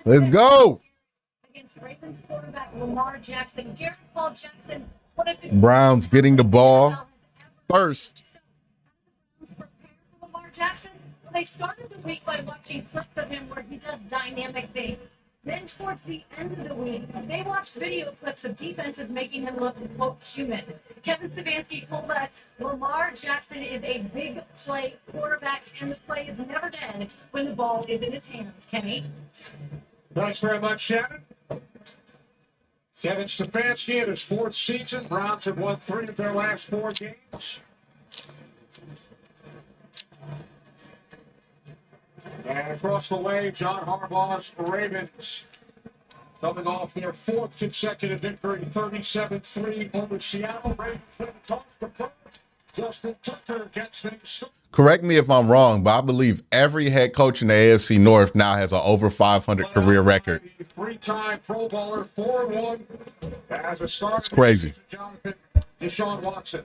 Let's go. Against Ravens quarterback Lamar Jackson. Garrett Paul Jackson, one of the Browns getting the ball first. Prepared for Lamar Jackson. Well, they started the week by watching clips of him where he does dynamic things. Then towards the end of the week, they watched video clips of defenses making him look, quote, human. Kevin Stefanski told us Lamar Jackson is a big play quarterback, and the play is never dead when the ball is in his hands. Kenny? Thanks very much, Shannon. Kevin Stefanski in his fourth season. Browns have won 3 of their last 4 games. And across the way, John Harbaugh's Ravens coming off their 4th consecutive victory, 37-3 over Seattle. Ravens win toss to third. Justin Tucker gets things started. Correct me if I'm wrong, but I believe every head coach in the AFC North now has an over 500 career record. 3-time Pro Bowler, 4-1 as a starter. It's crazy. Jonathan Deshaun Watson.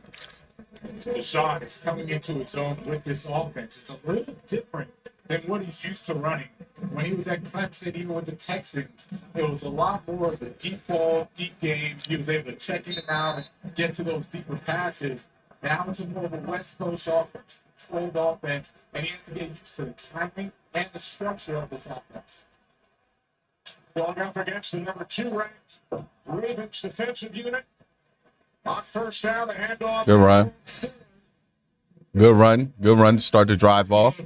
Deshaun is coming into his own with this offense. It's a little different than what he's used to running. When he was at Clemson, even with the Texans, it was a lot more of a deep ball, deep game. He was able to check in and out and get to those deeper passes. Now it's more of a West Coast offense, controlled offense, and he has to get used to the timing and the structure of this offense. Going up against the number 2 ranked Ravens defensive unit. On first down, the handoff. Good run. Good run. Good run to start the drive off.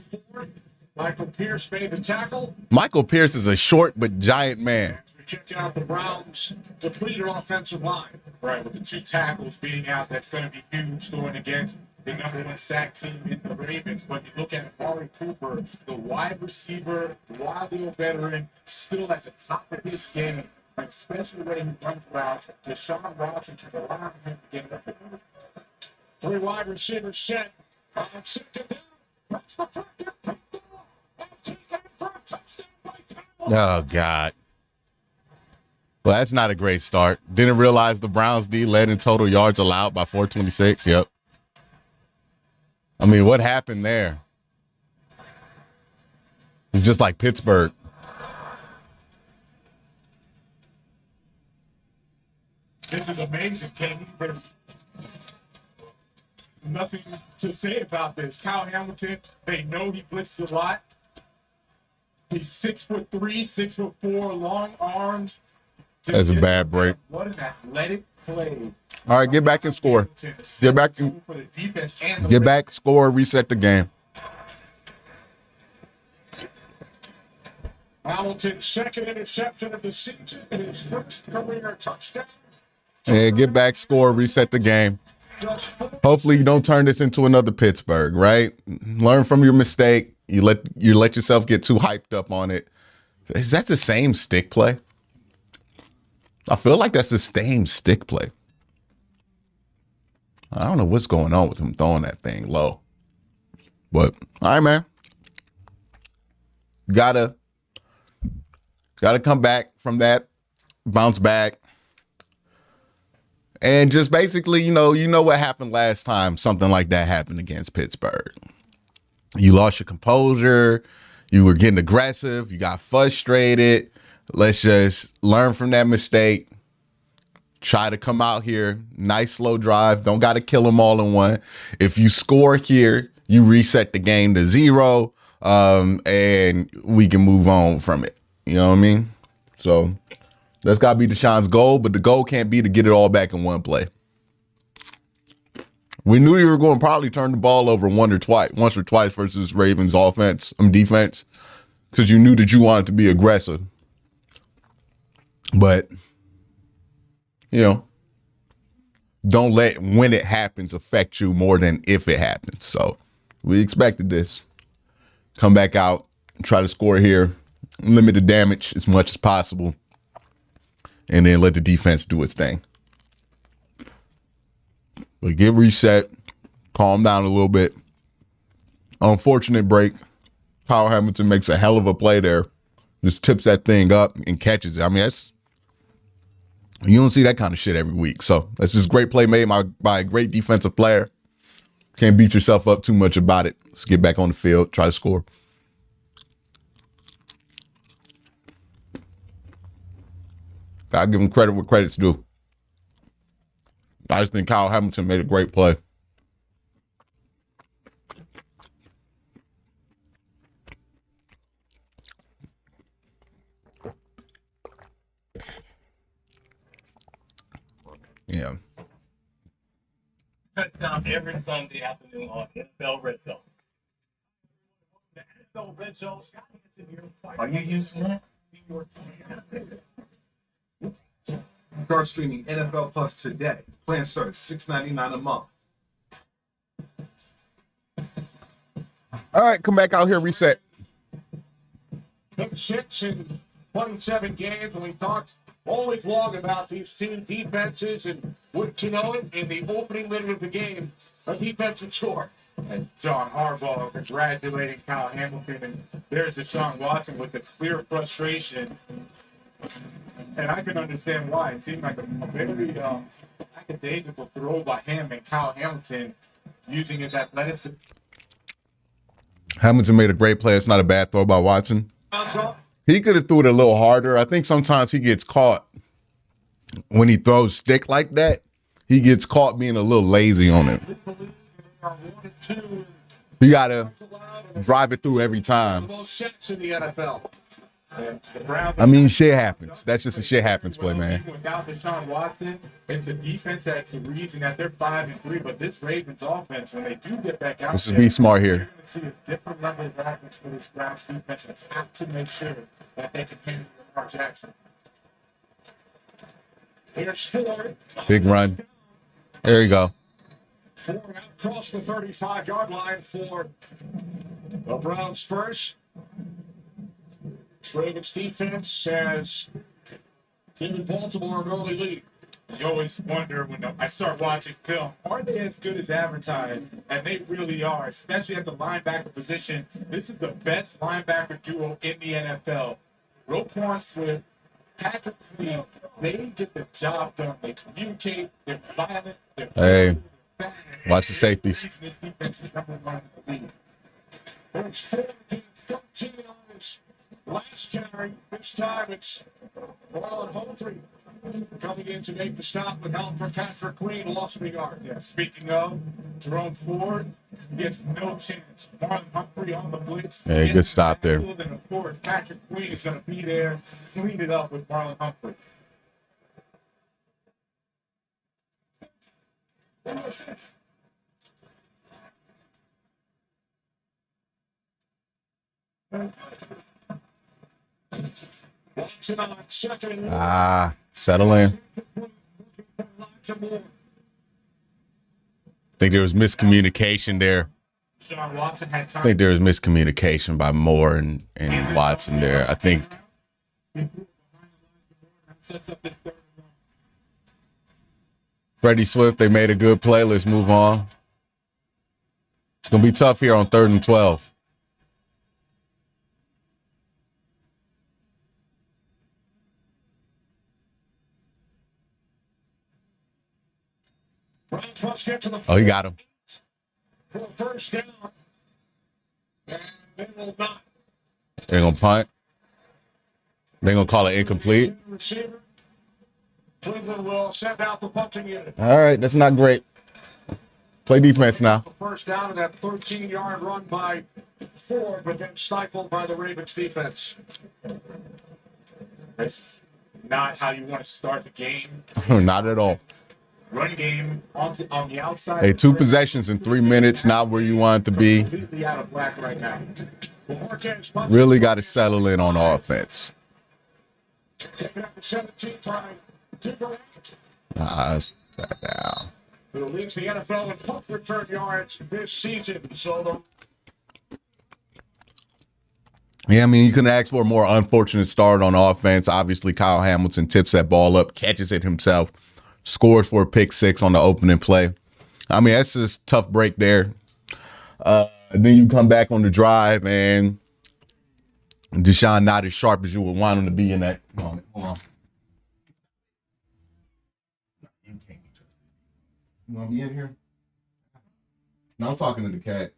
Michael Pierce made the tackle. Michael Pierce is a short but giant man. As we check out the Browns' depleted offensive line. Right, with the 2 tackles being out, that's going to be huge going against the number 1 sack team in the Ravens. But you look at Amari Cooper, the wide receiver, wildly veteran, still at the top of his game, especially when he runs routes. Deshaun Watson can rely on him to get up the field. 3 wide receivers set on second down. That's the first down. And taken for a touchdown by Powell. Oh, God. Well, that's not a great start. Didn't realize the Browns D led in total yards allowed by 426. Yep. I mean, what happened there? It's just like Pittsburgh. This is amazing, Kenny. There's nothing to say about this. Kyle Hamilton, they know he blitzes a lot. He's 6'3", 6'4", long arms. That's a bad break. What an athletic play. All right, get back and score. Get back and for the defense and the get back, score, reset the game. Hamilton's second interception of the season and his first career touchdown. And get back, score, reset the game. Just 4 Hopefully you don't turn this into another Pittsburgh, right? Learn from your mistake. You let yourself get too hyped up on it. Is that the same stick play? I feel like that's the same stick play. I don't know what's going on with him throwing that thing low. But all right, man. Gotta come back from that, bounce back. And just basically, you know what happened last time something like that happened against Pittsburgh. You lost your composure. You were getting aggressive. You got frustrated. Let's just learn from that mistake. Try to come out here. Nice slow drive. Don't got to kill them all in one. If you score here, you reset the game to 0, and we can move on from it. You know what I mean? So that's got to be Deshaun's goal, but the goal can't be to get it all back in one play. We knew you were going to probably turn the ball over once or twice versus Ravens defense, because you knew that you wanted to be aggressive. But, don't let when it happens affect you more than if it happens. So we expected this. Come back out, try to score here, limit the damage as much as possible, and then let the defense do its thing. But get reset, calm down a little bit. Unfortunate break. Kyle Hamilton makes a hell of a play there. Just tips that thing up and catches it. I mean, you don't see that kind of shit every week. So that's just great play made by a great defensive player. Can't beat yourself up too much about it. Let's get back on the field, try to score. I give him credit where credit's due. I just think Kyle Hamilton made a great play. Yeah. Touchdown every Sunday afternoon on NFL Red Zone. The NFL Red Zone. Are you using that? Start streaming NFL Plus today. Plans start at $6.99 a month. All right, come back out here, reset. Took 6 in 27 games, and we talked all week long about these two defenses, and wouldn't you know it, in the opening minute of the game, a defensive score. And John Harbaugh congratulating Kyle Hamilton, and there's Deshaun Watson with the clear frustration. And I can understand why. It seemed like a very lackadaisical throw by him and Kyle Hamilton using his athleticism. Hamilton made a great play. It's not a bad throw by Watson. He could have threw it a little harder. I think sometimes he gets caught when he throws stick like that. He gets caught being a little lazy on it. You got to drive it through every time. Most sacks in the NFL. I mean, shit happens. That's just a shit happens play, man. Without Deshaun Watson, it's the defense that's the reason that they're 5-3. But this Ravens offense, when they do get back out Let's there, be smart you're here. going to see a different level of offense for this Browns defense, and have to make sure that they can handle Lamar Jackson. Here's Ford. Big run. There you go. Ford out across the 35-yard line for the Browns first. Ravens defense has given Baltimore an early lead. You always wonder when I start watching film, are they as good as advertised? And they really are, especially at the linebacker position. This is the best linebacker duo in the NFL. Roquan Swift, Patrick Queen, they get the job done. They communicate, they're violent, they're Hey, fast. watch the safeties. This defense is number one in the league. It's 13 on his last carry. This time it's Marlon Humphrey coming in to make the stop with help from Patrick Queen, lost a yard. Yeah, speaking of, Jerome Ford gets no chance. Marlon Humphrey on the blitz. Hey, good stop there. And of course, Patrick Queen is going to be there, clean it up with Marlon Humphrey. Watson on second and one. Settle in. Think there was miscommunication there. Sean Watson had I time. think there was miscommunication by Moore and Watson there. I think Sets up his third and one. Freddie Swift, they made a good play. Let's move on. It's going to be tough here on 3rd and 12. Browns must get to the Oh, he got him. for a first down. And they will not. They're going to punt. They're going to call it incomplete. Receiver. Cleveland will send out the punting unit. All right, that's not great. Play defense now. The first down of that 13-yard run by Ford, but then stifled by the Ravens defense. That's not how you want to start the game. Not at all. Run game on the outside. Hey, 2 possessions in 3 minutes, not where you want it to be. Completely out of whack right now. Marquez punt. Really got to settle in on offense. Taking up the 17th time. It's that down. Who leads the NFL in punt return yards this season. So Yeah, I mean, you can ask for a more unfortunate start on offense. Obviously, Kyle Hamilton tips that ball up, catches it himself, scores for a pick 6 on the opening play. I mean, that's just tough break there. And then you come back on the drive, and Deshaun not as sharp as you would want him to be in that moment. Hold on. You can't be trusted. You want to be in here? No, I'm talking to the cat.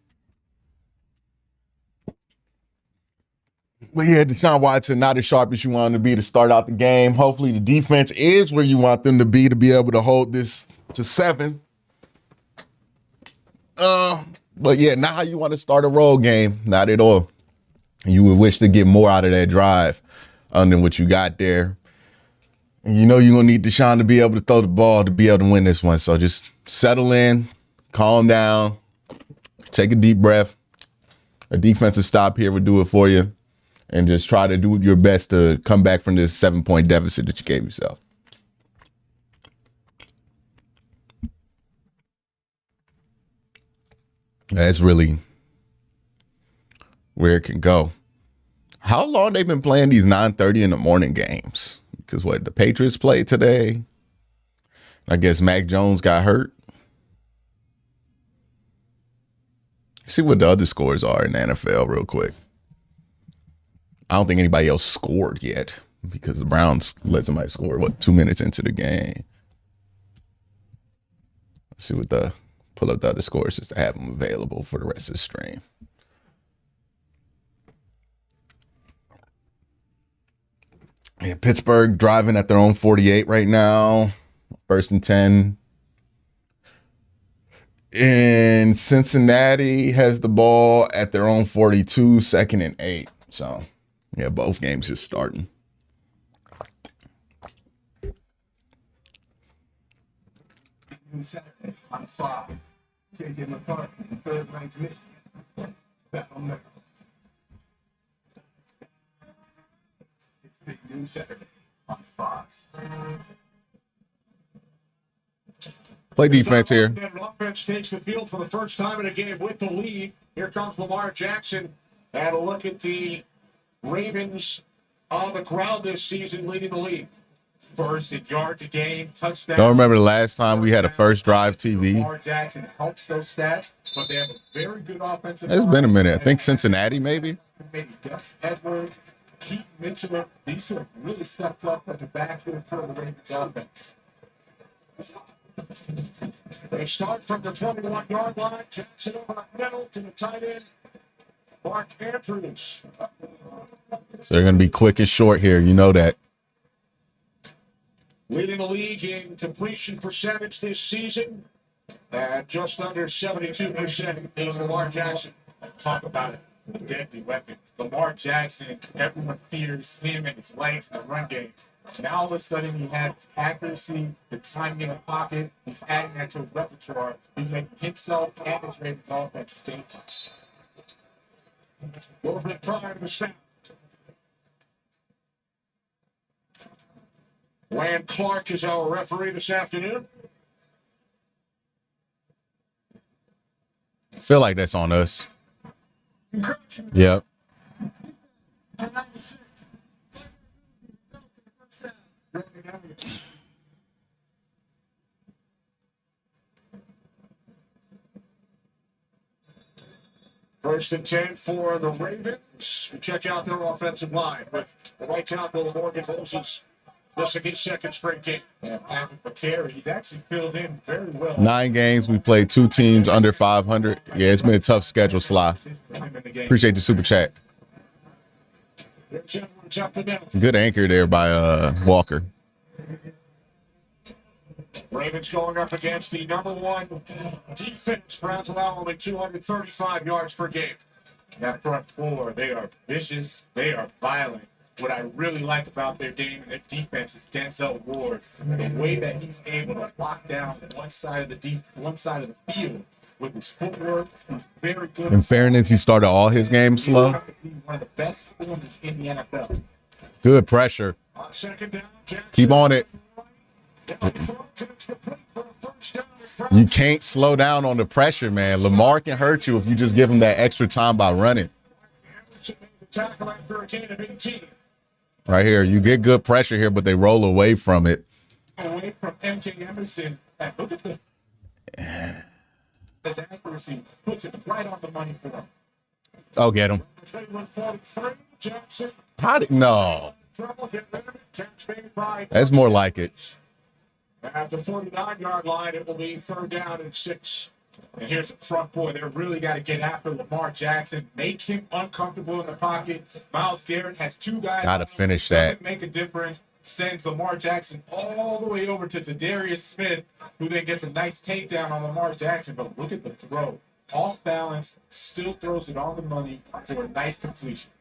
But yeah, Deshaun Watson not as sharp as you want him to be to start out the game. Hopefully the defense is where you want them to be able to hold this to 7. But yeah, not how you want to start a road game. Not at all. You would wish to get more out of that drive than what you got there. And you know you're going to need Deshaun to be able to throw the ball to be able to win this one. So just settle in, calm down, take a deep breath. A defensive stop here would do it for you. And just try to do your best to come back from this 7-point deficit that you gave yourself. That's really where it can go. How long they've been playing these 9:30 in the morning games? Because what, the Patriots played today? I guess Mac Jones got hurt. See what the other scores are in the NFL real quick. I don't think anybody else scored yet because the Browns let somebody score, 2 minutes into the game. Let's see what pull up the other scores just to have them available for the rest of the stream. Yeah, Pittsburgh driving at their own 48 right now. 1st and 10. And Cincinnati has the ball at their own 42, 2nd and 8. So, yeah, both games just starting. Saturday on 5. JJ McCarthy, third-ranked Michigan. Back on Maryland. It's Big Noon Saturday on Fox. Play defense here. Offense takes the field for the first time in a game with the lead. Here comes Lamar Jackson. And a look at the Ravens on the ground this season, leading the league. First in yards a game, touchdown. Don't remember the last time we had a first drive TV. Lamar Jackson helps those stats, but they have a very good offensive It's line. been a minute. I think Cincinnati, maybe. Maybe Gus Edwards, Keith Mitchell. These two have really stepped up at the backfield for the Ravens offense. They start from the 21-yard line. Jackson over the middle to the tight end, Mark Andrews. So they're going to be quick and short here. You know that. Leading the league in completion percentage this season at just under 72% is Lamar Jackson. Talk about it, a deadly weapon. Lamar Jackson, everyone fears him and his legs in the run game. Now all of a sudden he has his accuracy, the timing in the pocket. He's adding that to his repertoire. He's making himself and his Ravens offense dangerous. A little bit prior to the snap. Land Clark is our referee this afternoon. Feel like that's on us. Yep. First and 10 for the Ravens. We check out their offensive line with the right tackle, Morgan Moses. This is his second straight game. And Patrick McCary, he's actually filled in very well. 9 games. We played 2 teams under 500. Yeah, it's been a tough schedule, Sly. Appreciate the super chat. There's Edwards up the middle. Good anchor there by Walker. Ravens going up against the number 1 defense. Browns allow only 235 yards per game. That front four, they are vicious. They are violent. What I really like about their game and their defense is Denzel Ward. The way that he's able to lock down one side of the field with his footwork. He's very good. In fairness, he started all his games slow. He's one of the best corners in the NFL. Good pressure. On second down, Jackson. Keep on it. You can't slow down on the pressure, man. Lamar can hurt you if you just give him that extra time by running. Tackle after a gain of 18. Right here. You get good pressure here, but they roll away from it. Away from MJ Emerson. And look at his accuracy. Puts it right on the money for him. Oh, get him. 43, Jackson. No. Trouble, get rid of it. Catch made by. That's more like it. At the 49-yard line, it will be third down and 6. And here's the front four. They really got to get after Lamar Jackson, make him uncomfortable in the pocket. Myles Garrett has two guys. Gotta finish doesn't that. make a difference. Sends Lamar Jackson all the way over to Zadarius Smith, who then gets a nice takedown on Lamar Jackson. But look at the throw. Off balance, still throws it on the money for a nice completion.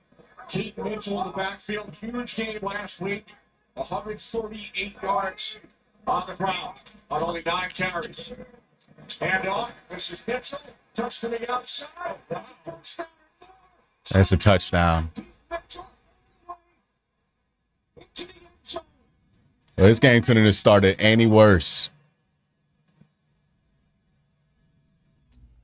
Keaton Mitchell in the backfield. Huge game last week. 138 yards on the ground on only 9 carries. Hand off. This is Mitchell. Touch to the outside. That's a touchdown. Mitchell. Into the end zone. Well, this game couldn't have started any worse.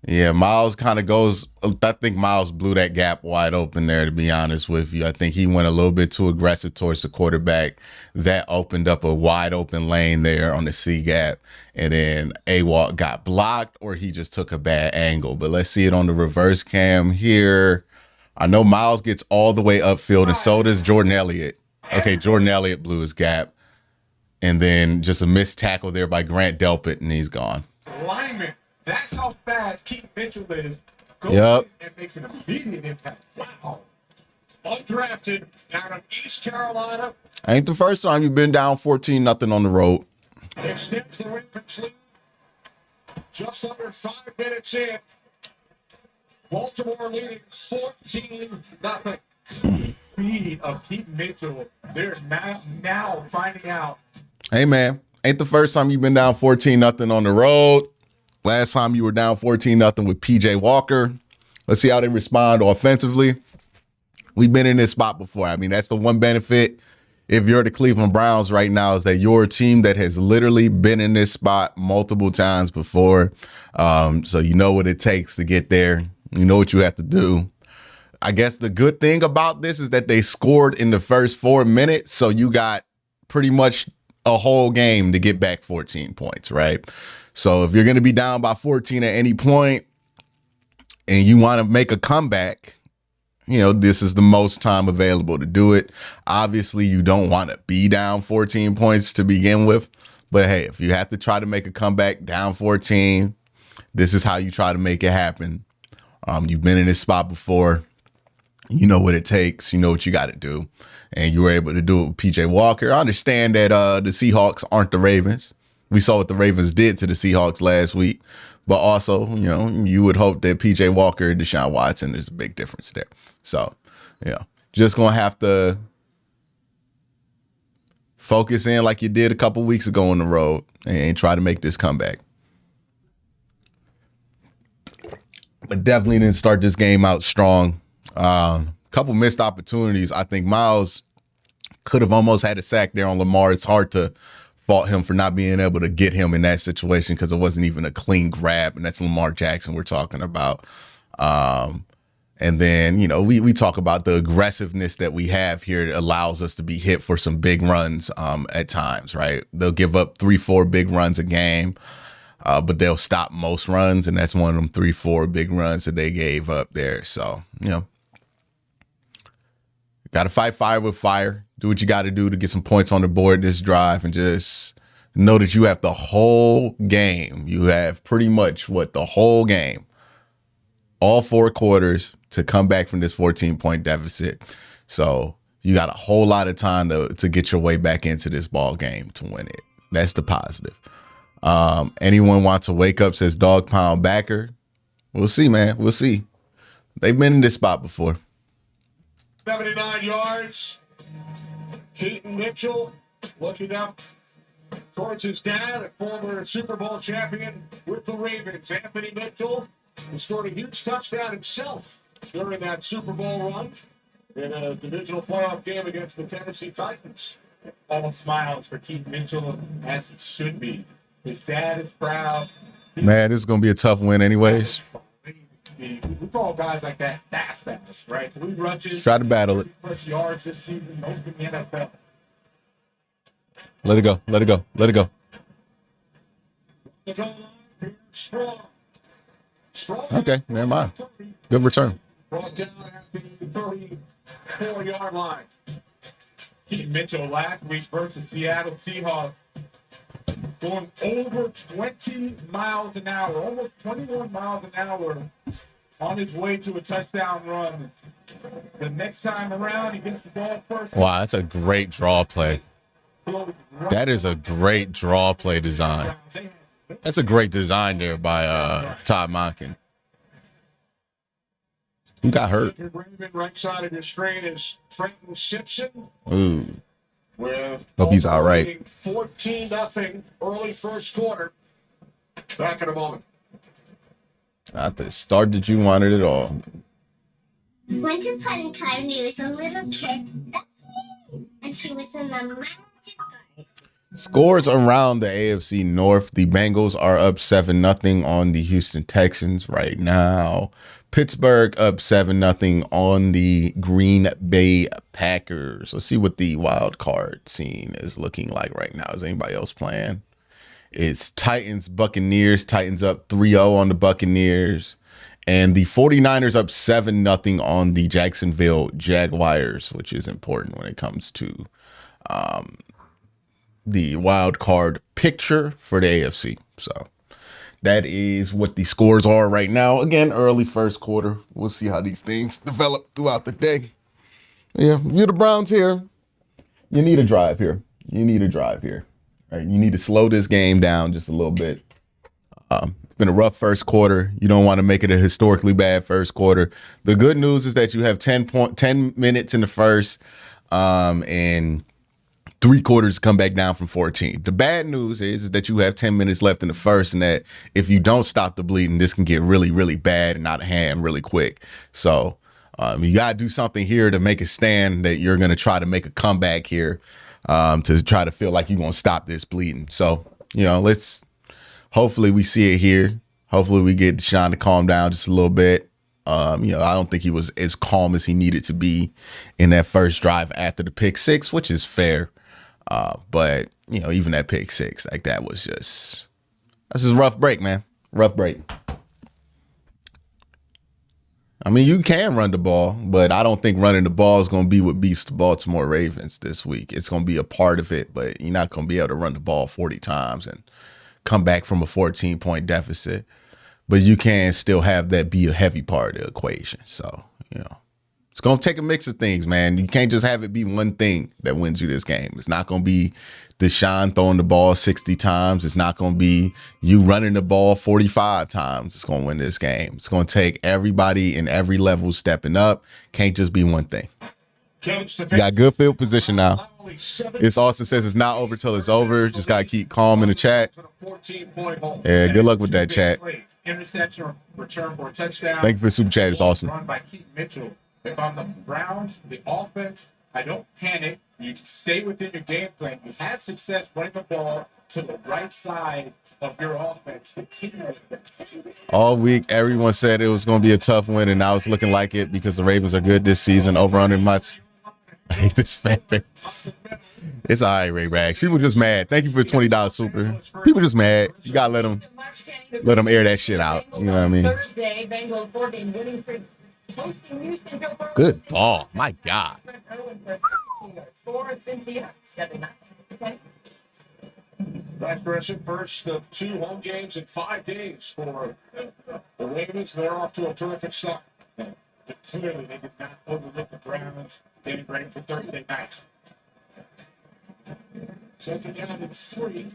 Yeah, Miles kind of goes. I think Miles blew that gap wide open there, to be honest with you. I think he went a little bit too aggressive towards the quarterback. That opened up a wide open lane there on the C gap. And then AWOL got blocked, or he just took a bad angle. But let's see it on the reverse cam here. I know Miles gets all the way upfield, and so does Jordan Elliott. Okay, Jordan Elliott blew his gap. And then just a missed tackle there by Grant Delpit, and he's gone. Lineman. That's how fast Keaton Mitchell is. Goes Yep. in and makes an immediate impact. Wow. Undrafted out of East Carolina. Ain't the first time you've been down 14-0 on the road. Extends the Ravens lead. Just under 5 minutes in. Baltimore leading 14-0. Speed of Keaton Mitchell. They're now finding out. Hey, man, ain't the first time you've been down 14-0 on the road. Last time you were down 14-0 with PJ Walker. Let's see how they respond offensively. We've been in this spot before. I mean, that's the one benefit if you're the Cleveland Browns right now, is that you're a team that has literally been in this spot multiple times before. So you know what it takes to get there. You know what you have to do. I guess the good thing about this is that they scored in the first 4 minutes. So you got pretty much a whole game to get back 14 points, right? So if you're going to be down by 14 at any point and you want to make a comeback, you know, this is the most time available to do it. Obviously, you don't want to be down 14 points to begin with. But hey, if you have to try to make a comeback down 14, this is how you try to make it happen. You've been in this spot before. You know what it takes. You know what you got to do. And you were able to do it with PJ Walker. I understand that the Seahawks aren't the Ravens. We saw what the Ravens did to the Seahawks last week. But also, you know, you would hope that PJ Walker and Deshaun Watson, there's a big difference there. So, yeah, just going to have to focus in like you did a couple weeks ago on the road and try to make this comeback. But definitely didn't start this game out strong. Couple missed opportunities. I think Miles could have almost had a sack there on Lamar. It's hard to fault him for not being able to get him in that situation because it wasn't even a clean grab, and that's Lamar Jackson we're talking about. And then, you know, we talk about the aggressiveness that we have here. It allows us to be hit for some big runs at times, right? They'll give up 3-4 big runs a game, but they'll stop most runs, and that's one of them 3-4 big runs that they gave up there. So, you know, got to fight fire with fire. Do what you got to do to get some points on the board this drive, and just know that you have the whole game. You have pretty much the whole game, all 4 quarters to come back from this 14-point deficit. So you got a whole lot of time to get your way back into this ball game to win it. That's the positive. Anyone want to wake up, says Dog Pound Backer. We'll see, man. We'll see. They've been in this spot before. 79 yards. Keaton Mitchell looking up towards his dad, a former Super Bowl champion with the Ravens. Anthony Mitchell, who scored a huge touchdown himself during that Super Bowl run in a divisional playoff game against the Tennessee Titans. All smiles for Keaton Mitchell, as it should be. His dad is proud. Man, this is going to be a tough win anyways. We call guys like that fast, right? 3 rushes. Try to battle it. 30+ yards this season, most in the NFL. Let it go. Let it go. Let it go. The goal line, Strong. Strong. Okay, never mind. Good return. Brought down at the 34-yard line. Keaton Mitchell last week versus Seattle Seahawks going over 20 miles an hour, almost 21 miles an hour on his way to a touchdown run. The next time around, he gets the ball first. Wow, that's a great draw play. That is a great draw play design. That's a great design there by Todd Monken. Who got hurt? Right side of your screen is Trenton Simpson. Ooh. With Hope he's all right. 14-0 early first quarter. Back in a moment. Not the start that you wanted at all. Once upon a time, there was a little kid. That's me. And she was in the magic garden. Scores around the AFC North. The Bengals are up 7-0 on the Houston Texans right now. Pittsburgh up 7-0 on the Green Bay Packers. Let's see what the wild card scene is looking like right now. Is anybody else playing? It's Titans, Buccaneers. Titans up 3-0 on the Buccaneers. And the 49ers up 7-0 on the Jacksonville Jaguars, which is important when it comes to the wild card picture for the AFC. So that is what the scores are right now. Again, early first quarter. We'll see how these things develop throughout the day. Yeah, you're the Browns here. You need a drive here. You need a drive here. Right? You need to slow this game down just a little bit. It's been a rough first quarter. You don't want to make it a historically bad first quarter. The good news is that you have 10 minutes in the first and 3 quarters to come back down from 14. The bad news is that you have 10 minutes left in the first, and that if you don't stop the bleeding, this can get really, really bad and out of hand really quick. So you got to do something here to make a stand that you're going to try to make a comeback here to try to feel like you're going to stop this bleeding. So, hopefully we see it here. Hopefully we get Deshaun to calm down just a little bit. I don't think he was as calm as he needed to be in that first drive after the pick six, which is fair. But even that pick six, like that's just a rough break, man. Rough break. I mean, you can run the ball, but I don't think running the ball is going to be what beats the Baltimore Ravens this week. It's going to be a part of it, but you're not going to be able to run the ball 40 times and come back from a 14-point deficit. But you can still have that be a heavy part of the equation. So, it's going to take a mix of things, man. You can't just have it be one thing that wins you this game. It's not going to be Deshaun throwing the ball 60 times. It's not going to be you running the ball 45 times. It's going to win this game. It's going to take everybody in every level stepping up. Can't just be one thing. You got good field position now. It's Austin says it's not over till it's over. Just got to keep calm in the chat. Yeah, good luck with that, chat. Interception return for a touchdown. Thank you for the super chat. It's awesome. Run by Keith Mitchell. If I'm the Browns, the offense, I don't panic. You stay within your game plan. You had success running the ball to the right side of your offense. Continue with that. All week, everyone said it was going to be a tough win, and now it's looking like it because the Ravens are good this season. Over 100 months. I hate this fan base. It's all right, Ray Rags. People just mad. Thank you for the $20 super. People just mad. You got to let them air that shit out. You know what I mean? Thursday, Bengals 14 winning streak. Good ball. My God. That's Gresham, first of 2 home games in 5 days for the Ravens. They're off to a terrific start. But clearly, they did not overlook the Browns getting ready for Thursday night. Second down and 3.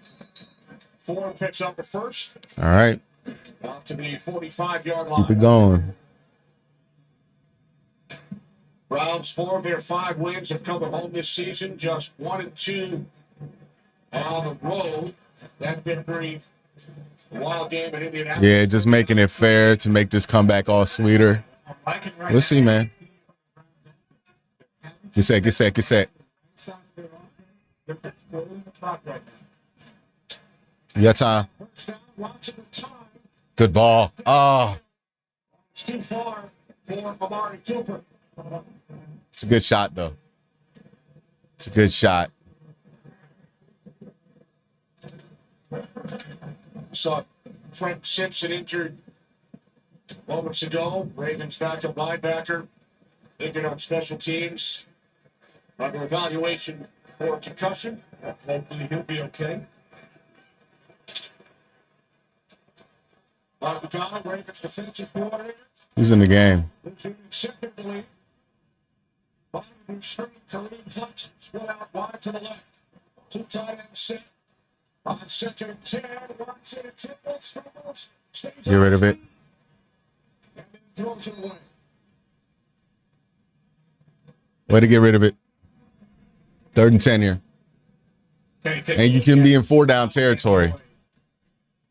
Ford picks up the first. All right. Out to the 45-yard line. Keep it going. Browns, 4 of their 5 wins have come at home this season. Just 1 and 2 on the road. That victory, a wild game in Indianapolis. Yeah, just making it fair to make this comeback all sweeter. We'll see, man. Get set. You got time. Good ball. Oh. It's too far for Amari Cooper. It's a good shot, though. It's a good shot. Saw Trent Simpson injured moments ago. Ravens backup linebacker injured on special teams. Under evaluation for concussion. Hopefully he'll be okay. McDonald, Ravens defensive coordinator. He's in the game. Losing second the lead. Bottom of screen, Kareem Hunt split out wide to the left. Two tight ends set. On second and 10, Watson and Tidwell struggles. Stays Get rid of it. and then throws it away. Way to get rid of it. 3rd and 10 here. And you can be in 4-down territory.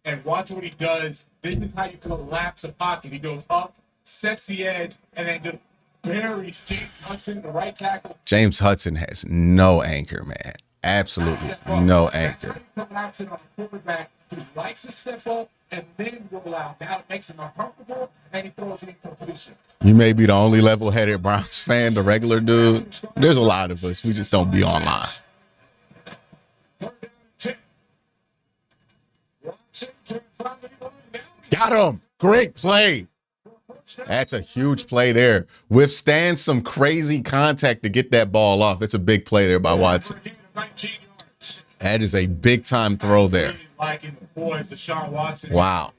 And watch what he does. This is how you collapse a pocket. He goes up, sets the edge, and then just buries James Hudson, the right tackle. James Hudson has no anchor, man. Absolutely no anchor. Collapse it on a quarterback who likes to step up and then roll out. Now it makes him uncomfortable, and he throws it in completion. You may be the only level-headed Browns fan, the regular dude. There's a lot of us. We just don't be online. 3rd down and 10. Watson can't find anyone. Now Got him. Great play. That's a huge play there. Withstand some crazy contact to get that ball off. It's a big play there by Watson. 19 yards. That is a big-time throw there. Liking the boys, Deshaun Watson. Wow.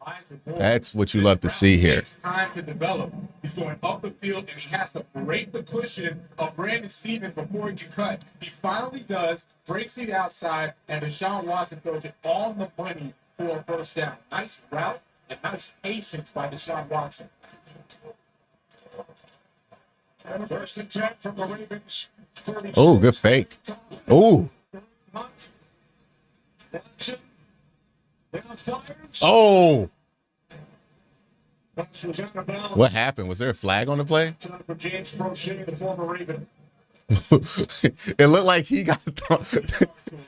That's what you love to see here. It's time to develop. He's going up the field, and he has to break the cushion of Brandon Stevens before he can cut. He finally does, breaks the outside, and Deshaun Watson throws it on the money for a first down. Nice route and nice patience by Deshaun Watson. 1st and 10 from the Ravens. 36. Oh, good fake. Oh. Hunt. Watson. Down fires. Oh. Pass was out of bounds. What happened? Was there a flag on the play? Time for James Prochet, the former Raven. It looked like he got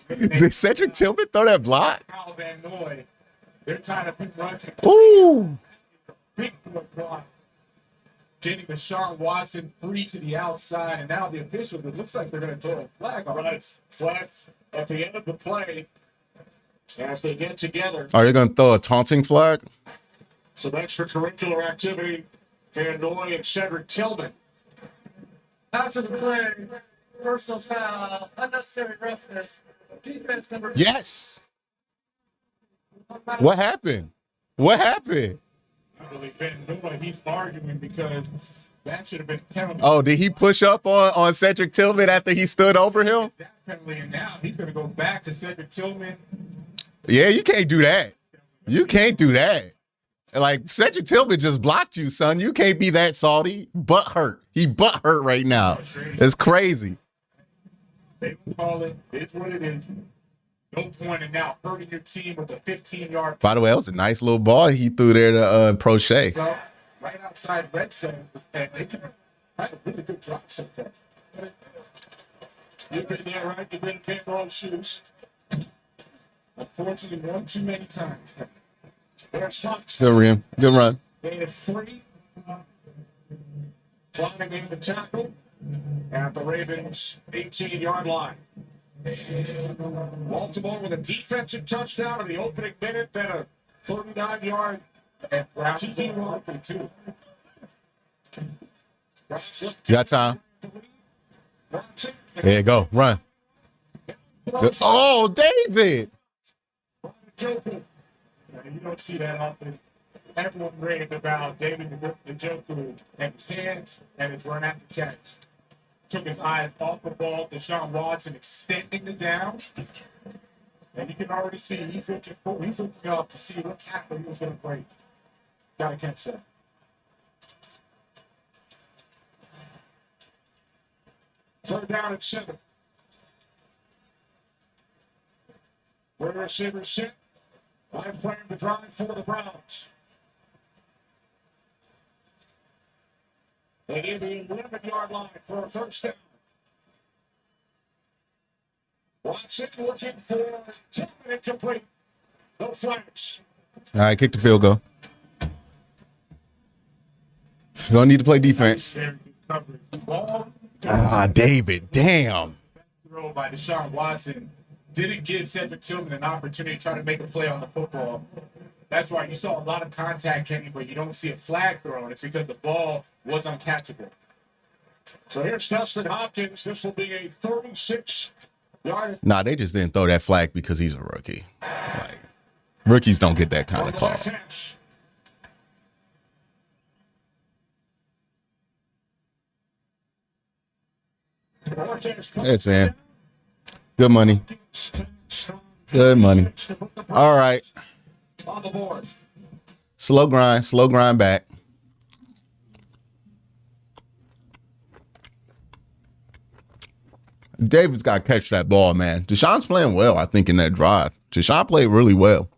Did Cedric Tillman throw that block? Kyle Van Noy, they're trying to beat rushing. Ooh. Big boy block. Getting Deshaun Watson free to the outside, and now the officials, it looks like they're going to throw a flag on Right. this. Flag at the end of the play as they get together. Are they going to throw a taunting flag? Some extracurricular activity. Van Noy and Cedric Tillman. After the play, personal foul, unnecessary roughness, defense number. Yes. What happened? What happened? Really, Van Noy, he's arguing because that should have been penalty. Oh, did he push up on Cedric Tillman after he stood over him? That penalty, and now he's going to go back to Cedric Tillman. Yeah, you can't do that. You can't do that. Like, Cedric Tillman just blocked you, son. You can't be that salty. Butt hurt. He butt hurt right now. It's crazy. They don't call it. It's what it is. No point in now hurting your team with a 15-yard By the way, that was a nice little ball he threw there to Prochet. go right outside red zone, and they can have a really good drop so far. You've been there, right? You've been in Pandoro's shoes. Unfortunately, one too many times. There's Hunt. Good run. Good run. Gain of 3. Climbing in the tackle at the Ravens' 18-yard line. Baltimore with a defensive touchdown in the opening minute, then a 39-yard And Brown TD run. too. You You got time? There you go. Run. Good. Oh, David. You don't see that often. Everyone raved about David Njoku and his hands and his run after catch. Took his eyes off the ball. Deshaun Watson extending the down. And you can already see he's looking up to see what tackle he was going to break. Got to catch that. Third down at 7. Where the receivers sit. Live playing the drive for the Browns. They need the 11-yard line for a first down. Watson looking for Tillman incomplete. No flags. All right, kick the field goal. You're going to need to play defense. Very good coverage. Ball Ah, David. Damn. throw by Deshaun Watson didn't give Cedric Tillman an opportunity to try to make a play on the football. That's why you saw a lot of contact, Kenny, but you don't see a flag thrown. It's because the ball was uncatchable. So here's Dustin Hopkins. This will be a 36-yard. Nah, they just didn't throw that flag because he's a rookie. Like, rookies don't get that kind of call. It's in. Good money. Good money. All right. On the board. Slow grind back. David's got to catch that ball, man. Deshaun's playing well, I think, in that drive. Deshaun played really well.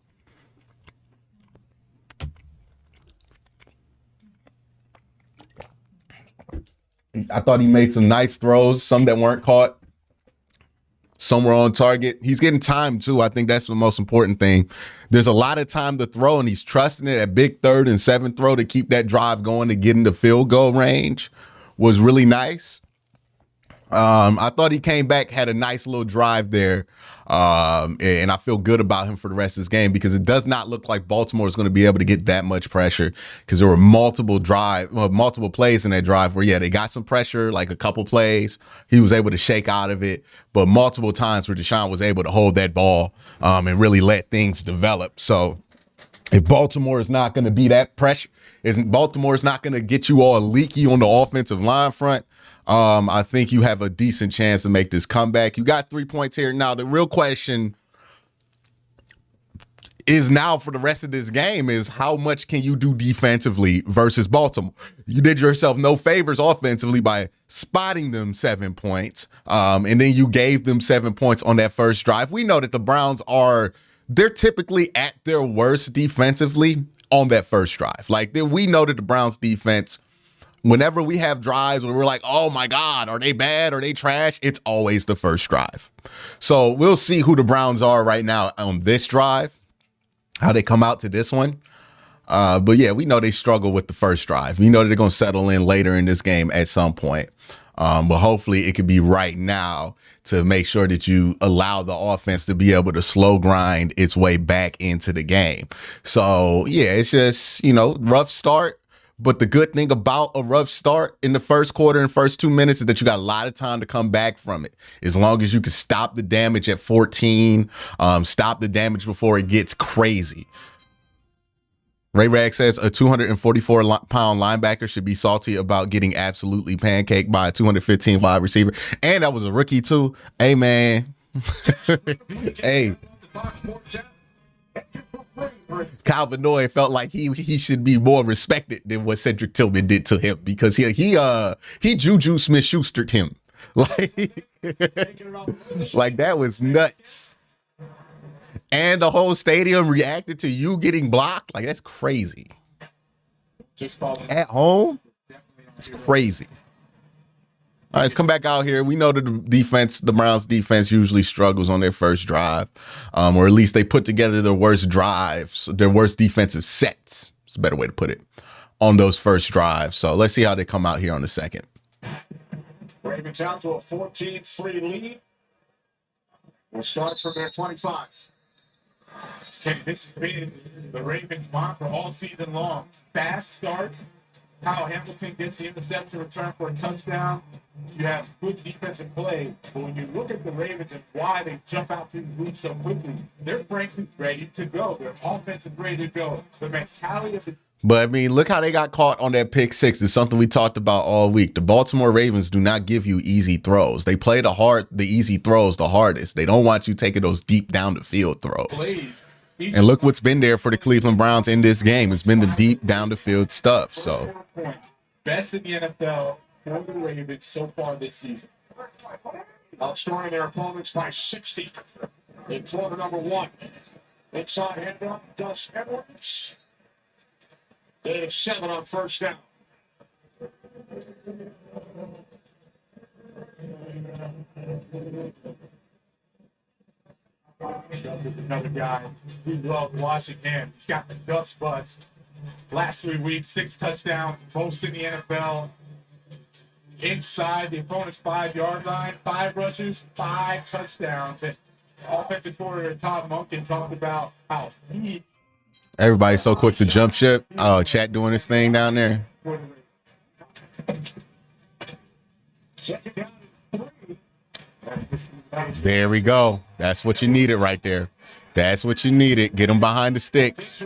I thought he made some nice throws, some that weren't caught. Some were on target. He's getting time, too. I think that's the most important thing. There's a lot of time to throw, and he's trusting it. That big 3rd and 7th throw to keep that drive going to get into field goal range was really nice. I thought he came back, had a nice little drive there, and I feel good about him for the rest of this game because it does not look like Baltimore is going to be able to get that much pressure because there were multiple plays in that drive where, yeah, they got some pressure, like a couple plays. He was able to shake out of it, but multiple times where Deshaun was able to hold that ball and really let things develop. So if Baltimore is not going to be that pressure, Baltimore is not going to get you all leaky on the offensive line front, I think you have a decent chance to make this comeback. You got 3 points here. Now, the real question is now for the rest of this game is how much can you do defensively versus Baltimore? You did yourself no favors offensively by spotting them 7 points, and then you gave them 7 points on that first drive. We know that the Browns they're typically at their worst defensively on that first drive. Like, we know that the Browns defense, whenever we have drives where we're like, oh my God, are they bad? Are they trash? It's always the first drive. So we'll see who the Browns are right now on this drive, how they come out to this one. But yeah, we know they struggle with the first drive. We know that they're going to settle in later in this game at some point. But hopefully it could be right now to make sure that you allow the offense to be able to slow grind its way back into the game. So yeah, it's just, rough start. But the good thing about a rough start in the first quarter and first 2 minutes is that you got a lot of time to come back from it. As long as you can stop the damage at 14, stop the damage before it gets crazy. Ray Rag says a 244-pound linebacker should be salty about getting absolutely pancaked by a 215 wide receiver. And that was a rookie too. Hey, man. Hey. Calvin Noy felt like he should be more respected than what Cedric Tillman did to him because he Juju Smith-Schustered him. Like that was nuts. And the whole stadium reacted to you getting blocked. Like, that's crazy. At home, it's crazy. All right, let's come back out here. We know that the Browns defense usually struggles on their first drive, or at least they put together their worst drives, their worst defensive sets. It's a better way to put it on those first drives. So let's see how they come out here on the second. Ravens out to a 14-3 lead. We'll start from their 25. This has been the Ravens' mantra all season long. Fast start. Kyle Hamilton gets the interception return for a touchdown. You have good defensive play. But when you look at the Ravens and why they jump out to the lead so quickly, they're frankly ready to go. Their offense is ready to go. The mentality of the But, I mean, look how they got caught on that pick six. It's something we talked about all week. The Baltimore Ravens do not give you easy throws. They play the easy throws the hardest. They don't want you taking those deep down the field throws. plays. And look what's been there for the Cleveland Browns in this game. It's been the deep down the field stuff. So 44 points. Best in the NFL for the Ravens so far this season. Outscoring their opponents by 60 in quarter number 1. Inside handoff, Gus Edwards. They have 7 on first down. Gus is another guy we love watching him. He's got the dust bust. Last 3 weeks, 6 touchdowns, most in the NFL. Inside the opponent's 5-yard line, 5 rushes, 5 touchdowns. And offensive coordinator Todd Monken talked about how he. everybody's so quick to jump ship. Oh, chat doing his thing down there. Second down and 3. There we go. That's what you needed right there. That's what you needed. Get them behind the sticks.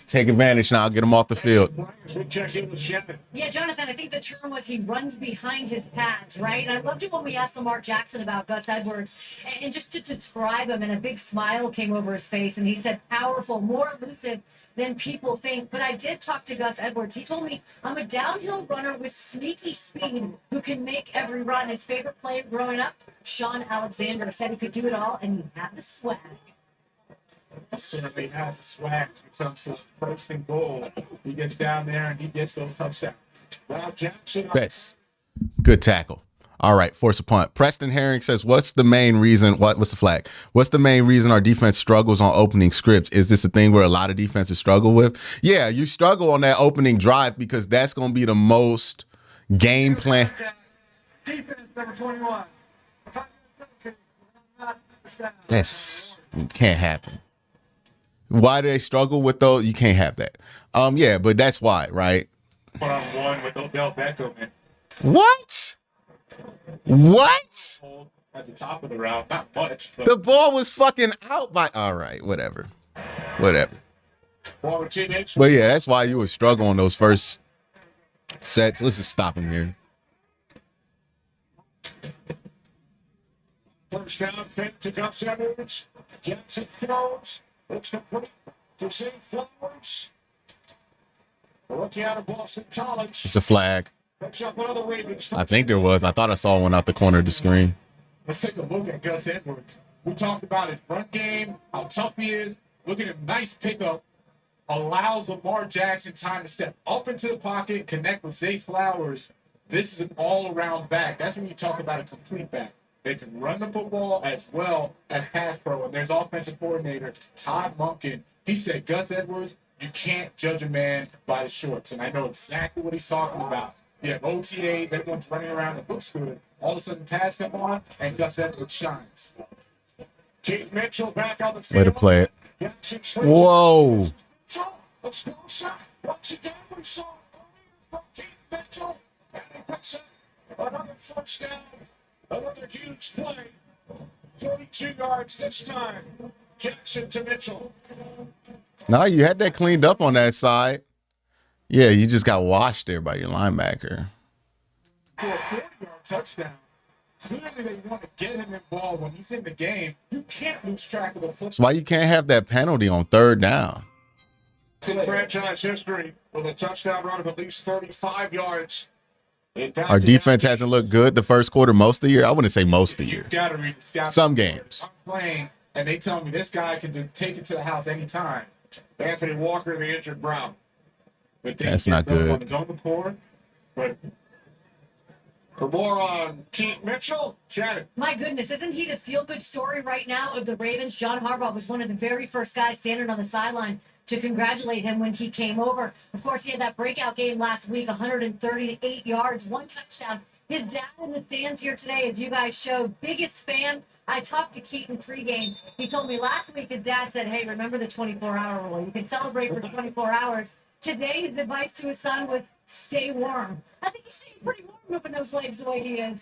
Take advantage now. Get them off the field. We check in with Shannon. Yeah, Jonathan, I think the term was he runs behind his pads, right? And I loved it when we asked Lamar Jackson about Gus Edwards, and just to describe him, and a big smile came over his face, and he said, powerful, more elusive than people think. But I did talk to Gus Edwards. He told me, I'm a downhill runner with sneaky speed who can make every run. His favorite player growing up, Sean Alexander, said he could do it all, and he had the swag. He certainly has a swag when it comes to first and goal. He gets down there and he gets those touchdowns. Now Jackson. Best. Good tackle. All right, force a punt. Preston Herring says, what's the main reason? What's the flag? What's the main reason our defense struggles on opening scripts? Is this a thing where a lot of defenses struggle with? Yeah, you struggle on that opening drive because that's going to be the most game plan. Defense number 21. That's can't happen. Why do they struggle with those? You can't have that. Yeah, but that's why, right? One-on-one with Odell Beckham and What? What? hold at the top of the route. Not much, but The ball was fucking out by. All right, whatever. Forward teammates. But yeah, that's why you would struggle on those first sets. Let's just stop him here. First down, fake to Gus Edwards. Jackson throws. It's complete to Zay Flowers. The rookie out of Boston College. It's a flag. Picks up another Ravens. I think there was. I thought I saw one out the corner of the screen. let's take a look at Gus Edwards. We talked about his run game, how tough he is. Look at him, nice pickup. Allows Lamar Jackson time to step up into the pocket, connect with Zay Flowers. This is an all-around back. That's when you talk about a complete back. They can run the football as well as pass pro. And there's offensive coordinator Todd Monken. He said, Gus Edwards, you can't judge a man by the shorts. And I know exactly what he's talking about. You have OTAs, everyone's running around, it looks good. All of a sudden, pads come on, and Gus Edwards shines. Keith Mitchell back on the field. Way to play it. Jackson switches. Whoa. Explosive. Once again, we saw earlier from Keith Mitchell. And he picks up another first down. Another huge play. 42 yards this time. Jackson to Mitchell. No, you had that cleaned up on that side. Yeah, you just got washed there by your linebacker. For a 40-yard touchdown. Clearly, they want to get him involved when he's in the game. You can't lose track of the football. That's why you can't have that penalty on third down. In franchise history with a touchdown run of at least 35 yards. Our defense hasn't looked good the first quarter most of the year. I wouldn't say most of the year. You've got to read the scout. Some games. I'm playing, and they tell me this guy can just take it to the house anytime. Anthony Walker, the injured Brown. But That's not good. On his own accord, but For more on Keith Mitchell, Shannon. My goodness, isn't he the feel-good story right now of the Ravens? John Harbaugh was one of the very first guys standing on the sideline to congratulate him when he came over. Of course, he had that breakout game last week, 138 yards, 1 touchdown. His dad in the stands here today, as you guys showed, biggest fan. I talked to Keaton pregame. He told me last week his dad said, hey, remember the 24-hour rule. You can celebrate for 24 hours. Today, his advice to his son was stay warm. I think he's staying pretty warm moving those legs the way he is.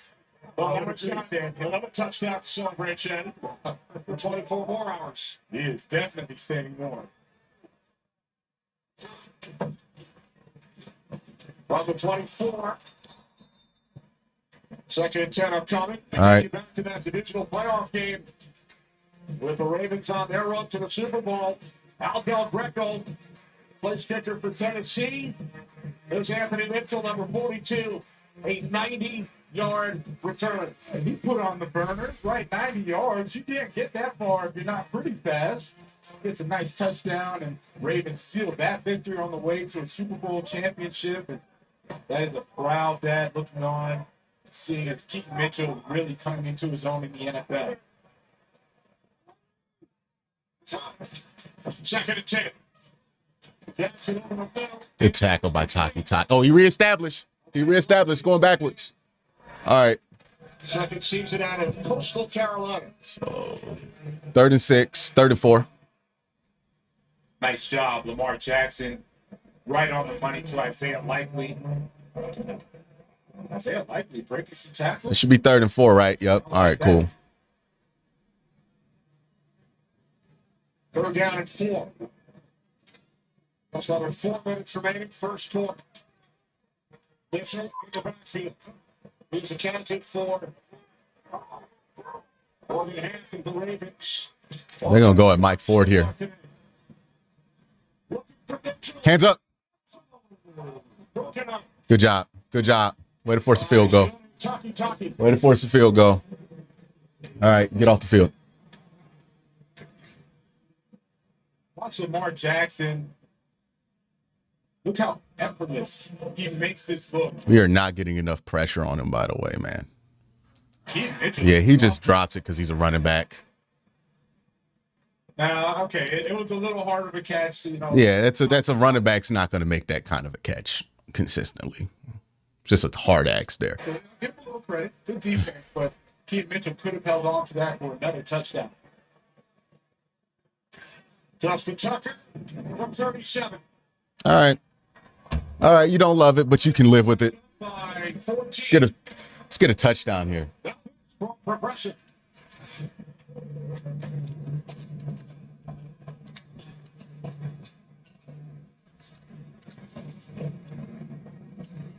Well, Edwards got another touchdown to celebrate, Shannon, for 24 more hours. he is definitely staying warm. From the 24. Second and 10 upcoming. All right. Back to that divisional playoff game with the Ravens on their road to the Super Bowl. Al Del Greco, place kicker for Tennessee. There's Anthony Mitchell, number 42, a 90-yard return. And he put on the burners, right? 90 yards. You can't get that far if you're not pretty fast. Gets a nice touchdown, and Ravens sealed that victory on the way to a Super Bowl championship. And that is a proud dad looking on, seeing as Keaton Mitchell really coming into his own in the NFL. Second and 10. Jackson over the middle. Good tackle by Taki. Oh, he reestablished. Going backwards. All right. Second season out of Coastal Carolina. So 3rd and 6, 3rd and 4. Nice job, Lamar Jackson. Right on the money to Isaiah Likely. Isaiah Likely breaking some It tackles. should be 3rd and 4, right? Yep. All right, cool. Third down and 4. That's another 4 minutes remaining. First quarter. Mitchell in the backfield. He's accounted for more than half of the Ravens. They're going to go at Mike Ford here. Hands up. Good job. Good job. Way to force a field goal. Way to force a field goal. All right, get off the field. Watch Lamar Jackson. Look how effortless he makes this look. We are not getting enough pressure on him, by the way, man. Keith Mitchell. Yeah, he just drops it because he's a running back. Now, okay, it was a little harder to catch, you know. Yeah, that's a running back's not going to make that kind of a catch consistently. Just a hard axe there. So give him a little credit. Good defense, but Keith Mitchell could have held on to that for another touchdown. Justin Tucker from 37. All right. All right, you don't love it, but you can live with it. By 14. Let's get a touchdown here. Progressive.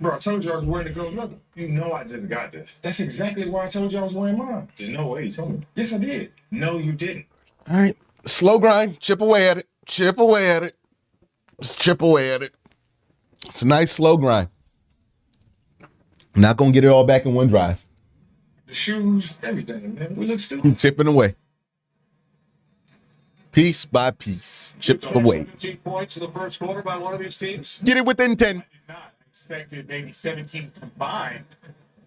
Bro, I told you I was wearing the gold leather. You know I just got this. That's exactly why I told you I was wearing mine. There's no way you told me. Yes, I did. No, you didn't. All right. Slow grind. Chip away at it. Chip away at it. Just chip away at it. It's a nice slow grind. I'm not going to get it all back in one drive. The shoes, everything, man. We look stupid. Keep chipping away. Piece by piece. Chip away. 17 points in the first quarter by one of these teams. Get it within 10. I did not expected maybe 17 combined,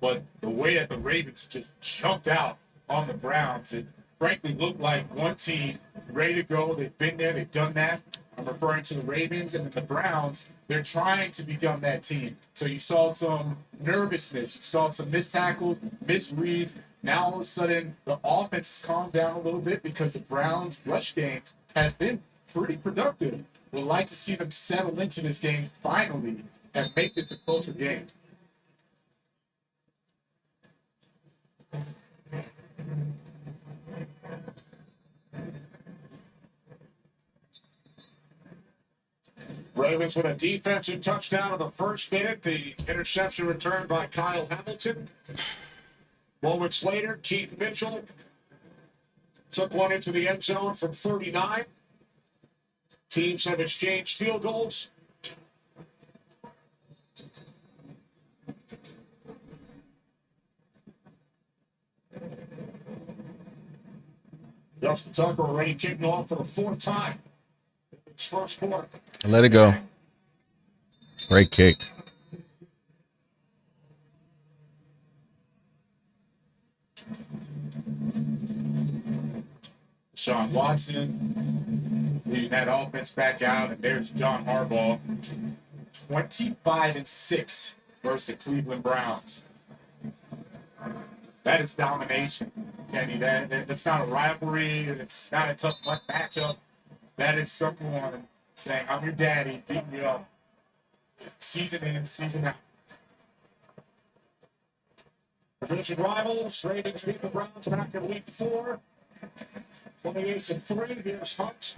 but the way that the Ravens just jumped out on the Browns, it frankly looked like one team ready to go. They've been there, they've done that. I'm referring to the Ravens, and then the Browns, they're trying to become that team. So you saw some nervousness, you saw some missed tackles, misreads. Now all of a sudden the offense has calmed down a little bit because the Browns' rush game has been pretty productive. Would like to see them settle into this game finally and make this a closer game. Ravens with a defensive touchdown in the first minute. The interception returned by Kyle Hamilton. Moments later, Keith Mitchell took one into the end zone from 39. Teams have exchanged field goals. Justin Tucker already kicked off for the fourth time. It's first quarter. Let it go. Great kick. Sean Watson leading that offense back out, and there's John Harbaugh, 25-6 versus the Cleveland Browns. That is domination, Kenny. That's not a rivalry. It's not a tough matchup. That is someone saying, "I'm your daddy, beating you up, season in, season out." Division rivals, Ravens beat the Browns back in week 4. 28-3. Here's Hunt.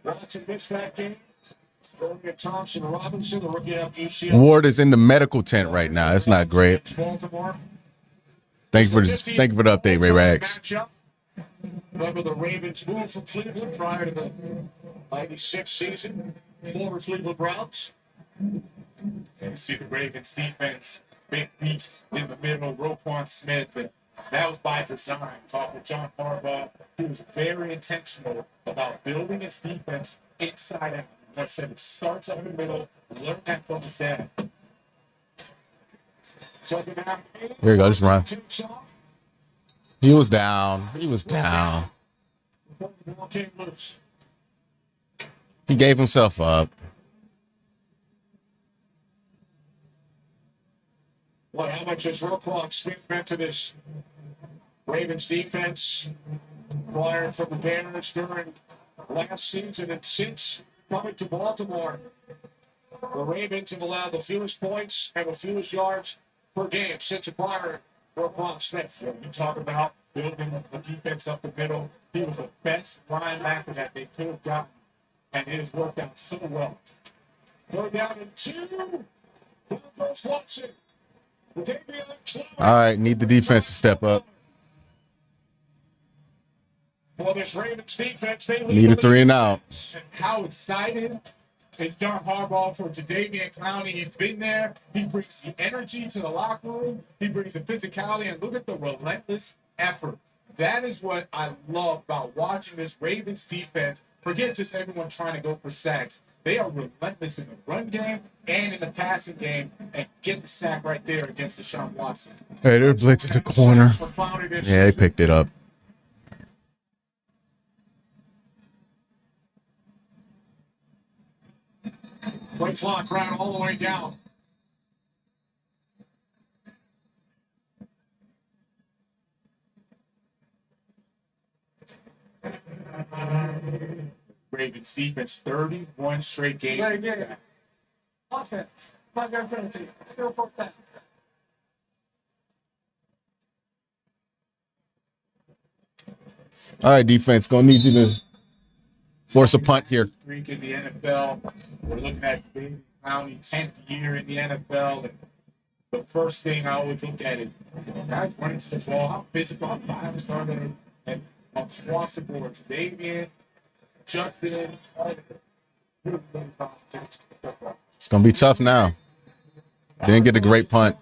Watson missed that game. Dorian Thompson Robinson, the rookie out of UCLA. Ward is in the medical tent right now. That's not great. Baltimore. Thank you for the update, Ray Rags. Matchup. Remember the Ravens moved from Cleveland prior to the 96 season. Former Cleveland Browns. And you see the Ravens defense, big beat in the middle, Roquan Smith, and that was by design. Talk with John Harbaugh, he was very intentional about building his defense inside out. Like I said, it starts up in the middle, learn that from his dad. Second half. Here you go, just run. Takes off. He was down. He was down. Before the ball came loose. He gave himself up. How much has Roquan Smith meant to this Ravens defense? Acquired from the Bears during last season and since coming to Baltimore. The Ravens have allowed the fewest points and the fewest yards per game since acquiring Roquan Smith. You talk about building the defense up the middle. He was the best linebacker that they could have gotten, and it has worked out so well. Third down and 2. Here goes Watson. All right, need the defense to step up. For this Ravens defense, they Need a 3 and out. And how excited is John Harbaugh for Jadeveon Clowney? He's been there. He brings the energy to the locker room. He brings the physicality, and look at the relentless effort. That is what I love about watching this Ravens defense. Forget just everyone trying to go for sacks. They are relentless in the run game and in the passing game, and get the sack right there against Deshaun Watson. Hey, they're blitzing the corner. Yeah, they picked it up. Play clock ran all the way down. Ravens defense, 31 straight games. Offense. 5-yard penalty. Still fourth down. All right, defense, gonna need you to force a punt here. Streak in the NFL. We're looking at Jadeveon Clowney, 10th year in the NFL. And the first thing I always look at is, guys running to the ball, how physical, how violent are they? And across the board, Jadeveon, Justin, It's gonna be tough now. Didn't get a great punt.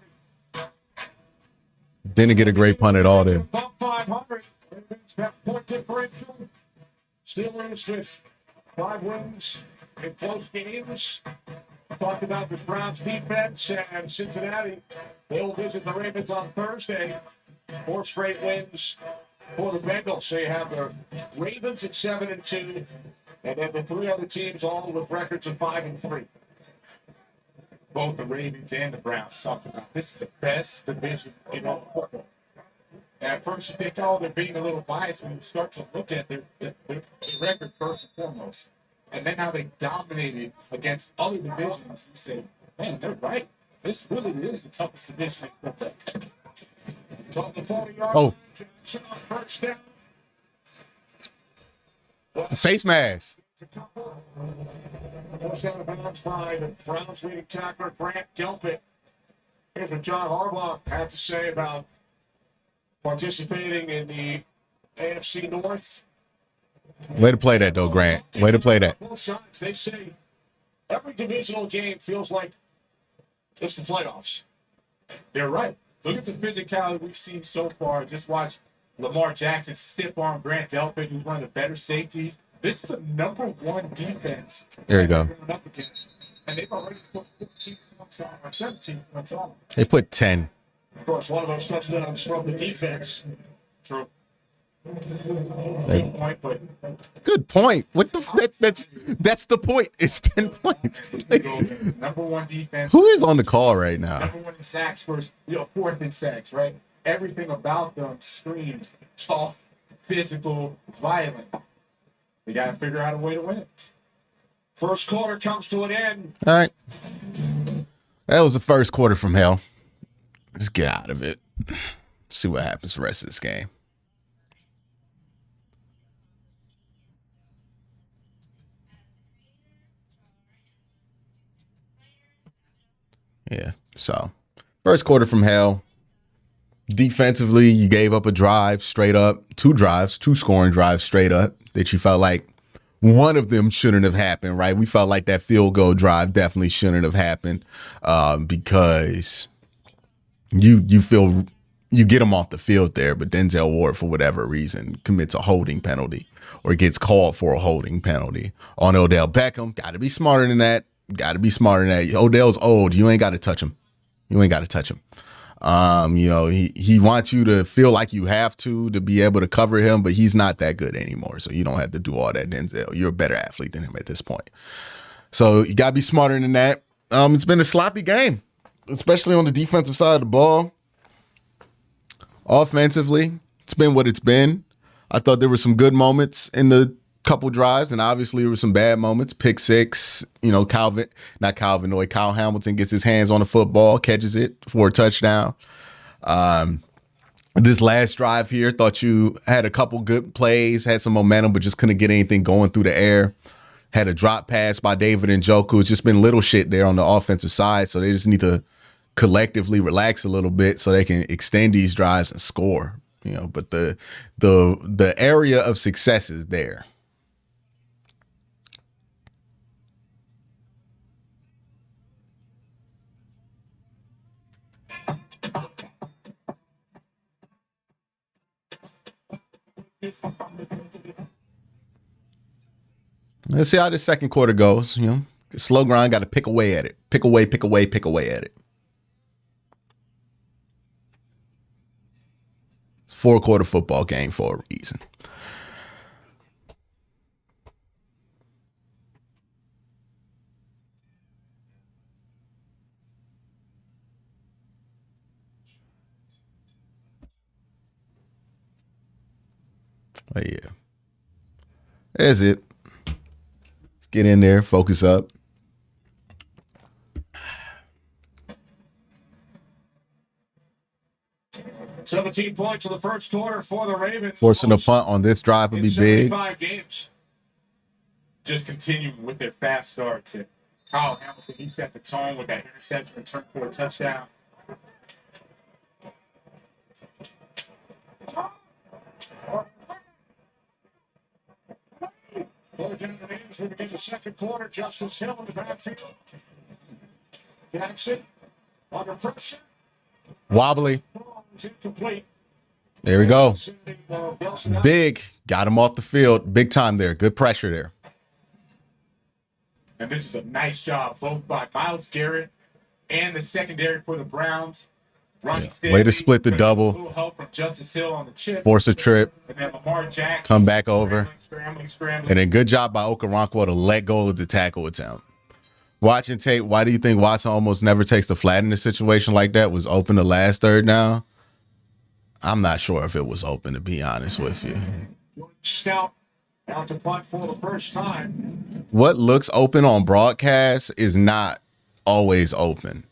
Didn't get a great punt at all there. About 500. That point differential. Steelers with 5 wins in close games. Talked about the Browns defense and Cincinnati. They'll visit the Ravens on Thursday. 4 straight wins for the Bengals. So you have the Ravens at 7-2, and then the 3 other teams all with records of 5-3. both the Ravens and the Browns talked about this is the best division in all of football. And at first you think, oh, they're being a little biased when you start to look at their record first and foremost. And then how they dominated against other divisions, you say, man, they're right. This really is the toughest division in football. Top the 40-yard Oh. first down. Face mask. Forced out of bounds by the Browns leading tackler, Grant Delpit. Here's what John Harbaugh had to say about participating in the AFC North. Way to play that, though, Grant. Way to play that. Both sides, they say every divisional game feels like it's the playoffs. They're right. Look at the physicality we've seen so far. Just watch Lamar Jackson stiff arm Grant Delpit, who's one of the better safeties. This is a #1 defense. There you go. Going up against. And they've already put 15 points on, or 17 points on. They put 10. Of course, one of those touchdowns from the defense. True. They- Good point, but Good point. What the? That's the point. It's 10 points. Like, #1 defense. who is on the call right now? #1 in sacks, first, fourth in sacks, right? Everything about them screams tough, physical, violent. They got to figure out a way to win it. First quarter comes to an end. All right. That was the first quarter from hell. Let's get out of it. See what happens the rest of this game. Yeah. So, first quarter from hell. Defensively, you gave up a drive straight up, two scoring drives straight up that you felt like one of them shouldn't have happened, right? We felt like that field goal drive definitely shouldn't have happened because you feel you get him off the field there, but Denzel Ward, for whatever reason, commits a holding penalty or gets called for a holding penalty on Odell Beckham. Got to be smarter than that. Odell's old. You ain't got to touch him. He wants you to feel like you have to be able to cover him, but he's not that good anymore. So you don't have to do all that, Denzel. You're a better athlete than him at this point. So you got to be smarter than that. It's been a sloppy game, especially on the defensive side of the ball. Offensively, it's been what it's been. I thought there were some good moments in the couple drives, and obviously there were some bad moments. Pick six, Kyle Hamilton gets his hands on the football, catches it for a touchdown. This last drive here, thought you had a couple good plays, had some momentum, but just couldn't get anything going through the air. Had a drop pass by David Njoku. It's just been little shit there on the offensive side. So they just need to collectively relax a little bit so they can extend these drives and score. You know, but the area of success is there. Let's see how this second quarter goes. You know, slow grind, got to pick away at it. Pick away at it. It's a 4-quarter football game for a reason. Oh, yeah. There's it. Get in there, focus up. 17 points in the first quarter for the Ravens. Forcing a punt on this drive would be big. 75 games. Just continuing with their fast starts. And Kyle Hamilton, he set the tone with that interception return for a touchdown. Third down and in as we begin the second quarter. Justice Hill in the backfield. Jackson under pressure. Wobbly. Incomplete. There we go. Big. Got him off the field. Big time there. Good pressure there. And this is a nice job both by Myles Garrett and the secondary for the Browns. Yeah. Way to split the double. A little help from Justice Hill on the chip. Force a trip. And then Lamar Jackson. Come back over. Scrambling. And then good job by Okoronkwo to let go of the tackle attempt. Watching tape, why do you think Watson almost never takes the flat in a situation like that? Was open the last third down? I'm not sure if it was open, to be honest with you. Scout out to punt for the first time. What looks open on broadcast is not always open.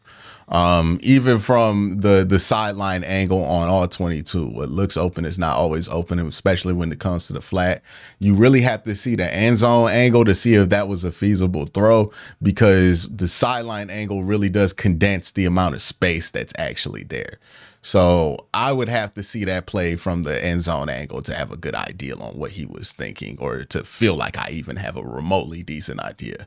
Even from the sideline angle on all 22, what looks open is not always open, especially when it comes to the flat. You really have to see the end zone angle to see if that was a feasible throw, because the sideline angle really does condense the amount of space that's actually there. So I would have to see that play from the end zone angle to have a good idea on what he was thinking, or to feel like I even have a remotely decent idea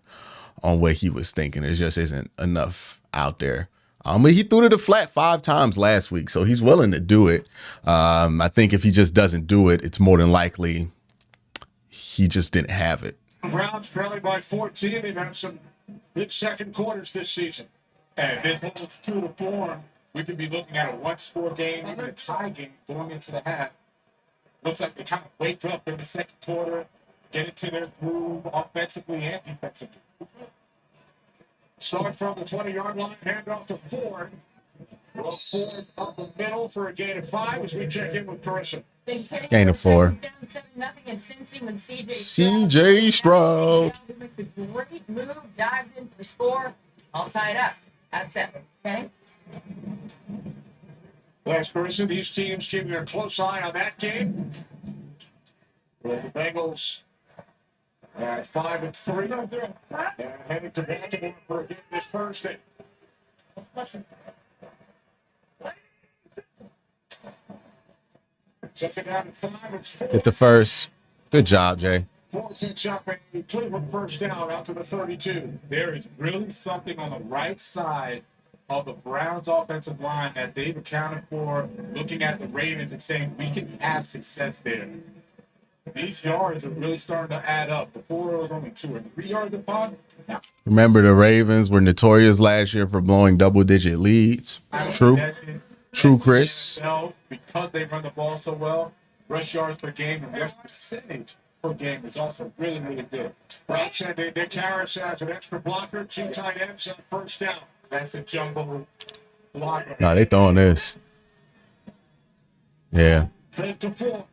on what he was thinking. There just isn't enough out there. But he threw to the flat 5 times last week, so he's willing to do it. I think if he just doesn't do it, it's more than likely he just didn't have it. Browns trailing by 14. They've had some big second quarters this season. And if this holds true to form, we could be looking at a 1-score game, even a tie game going into the half. Looks like they kind of wake up in the second quarter, get into their groove offensively and defensively. Start from the 20-yard line, hand off to Ford. Well, Ford up the middle for a gain of 5 as we check in with Carissa. Gain of 4. Down 7-0 in Cincy when CJ Stroud. Who makes a great move, dives into the score, all tied up at 7. Okay. Thanks, Carissa. These teams keeping a close eye on that game. With the Bengals at 5-3 and heading to Baltimore for a game this Thursday. Second down and 5. It's Ford. Get the first. Good job, Jay. Ford picks up a Cleveland first down out to the 32. There is really something on the right side of the Browns offensive line that they've accounted for, looking at the Ravens and saying we can have success there. These yards are really starting to add up. Before it was only 2 or 3 yards a pop. Remember, the Ravens were notorious last year for blowing double-digit leads. True. True, Chris. Because they run the ball so well, rush yards per game and rush percentage per game is also really, really good. Browns said Nick Harris has an extra blocker, 2 tight ends on first down. That's a jumbo blocker. No, they throwing this. Yeah. Fake to Ford.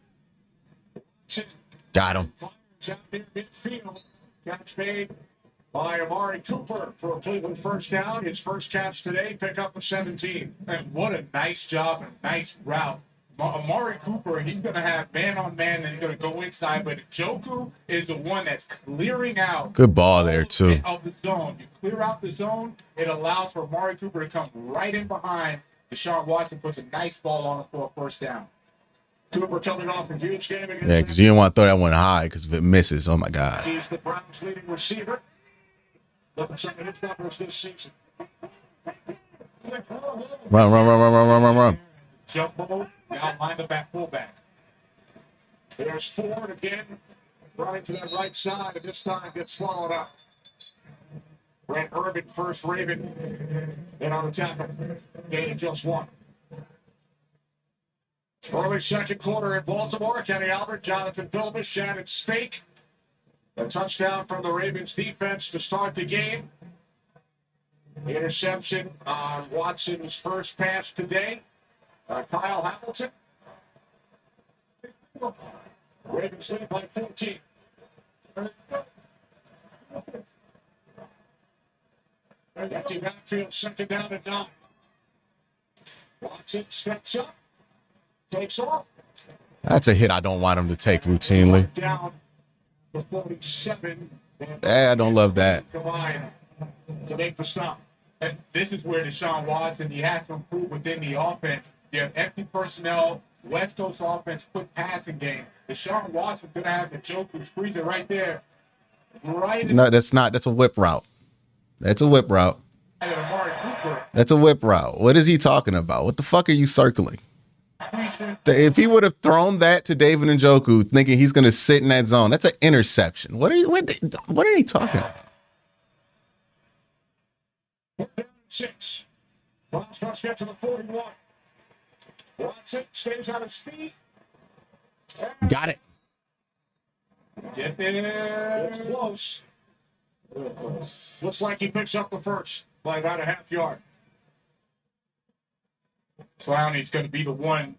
Got him. Fires out near midfield. Catch made by Amari Cooper for a Cleveland first down. His first catch today, pick up a 17. And what a nice job and nice route Amari Cooper, he's going to have man-on-man, and he's going to go inside. But Njoku is the one that's clearing out. Good ball there, too. Of the zone. You clear out the zone, it allows for Amari Cooper to come right in behind. Deshaun Watson puts a nice ball on him for a first down. Cooper coming off a huge game against Yeah, because you didn't want to throw that one high because if it misses, oh my God. He's the Browns' leading receiver. Look at some of his numbers this season. Run. Jump ball, now line the back fullback. There's Ford again, running to that right side, and this time gets swallowed up. Brent Urban, first Raven, in on the tackle. Gain of just one. Early second quarter in Baltimore. Kenny Albert, Jonathan Vilma, Shannon Spake. A touchdown from the Ravens defense to start the game. Interception on Watson's first pass today. Kyle Hamilton. Ravens lead by 14. Empty backfield, second down and 9. Watson steps up, takes off. That's a hit I don't want him to take routinely. Down the 47. I don't love that. Combine to make the stop. And this is where Deshaun Watson, he has to improve within the offense. You have empty personnel, West Coast offense, quick passing game. Deshaun Watson going to have the Njoku squeeze it right there. No, that's not. That's a whip route. That's a whip route. Amari Cooper. That's a whip route. What is he talking about? What the fuck are you circling? If he would have thrown that to David Njoku thinking he's going to sit in that zone, that's an interception. What are you talking about? 6. Browns must get to the 41. Watson stays on his feet. Got it. Get there. It's close. Real close. Looks like he picks up the first by about a half yard. Clowney's going to be the one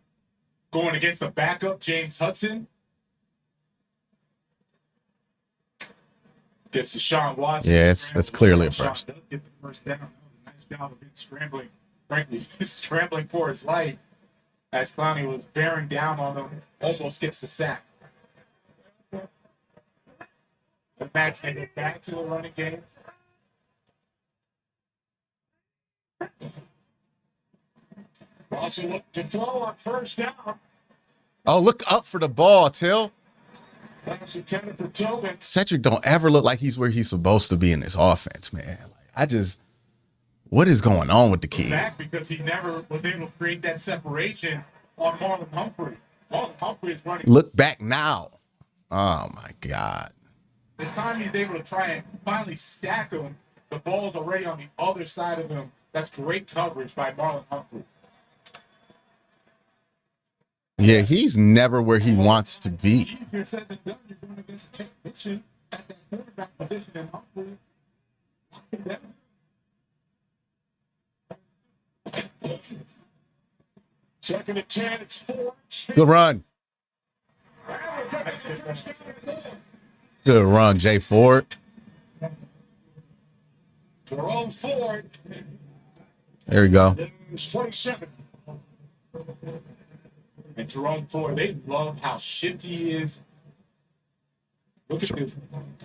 going against the backup, James Hudson. Gets Deshaun Watson. Yes, that's clearly a Deshaun first. does get the first down. That was a nice job of him scrambling. Frankly, he's scrambling for his life as Clowney was bearing down on him. Almost gets the sack. The match can get back to the running game. Watson looked to throw on first down. Oh, look up for the ball, Till. That's intended for Tillman. Cedric don't ever look like he's where he's supposed to be in this offense, man. What is going on with the kid? Back because he never was able to create that separation on Marlon Humphrey. Marlon Humphrey is running. Look back now. Oh my God. The time he's able to try and finally stack him, the ball's already on the other side of him. That's great coverage by Marlon Humphrey. Yeah, he's never where he wants to be. Easier said than done. You're going against a technician at that quarterback position in Humphrey. Second and 10, it's 4. Good run. Good run, Jay Ford. Jerome Ford. There we go. Is 27. And Jerome Ford, they love how shifty he is. Look at this.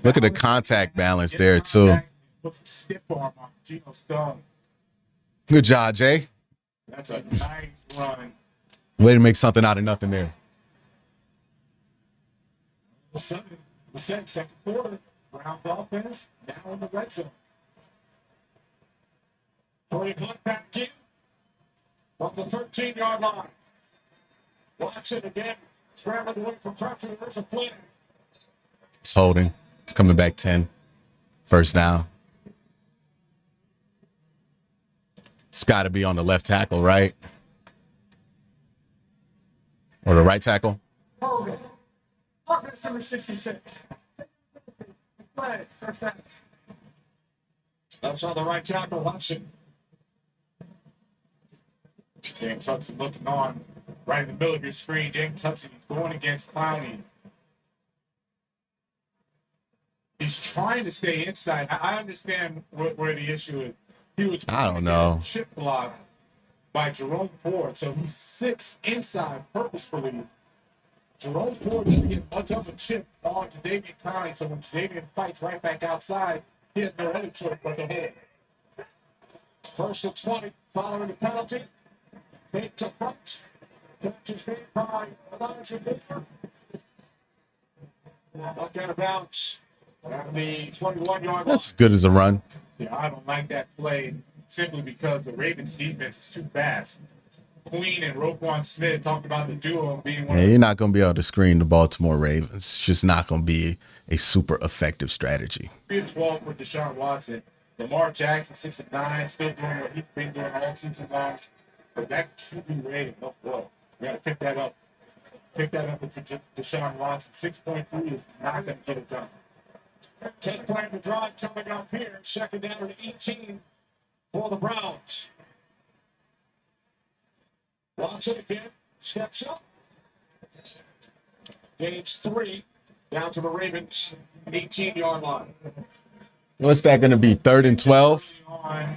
Look at the contact balance there, too. Puts a stiff arm on Geno Stone. Good job, Jay. That's a nice run. Way to make something out of nothing there. The second quarter. Browns offense now in the red zone. Three Hunt back in from the 13-yard line. Watson again, scrambling away from pressure. There's a flag. It's holding. It's coming back 10. First down. It's got to be on the left tackle, right? Or the right tackle? Holding. Offense number 66. Flag, first down. That's on the right tackle, Hudson. James Hudson looking on right in the middle of your screen. James Hudson, he's going against Clowney. He's trying to stay inside. I understand where the issue is. He was I don't know. Chip block. by Jerome Ford. So he's 6 inside purposefully. Jerome Ford didn't get much of a chip on Jadeveon Clowney. So when Jadeveon fights right back outside, he has no other choice but to hold. First and 20 following the penalty. Fake to punt. Catch is made by Elijah Moore. Knocked out of bounds at the 21-yard line. That's good as a run. Yeah, I don't like that play simply because the Ravens defense is too fast. Queen and Roquan Smith talked about the duo being one Yeah, of you're not going to be able to screen the Baltimore Ravens. It's just not going to be a super effective strategy. 3-12 for Deshaun Watson. Lamar Jackson, 6-9, still doing what he's been doing all season long. But that QB rating, oh boy, we got to pick that up. Pick that up with Deshaun Watson. 6.3 is not going to get it done. 10 play the drive coming up here. Second down to 18 for the Browns. Watson again steps up. Gains 3 down to the Ravens 18-yard line. What's that going to be? 3rd and 12?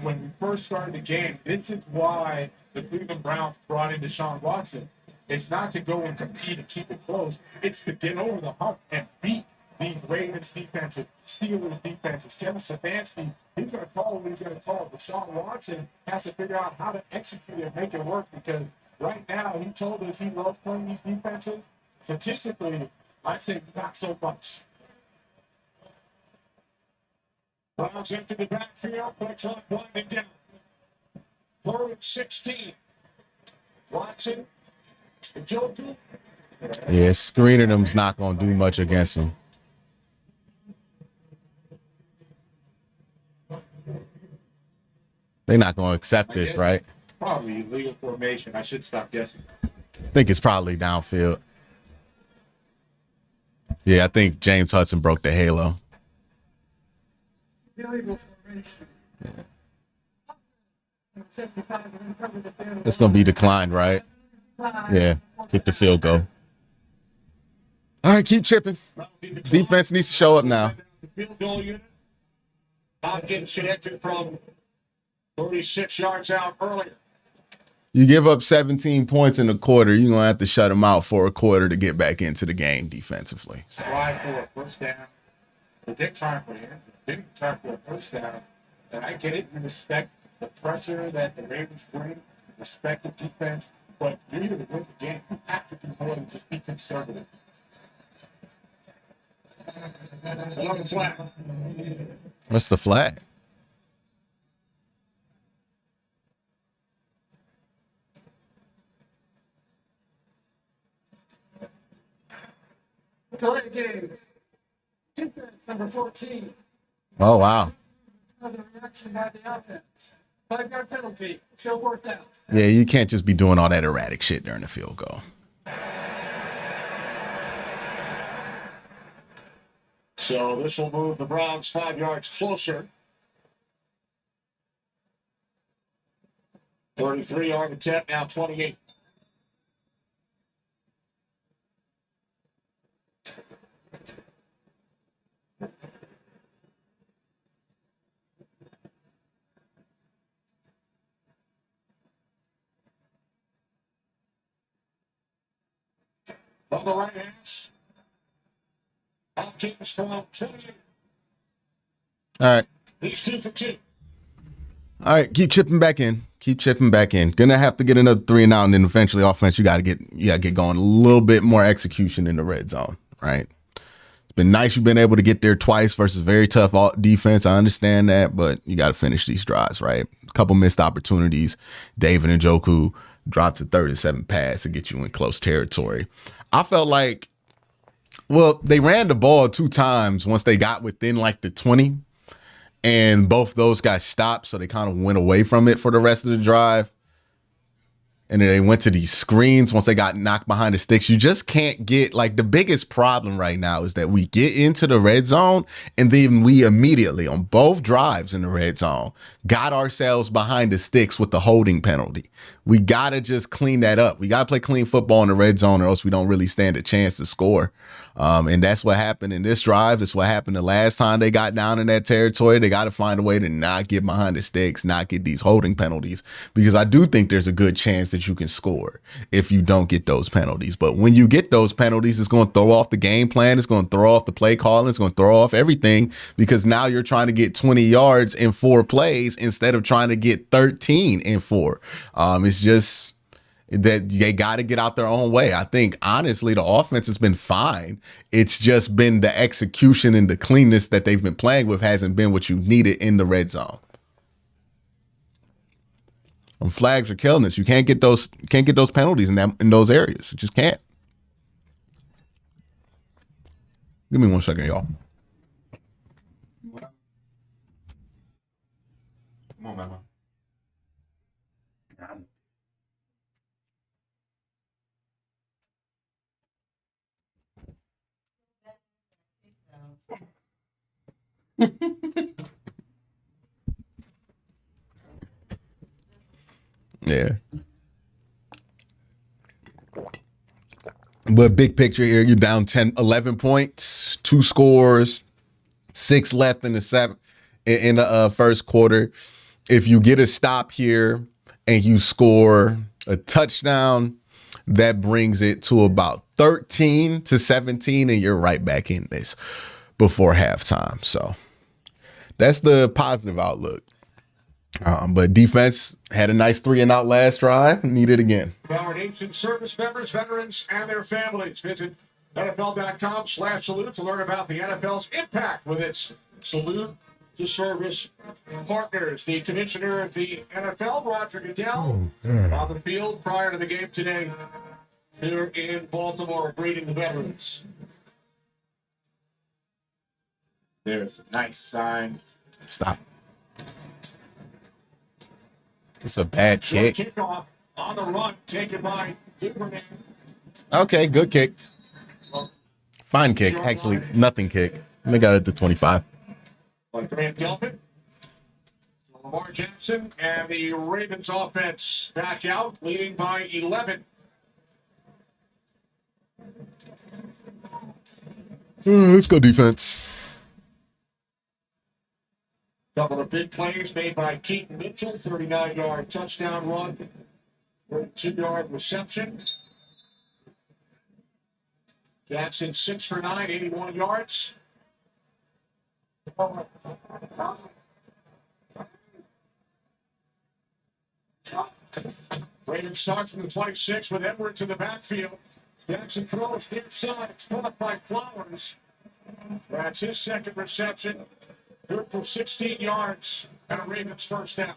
When we first started the game, this is why the Cleveland Browns brought in Deshaun Watson. It's not to go and compete and keep it close. It's to get over the hump and beat these Ravens defenses, Steelers defenses. Kevin Stefanski, he's going to call what he's going to call. Deshaun Watson has to figure out how to execute and make it work because right now he told us he loves playing these defenses. Statistically, I'd say not so much. Browns into the backfield. Play clock winding down. 3rd and 16. Watson. Njoku. Yeah, screening them's not going to do much against them. They're not going to accept this, right? Probably legal formation. I should stop guessing. I think it's probably downfield. Yeah, I think James Hudson broke the halo. It's going to be declined, right? Yeah, kick the field goal. All right, keep chipping. Defense needs to show up now. The field goal unit. Hopkins connected from 36 yards out earlier. You give up 17 points in a quarter, you're going to have to shut them out for a quarter to get back into the game defensively. So. Try for a first down. They did try for it. They didn't try for a first down. And I get it. You respect the pressure that the Ravens bring, respect the defense. But you're either to win the game, you have to do more than just be conservative. Another flag. What's the flag? Delay game. Defense number 14. Oh, wow. Another reaction by the offense. 5-yard penalty. Still worked out. Yeah, you can't just be doing all that erratic shit during the field goal. So this will move the Browns 5 yards closer. 33-yard attempt, now 28. From the right hands. Hopkins from 20. All right. He's 2 for 2. All right, keep chipping back in. Keep chipping back in. Gonna have to get another 3 and out, and then eventually offense, you gotta get going a little bit more execution in the red zone, right? It's been nice you've been able to get there twice versus very tough defense. I understand that, but you gotta finish these drives, right? A couple missed opportunities. David Njoku drops a 37 pass to get you in close territory. I felt like, well, they ran the ball 2 times once they got within like the 20. And both those guys stopped, so they kind of went away from it for the rest of the drive. And then they went to these screens once they got knocked behind the sticks. You just can't get, like, the biggest problem right now is that we get into the red zone, and then we immediately, on both drives in the red zone, got ourselves behind the sticks with the holding penalty. We got to just clean that up. We got to play clean football in the red zone, or else we don't really stand a chance to score. And that's what happened in this drive. That's what happened the last time they got down in that territory. They got to find a way to not get behind the sticks, not get these holding penalties, because I do think there's a good chance that you can score if you don't get those penalties. But when you get those penalties, it's going to throw off the game plan. It's going to throw off the play calling. It's going to throw off everything, because now you're trying to get 20 yards in 4 plays instead of trying to get 13 in 4. It's just that they got to get out their own way. I think, honestly, the offense has been fine. It's just been the execution and the cleanness that they've been playing with hasn't been what you needed in the red zone. And flags are killing us. You can't get those penalties in those areas. You just can't. Give me 1 second, y'all. Come on, man. Yeah. But big picture here, you're down 11 points, 2 scores, 6 left in the first quarter. If you get a stop here and you score a touchdown, that brings it to about 13-17, and you're right back in this before halftime. So that's the positive outlook. But defense had a nice 3-and-out last drive. Need it again. Our Nation service members, veterans, and their families. Visit NFL.com/salute to learn about the NFL's impact with its Salute to Service partners. The commissioner of the NFL, Roger Goodell, on the field prior to the game today here in Baltimore, greeting the veterans. There's a nice sign. Stop. It's a bad Short kick. kickoff on the run, taken by Duvernay. Okay, good kick. Fine kick. Actually, nothing kick. They got it to 25. By Grant Delpit. Lamar Jackson and the Ravens offense back out, leading by 11. Let's go defense. Couple of big plays made by Keaton Mitchell, 39-yard touchdown run, 42-yard reception. Jackson 6 for 9, 81 yards. Ravens start from the 26 with Edward to the backfield. Jackson throws near side, it's caught by Flowers. That's his second reception. Good for 16 yards and a Ravens first down.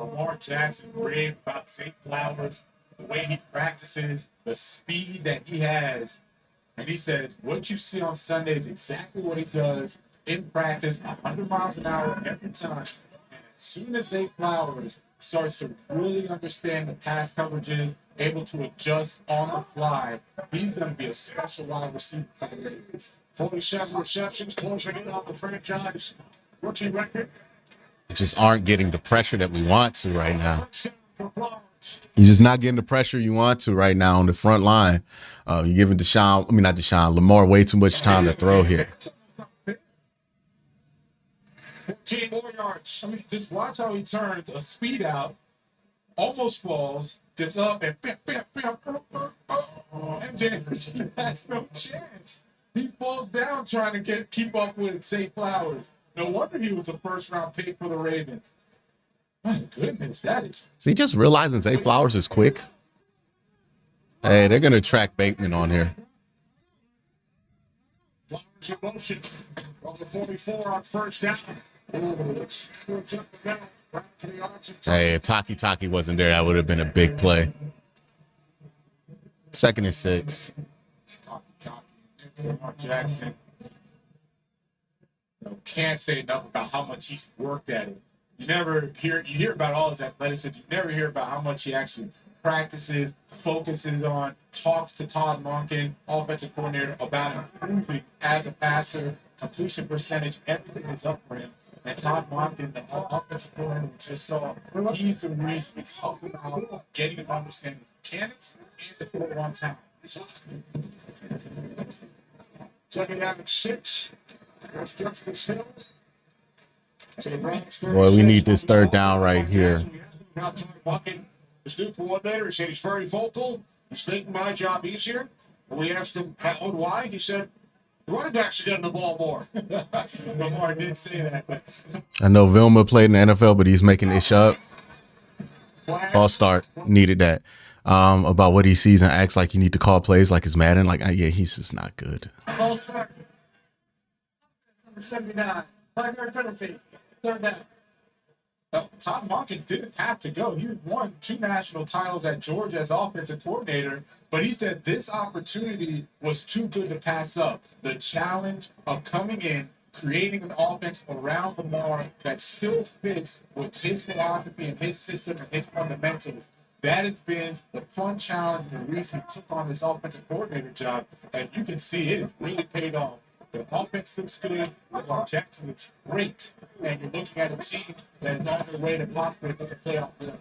Lamar Jackson raved about St. Flowers, the way he practices, the speed that he has. And he says, what you see on Sunday is exactly what he does in practice, 100 miles an hour every time. And as soon as St. Flowers starts to really understand the pass coverages, able to adjust on the fly, he's going to be a special wide receiver for the Ravens. 47 receptions, closing in on the franchise rookie record. Just aren't getting the pressure that we want to right now. Touchdown for Flowers. You're just not getting the pressure you want to right now on the front line. You're giving Lamar way too much time to throw here. 14 more yards. I mean, just watch how he turns a speed out, almost falls, gets up, and MJ has no chance. He falls down trying to keep up with St. Flowers. No wonder he was a first-round pick for the Ravens. My goodness, that is. Is he just realizing Zay Flowers is quick? Hey, they're going to track Bateman on here. Flowers in motion from the 44 on first down. Hey, if Taki wasn't there, that would have been a big play. 2nd and 6. Lamar Jackson. Can't say enough about how much he's worked at it. You hear about all his athleticism. You never hear about how much he actually practices, focuses on, talks to Todd Monken, offensive coordinator, about improving as a passer, completion percentage, everything is up for him. And Todd Monken, the offensive coordinator we just saw, he's the reason it's helping out getting him to understand the mechanics and the 4-1 time. Second down and 6. There's Justice Hill. So the Browns Boy, we 36 need this on the third ball. down right here. Now Todd Monken, his new coordinator, he said he's very vocal. He's making my job easier. When we asked him how and why, he said, the running backs are getting the ball more. Lamar did say that, but I know Vilma played in the NFL, but he's making ish up. False start. Needed that. About what he sees and acts like you need to call plays like it's Madden. Like, yeah, he's just not good. False start. Number 79. 5-yard penalty. Third down. Todd Monken didn't have to go. He won 2 national titles at Georgia as offensive coordinator, but he said this opportunity was too good to pass up. The challenge of coming in, creating an offense around Lamar that still fits with his philosophy and his system and his fundamentals. That has been the fun challenge and the reason he took on this offensive coordinator job. And you can see it has really paid off. The offense looks good. Lamar Jackson looks great. And you're looking at a team that is on their way to possibly get a playoff win.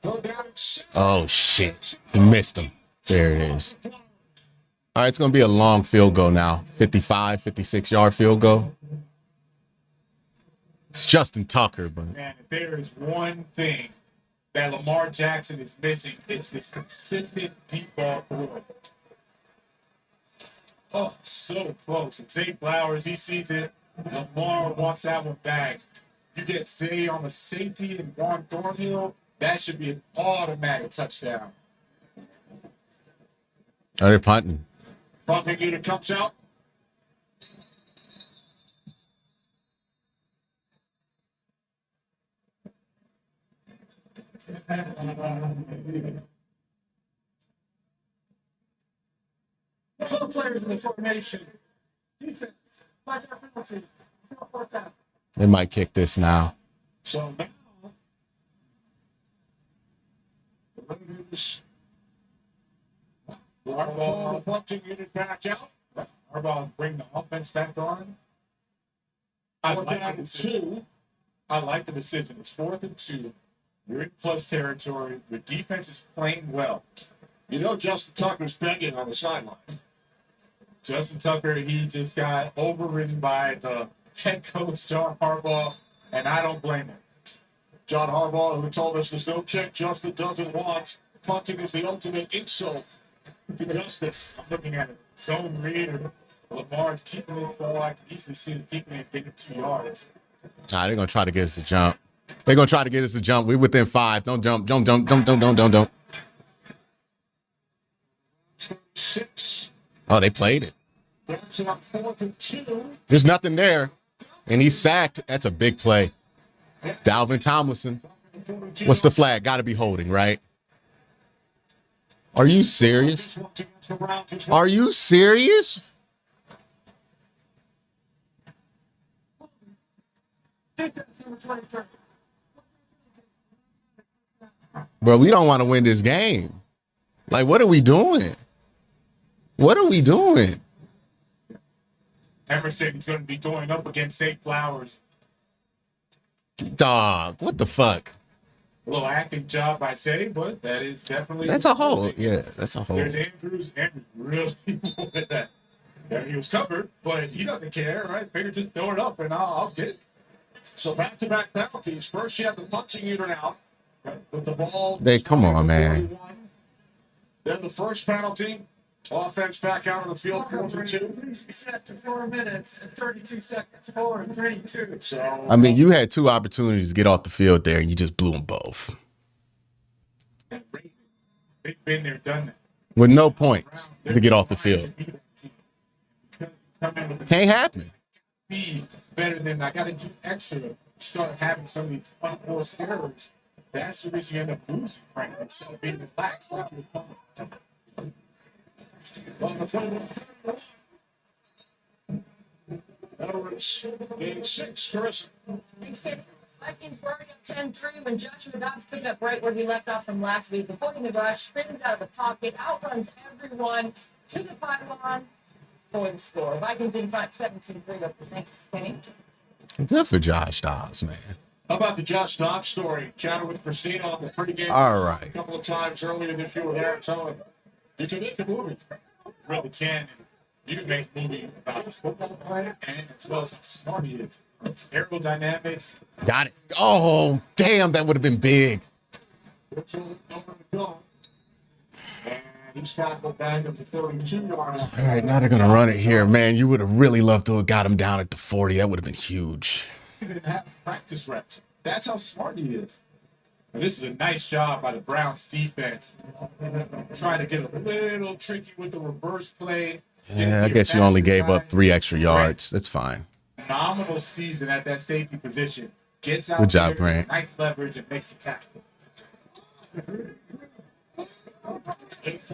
Third down and 6. Oh, shit. He missed him. There it is. All right, it's going to be a long field goal now. 55, 56-yard field goal. It's Justin Tucker, but And if there is one thing that Lamar Jackson is missing, it's this consistent deep ball forward. Oh, so close. And Zay Flowers, he sees it. Lamar wants that one back. You get Zay on the safety and Juan Thornhill, that should be an automatic touchdown. oh, they're punting. Punting unit comes out. Two players in the formation. Defense. 5-yard penalty. Fourth down. They might kick this now. So now, the Raiders pull the punting unit back out. Harbaugh bring the offense back on. I Fourth like down the and decision. 2. I like the decision. It's 4th and 2. You're in plus territory. Your defense is playing well. You know Justin Tucker's banging on the sideline. Justin Tucker, he just got overridden by the head coach, John Harbaugh, and I don't blame him. John Harbaugh, who told us there's no kick Justin doesn't want. Punting is the ultimate insult to Justin. I'm looking at it. Zone read or Lamar's keeping this ball. I can easily see him keeping it, getting 2 yards. Nah, they're going to try to get us to jump. They're going to try to get us to jump. We're within 5. Don't jump. Don't. 6. Oh, they played it. That's on 4th and 2. There's nothing there. And he's sacked. That's a big play. Dalvin Tomlinson. What's the flag? Got to be holding, right? Are you serious? Are you serious? Defense number 23. Bro, we don't want to win this game. Like, what are we doing? What are we doing? Emerson's going to be going up against Zay Flowers. Dog, what the fuck? A little acting job by Zay, but that is definitely. That's a hole. Yeah, that's a hole. There's Andrews. Andrews really wanted that. Yeah, he was covered, but he doesn't care, right? Figure just throw it up and I'll get it. So back-to-back penalties. First, you have the punting unit out with the ball. Come on, man. 41. Then the first penalty, offense back out on the field, 4th and 2. Please be set to 4 minutes and 32 seconds. 4, 3, 2. So I mean, you had 2 opportunities to get off the field there, and you just blew them both. They've been there, done that. With no points to get off the field. Can't happen. Be better than I got to do extra. Start having some of these unforced errors. That's the reason you end up losing, frankly, instead of being relaxed like you're coming. on the 21. Edwards, game 6, Chris. Thanks, Kenny. Vikings were already up 10-3 when Joshua Dobbs picked up right where he left off from last week. Avoiding the rush, spins out of the pocket, outruns everyone to the pylon for the score. Vikings in front 17-3 up the Saints. Kenny. Good for Josh Dobbs, man. How about the Josh Dobbs story? Chatted with Christina on the pregame All right. a couple of times earlier this year with Arizona. You can make a movie. You really can. You can make a movie about this football player and as well as how smart he is. Aerodynamics. Got it. Oh, damn, that would have been big. Mitchell over the goal. And he's tackled back at the 32-yard line. All right, now they're going to run it here. Man, you would have really loved to have got him down at the 40. That would have been huge. He didn't have practice reps. That's how smart he is. And this is a nice job by the Browns defense. Trying to get a little tricky with the reverse play. Yeah, I guess you only gave up 3 extra yards. That's fine. Phenomenal season at that safety position. Gets out Good job, there, Grant. nice leverage, and makes a tackle.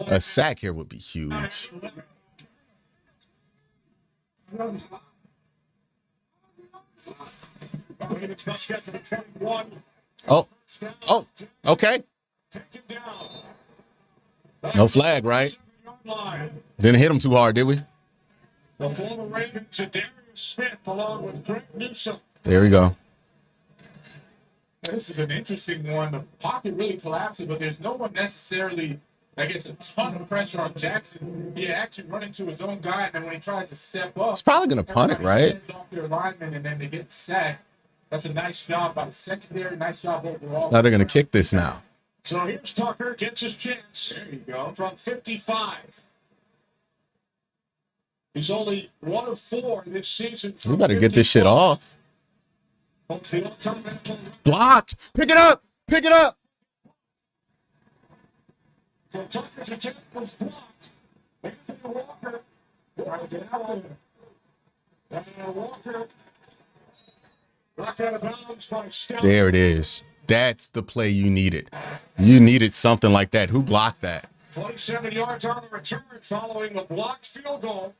A sack here would be huge. Oh, okay. No flag, right? Didn't hit him too hard, did we? The former Ravens, Darius Smith, along with Greg Newsome. There we go. This is an interesting one. The pocket really collapses, but there's no one necessarily that gets a ton of pressure on Jackson. He actually run into his own guy, and then when he tries to step up, He's probably going to punt it, everybody right? stands off their lineman, and then they get sacked. That's a nice job by the secondary. Nice job overall. Now they're going to kick this now. So here's Tucker, gets his chance. There you go. From 55. He's only 1 of 4 this season. We better get this shit off. Folks, the all-time NFL Blocked. Pick it up. Pick it up. So Tucker's attempt was blocked. Anthony Walker. And Walker knocked out of bounds by Stout. There it is. That's the play you needed. You needed something like that. Who blocked that? 27 yards on the return following the blocked field goal.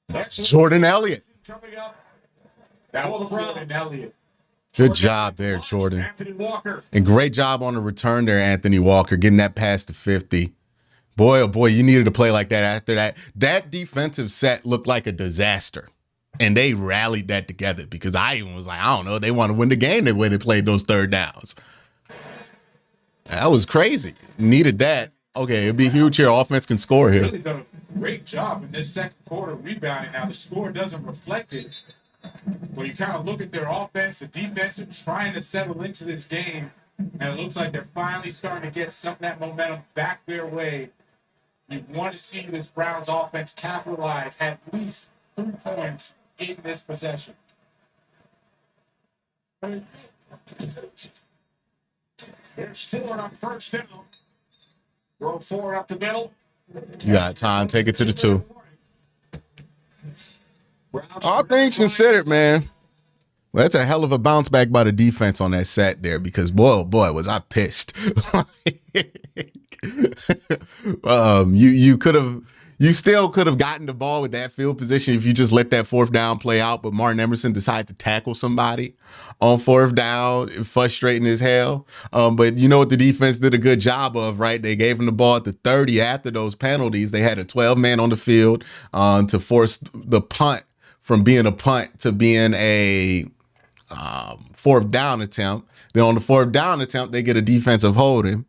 Excellent Jordan Elliott. coming up. That For the was Browns. Jordan Elliott. Good job there, Jordan. Anthony Walker. And great job on the return there, Anthony Walker, getting that past the 50. Boy, oh boy, you needed to play like that after that. That defensive set looked like a disaster. And they rallied that together because I even was like, I don't know, they want to win the game the way they played those third downs. That was crazy. Needed that. Okay, it'd be huge here. Offense can score here. Really done a great job in this second quarter rebounding. Now the score doesn't reflect it, but you kind of look at their offense, the defense are trying to settle into this game, and it looks like they're finally starting to get some of that momentum back their way. You want to see this Browns offense capitalize at least 3 points in this possession. Here's Ford on first down. Throw Ford up the middle. You got time. Take it to the 2. All things considered, man. Well, that's a hell of a bounce back by the defense on that set there because, boy, oh boy, was I pissed. You still could have gotten the ball with that field position if you just let that 4th down play out. But Martin Emerson decided to tackle somebody on 4th down, frustrating as hell. But you know what the defense did a good job of, right? They gave him the ball at the 30 after those penalties. They had a 12-man on the field to force the punt from being a punt to being a 4th down attempt. Then on the 4th down attempt, they get a defensive holding,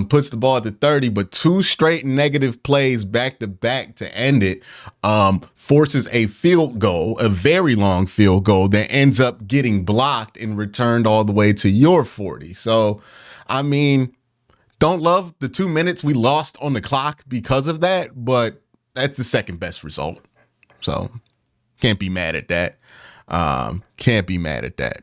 puts the ball at the 30, but 2 straight negative plays back to back to end it, forces a field goal, a very long field goal that ends up getting blocked and returned all the way to your 40. So, I mean, don't love the 2 minutes we lost on the clock because of that, but that's the second best result. So can't be mad at that. Can't be mad at that.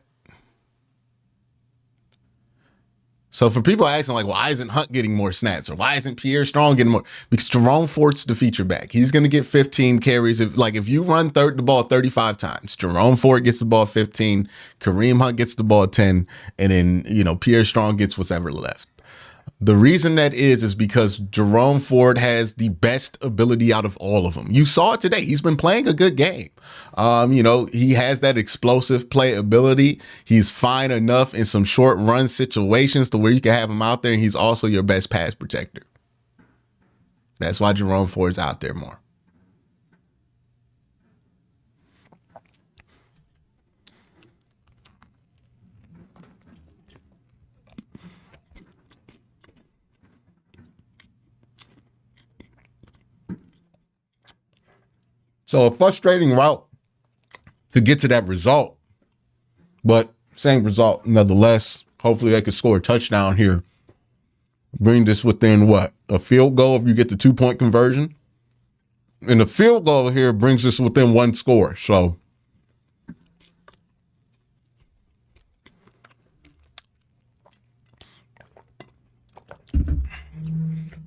So for people asking like, why isn't Hunt getting more snaps or why isn't Pierre Strong getting more? Because Jerome Fort's the feature back. He's going to get 15 carries. If you run the ball 35 times, Jerome Fort gets the ball 15, Kareem Hunt gets the ball 10, and then, Pierre Strong gets whatever left. The reason that is because Jerome Ford has the best ability out of all of them. You saw it today. He's been playing a good game. He has that explosive play ability. He's fine enough in some short run situations to where you can have him out there, and he's also your best pass protector. That's why Jerome Ford's out there more. So a frustrating route to get to that result, but same result nonetheless. Hopefully they could score a touchdown here. Bring this within what? A field goal if you get the 2-point conversion. And the field goal here brings us within 1 score. So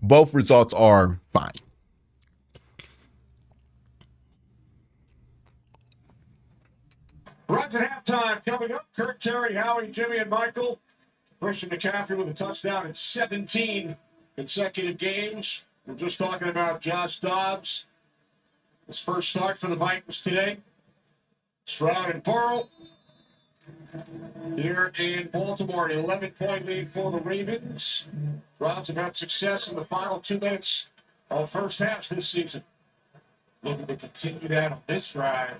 both results are fine. Runs at halftime coming up. Kirk, Terry, Howie, Jimmy, and Michael. Christian McCaffrey with a touchdown in 17 consecutive games. We're just talking about Josh Dobbs. His first start for the Vikings today. Stroud and Burrow here in Baltimore. An 11-point lead for the Ravens. Browns have had success in the final 2 minutes of first halves this season. Looking to continue that on this drive.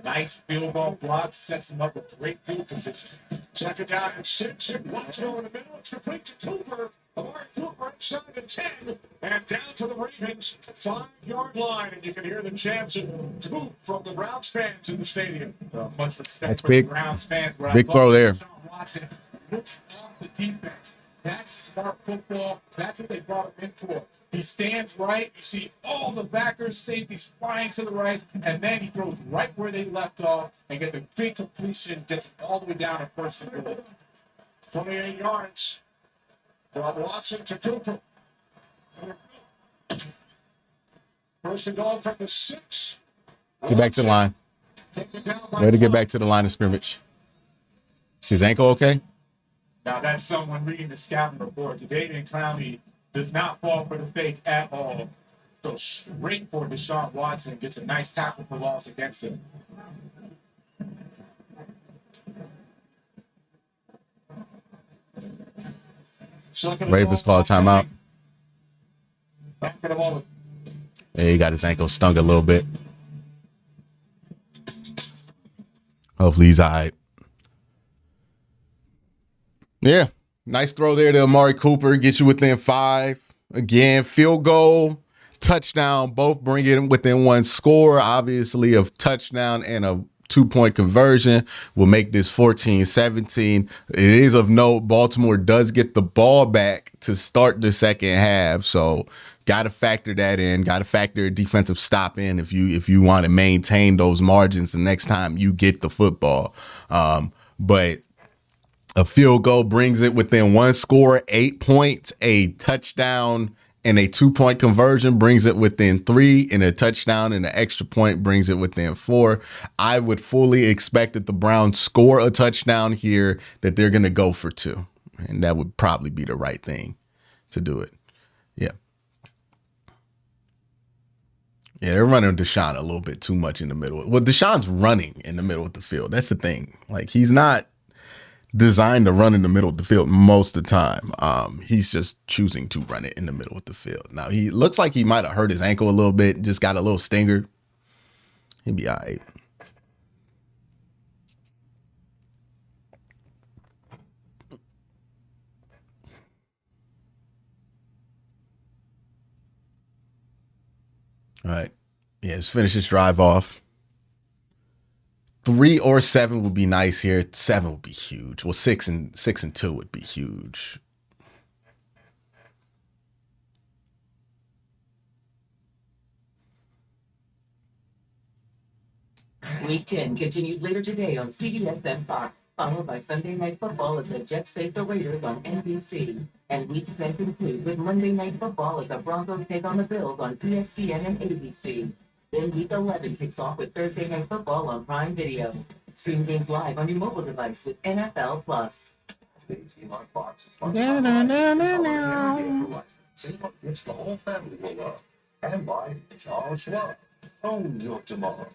Nice field goal block, sets him up with great field position. Second down and 6. And Watson over the middle. It's complete to Cooper. Amari Cooper inside the 10. And down to the Ravens 5-yard line. And you can hear the chants of Coop from the Browns fans in the stadium. Much respect That's for big. the Browns fans. Big throw there. Sean Watson looks off the defense. That's smart football. That's what they brought him in for. He stands right. You see all the backers, safeties flying to the right, and then he goes right where they left off and gets a big completion, gets all the way down to first and goal. 28 yards from Watson to Cooper. First and goal from the 6. Get back to the line. Taken down by Way to get back to the line of scrimmage. Is his ankle okay? Now that's someone reading the scouting report. Jadeveon Clowney does not fall for the fake at all. Goes straight for Deshaun Watson. Gets a nice tackle for loss against him. Ravens call a timeout. Back for the moment. Yeah, he got his ankle stung a little bit. Hopefully he's all right. Yeah, nice throw there to Amari Cooper. Get you within 5. Again, field goal, touchdown, both bring it within 1 score. Obviously, a touchdown and a 2-point conversion will make this 14-17. It is of note, Baltimore does get the ball back to start the second half. So got to factor that in. Got to factor a defensive stop in if you want to maintain those margins the next time you get the football. But a field goal brings it within 1 score, 8 points. A touchdown and a 2-point conversion brings it within 3, and a touchdown and an extra point brings it within 4. I would fully expect that the Browns score a touchdown here, that they're going to go for 2. And that would probably be the right thing to do it. Yeah. Yeah, they're running Deshaun a little bit too much in the middle. Well, Deshaun's running in the middle of the field. That's the thing. Like, he's not designed to run in the middle of the field most of the time. He's just choosing to run it in the middle of the field. Now, he looks like he might have hurt his ankle a little bit, just got a little stinger. He'll be all right. All right. Yeah, let's finish this drive off. 3 or 7 would be nice here. 7 would be huge. Well, 6 and 2 would be huge. Week 10 continues later today on CBS and Fox, followed by Sunday Night Football as the Jets face the Raiders on NBC. And Week 10 concludes with Monday Night Football as the Broncos take on the Bills on ESPN and ABC. Then Week 11 kicks off with Thursday Night Football on Prime Video. Stream games live on your mobile device with NFL Plus. It's the whole family will love. And by Charles Schwab. Own your tomorrow.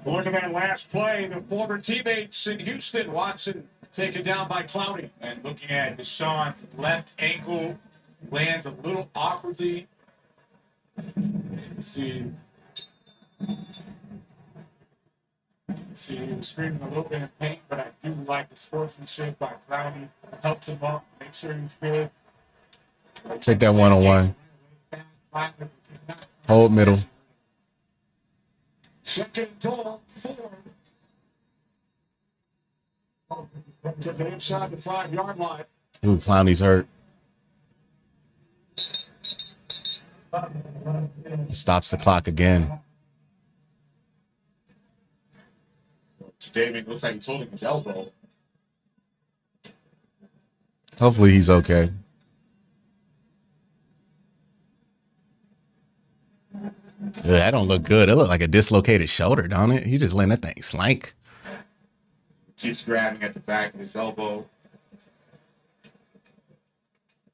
Look at that last play. The former teammates in Houston. Watson taken down by Clowney. And looking at Deshaun's left ankle, lands a little awkwardly. See, he was screaming a little bit in pain, but I do like the sportsmanship by Clowney. Helps him up, make sure he's good. Take that one-on-one. Hold middle. Second goal, Ford. Took it inside the 5-yard line. Ooh, Clowney's hurt. Stops the clock again. David looks like he's holding his elbow. Hopefully he's okay. That don't look good. It look like a dislocated shoulder, don't it? He just letting that thing slank. Keeps grabbing at the back of his elbow.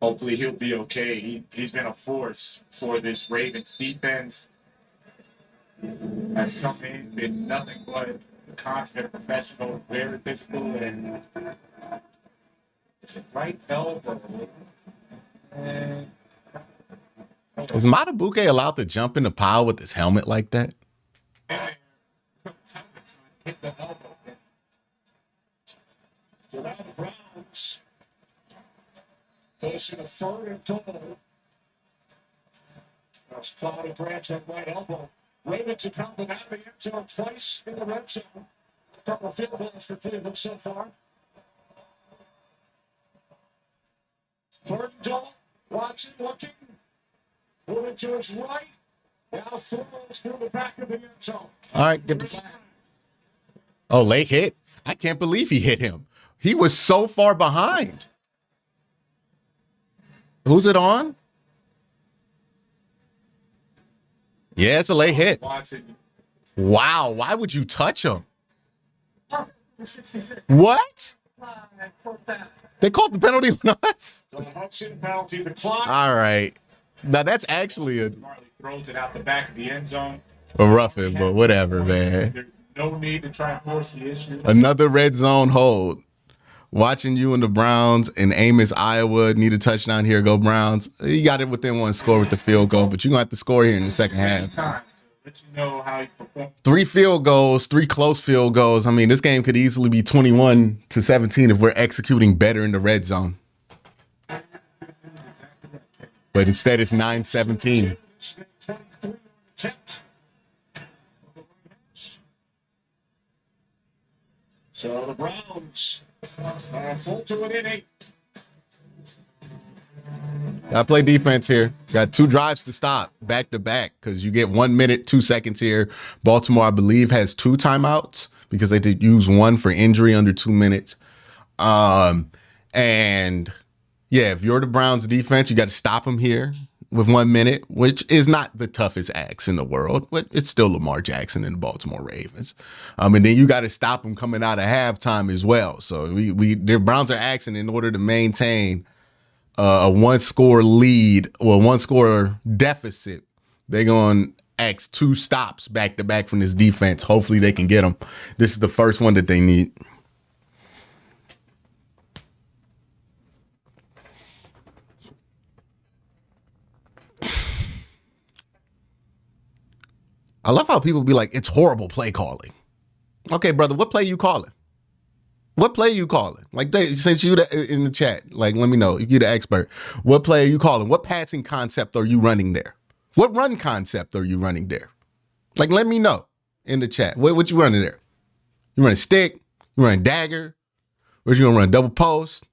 Hopefully he'll be okay. He's been a force for this Ravens defense. Has come in, been nothing but constant professional, very physical, and it's a right elbow. And Is Matabuke allowed to jump in the pile with his helmet like that? hit the elbow. So now the Browns facing a 3rd and goal. That's Clowney grabs that right elbow. Ravens have held them out of the end zone twice in the red zone. A couple of field goals for Cleveland so far. 3rd and goal. Watson looking. Moving to his right. Now throws through the back of the end zone. All right, get the. Oh, late hit. I can't believe he hit him. He was so far behind. Who's it on? Yeah, it's a late hit. Watson, Wow, why would you touch him? What? They called the penalty on us? So the Hudson penalty, the clock. All right. Now that's actually a Marley throws it out the back of the end zone. roughing, but whatever, man. There's no need to try and force the issue. Another red zone hold. Watching you and the Browns and Amos, Iowa need a touchdown here. Go Browns. You got it within one score with the field goal, but you're going to have to score here in the second half. Time. Let you know how he's performed. 3 field goals, 3 close field goals. I mean, this game could easily be 21-17 if we're executing better in the red zone. But instead, it's 9-17. 23 attempt. So the Browns are full to an inning. Gotta play defense here. Got 2 drives to stop back to back because you get 1 minute, 2 seconds here. Baltimore, I believe, has 2 timeouts because they did use 1 for injury under 2 minutes. And yeah, if you're the Browns defense, you got to stop them here with 1 minute, which is not the toughest acts in the world, but it's still Lamar Jackson and the Baltimore Ravens. And then you got to stop them coming out of halftime as well. So the Browns are acting in order to maintain a 1-score lead or 1-score deficit. They're going to ask 2 stops back to back from this defense. Hopefully they can get them. This is the first one that they need. I love how people be like, it's horrible play calling. Okay, brother, what play you calling? What play are you calling? Like, since you in the chat, like, let me know if you're the expert. What play are you calling? What passing concept are you running there? What run concept are you running there? Like, let me know in the chat. What you running there? You running stick? You running dagger? Or you gonna run double post?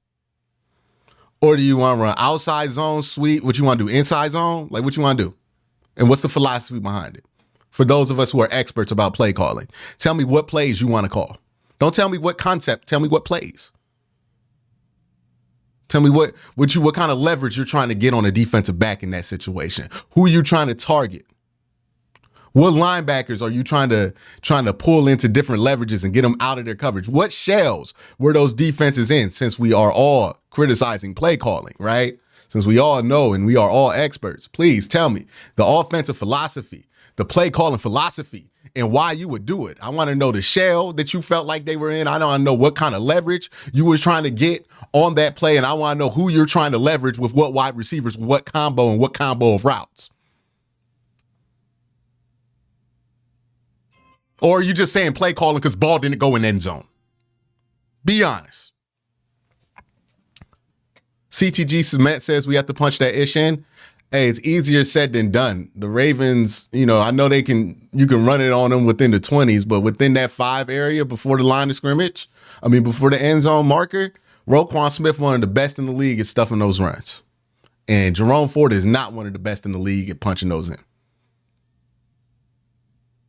Or do you want to run outside zone sweep? What you want to do? Inside zone? Like, what you want to do? And what's the philosophy behind it? For those of us who are experts about play calling, tell me what plays you want to call. Don't tell me what concept. Tell me what plays. Tell me what kind of leverage you're trying to get on a defensive back in that situation. Who are you trying to target? What linebackers are you trying to pull into different leverages and get them out of their coverage? What shells were those defenses in? Since we are all criticizing play calling, right? Since we all know and we are all experts, please tell me the offensive philosophy, the play calling philosophy, and why you would do it. I want to know the shell that you felt like they were in. I want to know what kind of leverage you was trying to get on that play, and I want to know who you're trying to leverage with what wide receivers, what combo, and what combo of routes. Or are you just saying play calling because ball didn't go in end zone? Be honest. CTG Cement says we have to punch that ish in. Hey, it's easier said than done. The Ravens, you know, I know you can run it on them within the 20s, but within that 5 area before the line of scrimmage, before the end zone marker, Roquan Smith, one of the best in the league at stuffing those runs. And Jerome Ford is not one of the best in the league at punching those in.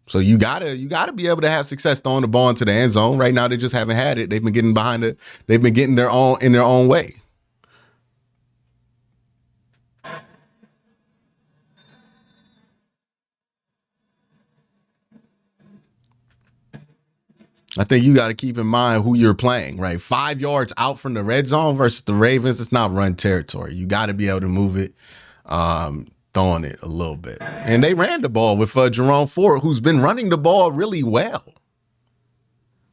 So you gotta be able to have success throwing the ball into the end zone. Right now, they just haven't had it. They've been getting behind it. They've been getting in their own way. I think you got to keep in mind who you're playing, right? 5 yards out from the red zone versus the Ravens, it's not run territory. You got to be able to move it, throwing it a little bit. And they ran the ball with Jerome Ford, who's been running the ball really well.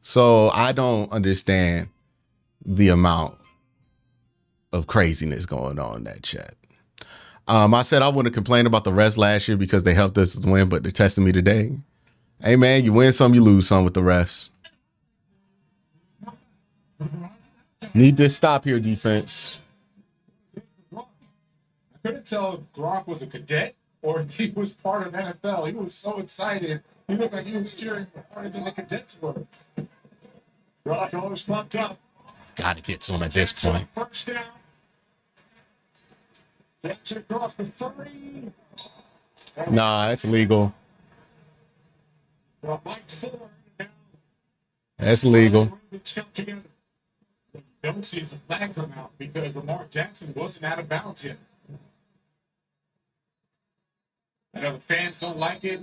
So I don't understand the amount of craziness going on in that chat. I said I wouldn't complain about the refs last year because they helped us win, but they're testing me today. Hey, man, you win some, you lose some with the refs. Need this stop here, defense. I couldn't tell if Gronk was a cadet or if he was part of NFL. He was so excited. He looked like he was cheering harder than the cadets were. Gronk always pumped up. Got to get to him at this point. First down. Jackson across the 30. Nah, that's legal. Well, Mike Ford now. That's legal. Don't see the flag come out because Lamar Jackson wasn't out of bounds yet. I know the fans don't like it.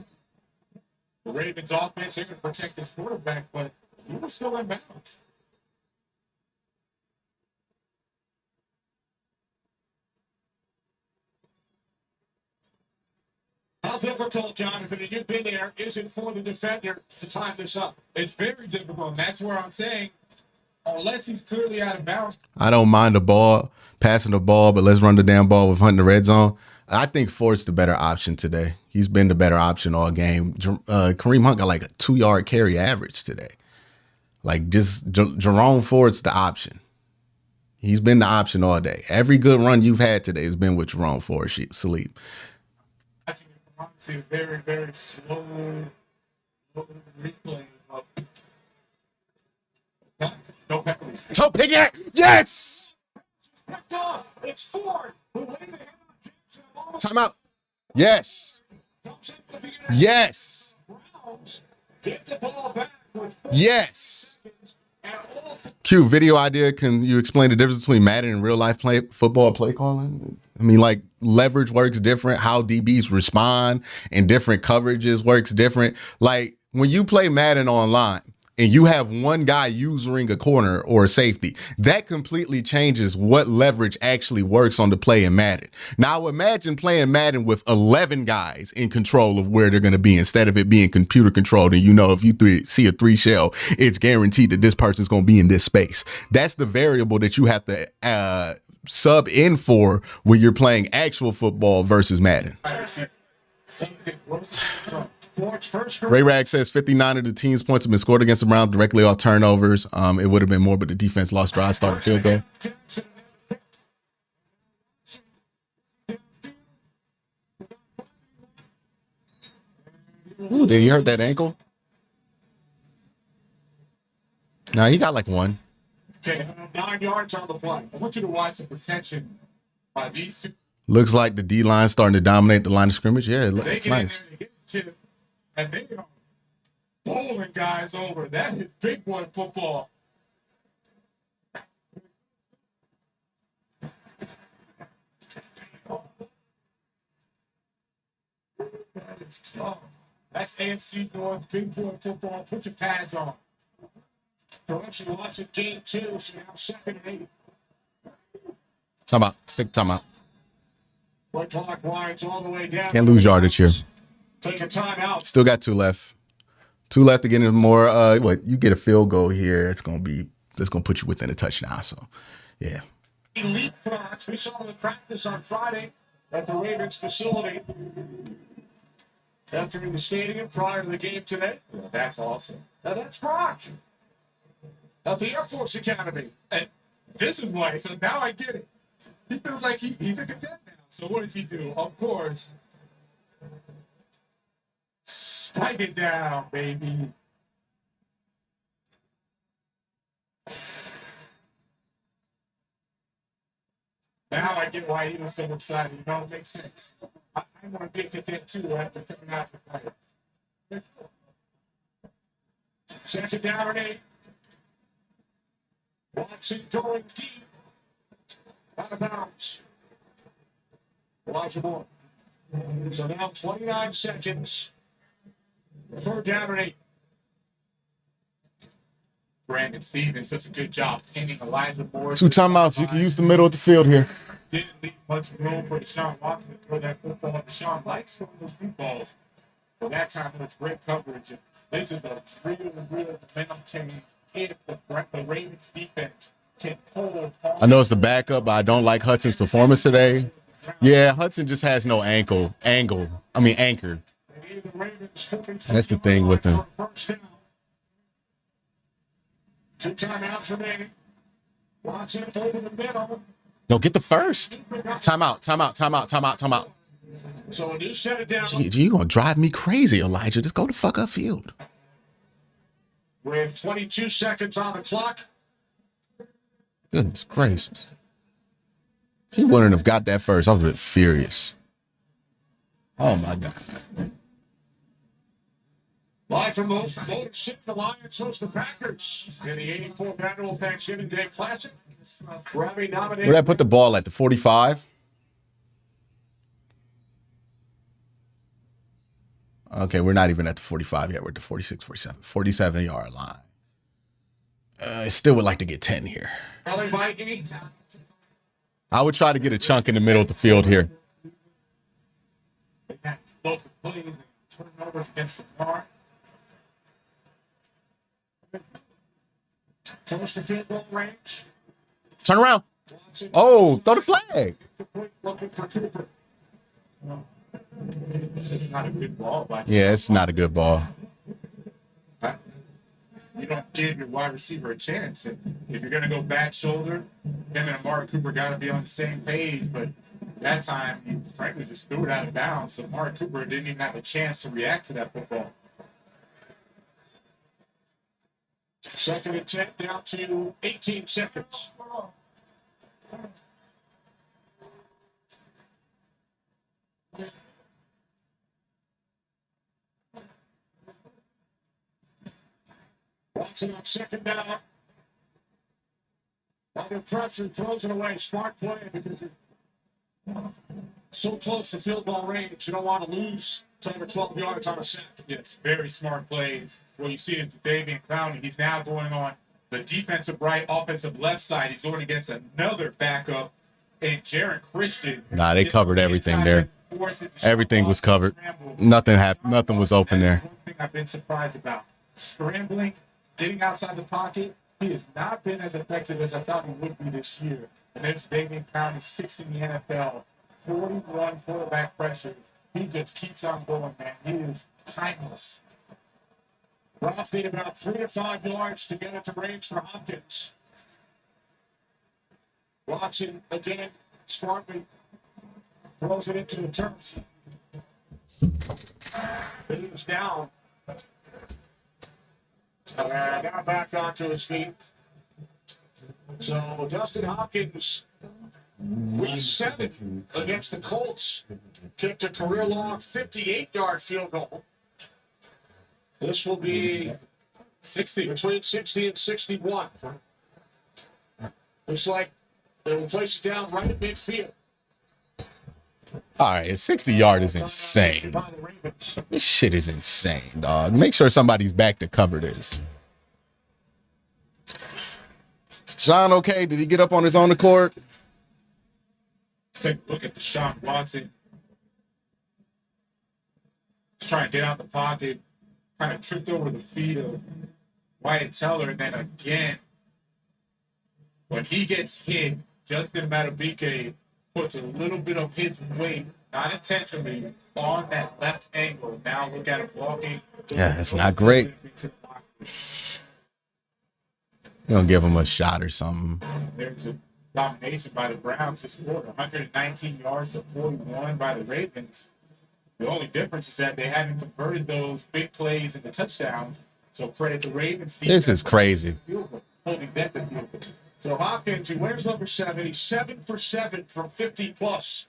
The Ravens offense, they're going to protect this quarterback, but he was still in bounds. How difficult, Jonathan, and you've been there, is it for the defender to time this up? It's very difficult, and that's where I'm saying, unless he's clearly out of bounds. I don't mind the ball, passing the ball, but let's run the damn ball with Hunt in the red zone. I think Ford's the better option today. He's been the better option all game. Kareem Hunt got like a 2-yard carry average today. Like just Jerome Ford's the option. He's been the option all day. Every good run you've had today has been with Jerome Ford, Salib. I think it's a very, very slow replay of Toe Pickett, yes! Picked off. It's Ford who laid the hand on Jackson. Timeout. Yes. Yes. Browns get the ball back with 4 Yes. and all Q, video idea. Can you explain the difference between Madden and real life football play calling? I mean, like leverage works different. How DBs respond in different coverages works different. Like when you play Madden online and you have one guy using a corner or a safety, that completely changes what leverage actually works on the play in Madden. Now imagine playing Madden with 11 guys in control of where they're going to be instead of it being computer controlled. And you know, if you see a 3 shell, it's guaranteed that this person's going to be in this space. That's the variable that you have to sub in for when you're playing actual football versus Madden. Ray Rag says 59 of the team's points have been scored against the Browns directly off turnovers. It would have been more, but the defense lost drive, started field goal. Ooh, did he hurt that ankle? No, he got like 1. Okay, 9 yards on the play. I want you to watch the protection by these two. Looks like the D-line starting to dominate the line of scrimmage. Yeah, They it's get nice. in there, they get the chip, and they are bowling guys over. That is big boy football. That is tough. That's AFC North, big boy football. Put your pads on. Correction lost at game 2, so now 2nd and 8. Time out. Stick time out. Play clock winds all the way down. Can't lose yardage here. Take a timeout. Still got 2 left. 2 left to get in more. You get a field goal here. That's gonna put you within a touchdown. So, yeah. Elite France. We saw them in practice on Friday at the Ravens facility. Entering the stadium prior to the game today. Well, that's awesome. Now that's Brock at the Air Force Academy. And this is why. So now I get it. He feels like he's a cadet now. So what does he do? Of course, strike it down, baby. Now I get why he was so excited. You know, it makes sense. I'm going to be a cadet too after coming out of the fight. Second down and 8. Watson going deep. Out of bounds. Elijah Moore. So now 29 seconds. Third down and 8. Brandon Stevens, such a good job pinning Elijah Moore. 2 timeouts. You can use the middle of the field here. Didn't leave much room for Deshaun Watson to throw that football. Deshaun likes throwing those deep balls. But that time it was great coverage. And this is a real momentum change if the Ravens defense can hold. I know it's the backup, but I don't like Hudson's performance today. Yeah, Hudson just has no anchor. That's the thing with him. 2 timeouts remaining. Watson over the middle. No, get the first. Timeout. So a new set it down. Gee, you gonna drive me crazy, Elijah. Just go the fuck upfield. With 22 seconds on the clock. Goodness gracious. If he wouldn't have got that first, I would have been furious. Oh my God. Live from Motor City, the Lions host the Packers in the 84th Annual Thanksgiving Day Classic. Grammy nominated. Where'd I put the ball at? The 45? Okay, we're not even at the 45 yet. We're at the 46, 47, 47-yard line. I still would like to get 10 here. I would try to get a chunk in the middle of the field here. Both the plays and turnovers against the bar. Close to field goal range. Turn around. Oh, throw the flag. Looking for Cooper. It's just not a good ball. Yeah, it's not a good ball. You don't give your wide receiver a chance. If you're going to go back shoulder, him and Amari Cooper got to be on the same page. But that time, he frankly just threw it out of bounds. So Amari Cooper didn't even have a chance to react to that football. Second and 10 down to 18 seconds. Watson on second down. Under pressure, throws it away. Smart play because you're so close to field goal range. You don't want to lose 10 or 12 yards on a sack. Yes, very smart play. Well, you see it to Davian Clowney. He's now going on the defensive right, offensive left side. He's going against another backup, and Jaron Christian. Nah, they covered everything there. Everything was covered. Nothing happened. Nothing was open there. One thing I've been surprised about: scrambling, getting outside the pocket. He has not been as effective as I thought he would be this year. And there's Davian Clowney, 6th in the NFL, 41 quarterback pressure. He just keeps on going, man. He is timeless. Ralph need about 3 to 5 yards to get it to range for Hopkins. Watson again, smartly throws it into the turf. He's down. Now back onto his feet. So Dustin Hopkins, week 7 against the Colts, kicked a career-long 58-yard field goal. This will be 60, between 60 and 61. Looks like they will place it down right at midfield. All right, 60-yard is insane. This shit is insane, dog. Make sure somebody's back to cover this. Sean, okay? Did he get up on his own accord? Let's take a look at Deshaun Watson. He's trying to get out the pocket. Kind of tripped over the feet of Wyatt Teller, and then again, when he gets hit, Justin Madubuike puts a little bit of his weight, not intentionally, on that left ankle. Now look at him walking. Yeah, it's not great. You're gonna give him a shot or something. There's a domination by the Browns this quarter. 119 yards to 41 by the Ravens. The only difference is that they haven't converted those big plays into touchdowns. So credit the Ravens. This is crazy. Holding them to field goals. So Hopkins, he wears number 7. He's 7 for 7 from 50 plus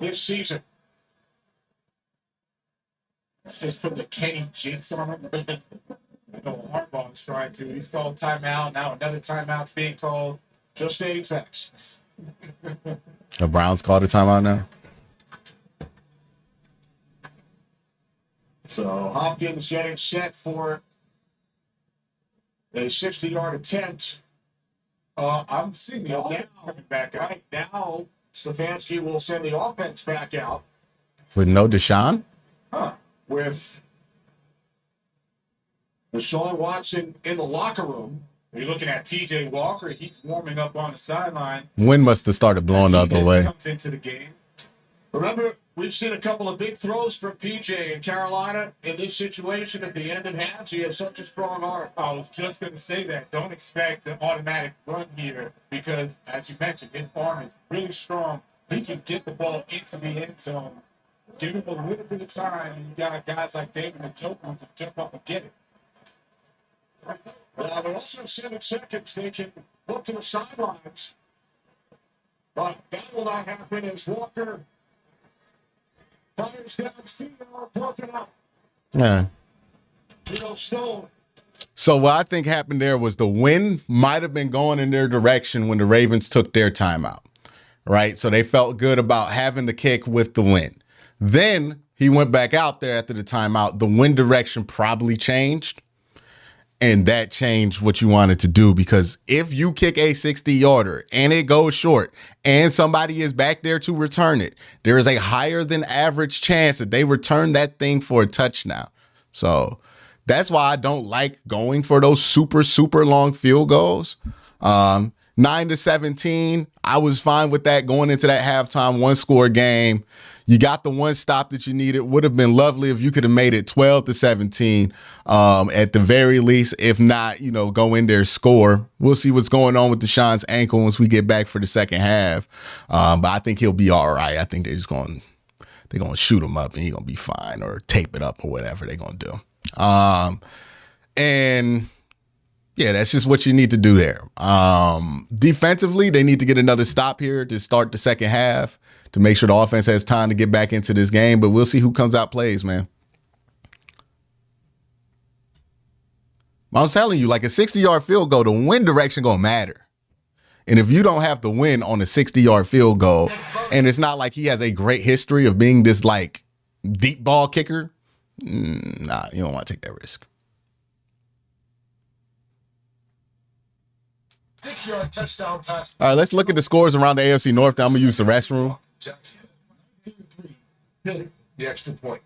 this season. Just put the Kenny jinx on him. I know Harbaugh's trying to. He's called timeout. Now another timeout's being called. Just stating facts. The Browns called a timeout now. So Hopkins getting set for a 60-yard attempt. I'm seeing the offense coming back out. Right now, Stefanski will send the offense back out With no Deshaun? with Deshaun Watson in the locker room. You're looking at PJ Walker. He's warming up on the sideline. Wind must have started blowing the other way. Comes into the game. Remember, we've seen a couple of big throws from PJ in Carolina. In this situation, at the end of halves, he has such a strong arm. I was just going to say that. Don't expect an automatic run here because, as you mentioned, his arm is really strong. He can get the ball into the end zone. Give him a little bit of time, and you got guys like David Njoku who can jump up and get it. Now, they also have 7 seconds. They can look to the sidelines. But that will not happen as Walker fires downfield, broken up. Yeah. Stone. So what I think happened there was the wind might have been going in their direction when the Ravens took their timeout, right? So they felt good about having the kick with the wind. Then he went back out there after the timeout. The wind direction probably changed, and that changed what you wanted to do, because if you kick a 60-yarder and it goes short and somebody is back there to return it, there is a higher than average chance that they return that thing for a touchdown. So that's why I don't like going for those super, super long field goals. 9-17, I was fine with that going into that halftime 1-score game. You got the one stop that you needed. Would have been lovely if you could have made it 12-17 at the very least. If not, go in there, score. We'll see what's going on with Deshaun's ankle once we get back for the second half. But I think he'll be all right. I think they're going to shoot him up and he's going to be fine, or tape it up or whatever they're going to do. And yeah, that's just what you need to do there. Defensively, they need to get another stop here to start the second half to make sure the offense has time to get back into this game. But we'll see who comes out plays, man. I'm telling you, like a 60-yard field goal, the wind direction going to matter. And if you don't have the win on a 60-yard field goal, and it's not like he has a great history of being this like deep ball kicker, nah, you don't want to take that risk. 6-yard touchdown pass. All right, let's look at the scores around the AFC North. Then I'm going to use the restroom. Jackson. 2-3. The extra point.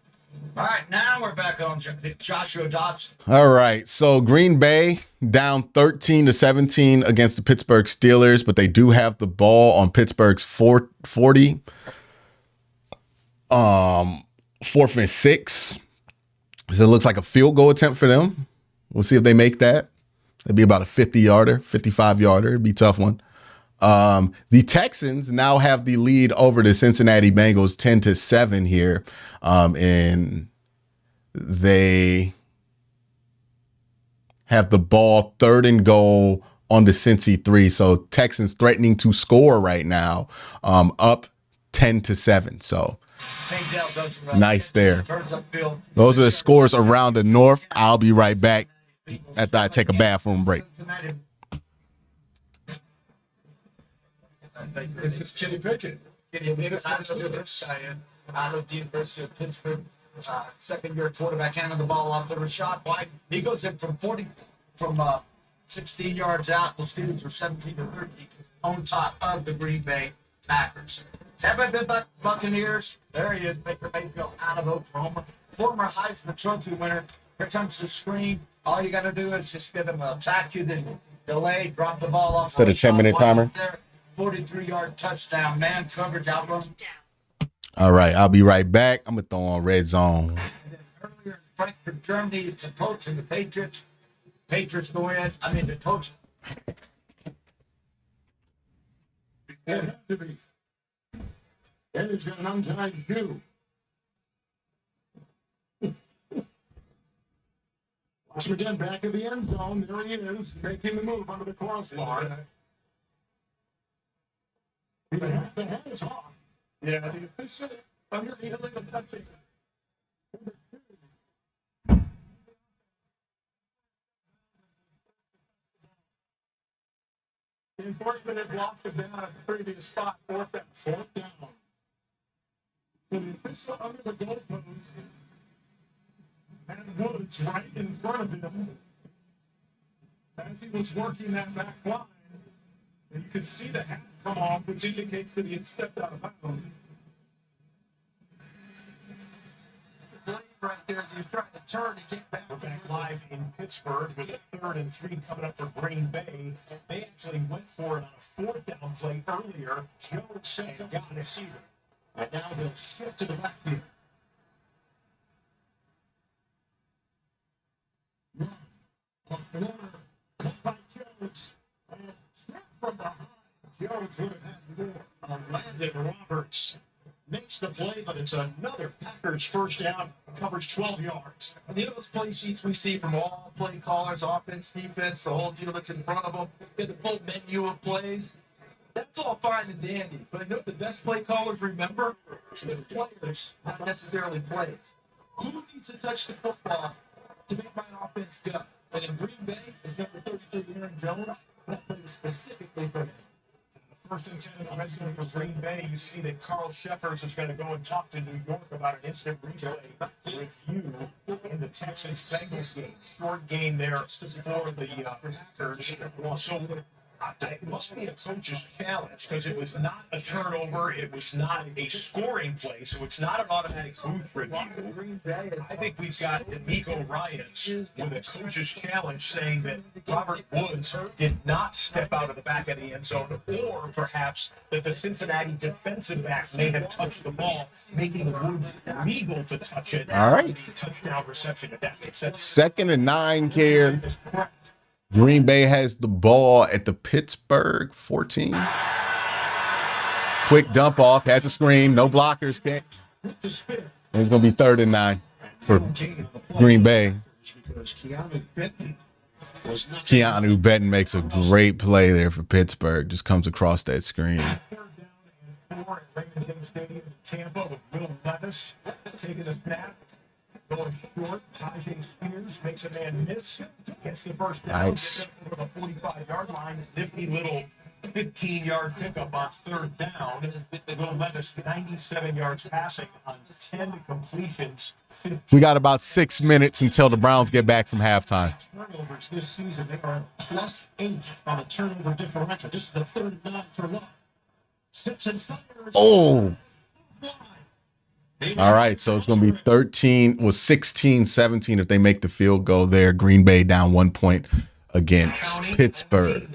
All right, now we're back on Joshua Dobbs. All right, so Green Bay down 13-17 against the Pittsburgh Steelers, but they do have the ball on Pittsburgh's 40. 4th and 6. So it looks like a field goal attempt for them. We'll see if they make that. It'd be about a 50-yarder, 55-yarder. It'd be a tough one. The Texans now have the lead over the Cincinnati Bengals 10-7 here. And they have the ball 3rd and goal on the Cincy 3. So Texans threatening to score right now, up 10-7. So nice there. Those are the scores around the North. I'll be right back after I take a bathroom break. This is Kenny Pickett. Kenny Pickett out of the University of Pittsburgh. Second-year quarterback handing the ball off to Rashad White. He goes in from 16 yards out. The Steelers are 17-13 on top of the Green Bay Packers. Tampa Bay Buccaneers. There he is, Baker Mayfield out of Oklahoma. Former Heisman Trophy winner. Here comes the screen. All you got to do is just get him to attack you, then delay, drop the ball off. Set a 10-minute timer. 43-yard touchdown, man coverage out run. All right, I'll be right back. I'm going to throw on red zone. And then earlier in Frankfurt, Germany, it's a coach and the Patriots. Patriots go in. The coach. It had to be. And he's got an untied shoe. Watch him again, back of the end zone. There he is, making the move under the crossbar. The head is off. Yeah, the official under the illegal touching. The enforcement has lost it down at the previous spot, fourth down. So the official under the goalpost had Woods right in front of him as he was working that back line. And you can see the hat come off, which indicates that he had stepped out of bounds. Blade right there as he was trying to turn to get back. We're back live in Pittsburgh with a 3rd and 3 coming up for Green Bay. They actually went for it on a 4th down play earlier. Jones sets up got the receiver. And now they'll shift to the backfield. Caught by Jones. And snap from behind. Jones would have had more. Landon Roberts makes the play, but it's another Packers first down, covers 12 yards. And you know those play sheets we see from all play callers, offense, defense, the whole deal that's in front of them, get the full menu of plays. That's all fine and dandy. But you know what the best play callers remember? It's players, not necessarily plays. Who needs to touch the football to make my offense go? And in Green Bay is number 33, Aaron Jones, and that plays specifically for him. First and 10 in the red zone for Green Bay. You see that Carl Sheffers is going to go and talk to New York about an instant replay review in the Texans-Bengals game. Short game there for the Packers. So it must be a coach's challenge because it was not a turnover. It was not a scoring play, so it's not an automatic booth review. I think we've got D'Amico Ryans with a coach's challenge saying that Robert Woods did not step out of the back of the end zone, or perhaps that the Cincinnati defensive back may have touched the ball, making Woods legal to touch it. All right. Touchdown reception, if that makes sense. 2nd and 9 here. Green Bay has the ball at the Pittsburgh 14. Quick dump off, has a screen, no blockers. And it's going to be 3rd and 9 for Green Bay. Keanu Benton makes a great play there for Pittsburgh. Just comes across that screen. 3rd down and 4 at Raymond James Stadium in Tampa with Will Levis taking a snap. Going short, Tajay Spears makes a man miss. Gets the first down. Nice. Over the 45-yard line. Nifty little 15-yard pickup on 3rd down. Will Levis 97 yards passing on 10 completions. We got about 6 minutes until the Browns get back from halftime. Turnovers this season, they are +8 on a turnover differential. This is the 3rd and 9 for Love. Sits and fires. Oh. All right, so it's going to be 16-17 if they make the field goal there. Green Bay down 1 point against Pittsburgh.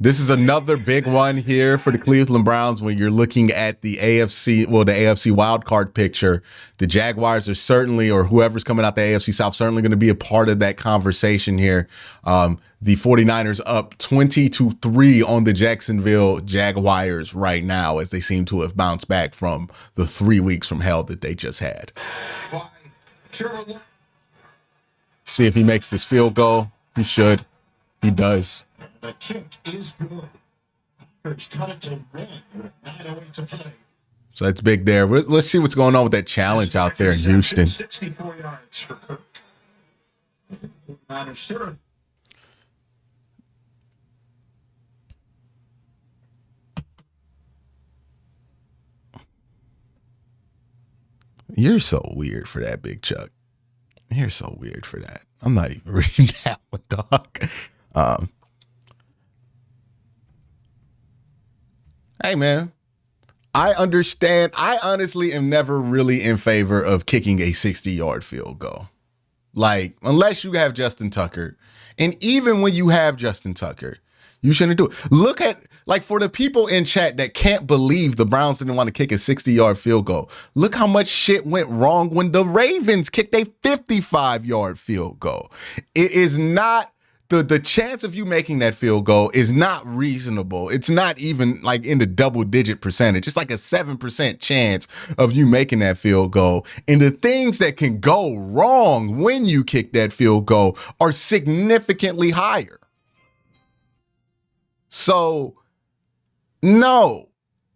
This is another big one here for the Cleveland Browns when you're looking at the AFC wildcard picture. The Jaguars are certainly, or whoever's coming out the AFC South, certainly going to be a part of that conversation here. The 49ers up 20-3 on the Jacksonville Jaguars right now as they seem to have bounced back from the 3 weeks from hell that they just had. See if he makes this field goal. He should. He does. The kick is good. Packers cut it to 1 with 9:08 to play. So that's big there. Let's see what's going on with that challenge out there in Houston. 64 yards for Kirk. Understood. You're so weird for that, Big Chuck. You're so weird for that. I'm not even reading that one, dog. Hey, man, I understand. I honestly am never really in favor of kicking a 60-yard field goal. Like, unless you have Justin Tucker. And even when you have Justin Tucker, you shouldn't do it. Look at, like, for the people in chat that can't believe the Browns didn't want to kick a 60-yard field goal, look how much shit went wrong when the Ravens kicked a 55-yard field goal. It is not the chance of you making that field goal is not reasonable. It's not even like in the double-digit percentage. It's like a 7% chance of you making that field goal. And the things that can go wrong when you kick that field goal are significantly higher. So, no.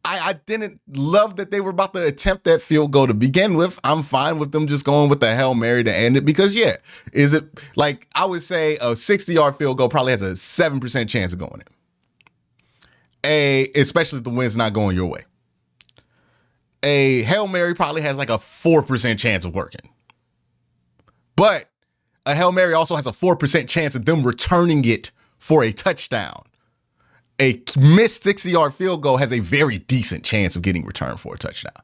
I didn't love that they were about to attempt that field goal to begin with. I'm fine with them just going with the Hail Mary to end it because, yeah, is it like I would say a 60-yard field goal probably has a 7% chance of going in. Especially if the wind's not going your way. A Hail Mary probably has like a 4% chance of working. But a Hail Mary also has a 4% chance of them returning it for a touchdown. A missed 60-yard field goal has a very decent chance of getting returned for a touchdown.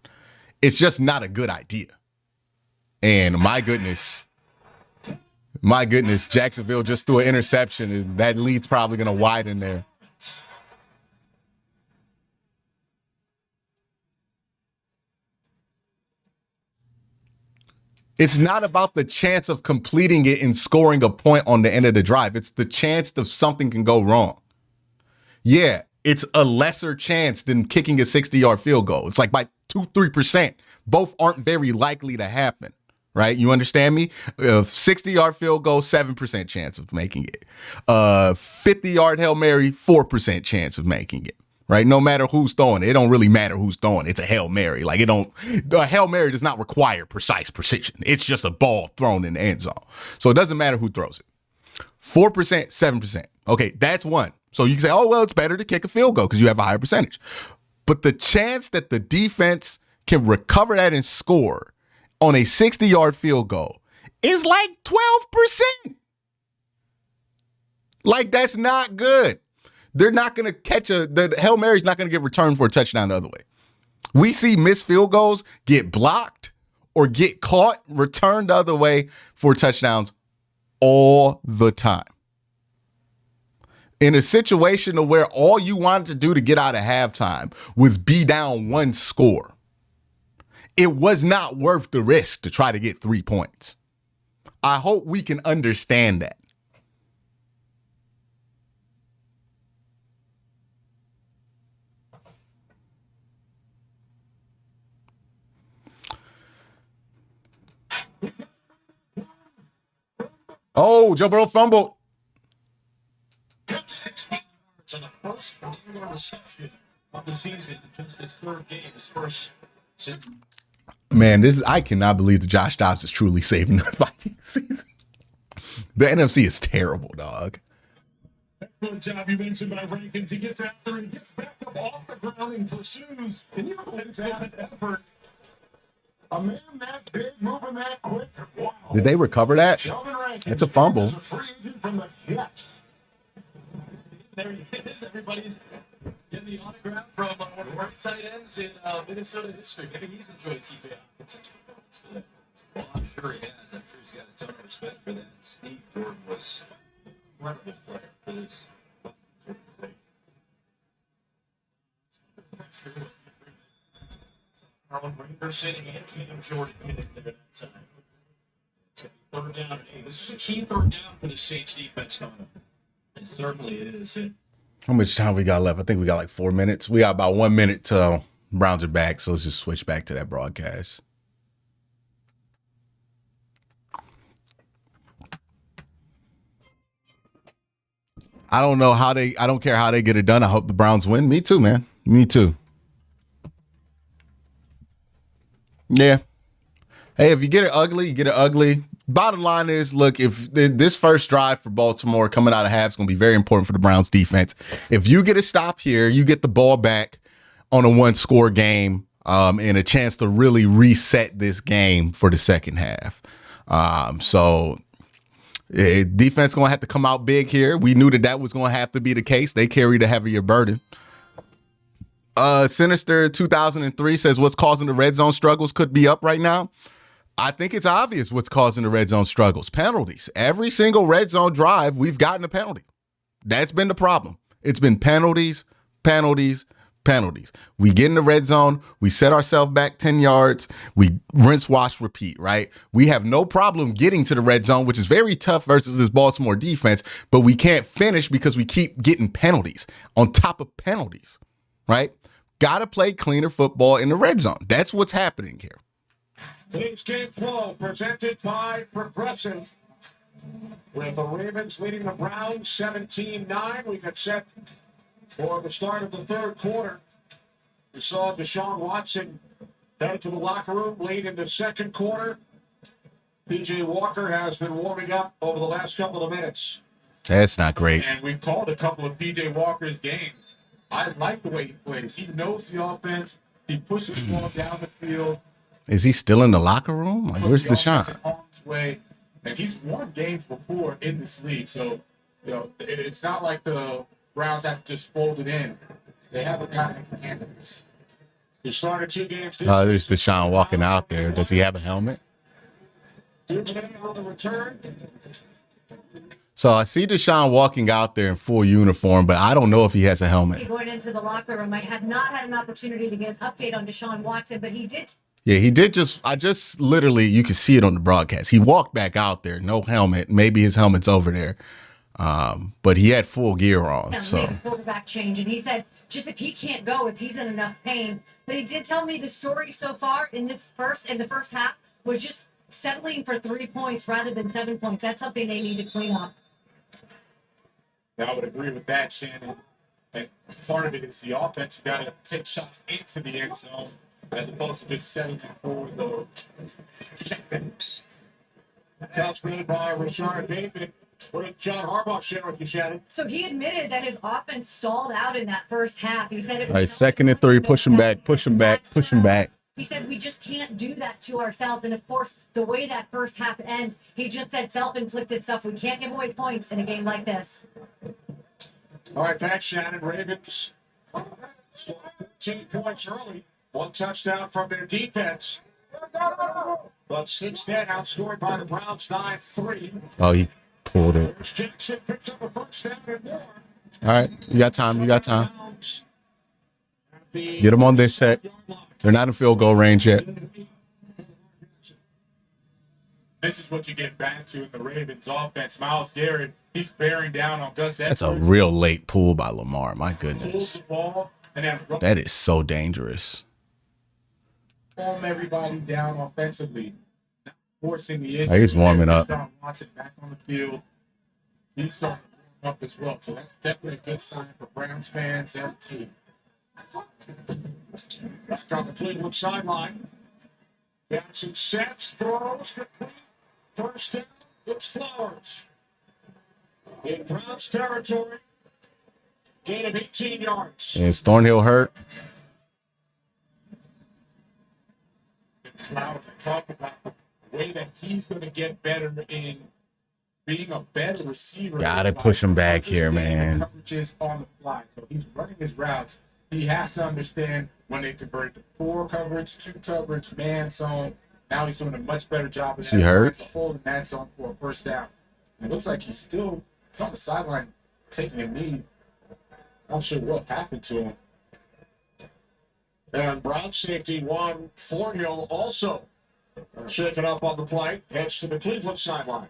It's just not a good idea. And my goodness, Jacksonville just threw an interception. And that lead's probably going to widen there. It's not about the chance of completing it and scoring a point on the end of the drive. It's the chance that something can go wrong. Yeah, it's a lesser chance than kicking a 60-yard field goal. It's like by 2-3%. Both aren't very likely to happen, right? You understand me? 60-yard field goal, 7% chance of making it. 50-yard Hail Mary, 4% chance of making it, right? No matter who's throwing it. It don't really matter who's throwing it. It's a Hail Mary. Like the Hail Mary does not require precise precision. It's just a ball thrown in the end zone. So it doesn't matter who throws it. 4%, 7%. Okay, that's one. So you can say, oh, well, it's better to kick a field goal because you have a higher percentage. But the chance that the defense can recover that and score on a 60-yard field goal is like 12%. Like, that's not good. They're not going to catch the Hail Mary's not going to get returned for a touchdown the other way. We see missed field goals get blocked or get caught, returned the other way for touchdowns all the time. In a situation where all you wanted to do to get out of halftime was be down one score, it was not worth the risk to try to get 3 points. I hope we can understand that. Oh, Joe Burrow fumbled. 16 yards on the first reception of the season. Since this third game, his first. Man, I cannot believe that Josh Dobbs is truly saving the Vikings season. The NFC is terrible, dog. Excellent job you mentioned by Rankins. He gets after it, gets back up off the ground and pursues. Can you believe that effort? A man that big, moving that quick. Wow. Did they recover that? It's a fumble. A free agent from the Jets. There he is. Everybody's getting the autograph from one of the great tight ends in Minnesota history. Maybe he's enjoyed TJ Hawkinson's performance today. Well, I'm sure he has. I'm sure he's got a ton of respect for that. Steve Jordan was an incredible player for this organization. Marlon Randerson and Cam Jordan get in there that time. It's going to be 3rd down and 8. This is a key 3rd down for the Saints defense coming up. It certainly is. How much time we got left? I think we got like 4 minutes. We got about 1 minute till Browns are back, so let's just switch back to that broadcast. I don't care how they get it done. I hope the Browns win. Me too, man. Me too. Yeah. Hey, if you get it ugly, you get it ugly. Bottom line is, look, if this first drive for Baltimore coming out of half is going to be very important for the Browns defense. If you get a stop here, you get the ball back on a 1-score game and a chance to really reset this game for the second half. Defense going to have to come out big here. We knew that was going to have to be the case. They carried a heavier burden. Sinister 2003 says what's causing the red zone struggles could be up right now. I think it's obvious what's causing the red zone struggles. Penalties. Every single red zone drive, we've gotten a penalty. That's been the problem. It's been penalties, penalties, Penalties. We get in the red zone. We set ourselves back 10 yards. We rinse, wash, repeat, right? We have no problem getting to the red zone, which is very tough versus this Baltimore defense, but we can't finish because we keep getting penalties on top of penalties, right? Got to play cleaner football in the red zone. That's what's happening here. Today's game flow presented by Progressive. With the Ravens leading the Browns 17-9. We get set for the start of the third quarter. We saw Deshaun Watson head to the locker room late in the second quarter. PJ Walker has been warming up over the last couple of minutes. That's not great. And we've called a couple of PJ Walker's games. I like the way he plays. He knows the offense. He pushes the ball down the field. Is he still in the locker room? Like, where's Deshaun? Way. And he's won games before in this league. So, you know, it's not like the Browns have to just fold it in. They have a guy that can handle this. He started 2 games. There's Deshaun walking out there. Does he have a helmet? Today on the return. So I see Deshaun walking out there in full uniform, but I don't know if he has a helmet. Going into the locker room, I have not had an opportunity to get an update on Deshaun Watson, but he did. Yeah, he did I just literally, you can see it on the broadcast. He walked back out there, no helmet. Maybe his helmet's over there. But he had full gear on. So Quarterback change. And he said, just if he can't go, if he's in enough pain. But he did tell me the story so far in the first half was just settling for 3 points rather than 7 points. That's something they need to clean up. I would agree with that, Shannon. And part of it is the offense. You got to take shots into the end zone as opposed to just settling for the checkdowns. Catch made by Rashard Bateman. What did John Harbaugh share with you, Shannon? So he admitted that his offense stalled out in that first half. He said it was all right, 2nd and 3, push him back, push him back, push him back. He said we just can't do that to ourselves. And of course, the way that first half ended, he just said self-inflicted stuff. We can't give away points in a game like this. All right, thanks, Shannon. Ravens scored 14 points early. 1 touchdown from their defense. But since then, outscored by the Browns 9-3. Oh, he pulled it. Jackson picks up a first down and more. All right, you got time. You got time. Get them on this set. They're not in field goal range yet. This is what you get back to in the Ravens offense. Myles Garrett, he's bearing down on Gus Edwards. That's a real late pull by Lamar. My goodness. Pulls the ball and then That is so dangerous. calm everybody down offensively, not forcing the issue. He's warming up. Deshaun Watson back on the field. He's starting to warm up as well. So that's definitely a good sign for Browns fans and the team. Back on the Cleveland sideline. Jackson sets, throws, complete. First down, it's Flowers. In Browns territory. Gain of 18 yards. Is Thornhill hurt? Flowers talk about the way that he's going to get better in being a better receiver. Gotta push him back here, man. Coverages on the fly. So he's running his routes. He has to understand when they convert to 4 coverage, 2 coverage, man zone. Now he's doing a much better job of Is he hurt? holding that zone for a first down. It looks like he's still on the sideline taking a knee. Not sure what happened to him. And Brown safety Juan Thornhill also shaken up on the play. Heads to the Cleveland sideline.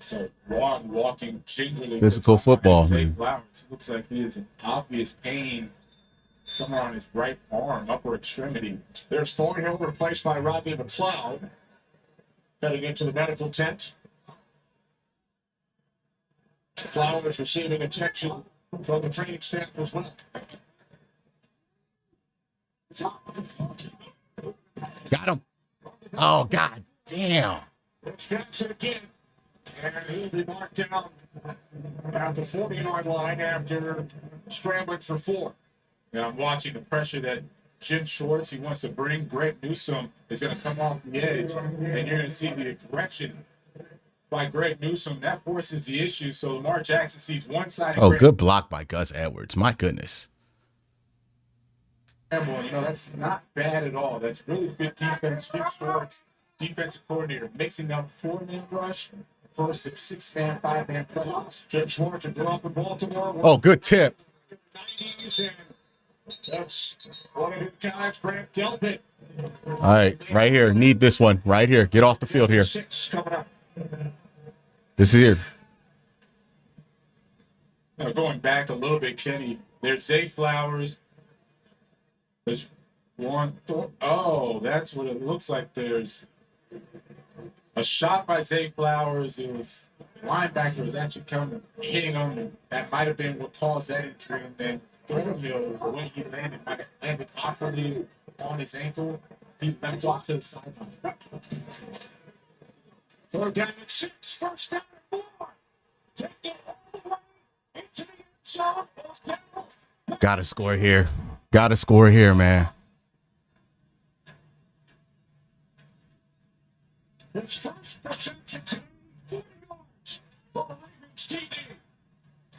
So Juan walking gingerly. Physical football, Zay man. Flowers. It looks like he has an obvious pain somewhere on his right arm, upper extremity. There's Thornhill replaced by Rodney McLeod. Heading into the medical tent. Flowers receiving attention from the training staff as well. Got him. Oh, God damn. It's Jackson again. And he'll be marked down at the 40-yard line after scrambling for 4. Now I'm watching the pressure that Jim Schwartz, he wants to bring. Greg Newsome is going to come off the edge, and you're going to see the aggression by Greg Newsome. That forces the issue. So Lamar Jackson sees one side. Oh, good block by Gus Edwards. My goodness. You know, that's not bad at all. That's really good defense. Jim Schwartz, defensive coordinator, mixing up 4-man rush versus 6-man, 5-man plays. Jim Schwartz grew up in Baltimore. Oh, good tip. 90s, and that's one of the guys, Grant Delpit. All right, right here. Need this one right here. Get off the field here. 6 coming up. This is here. Now, going back a little bit, Kenny, there's Zay Flowers. There's one. Oh, that's what it looks like. There's a shot by Zay Flowers. It was linebacker was actually hitting on him. That might have been what caused that injury. And then Thornhill, the way he landed, might have landed awkwardly on his ankle. He went off to the sideline. 4th down and 6. 1st down and 4. Take it all the way into the end zone. Gotta score here. Gotta score here, man. His first reception today, 40 yards for the Ravens TD.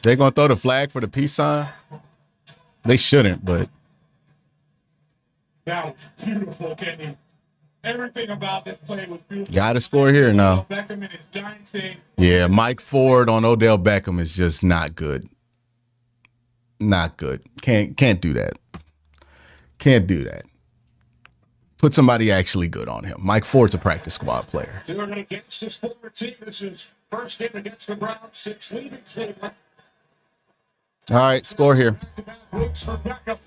They're gonna throw the flag for the peace sign. They shouldn't, but That was beautiful, Kenny. Everything about this play was beautiful. gotta score here now. Beckham in his giant state. Yeah, Mike Ford on Odell Beckham is just not good. Not good. Can't do that. Can't do that. Put somebody actually good on him. Mike Ford's a practice squad player. Doing it against his former team. This is first game against the Browns. 6 leading Cleveland. All right, score here. Back-to-back weeks for Beckham.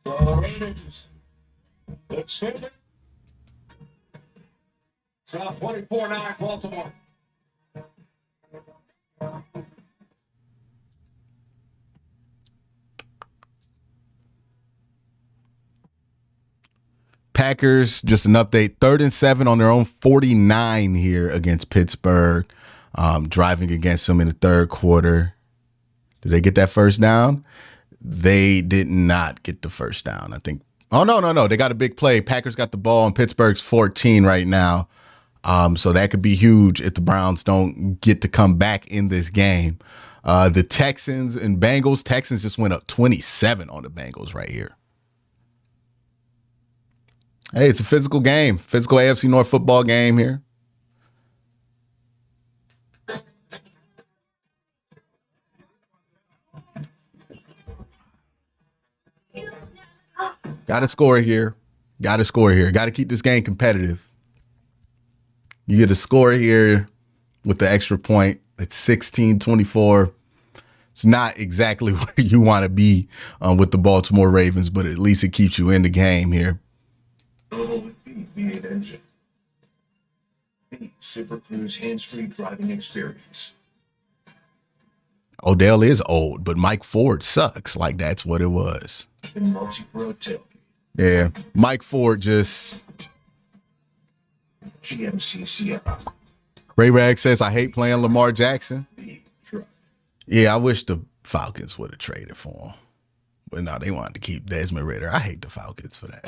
So the Ravens. It's 7. It's now 24-9 Baltimore. Packers, just an update. 3rd and 7 on their own 49 here against Pittsburgh. Driving against them in the 3rd quarter. Did they get that first down? They did not get the first down, I think. Oh, no. They got a big play. Packers got the ball on Pittsburgh's 14 right now. So that could be huge if the Browns don't get to come back in this game. The Texans and Bengals. Texans just went up 27 on the Bengals right here. Hey, it's a physical game. Physical AFC North football game here. Got to score here. Got to score here. Got to keep this game competitive. You get a score here with the extra point. It's 16-24. It's not exactly where you want to be with the Baltimore Ravens, but at least it keeps you in the game here. With the V8 engine. The Super Cruise hands-free driving experience. Odell is old, but Mike Ford sucks. Like, that's what it was. The multi-pro tailgate. Yeah, Mike Ford just... GMC Sierra. Ray Rag says, I hate playing Lamar Jackson. Yeah, I wish the Falcons would have traded for him. But no, they wanted to keep Desmond Ridder. I hate the Falcons for that.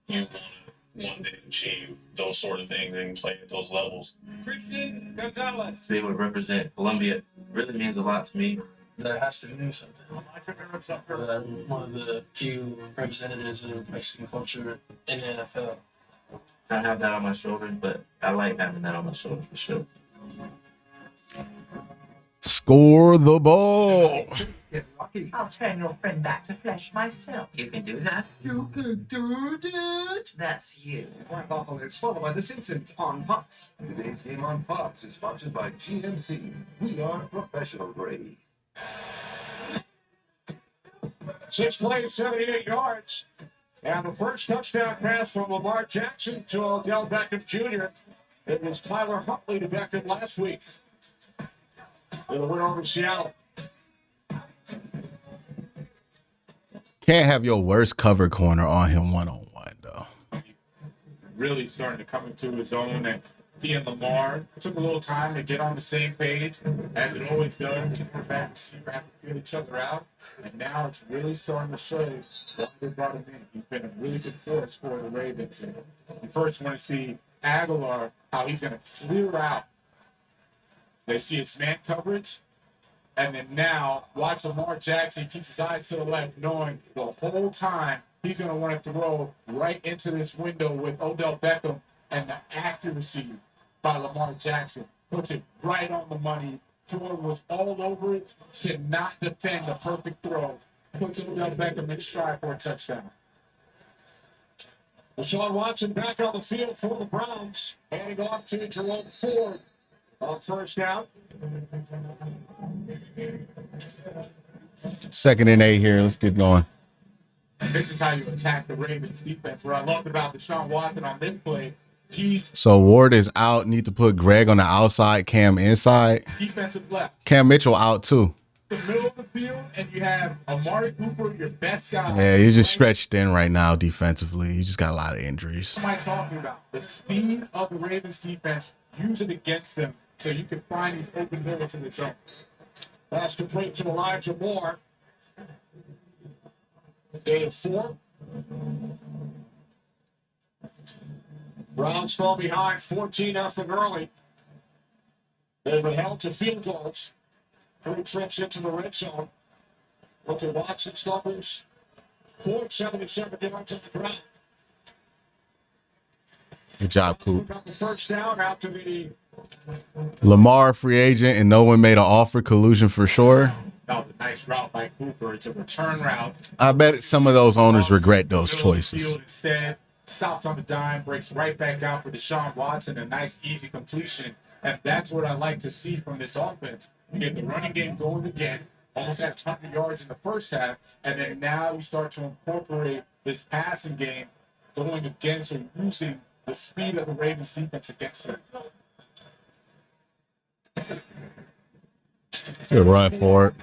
You want to one day achieve those sort of things and play at those levels. Christian Gonzalez. To be able to represent Colombia really means a lot to me. That has to mean something. I'm one of the few representatives of Mexican culture in the NFL. I have that on my shoulders, but I like having that on my shoulders for sure. Score the ball. I'll turn your friend back to flesh myself. You can do that? You can do that? That's you. Black Buffalo is followed by The Simpsons on Fox. Today's game on Fox is sponsored by GMC. We are professional grade. 6 plays, 78 yards. And the first touchdown pass from Lamar Jackson to Odell Beckham Jr. It was Tyler Huntley to Beckham last week. In the win over Seattle. Can't have your worst cover corner on him one-on-one, though. Really starting to come into his own, and he and Lamar took a little time to get on the same page, as it always does. The quarterback and receiver have to feel each other out, and now it's really starting to show why they brought him in. He's been a really good force for the Ravens. And you first want to see Aguilar, how he's going to clear out. They see it's man coverage. And then now, watch Lamar Jackson keeps his eyes to the left, knowing the whole time he's going to want to throw right into this window with Odell Beckham, and the accuracy by Lamar Jackson. puts it right on the money. Ford was all over it, cannot defend a perfect throw. Puts Odell Beckham in stride for a touchdown. Deshaun Watson back on the field for the Browns, handing off to Jerome Ford on first down. 2nd and 8 here. Let's get going. This is how you attack the Ravens defense. What I loved about Deshaun Watson on this play, he's So Ward is out. Need to put Greg on the outside, Cam inside. defensive left. Cam Mitchell out too. The middle of the field, and you have Amari Cooper, your best guy. Yeah, you're just stretched thin right now defensively. You just got a lot of injuries. What am I talking about? The speed of the Ravens defense, use it against them so you can find these open holes in the zone. Pass complete to Elijah Moore. Gain of 4. Browns fall behind 14-0 early. They've been held to field goals. 3 trips into the red zone. Look at Watson's numbers. 477 yards on the ground. Good job, Coop. Got the first down after the Lamar, free agent, and no one made an offer. Collusion for sure. That was a nice route by Cooper. It's a return route. I bet some of those owners regret those Middle of the choices. field instead, stops on the dime, breaks right back out for Deshaun Watson, a nice, easy completion. And that's what I like to see from this offense. You get the running game going again, almost at 100 yards in the first half, and then now you start to incorporate this passing game going against or using the speed of the Ravens defense against them. Good run for it.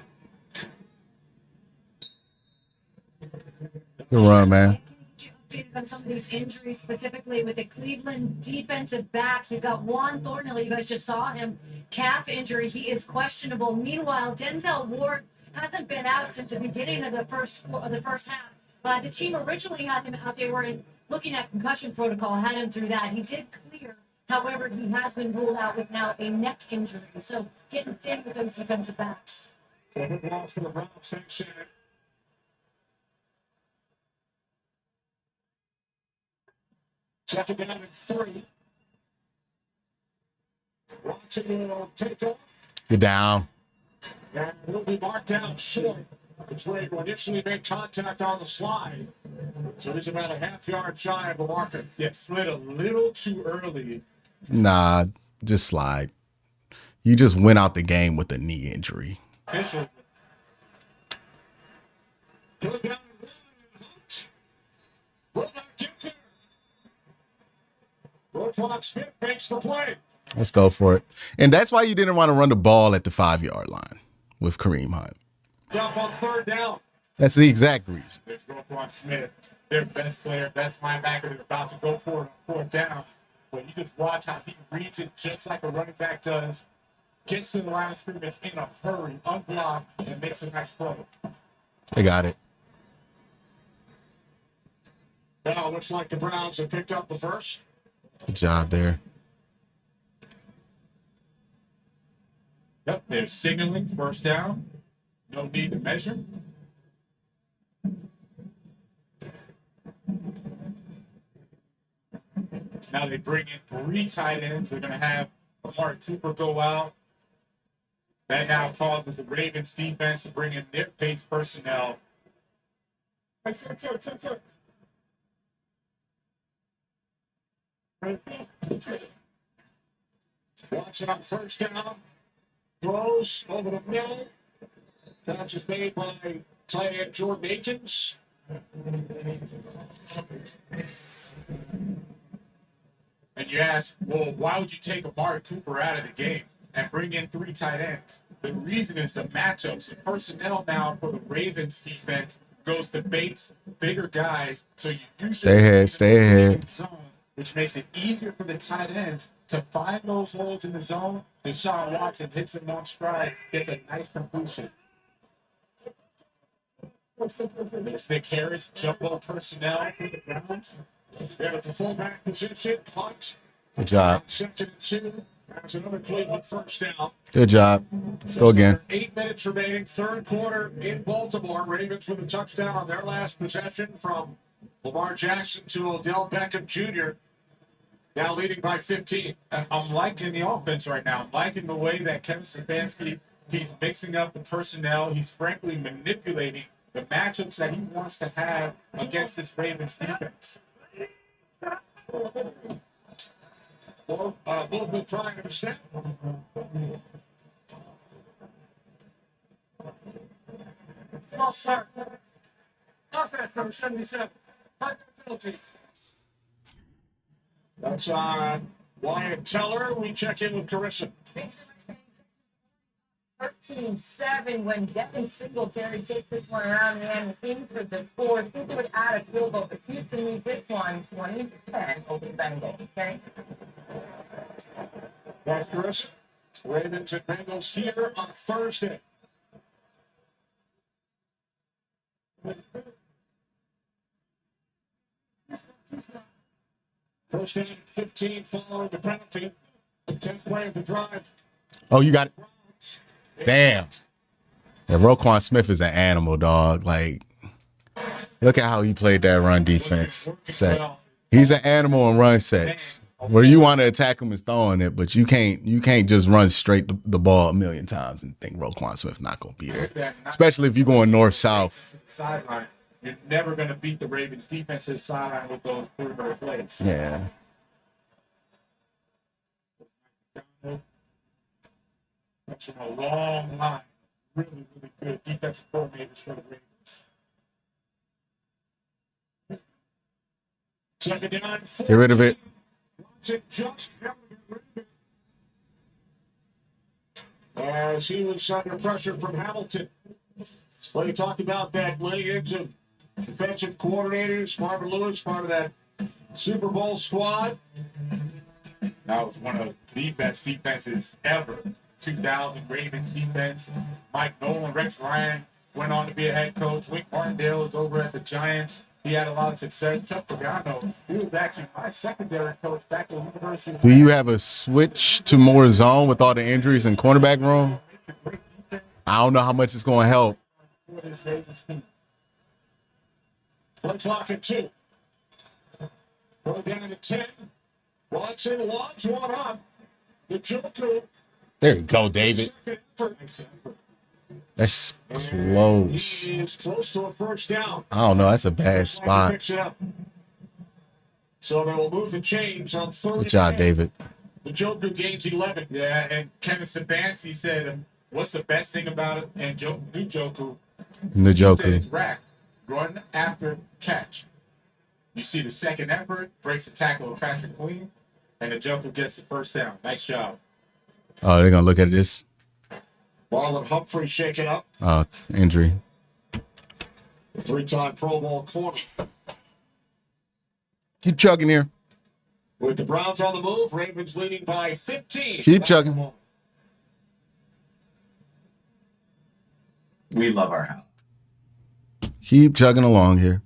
Good run, man. Updated on some of these injuries, specifically with the Cleveland defensive backs. We've got Juan Thornhill. You guys just saw him. Calf injury. He is questionable. Meanwhile, Denzel Ward hasn't been out since the beginning of the first half. The team originally had him out. They were looking at concussion protocol, had him through that. He did clear. However, he has been ruled out with now a neck injury. So getting thin with those defensive backs. forward ball for the Browns section. Second down and 3. Watson will take off. Get down. And will be marked down short. It's where you initially made contact on the slide. So he's about a half-yard shy of the marker. Yeah, slid a little too early. Nah, just slide. You just went out the game with a knee injury. Official. Third down and 1. Hunt. Will not get there. Roquan Smith makes the play. Let's go for it. And that's why you didn't want to run the ball at the 5-yard line with Kareem Hunt. Up on third down. That's the exact reason. There's Roquan Smith, their best player, best linebacker. They're about to go for it on 4th down. But you just watch how he reads it just like a running back does. Gets to the line of scrimmage in a hurry, unblocked, and makes a nice play. They got it. Now it looks like the Browns have picked up the first. Good job there. Yep, they're signaling first down. No need to measure. Now they bring in 3 tight ends. They're going to have Amari Cooper go out. That now causes the Ravens defense to bring in their pace personnel. Watson on first down. Throws over the middle. Catch is made by tight end Jordan Akins. And you ask, well, why would you take Amari Cooper out of the game and bring in 3 tight ends? The reason is the matchups. The personnel now for the Ravens defense goes to Bates, bigger guys. So you usually Stay ahead. zone, which makes it easier for the tight ends to find those holes in the zone. Deshaun Watson hits him on stride, gets a nice completion. Nick Harris, jumbo personnel for the Browns. They're at the fullback position. Hunt. Good job. Second and 2. That's another Cleveland first down. Good job. Let's go again. 8 minutes remaining, third quarter in Baltimore. Ravens with a touchdown on their last possession from Lamar Jackson to Odell Beckham Jr. Now leading by 15. I'm liking the offense right now. I'm liking the way that Kevin Stefanski, he's mixing up the personnel. He's frankly manipulating the matchups that he wants to have against this Ravens defense. Movement trying to step. False start. Offense number 77. Penalty. That's Wyatt Teller. We check in with Carissa. 13-7 when Devin Singletary takes this one around the end in for the score. Think they would add a field goal, but Houston leads this one 20-10 over the Bengals. Okay. That's Carissa. Ravens and Bengals here on Thursday. First down, 15 following the penalty. 10th play of the drive. Oh, you got it. Damn. Yeah, Roquan Smith is an animal, dog. Like, look at how he played that run defense set. He's an animal in run sets. Where you want to attack him is throwing it, but you can't just run straight the ball a million times and think Roquan Smith not gonna be there. Especially if you're going north-south. Sideline. You're never going to beat the Ravens defensive sideline with those perimeter plays. Yeah. That's from a long line. Really, really good defensive coordinators for the Ravens. Second down. Get rid of it. Just as he was under pressure from Hamilton. Well, you talked about that lineage of defensive coordinators. Marvin Lewis, part of that Super Bowl squad. That was one of the best defenses ever. 2000 Ravens defense. Mike Nolan, Rex Ryan went on to be a head coach. Wink Martindale is over at the Giants. He had a lot of success. Chuck Pagano, he was actually my secondary coach back at the University of Do you have a switch to more zone with all the injuries in cornerback room? I don't know how much it's going to help. Play clock at 2. Go down to 10. Watson lobs one up. The Joker. There you go, David. That's close. He is close to a first down. I don't know. That's a bad spot. Picks it up. So they will move the chains on third. Good job, David. The Joker gains 11. Yeah, and Kevin Stefanski said, what's the best thing about it? And new Joker. The Joker. He said it's rack. Run after catch. You see the second effort, breaks the tackle of Patrick Queen, and the Joker gets the first down. Nice job. Oh, they're going to look at this. Marlon Humphrey shaking up. Injury. The 3-time Pro Bowl corner. Keep chugging here. With the Browns on the move, Ravens leading by 15. Keep chugging. We love our house. Keep chugging along here.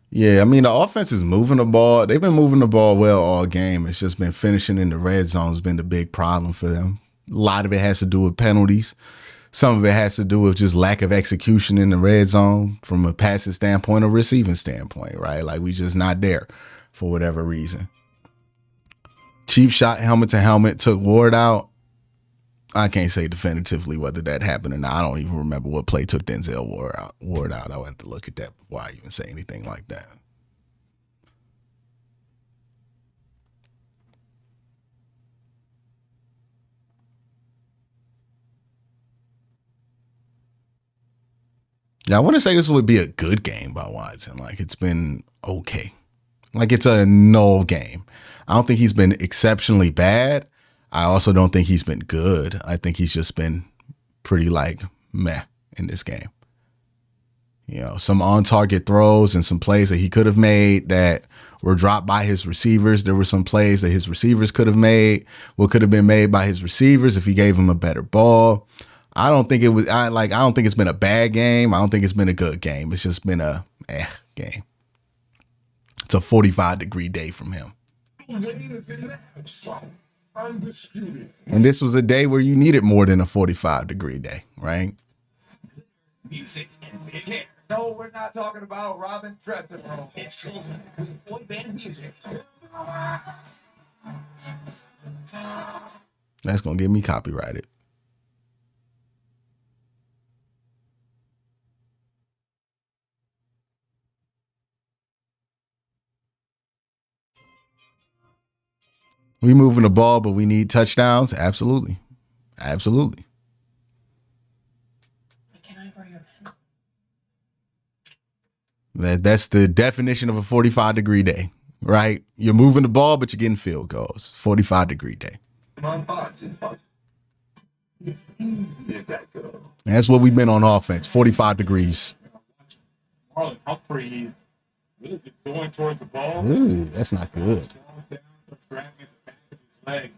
Yeah, I mean, the offense is moving the ball. They've been moving the ball well all game. It's just been finishing in the red zone has been the big problem for them. A lot of it has to do with penalties. Some of it has to do with just lack of execution in the red zone from a passing standpoint or receiving standpoint, right? Like, we just not there for whatever reason. Cheap shot, helmet to helmet, took Ward out. I can't say definitively whether that happened or not. I don't even remember what play took Denzel Ward out. I would have to look at that before I even say anything like that. Yeah, I want to say this would be a good game by Watson. Like, it's been okay. Like, it's a no game. I don't think he's been exceptionally bad. I also don't think he's been good. I think he's just been pretty, like, meh in this game. You know, some on-target throws and some plays that he could have made that were dropped by his receivers. There were some plays that his receivers could have made, what could have been made by his receivers if he gave him a better ball. I don't think it's been a bad game. I don't think it's been a good game. It's just been a game. It's a 45-degree day from him. Undisputed. And this was a day where you needed more than a 45-degree day, right? Music and big hair. No, we're not talking about Robin dressing room. It's chosen with boy band music. That's gonna get me copyrighted. We moving the ball, but we need touchdowns. Absolutely. Absolutely. That's the definition of a 45-degree day, right? You're moving the ball, but you're getting field goals. 45-degree day. That's what we've been on offense. 45 degrees. Marlon Humphrey, he's really just going towards the ball. Ooh, that's not good. Grabbing at the back of his leg.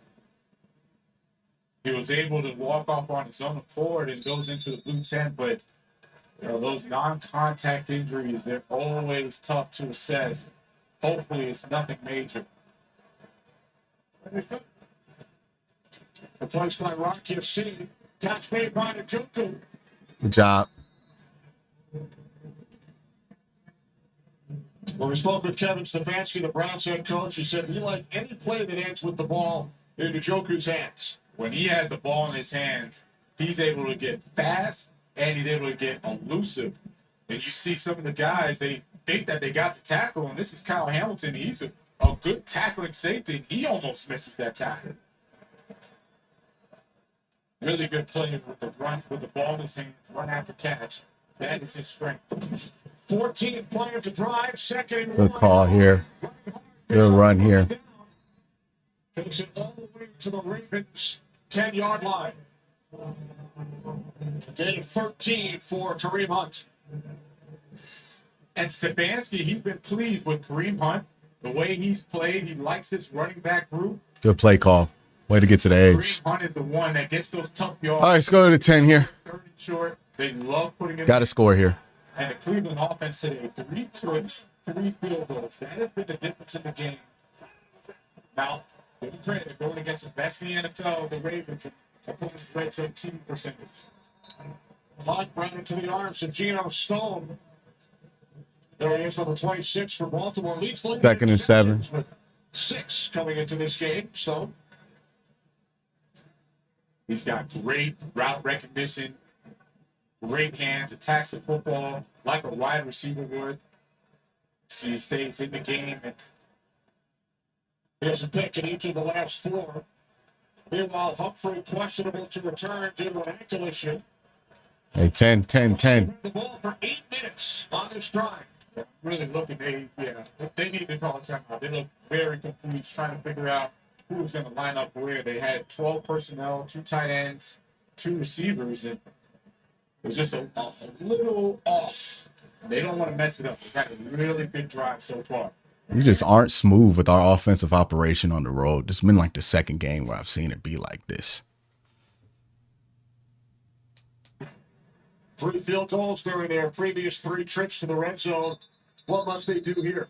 He was able to walk off on his own accord and goes into the blue tent, but you know, those non-contact injuries, they're always tough to assess. Hopefully it's nothing major. Replaced by Rocky FC. Catch made by Njoku. Good job. When we spoke with Kevin Stefanski, the Browns head coach, he said he liked any play that ends with the ball in Njoku's hands. When he has the ball in his hands, he's able to get fast and he's able to get elusive. And you see some of the guys, they think that they got the tackle, and this is Kyle Hamilton. He's a good tackling safety. He almost misses that tackle. Really good play with the run, with the ball in his hands, run after catch. That is his strength. 14th play of the drive, second and Good one. call here. Good run here. Takes it all the way to the Ravens' 10-yard line. Gain of 13 for Kareem Hunt. And Stefanski, he's been pleased with Kareem Hunt. The way he's played, he likes this running back group. Good play call. Way to get to the edge. Kareem Hunt is the one that gets those tough yards. All right, let's go to the 10 here. 30 short. They love putting in. Got to score here. And the Cleveland offense today, 3 trips, 3 field goals. That has been the difference in the game. Now, give them credit. They're going against the best in the NFL, the Ravens, opponents' red zone team percentage. Hunt right into the arms of Geno Stone. There he is, number 26 for Baltimore. Leads the league in 2nd and 7. interceptions with 6 coming into this game. Stone. He's got great route recognition, great hands, attacks the football like a wide receiver would. So he stays in the game. And He has a pick in each of the last 4. Meanwhile, Humphrey questionable to return due to an ankle issue. Hey, 10. The ball for 8 minutes on this drive. really looking, they need to call a timeout. They look very confused trying to figure out who was going to line up where. They had 12 personnel, 2 tight ends, 2 receivers, and it was just a little off. They don't want to mess it up. They've had a really good drive so far. We just aren't smooth with our offensive operation on the road. This has been like the second game where I've seen it be like this. 3 field goals during their previous 3 trips to the red zone. What must they do here?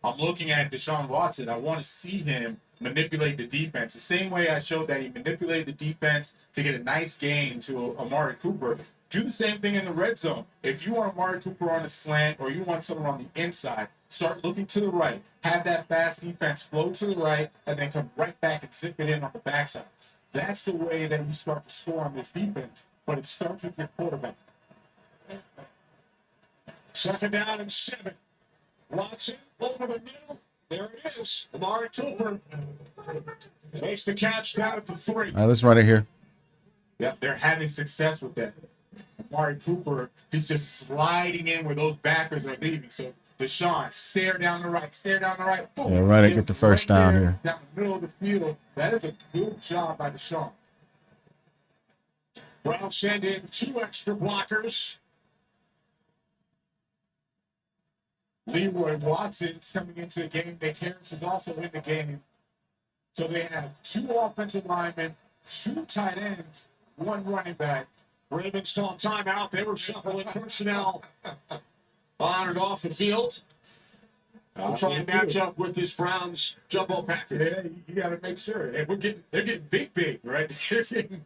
I'm looking at Deshaun Watson. I want to see him manipulate the defense. The same way I showed that he manipulated the defense to get a nice gain to Amari Cooper. Do the same thing in the red zone. If you want Amari Cooper on a slant or you want someone on the inside, start looking to the right. Have that fast defense flow to the right and then come right back and zip it in on the backside. That's the way that you start to score on this defense, but it starts with your quarterback. 2nd down and 7. Watson over the middle. There it is. Amari Cooper makes the catch down at the 3. All right, let's run it here. Yeah, they're having success with that. Amari Cooper, he's just sliding in where those backers are leaving. So Deshaun, stare down the right. Boom. Yeah, run it, get the first down there, here. Down the middle of the field. That is a good job by Deshaun. Browns send in 2 extra blockers. Leroy Watson's coming into the game. Nick Harris is also in the game. So they have 2 offensive linemen, 2 tight ends, 1 running back. Ravens still on timeout. They were shuffling personnel on and off the field. We'll try and match up with this Browns jumbo package. Yeah, you got to make sure. And they're getting big, right? They're getting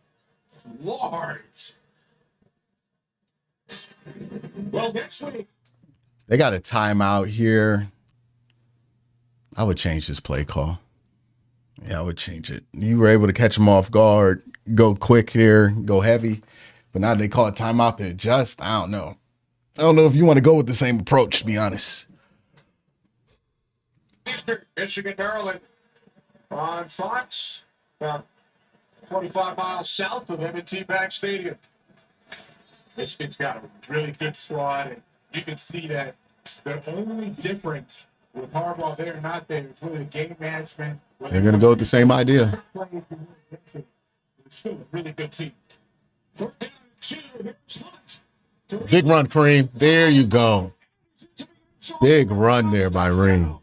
large. Well, next week. They got a timeout here. I would change this play call. Yeah, I would change it. You were able to catch them off guard, go quick here, go heavy. But now they call a timeout to adjust. I don't know. I don't know if you want to go with the same approach, to be honest. Michigan, Maryland on Fox, about 25 miles south of M&T Bank Stadium. Michigan's got a really good squad, and you can see that the only difference with Harbaugh there or not there is really the game management. They're going to go with the same idea. It's still a really good team. Big run, Kareem. There you go. Big run there by Reem.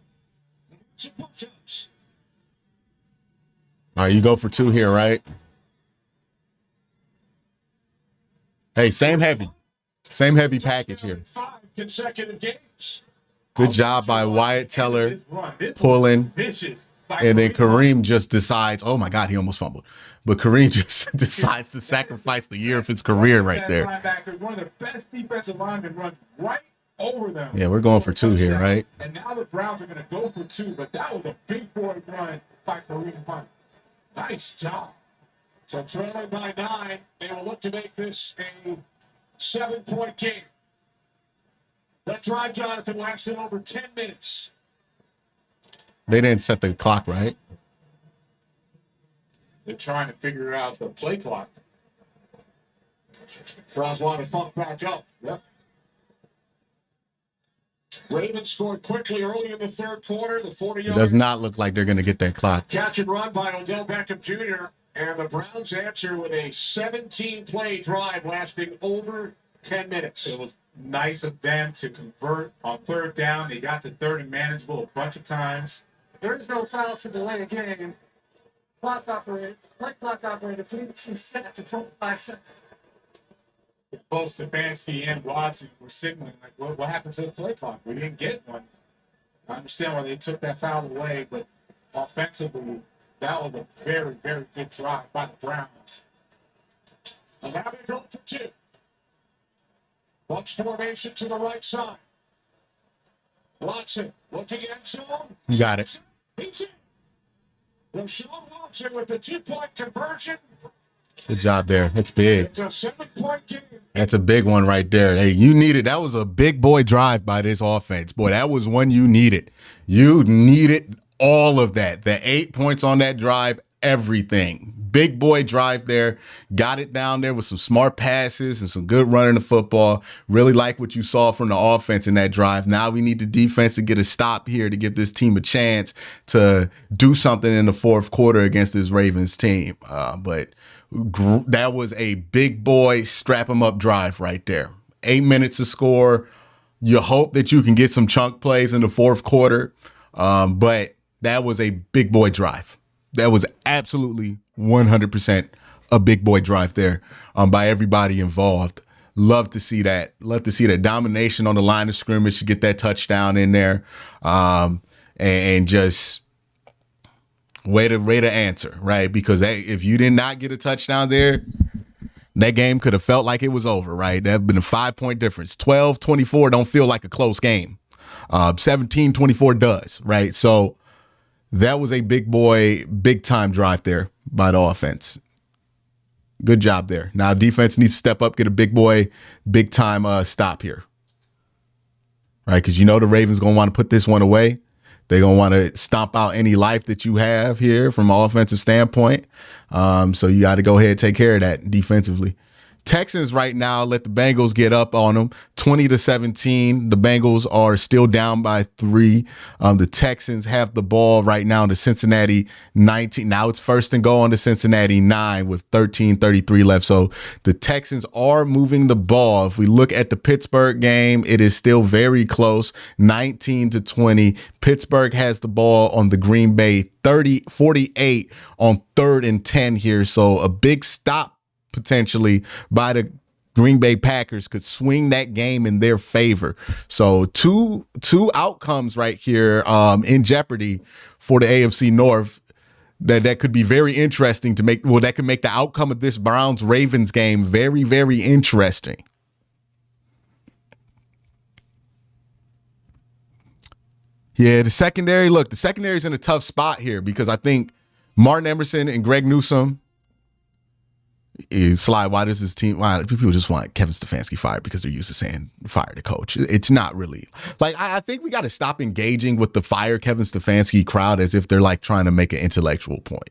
All right, you go for 2 here, right? Hey, same heavy package here. 5 consecutive games. Good job by Wyatt Teller pulling. And then Kareem just decides, oh my God, he almost fumbled. But Kareem just decides to sacrifice the year of his career right there. One of the best defensive linemen runs right over them. Yeah, we're going for 2 here, right? And now the Browns are going to go for 2, but that was a big boy run by Kareem Hunt. Nice job. So trailing by 9, they will look to make this a 7-point game. That drive, Jonathan, lasted over 10 minutes. They didn't set the clock, right? They're trying to figure out the play clock. Browns want to funk back up. Yep. Ravens scored quickly early in the third quarter. The 40-yard. It does not look like they're going to get that clock. Catch and run by Odell Beckham Jr. And the Browns answer with a 17-play drive lasting over 10 minutes. It was nice of them to convert on third down. They got to third and manageable a bunch of times. There is no foul to delay a game. Play clock operator, please set to 25 seconds. Both Stefanski and Watson were signaling, like, what happened to the play clock? We didn't get one. I understand why they took that foul away, but offensively, that was a very, very good drive by the Browns. And now they go for 2. Bucks formation to the right side. Watson looking at zone. You got it. He's in. Deshaun Watson with the 2-point conversion. Good job there. That's big. It's a 7-point game. That's a big one right there. Hey, you needed, that was a big boy drive by this offense. Boy, that was one you needed. You needed all of that. The 8 points on that drive, everything. Big boy drive there. Got it down there with some smart passes and some good running the football. Really like what you saw from the offense in that drive. Now we need the defense to get a stop here to give this team a chance to do something in the fourth quarter against this Ravens team. But that was a big boy strap 'em up drive right there. 8 minutes to score. You hope that you can get some chunk plays in the fourth quarter. But that was a big boy drive. That was absolutely 100% a big boy drive there by everybody involved. Love to see that. Love to see that domination on the line of scrimmage to get that touchdown in there. And just way to answer, right? Because if you did not get a touchdown there, that game could have felt like it was over, right? That would have been a 5-point difference. 12-24 don't feel like a close game. 17-24 does, right? So that was a big boy, big time drive there by the offense. Good job there. Now defense needs to step up, get a big boy, big time stop here. Right? Because you know the Ravens going to want to put this one away. They're going to want to stomp out any life that you have here from an offensive standpoint. So you got to go ahead and take care of that defensively. Texans right now let the Bengals get up on them 20-17. The Bengals are still down by 3. The Texans have the ball right now in the Cincinnati 19. Now it's first and goal on the Cincinnati 9 with 13:33 left. So the Texans are moving the ball. If we look at the Pittsburgh game, it is still very close, 19-20. Pittsburgh has the ball on the Green Bay 48 on 3rd and 10 here. So a big stop potentially by the Green Bay Packers could swing that game in their favor. So two outcomes right here in jeopardy for the AFC North that could be very interesting to make. Well, that could make the outcome of this Browns-Ravens game very, very interesting. Yeah, the secondary. Look, the secondary's in a tough spot here because I think Martin Emerson and Greg Newsome. Sly, why does this team? Why do people just want Kevin Stefanski fired because they're used to saying fire the coach? It's not really like I think we got to stop engaging with the fire Kevin Stefanski crowd as if they're like trying to make an intellectual point.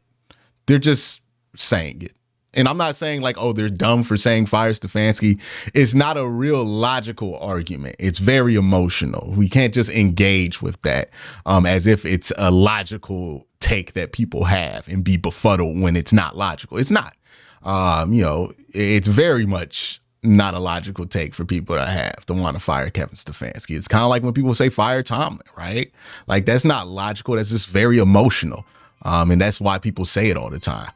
They're just saying it. And I'm not saying like, oh, they're dumb for saying fire Stefanski. It's not a real logical argument. It's very emotional. We can't just engage with that as if it's a logical take that people have and be befuddled when it's not logical. It's not. It's very much not a logical take for people to have to want to fire Kevin Stefanski. It's kind of like when people say fire Tomlin, right? Like that's not logical. That's just very emotional. And that's why people say it all the time.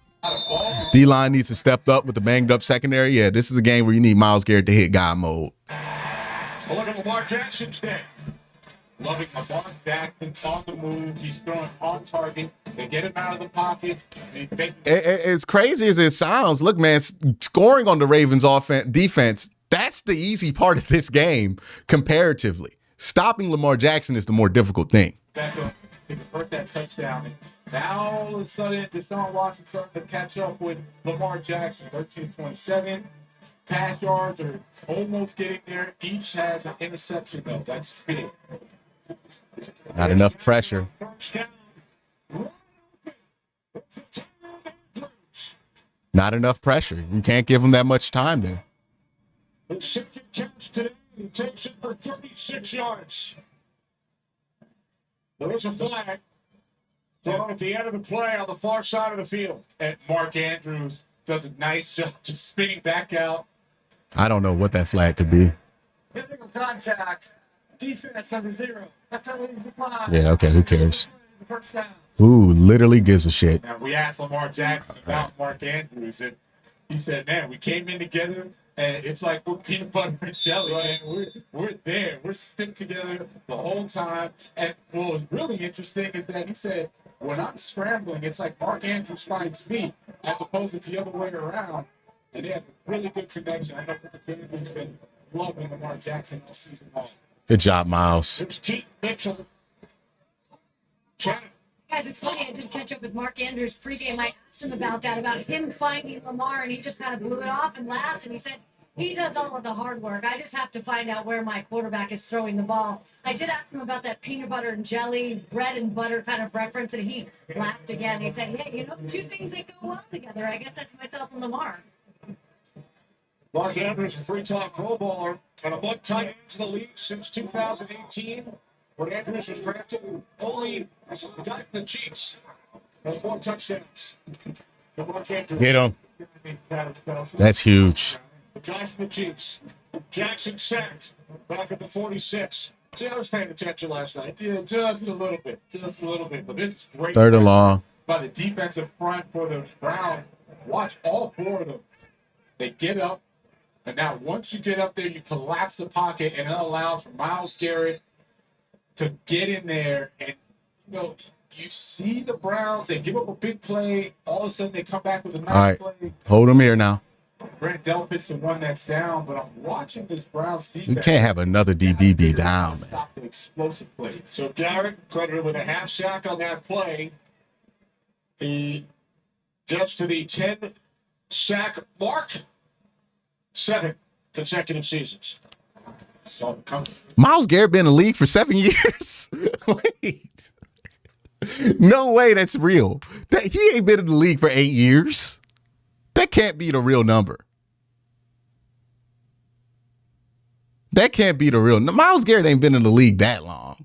D-line needs to step up with the banged up secondary. Yeah, this is a game where you need Myles Garrett to hit God mode. Well, look at Lamar Jackson's day. Loving Lamar Jackson on the move. He's throwing on target. They get him out of the pocket. As crazy as it sounds, look, man, scoring on the Ravens defense, that's the easy part of this game comparatively. Stopping Lamar Jackson is the more difficult thing. Back up. They convert that touchdown. And now all of a sudden, Deshaun Watson starting to catch up with Lamar Jackson. 13-27. Pass yards are almost getting there. Each has an interception, though. That's big. Not enough pressure. Not enough pressure. You can't give him that much time there. The second catch today. He takes it for 36 yards. There is a flag thrown at the end of the play on the far side of the field. And Mark Andrews does a nice job just spinning back out. I don't know what that flag could be. Illegal contact. Defense number 0. That penalty is declined. Yeah, okay, who cares? First down. Who literally gives a shit? Now, we asked Lamar Jackson about Mark Andrews, and he said, man, we came in together, and it's like we're peanut butter and jelly, man. We're there. We're stick together the whole time. And what was really interesting is that he said, when I'm scrambling, it's like Mark Andrews finds me, as opposed to the other way around. And they have a really good connection. I know that the team has been loving Lamar Jackson all season long. Good job, Miles. There's Keaton Mitchell. Guys, it's funny. I did catch up with Mark Andrews pregame. I asked him about that, about him finding Lamar, and he just kind of blew it off and laughed. And he said, he does all of the hard work. I just have to find out where my quarterback is throwing the ball. I did ask him about that peanut butter and jelly, bread and butter kind of reference, and he laughed again. He said, hey, two things that go well together. I guess that's myself and Lamar. Mark Andrews, a 3-time Pro Bowler, and among tight ends in the league since 2018. When Andrews was drafted, only the guy from the Chiefs has 4 touchdowns. Get him. That's huge. The guy from the Chiefs. Jackson sacked back at the 46. See, I was paying attention last night. Yeah, just a little bit. Just a little bit. But this is great. 3rd and long. By the defensive front for the Browns. Watch all 4 of them. They get up. And now once you get up there, you collapse the pocket, and it allows for Myles Garrett to get in there. And, you see the Browns, they give up a big play. All of a sudden, they come back with a nice play. Hold him here now. Brent Delpit's the one that's down, but I'm watching this Browns defense. You can't have another DB be down, man. Stop the explosive plays. So Garrett credited with a half sack on that play. He gets to the 10-sack mark. 7 consecutive seasons. Myles Garrett been in the league for 7 years. Wait. No way that's real. He ain't been in the league for 8 years. That can't be the real number. That can't be the real. Myles Garrett ain't been in the league that long.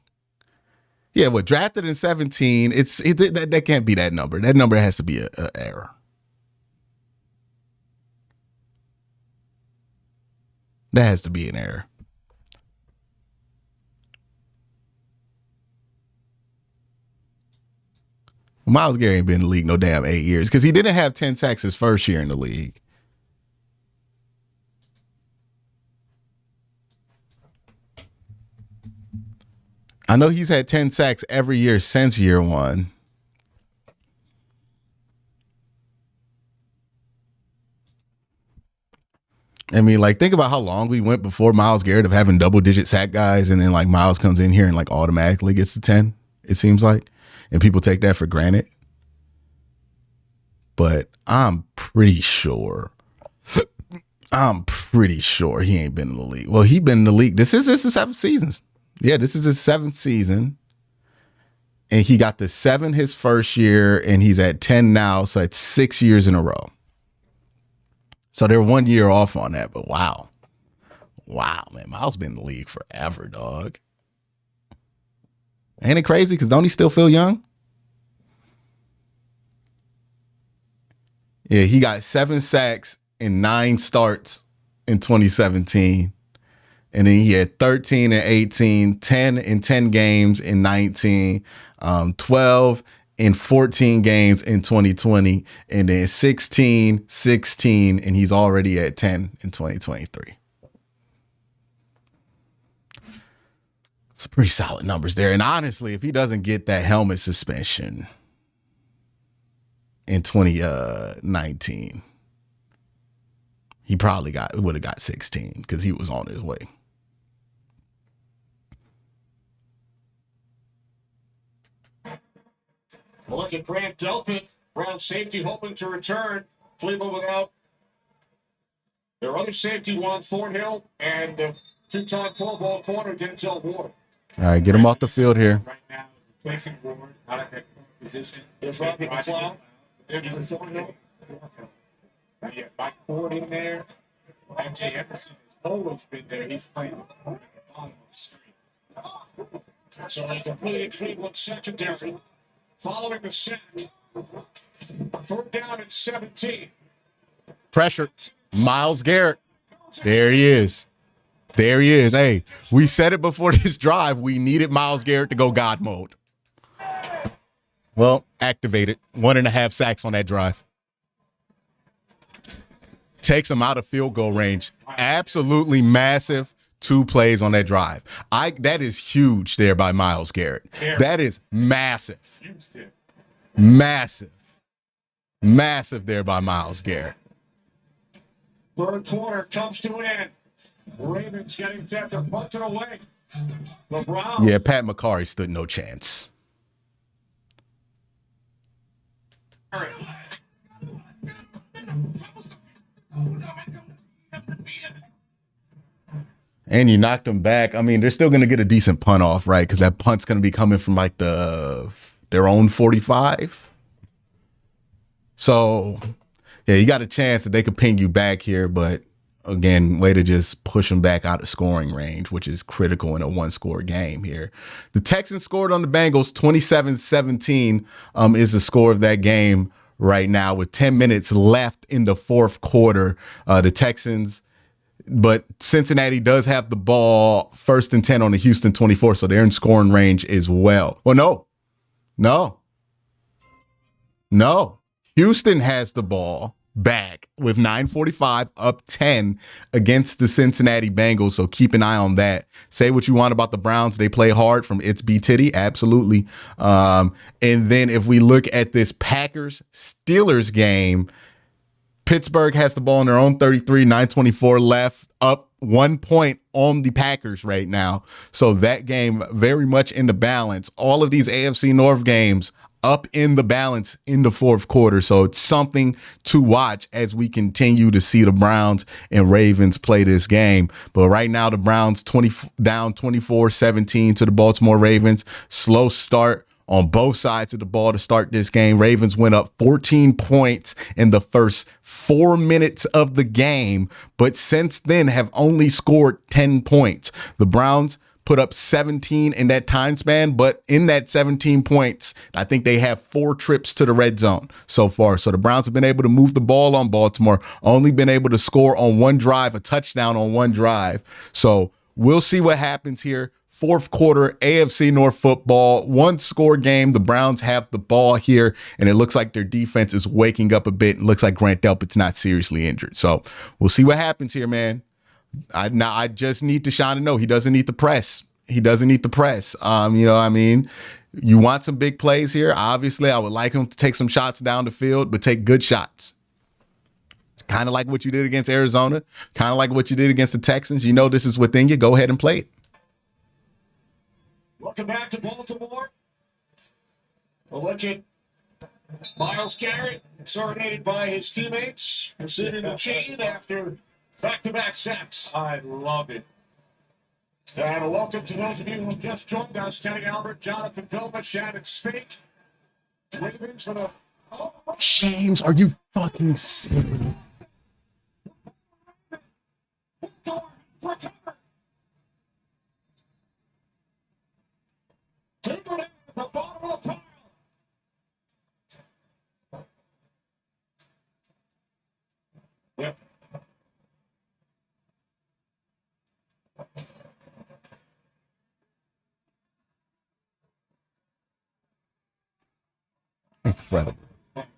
Yeah, drafted in 17. That can't be that number. That number has to be an error. That has to be an error. Myles Garrett ain't been in the league no damn 8 years because he didn't have 10 sacks his first year in the league. I know he's had 10 sacks every year since year 1. I mean, like, think about how long we went before Myles Garrett of having double-digit sack guys, and then, like, Myles comes in here and, like, automatically gets to 10, it seems like. And people take that for granted. But I'm pretty sure he ain't been in the league. Well, he been in the league. This is his 7th season. Yeah, this is his 7th season. And he got the 7 his first year, and he's at 10 now, so it's 6 years in a row. So they're 1 year off on that, but wow. Wow, man. Myles been in the league forever, dog. Ain't it crazy? Because don't he still feel young? Yeah, he got 7 sacks in 9 starts in 2017. And then he had 13 and 18, 10 in 10 games in 19, 12 in 14 games in 2020, and then 16, and he's already at 10 in 2023. Some pretty solid numbers there. And honestly, if he doesn't get that helmet suspension in 2019, he probably would have got 16 because he was on his way. Well, look at Grant Delpit, Brown safety, hoping to return. Cleveland without their other safety, Juan Thornhill, and the 2-time Pro Bowl corner, Denzel Ward. All right, get him off the field here. Right now, replacing Ward out of that position. There's Rodney McLeod. There's Thornhill. Yeah, Mike Ford in there. MJ Emerson has always been there. He's playing at the bottom of the street. So he completed Cleveland's secondary. Following the sack, 3rd down and 17. Pressure. Myles Garrett. There he is. There he is. Hey, we said it before this drive. We needed Myles Garrett to go God mode. Well, activated. 1.5 sacks on that drive. Takes him out of field goal range. Absolutely massive 2 plays on that drive. That is huge there by Myles Garrett. That is massive. Massive. Massive there by Myles Garrett. 3rd quarter comes to an end. Ravens getting set to punt it away. The Browns. Yeah, Pat McCarry stood no chance. And you knocked them back. I mean, they're still going to get a decent punt off, right? Because that punt's going to be coming from like their own 45. So, yeah, you got a chance that they could ping you back here. But again, way to just push them back out of scoring range, which is critical in a 1-score game here. The Texans scored on the Bengals. 27-17 is the score of that game right now with 10 minutes left in the 4th quarter. The Texans... But Cincinnati does have the ball 1st and 10 on the Houston 24, so they're in scoring range as well. Well, no. Houston has the ball back with 9:45 up 10 against the Cincinnati Bengals, so keep an eye on that. Say what you want about the Browns. They play hard from It's B Titty, absolutely. And then if we look at this Packers-Steelers game, Pittsburgh has the ball on their own 33, 9:24 left, up 1 point on the Packers right now. So that game very much in the balance. All of these AFC North games up in the balance in the 4th quarter. So it's something to watch as we continue to see the Browns and Ravens play this game. But right now, the Browns down 24-17 to the Baltimore Ravens. Slow start on both sides of the ball to start this game. Ravens went up 14 points in the first 4 minutes of the game, but since then have only scored 10 points. The Browns put up 17 in that time span, but in that 17 points, I think they have 4 trips to the red zone so far. So the Browns have been able to move the ball on Baltimore, only been able to score on 1 drive, a touchdown on 1 drive. So we'll see what happens here. 4th quarter, AFC North football, 1-score game. The Browns have the ball here, and it looks like their defense is waking up a bit. It looks like Grant Delpit's not seriously injured. So we'll see what happens here, man. I just need Deshaun to know he doesn't need the press. He doesn't need the press. You know what I mean? You want some big plays here. Obviously, I would like him to take some shots down the field, but take good shots. Kind of like what you did against Arizona, kind of like what you did against the Texans. You know this is within you. Go ahead and play it. Welcome back to Baltimore. We'll look at Myles Garrett, serenaded by his teammates, considering the chain after back-to-back sacks. I love it. And a welcome to those of you who have just joined us. Kenny Albert, Jonathan Vilma, Shannon Spink. Ravens for the... James, are you fucking serious? Tapered at the bottom of the pile. Yep. Incredible.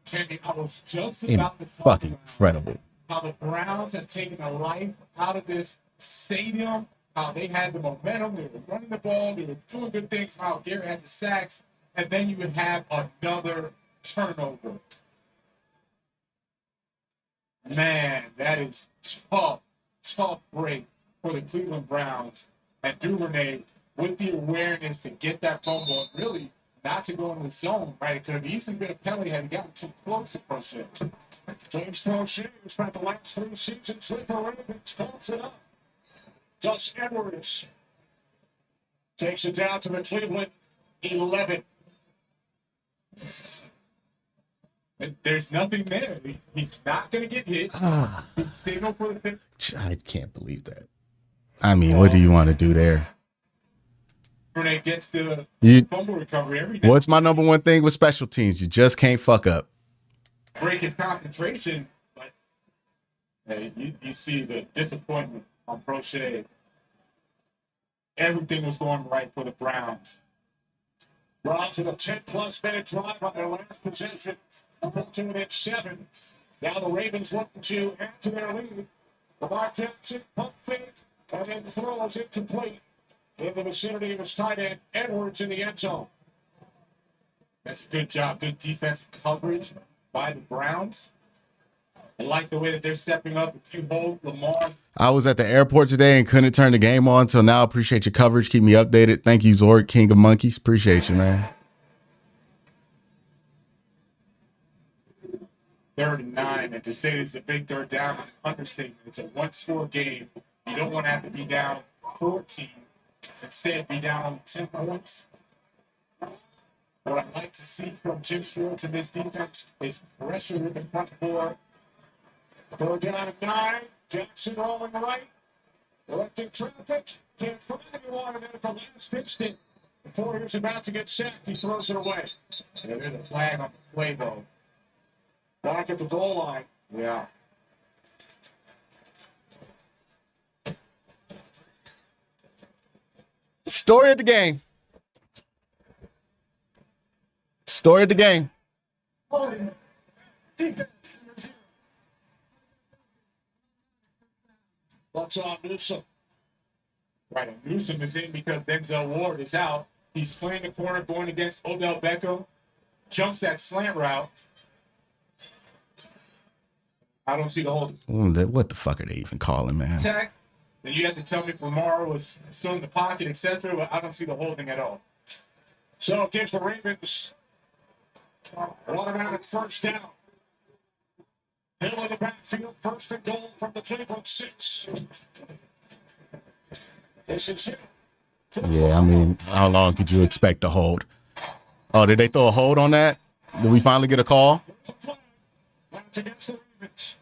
Kenny, I was just about to Fucking incredible. how the Browns had taken a life out of this stadium, how they had the momentum, they were running the ball, they were doing good things, how Gary had the sacks, and then you would have another turnover. Man, that is tough break for the Cleveland Browns. And Duvernay, with the awareness to get that fumble, and really not to go in the zone, right? It could have easily been a penalty had he gotten too close to Crochet. James Crochet, who spent the last 3 seasons with the Ravens, calls it up. Gus Edwards takes it down to the Cleveland 11. And there's nothing there. He's not going to get hit. He's staying for the pick. I can't believe that. I mean, what do you want to do there? Duvernay gets the fumble recovery every day. What's my number one thing with special teams? You just can't fuck up. Break his concentration, but hey, you see the disappointment on Crochet. Everything was going right for the Browns. Brought to the 10-plus minute drive on their last possession. Put to it at 7. Now the Ravens looking to add to their lead. Lamar Jackson, pump fake, and then throws incomplete in the vicinity of his tight end, Edwards, in the end zone. That's a good job. Good defensive coverage by the Browns. I like the way that they're stepping up. If you hold Lamar. I was at the airport today and couldn't turn the game on until now. Appreciate your coverage. Keep me updated. Thank you, Zorg, King of Monkeys. Appreciate you, man. 3rd and 9, and to say it's a big third down is an understatement. It's a one-score game. You don't want to have to be down 14. Instead, be down on 10 points. What I'd like to see from Jim Schwartz in this defense is pressure in the front four. 3rd down and 9. Jackson rolling right. Electric traffic. Can't find anyone, and then at the last instant, before he was about to get sacked, he throws it away. Yeah, there's a flag on the play, though. Back at the goal line. Yeah. Story of the game. Story of the game. Defense. Bucks on Newsome. Right, and Newsome is in because Denzel Ward is out. He's playing the corner going against Odell Beckham. Jumps that slant route. I don't see the hold. What the fuck are they even calling, man? Attack. Then you have to tell me if Lamar was still in the pocket, etc. But I don't see the holding at all. So it gives the Ravens automatic 1st down. Hill in the backfield, 1st and goal from the Cleveland 6. This is Hill. Yeah, I mean, how long could you expect to hold? Oh, did they throw a hold on that? Did we finally get a call? That's against the Ravens.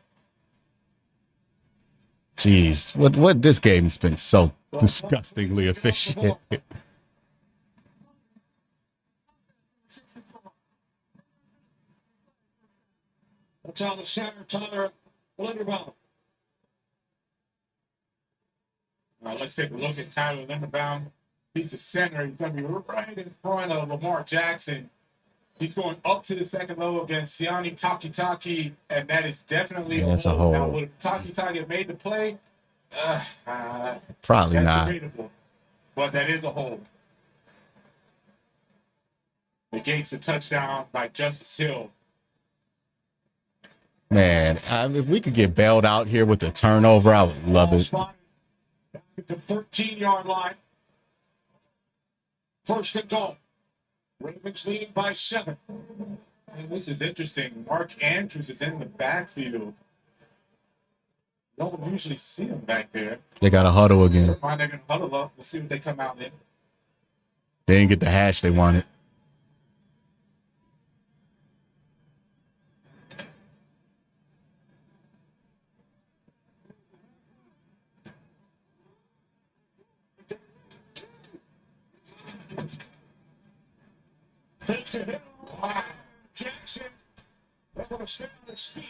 Jeez, what this game's been so disgustingly efficient. That's on the center, Tyler Linderbaum. All right, let's take a look at Tyler Linderbaum. He's the center. He's going to be right in front of Lamar Jackson. He's going up to the second level against Siani Takitaki, and that is definitely a hold. Now, would Takitaki have made the play? Probably not. Debatable, but that is a hold. Negates the touchdown by Justice Hill. Man, if we could get bailed out here with the turnover, I would love Ball it. spotted back at the 13-yard line. First and goal. Ravens leading by 7. And this is interesting. Mark Andrews is in the backfield. Don't usually see him back there. They got a huddle again. Never mind, they're going to huddle up. We'll see what they come out in. They didn't get the hash they wanted. Fake to him. Jackson able to stay on his feet.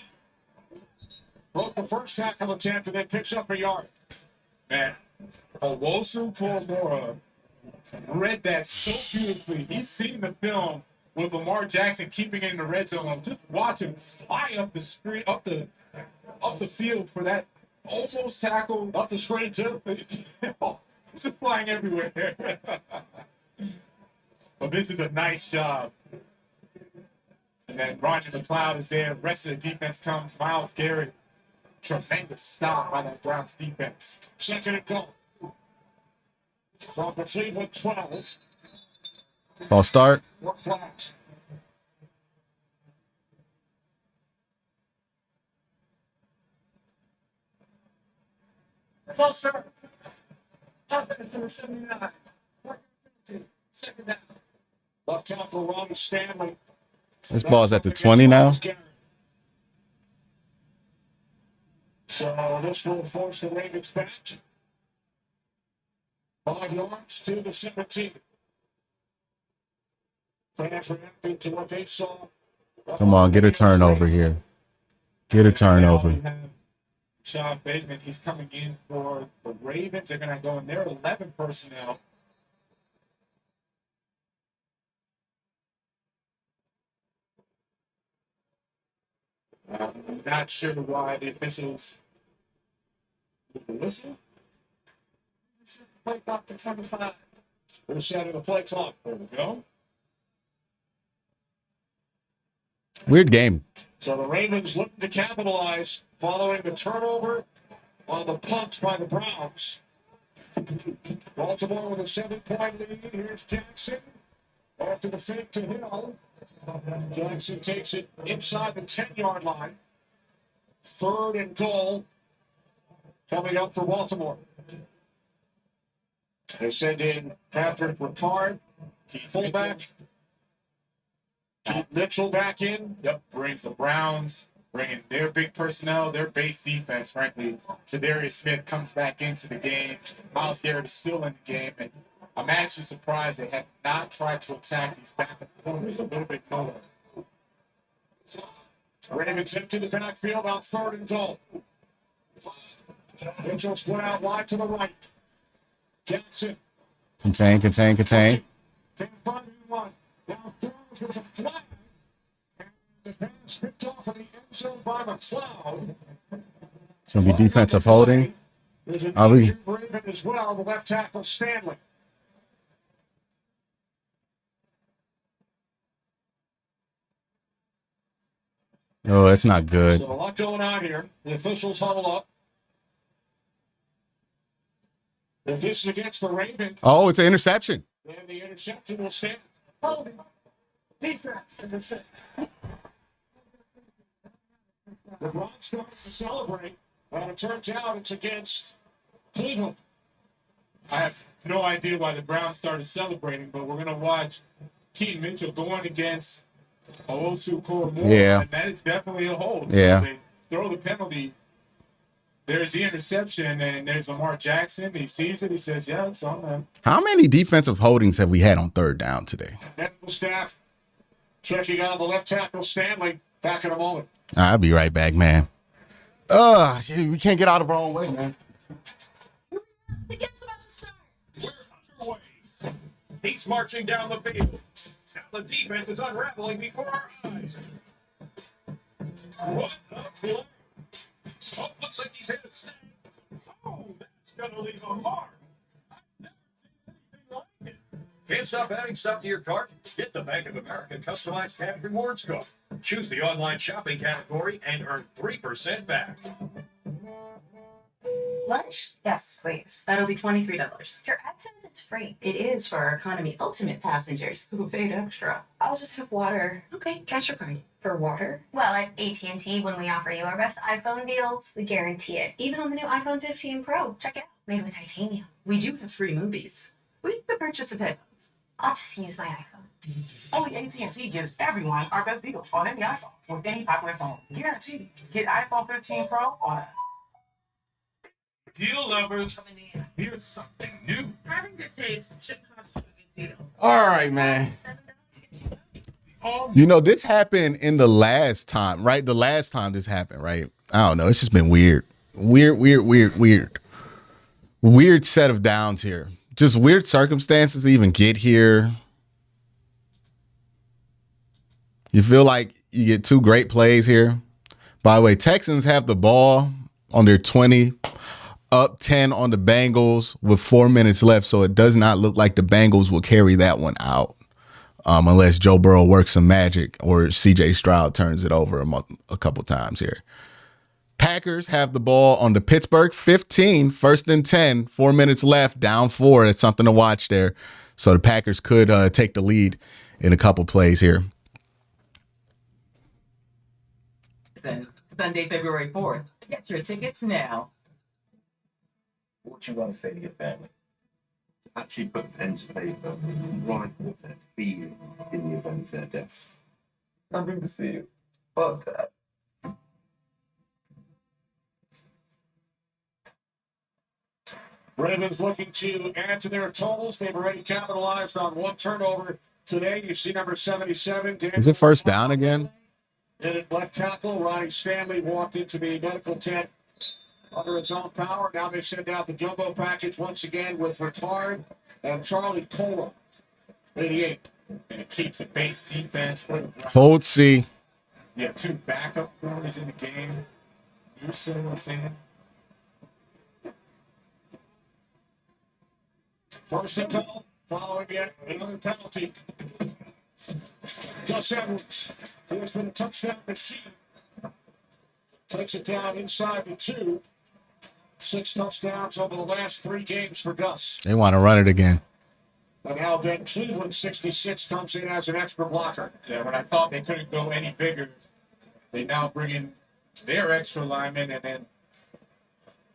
Broke the first tackle attempt and then picks up a yard. Man, Owosu Koromora read that so beautifully. He's seen the film with Lamar Jackson keeping it in the red zone. Just watch him fly up the screen, up the field for that almost tackle. Up the screen too. It's flying everywhere. But this is a nice job. And then Roger McLeod is there. The rest of the defense comes. Myles Garrett. Tremendous stop by that Browns defense. Second and goal. From the Cleveland 12. False start. 4 flags. False start. Offense to the 79. Second down. Left tackle Ronnie Stanley. This ball's at the 20 now. So this will force the Ravens back. 5 yards to the 17. Fans reacting to what they saw. Come on, get a turnover here. Get a turnover. Sean Bateman, he's coming in for the Ravens. They're going to go in their 11 personnel. I'm not sure why the officials whistle. Play clock to 25. We're setting the play clock. There we go. Weird game. So the Ravens looking to capitalize following the turnover on the punt by the Browns. Baltimore with a 7-point lead. Here's Jackson. After the fake to Hill. Jackson takes it inside the 10-yard line. 3rd and goal coming up for Baltimore. They send in Patrick Ricard, fullback. Keith Mitchell back in. Yep, brings the Browns, bringing their big personnel, their base defense, frankly. Zadarius Smith comes back into the game. Myles Garrett is still in the game, and I'm actually surprised they have not tried to attack these backup corners a little bit more. Ravens empty the backfield on 3rd and goal. Mitchell split out wide to the right. Jackson. Contain. Can't find anyone. Now throws with a flag. And the pass picked off in the end zone by McLeod. It's going to be defensive holding. There's an Are we? injured Raven as well, the left tackle Stanley. Oh, that's not good. So a lot going on here. The officials huddle up. If this is against the Ravens, Oh, it's an interception. then the interception will stand. Holding. Defense in the 6. The Browns starting to celebrate, and it turns out it's against Cleveland. I have no idea why the Browns started celebrating, but we're going to watch Keaton Mitchell going against Owosu Koromora, Yeah. and that is definitely a hold. Yeah. So they throw the penalty. There's the interception, and there's Lamar Jackson. He sees it. He says, yeah, it's on them. How many defensive holdings have we had on 3rd down today? Medical staff checking on the left tackle Stanley. Back in a moment. I'll be right back, man. We can't get out of our own way, man. The game's about to start. We're underway. He's marching down the field. Now the defense is unraveling before our eyes. What a play. Oh, looks like he's hit a snag. Oh, that's going to leave a mark. I've never seen anything like it. Can't stop adding stuff to your cart? Get the Bank of America customized cash rewards card. Choose the online shopping category and earn 3% back. Lunch? Yes, please. That'll be $23. Your ad says it's free. It is for our economy ultimate passengers who paid extra. I'll just have water. Okay, cash or card. For water? Well, at AT&T, when we offer you our best iPhone deals, we guarantee it. Even on the new iPhone 15 Pro. Check it out. Made with titanium. We do have free movies. With the purchase of headphones. I'll just use my iPhone. Only AT&T gives everyone our best deals on any iPhone with any popular phone. Guaranteed. Get iPhone 15 Pro on us. Deal lovers, here's something new. Having good taste should cost you a good deal. All right, man. You know, this happened in the last time, right? The last time this happened, right? I don't know. It's just been weird. Weird set of downs here. Just weird circumstances to even get here. You feel like you get two great plays here. By the way, Texans have the ball on their 20, up 10 on the Bengals with 4 minutes left. So it does not look like the Bengals will carry that one out. Unless Joe Burrow works some magic or CJ Stroud turns it over a couple times here. Packers have the ball on the Pittsburgh 15, 1st and 10, 4 minutes left, down 4. That's something to watch there. So the Packers could take the lead in a couple plays here. Sunday, February 4th. Get your tickets now. What you want to say to your family? Actually put pen to paper and write what they're feeling in the event of their death. Nothing to see you. Fuck that. Ravens looking to add to their totals. They've already capitalized on one turnover today. You see number 77. Is it first down again? And at left tackle, Ronnie Stanley walked into the medical tent under his own power. Now they send out the jumbo package once again with Ricard and Charlie Cola, 88. And it keeps the base defense for the Browns. Hold C. You have two backup quarters in the game. You see what I'm saying? First and goal, following yet another penalty. Gus Edwards, who has been a touchdown machine, takes it down inside the 2. 6 touchdowns over the last 3 games for Gus. They want to run it again. And now Ben Cleveland, 66, comes in as an extra blocker. Yeah, when I thought they couldn't go any bigger, they now bring in their extra linemen, and then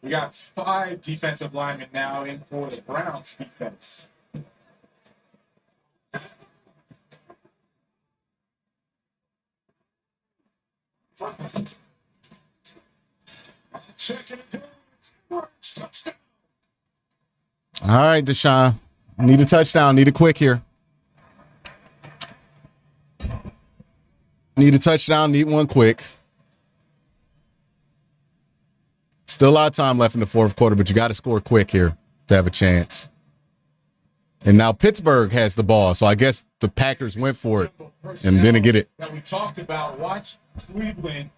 we got 5 defensive linemen now in for the Browns defense. Second and goal. Touchdown. All right, Deshaun. Need a touchdown. Need a quick here. Need a touchdown. Need one quick. Still a lot of time left in the fourth quarter, but you got to score quick here to have a chance. And now Pittsburgh has the ball, so I guess the Packers went for it and didn't get it. Now we talked about watch Cleveland.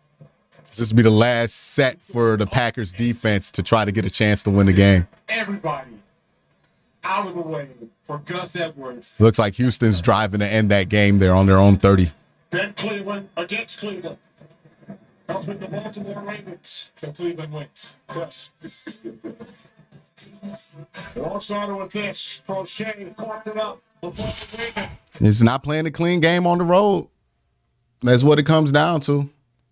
This will be the last set for the Packers defense to try to get a chance to win the game. Everybody out of the way for Gus Edwards. Looks like Houston's driving to end that game there on their own 30. Ben Cleveland against Cleveland. Helping the Baltimore Ravens. So Cleveland wins. Yes. It all started with this. Crochet clocked it up before the game. It's not playing a clean game on the road. That's what it comes down to.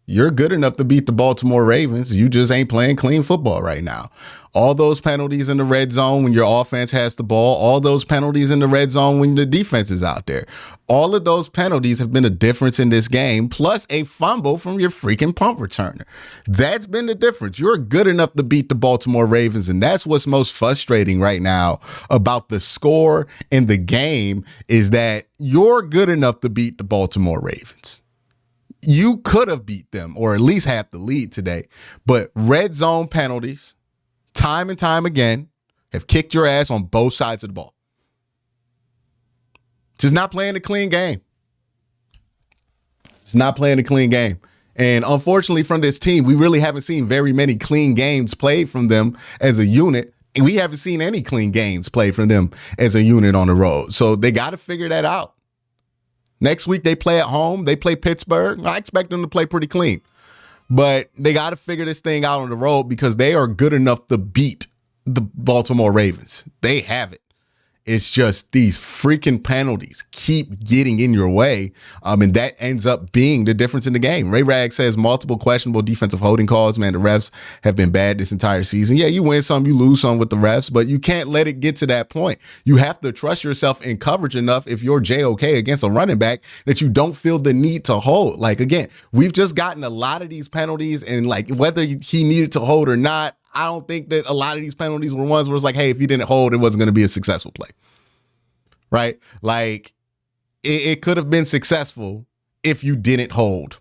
You're good enough to beat the Baltimore Ravens. You just ain't playing clean football right now. All those penalties in the red zone when your offense has the ball, all those penalties in the red zone when the defense is out there. All of those penalties have been a difference in this game, plus a fumble from your freaking punt returner. That's been the difference. You're good enough to beat the Baltimore Ravens, and that's what's most frustrating right now about the score in the game is that you're good enough to beat the Baltimore Ravens. You could have beat them or at least have the lead today, but red zone penalties, time and time again, have kicked your ass on both sides of the ball. Just not playing a clean game. It's not playing a clean game. And unfortunately from this team, we really haven't seen very many clean games played from them as a unit. And we haven't seen any clean games played from them as a unit on the road. So they got to figure that out. Next week they play at home. They play Pittsburgh. I expect them to play pretty clean. But they got to figure this thing out on the road because they are good enough to beat the Baltimore Ravens. They have it. It's just these freaking penalties keep getting in your way. And that ends up being the difference in the game. Ray Rag says multiple questionable defensive holding calls. Man, the refs have been bad this entire season. Yeah, you win some, you lose some with the refs, but you can't let it get to that point. You have to trust yourself in coverage enough if you're JOK against a running back that you don't feel the need to hold. Like, again, we've just gotten a lot of these penalties, and like whether he needed to hold or not, I don't think that a lot of these penalties were ones where it's like, hey, if you didn't hold, it wasn't going to be a successful play. Right? Like, it could have been successful if you didn't hold.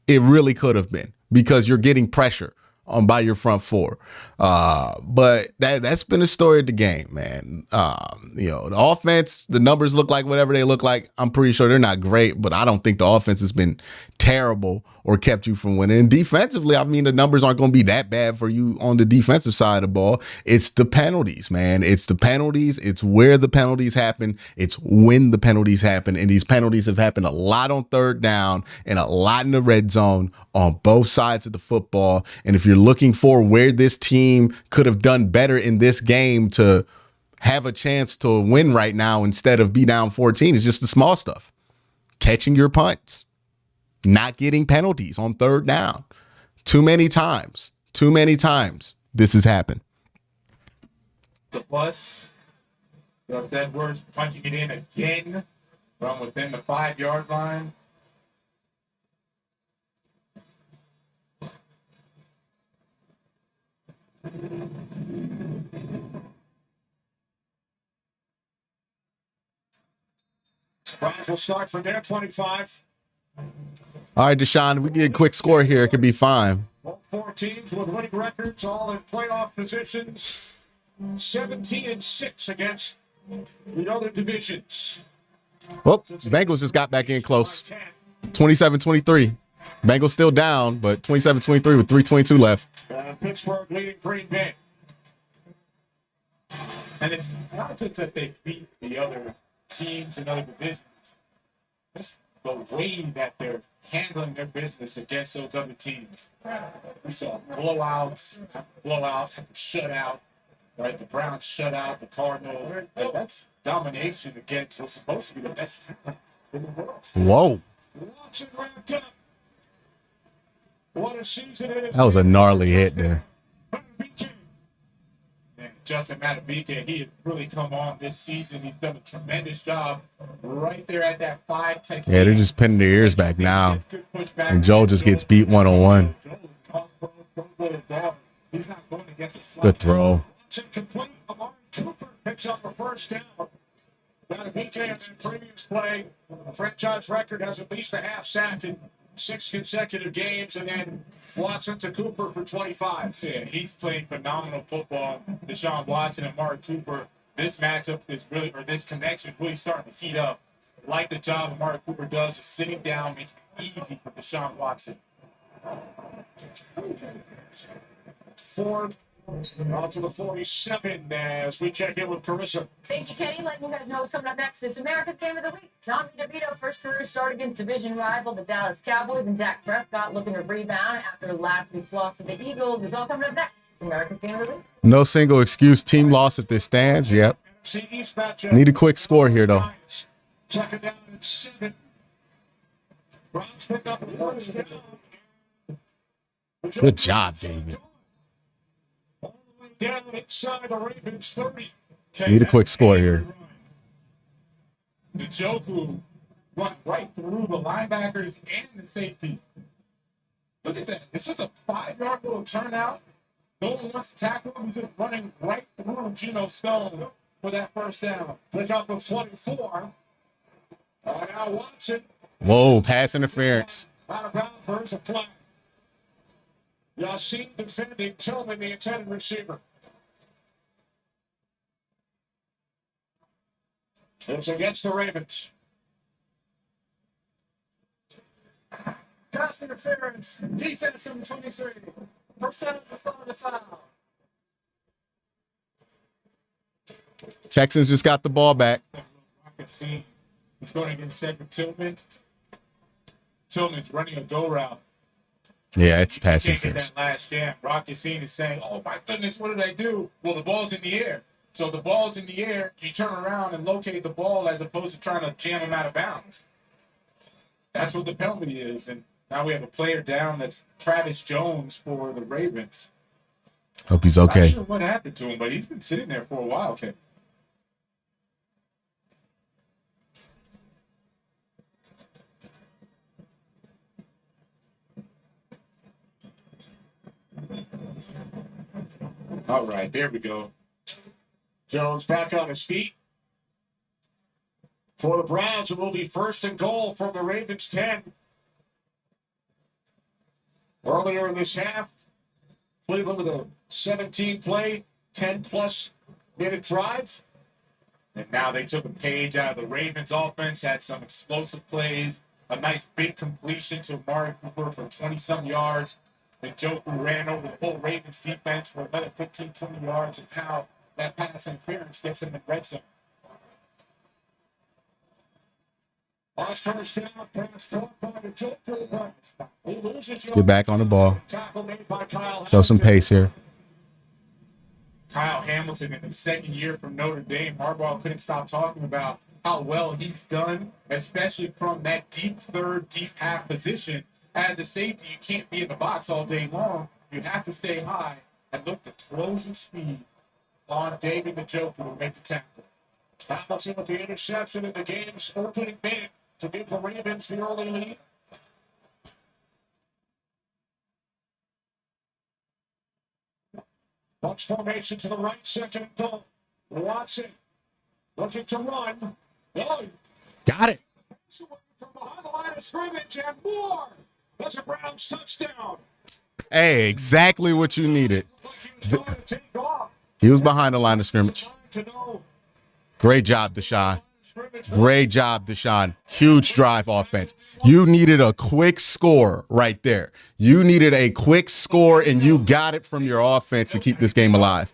It really could have been because you're getting pressure on by your front four. But that's been the story of the game, man. The offense, the numbers look like whatever they look like. I'm pretty sure they're not great, but I don't think the offense has been terrible or kept you from winning. And defensively, I mean, the numbers aren't going to be that bad for you on the defensive side of the ball. It's the penalties, man. It's the penalties. It's where the penalties happen. It's when the penalties happen. And these penalties have happened a lot on third down and a lot in the red zone on both sides of the football. And if you're looking for where this team could have done better in this game to have a chance to win right now instead of be down 14, it's just the small stuff. Catching your punts. Not getting penalties on third down. Too many times this has happened. The bus, Gus Edwards punching it in again from within the 5-yard line. Browns will start from their 25. All right, Deshaun, we get a quick score here. It could be fine. All four teams with winning records, all in playoff positions. 17-6 against the other divisions. Oh, Bengals just got back in close. 27-23. Bengals still down, but 27-23 with 3:22 left. Pittsburgh leading Green Bay. And it's not just that they beat the other teams in other divisions. It's the way that they're handling their business against those other teams. We saw blowouts, shutout, right? The Browns shut out the Cardinals. That's domination against what's supposed to be the best talent in the world. Whoa. Watson wrapped up. What a season it is. That was a gnarly hit there. Justin Madubuike, he has really come on this season. He's done a tremendous job right there at that 5 technique. Yeah, they're just pinning their ears back now. And Joe just gets beat one-on-one. Good throw. Complete. Amari Cooper picks up a first down. Madubuike in the previous play, a franchise record, has at least a half sack in 6 consecutive games, and then Watson to Cooper for 25. Yeah, he's playing phenomenal football. Deshaun Watson and Mark Cooper. This matchup is really, or this connection is really starting to heat up. Like the job Mark Cooper does, just sitting down, making it easy for Deshaun Watson. Ford out to the 47 as we check in with Carissa. Thank you, Kenny. Letting you guys know what's coming up next. It's America's Game of the Week. Tommy DeVito, first career start against division rival, the Dallas Cowboys, and Dak Prescott looking to rebound after last week's loss to the Eagles. It's all coming up next. It's America's Game of the Week. No single excuse team loss if this stands. Yep. Need a quick score here, though. Second down and 7. Browns pick up a first down. Good job, David. Down inside the Ravens 30. Need a quick score here. Njoku went right through the linebackers and the safety. Look at that. It's just a 5-yard little turnout. No one wants to tackle him. He's just running right through Geno Stone for that first down. Pick up of 24. Now Watson. Whoa, pass interference. Out of bounds, there's a flag. Yassine defending Tillman, the intended receiver. It's against the Ravens. Pass interference. Defense on 23. First down to start the foul. Texans just got the ball back. He's going against Cedric Tillman. Tillman's running a go route. Yeah, it's pass Can't get interference. that last jam. Rock Yassin is saying, "Oh my goodness, what did I do?" Well, the ball's in the air. So the ball's in the air. You turn around and locate the ball as opposed to trying to jam him out of bounds. That's what the penalty is. And now we have a player down. That's Travis Jones for the Ravens. Hope he's Not okay. sure what happened to him, but he's been sitting there for a while, Ken. All right, there we go. Jones back on his feet. For the Browns, it will be 1st and goal from the Ravens 10. Earlier in this half, Cleveland with a 17-play, 10-plus minute drive. And now they took a page out of the Ravens offense, had some explosive plays, a nice big completion to Amari Cooper for 20-some yards. Then Njoku ran over the whole Ravens defense for another 15, 20 yards, and now that pass interference gets him in red zone. On first down, pass caught by Njoku. He loses Let's get back on the ball. tackle made by Kyle Show some pace here. Kyle Hamilton in his second year from Notre Dame. Harbaugh couldn't stop talking about how well he's done, especially from that deep third, deep half position. As a safety, you can't be in the box all day long. You have to stay high and look to close and speed on David Njoku to make the tackle. Hamilton with the interception in the game's opening minute to give the Ravens the early lead. Bucks formation to the right, 2nd and goal. Watson looking to run. Oh, Got it. from behind the line of scrimmage and more. That's a Browns touchdown. Hey, exactly what you needed. Trying to take off. He was behind the line of scrimmage. To know Great job, Deshaun. Great job, Deshaun. Huge drive offense. You needed a quick score right there. You needed a quick score, and you got it from your offense to keep this game alive.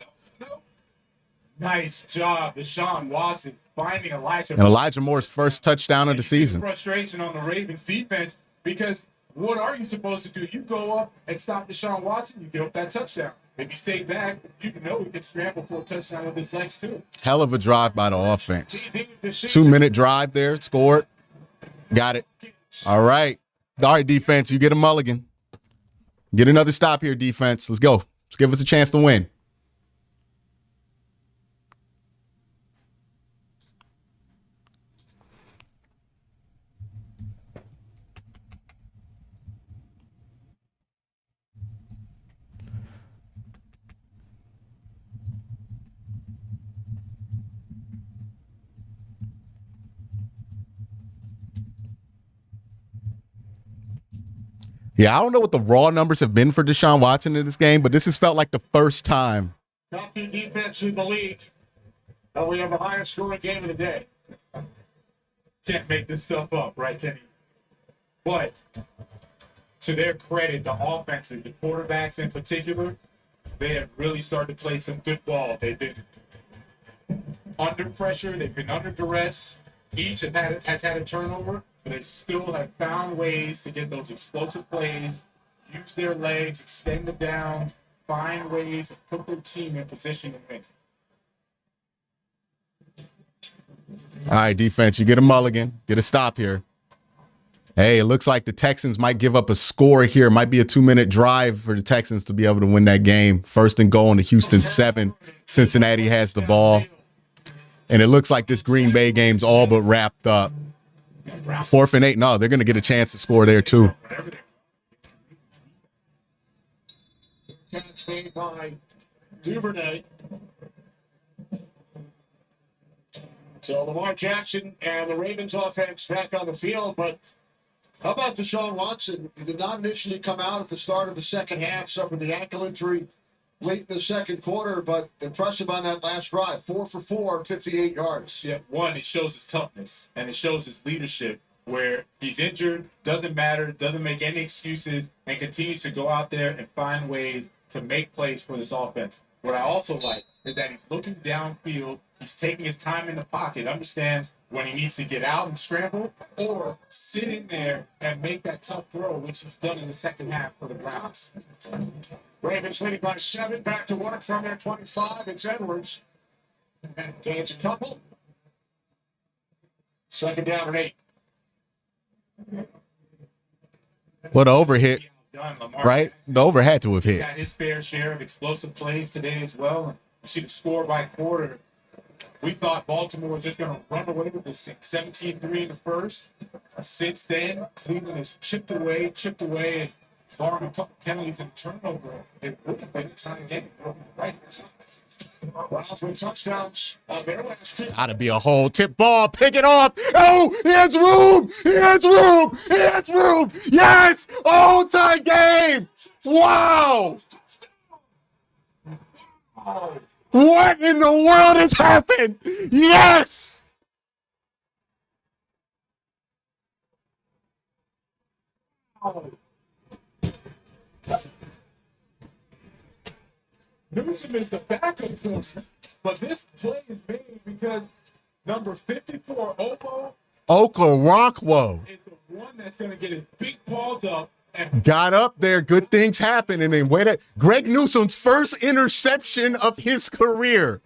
Nice job, Deshaun Watson finding Elijah. And Elijah Moore's first touchdown of the season. Frustration on the Ravens defense, because what are you supposed to do? You go up and stop Deshaun Watson, you give up that touchdown. If you stay back, you know he could scramble for a touchdown with his legs too. Hell of a drive by the offense. 2-minute drive there, scored. Got it. All right, defense, you get a mulligan. Get another stop here, defense. Let's go. Let's give us a chance to win. Yeah, I don't know what the raw numbers have been for Deshaun Watson in this game, but this has felt like the first time. top defense in the league. And we have the highest scoring game of the day. Can't make this stuff up, right, Kenny? But to their credit, the offenses, the quarterbacks in particular, they have really started to play some good ball. They've been under pressure. They've been under duress. Each has had a turnover, but they still have found ways to get those explosive plays, use their legs, extend the downs, find ways to put their team in position to win. All right, defense, you get a mulligan. Get a stop here. Hey, it looks like the Texans might give up a score here. Might be a 2-minute drive for the Texans to be able to win that game. 1st and goal in the Houston 7. Cincinnati has the ball. And it looks like this Green Bay game's all but wrapped up. 4th and 8. No, they're going to get a chance to score there, too. Catch made by Duvernay. So Lamar Jackson and the Ravens offense back on the field, but how about Deshaun Watson? He did not initially come out at the start of the second half, suffered the ankle injury late in the second quarter, but impressive on that last drive. 4 for 4, 58 yards. Yeah, one, it shows his toughness and it shows his leadership, where he's injured, doesn't matter, doesn't make any excuses, and continues to go out there and find ways to make plays for this offense. What I also like is that he's looking downfield He's taking his time in the pocket, understands when he needs to get out and scramble or sit in there and make that tough throw, which he's done in the second half for the Browns. Ravens leading by 7, back to work from their 25. It's Edwards. Gains a couple. Second down and 8. What the overhit, Done, Lamar right? The over had to have He's hit. got his fair share of explosive plays today as well. And you see the score by quarter. We thought Baltimore was just going to run away with this thing. 17-3 in the first. Since then, Cleveland has chipped away, and barring a couple penalties and turnover, it would have been a tie game. Right. Browns with touchdowns on their last 2. Gotta be a hole. Tip ball. Pick it off. Oh, he has room. He has room. He has room. Yes. Oh, tie game. Wow. What in the world has happened? Yes. Newsom is the backup coach, but this play is made because number 54, Okoronkwo is the one that's going to get his big paws up and got up there. Good things happen. And then wait, Greg Newsom's first interception of his career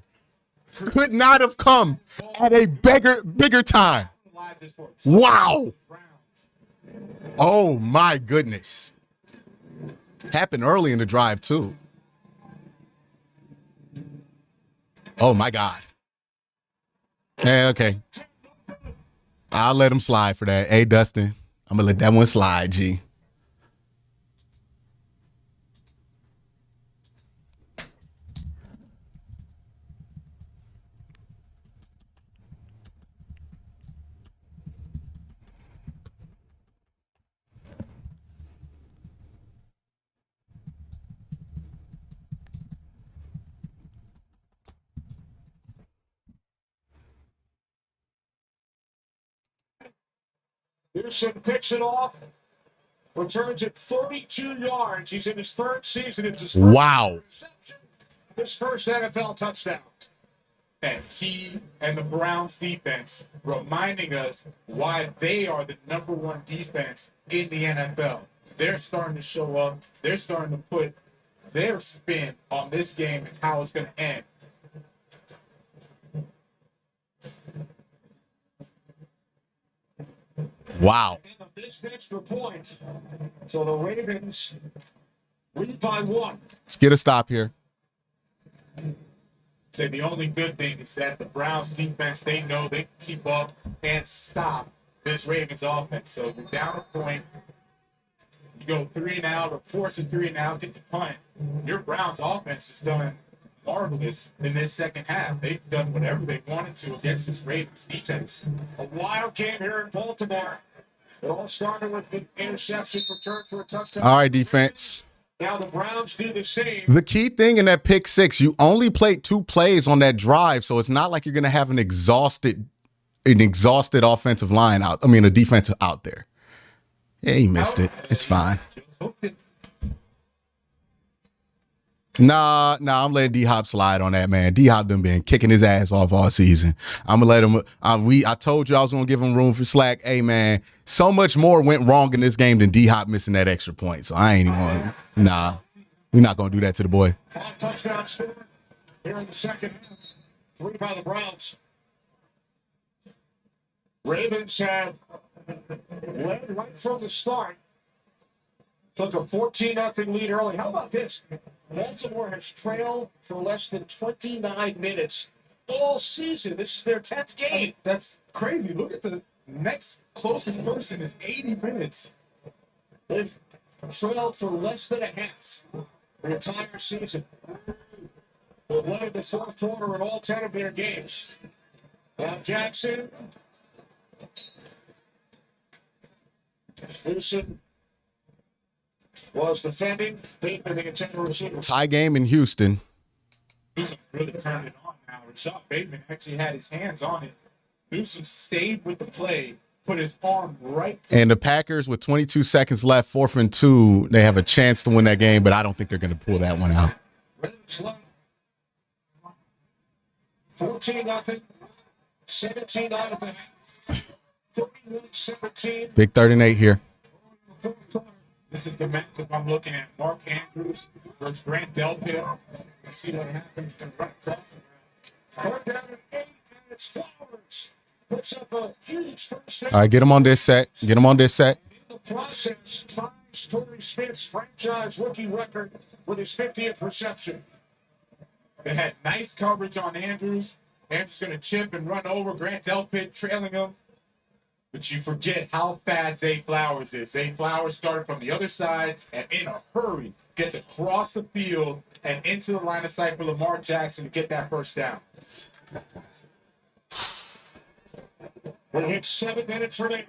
could not have come at a bigger time. Wow. Oh my goodness. Happened early in the drive too. Oh my God. Yeah, okay. I'll let him slide for that. Hey, Dustin, I'm gonna let that one slide, G. Newsom picks it off. Returns it 32 yards. He's in his 3rd season. It's his first Wow. reception. His first NFL touchdown. And he and the Browns defense reminding us why they are the number 1 defense in the NFL. They're starting to show up. They're starting to put their spin on this game and how it's going to end. Wow. This extra point. So the Ravens lead by 1. Let's get a stop here. Say the only good thing is that the Browns defense, they know they can keep up and stop this Ravens offense. So you're down a point, you go 3 and out or force a 3 and out, get the punt. Your Browns offense has done marvelous in this second half. They've done whatever they wanted to against this Ravens defense. A wild game here in Baltimore. It all started with the interception return for a touchdown. All right, defense. Now the Browns do the same. The key thing in that pick 6, you only played 2 plays on that drive, so it's not like you're going to have an exhausted offensive line out. I mean, a defensive out there. Yeah, he missed it. It's fine. Nah, I'm letting D-Hop slide on that, man. D-Hop done been kicking his ass off all season. I'm going to let him. I told you I was going to give him room for slack. Hey, man, so much more went wrong in this game than D-Hop missing that extra point. So I ain't even going to. Nah, we're not going to do that to the boy. 5 touchdowns scored here in the second half. 3 by the Browns. Ravens have led right from the start. Took a 14-0 lead early. How about this? Baltimore has trailed for less than 29 minutes all season. This is their 10th game. That's crazy. Look at the next closest person is 80 minutes. They've trailed for less than a half the entire season. They've led the 4th quarter in all 10 of their games. Now Jackson. Newsom was defending. Bateman, the intended receiver. Tie game in Houston. Newsom's really turned it on now. Rashad Bateman actually had his hands on it. Newsom stayed with the play, put his arm right. And the Packers, with 22 seconds left, 4th and 2, they have a chance to win that game, but I don't think they're going to pull that one out. 14-0. 17 out of the half. 31-17. Big 3rd and 8 here. This is the matchup I'm looking at. Mark Andrews versus Grant Delpit. Let's see what happens to run across. Third down and 8, and it's Flowers. Puts up a huge first down. All right, get him on this set. Get him on this set. In the process, ties Torrey Smith's franchise rookie record with his 50th reception. They had nice coverage on Andrews. Andrews going to chip and run over. Grant Delpit trailing him. But you forget how fast Zay Flowers is. Zay Flowers started from the other side and in a hurry gets across the field and into the line of sight for Lamar Jackson to get that first down. We hit 7 minutes remaining.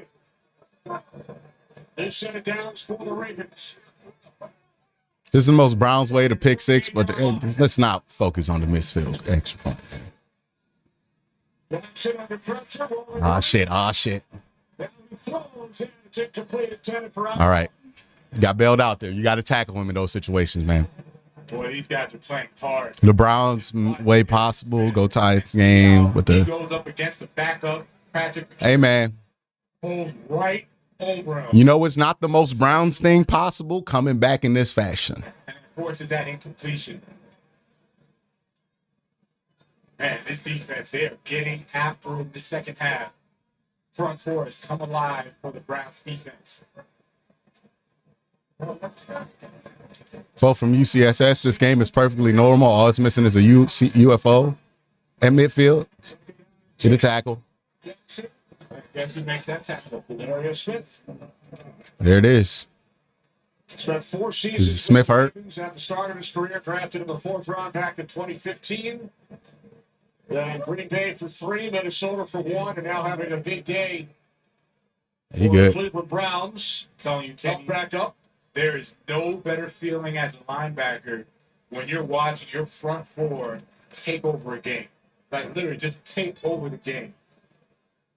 This set of downs for the Ravens. This is the most Browns way to pick 6, but let's not focus on the missed field extra point. Jackson under pressure. Ah, shit. Ah, shit. Down he throws in. It's incomplete. Intended for out. All right. You got bailed out there. You got to tackle him in those situations, man. Boy, these guys are playing hard. The Browns way possible. Go Titans game with He the. goes up against the backup. Patrick Hey, man. pulls right over him. You know it's not the most Browns thing possible coming back in this fashion. And forces that incompletion. Man, this defense, they are getting after in the second half. Front four has come alive for the Browns defense. Vote from UCSS. This game is perfectly normal. All it's missing is a UFO at midfield. Get a tackle. Guess who makes that tackle? Darius Smith. There it is. Spent 4 Is seasons Smith with the hurt? Ravens at the start of his career, drafted in the 4th round back in 2015. Then Green Bay for 3, Minnesota for 1, and now having a big day He for good. the Cleveland Browns. I'm telling you, Kenny, Back up. there is no better feeling as a linebacker when you're watching your front four take over a game. Like literally just take over the game.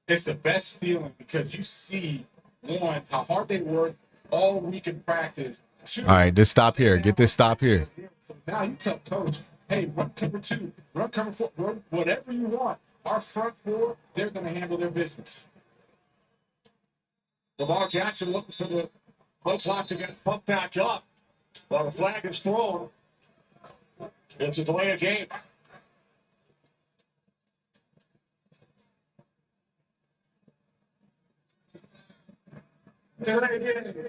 It's the best feeling because you see, one, how hard they work all week in practice. Two, All right, this stop here. Get this stop here. so now you tell coach, hey, run cover 2, run cover 4, run whatever you want. Our front four, they're going to handle their business. Lamar Jackson looking for the play clock to get pumped back up. While the flag is thrown, it's a delay of game. Delay game.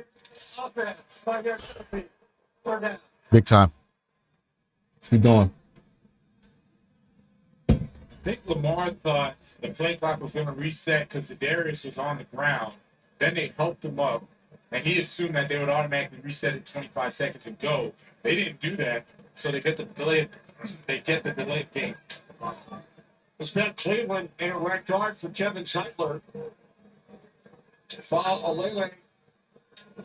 Offense. Third down. Big time. Let's keep going. I think Lamar thought the play clock was going to reset because Darius was on the ground. Then they helped him up, and he assumed that they would automatically reset it 25 seconds and go. They didn't do that, so they get the delay. They get the delayed game. It's been Cleveland in a red guard for Kevin Zeitler. Foul Alele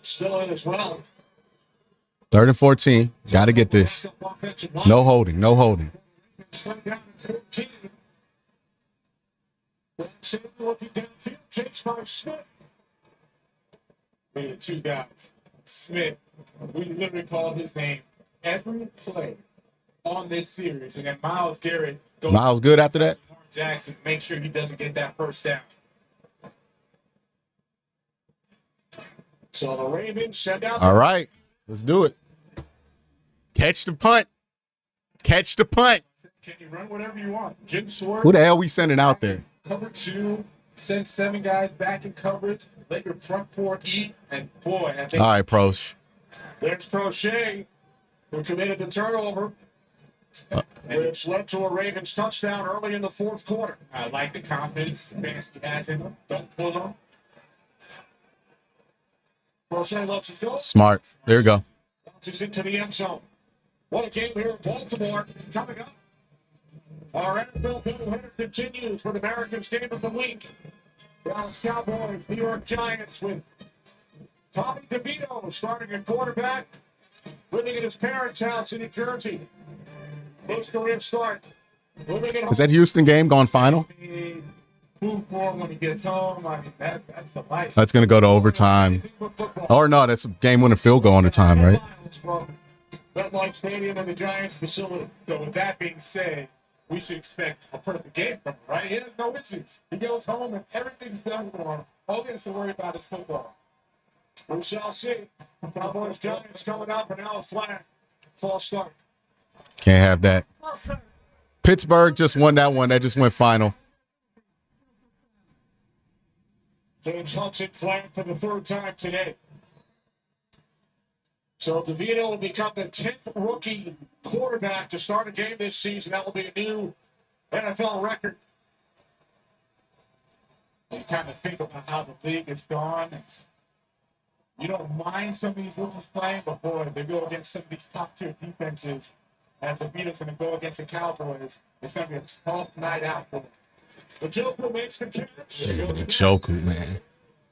still in as well. 3rd and 14. Got to get this. No holding. No holding. Start down at 14. Jackson looking downfield, chased by Smith. We had 2 guys. Smith, we literally called his name every play on this series. And then Myles Garrett goes Miles good after that? Lamar Jackson, make sure he doesn't get that first down. So the Ravens send out. All right. Let's do it. Catch the punt. Catch the punt. Can you run whatever you want? Jim Schwartz. Who the hell we sending out there? Cover 2, send 7 guys back in coverage, let your front four eat, and boy, have they. All right, Prosh. There's Prochet, who committed the turnover, which led to a Ravens touchdown early in the 4th quarter. I like the confidence Stefanski has in them. Don't pull them. Prochet lets it go. Smart. There you go. Bounces into the end zone. What a game here in Baltimore coming up. Our NFL doubleheader continues with America's Game of the Week. Dallas Cowboys, New York Giants with Tommy DeVito starting at quarterback, living at his parents' house in New Jersey. His career start. Is that Houston game going final? Food for him when he gets home. I mean, that's the life. That's going to go to overtime. Or no, that's a game-winning field goal on the time, right? From MetLife Stadium and the Giants facility. So with that being said, we should expect a perfect game from him, right? He has no issues. He goes home and everything's done for him. All he has to worry about is football. We shall see. Cowboys Giants coming up, and now a flag. False start. Can't have that. Pittsburgh just won that one. That just went final. James Hudson flagged for the third time today. So DeVito will become the 10th rookie quarterback to start a game this season. That will be a new NFL record. You kind of think about how the league has gone. You don't mind some of these rookies playing, but boy, they go against some of these top-tier defenses. And DeVito's going to go against the Cowboys. It's going to be a tough night out for them. The Joker makes the catch. The Joker, man.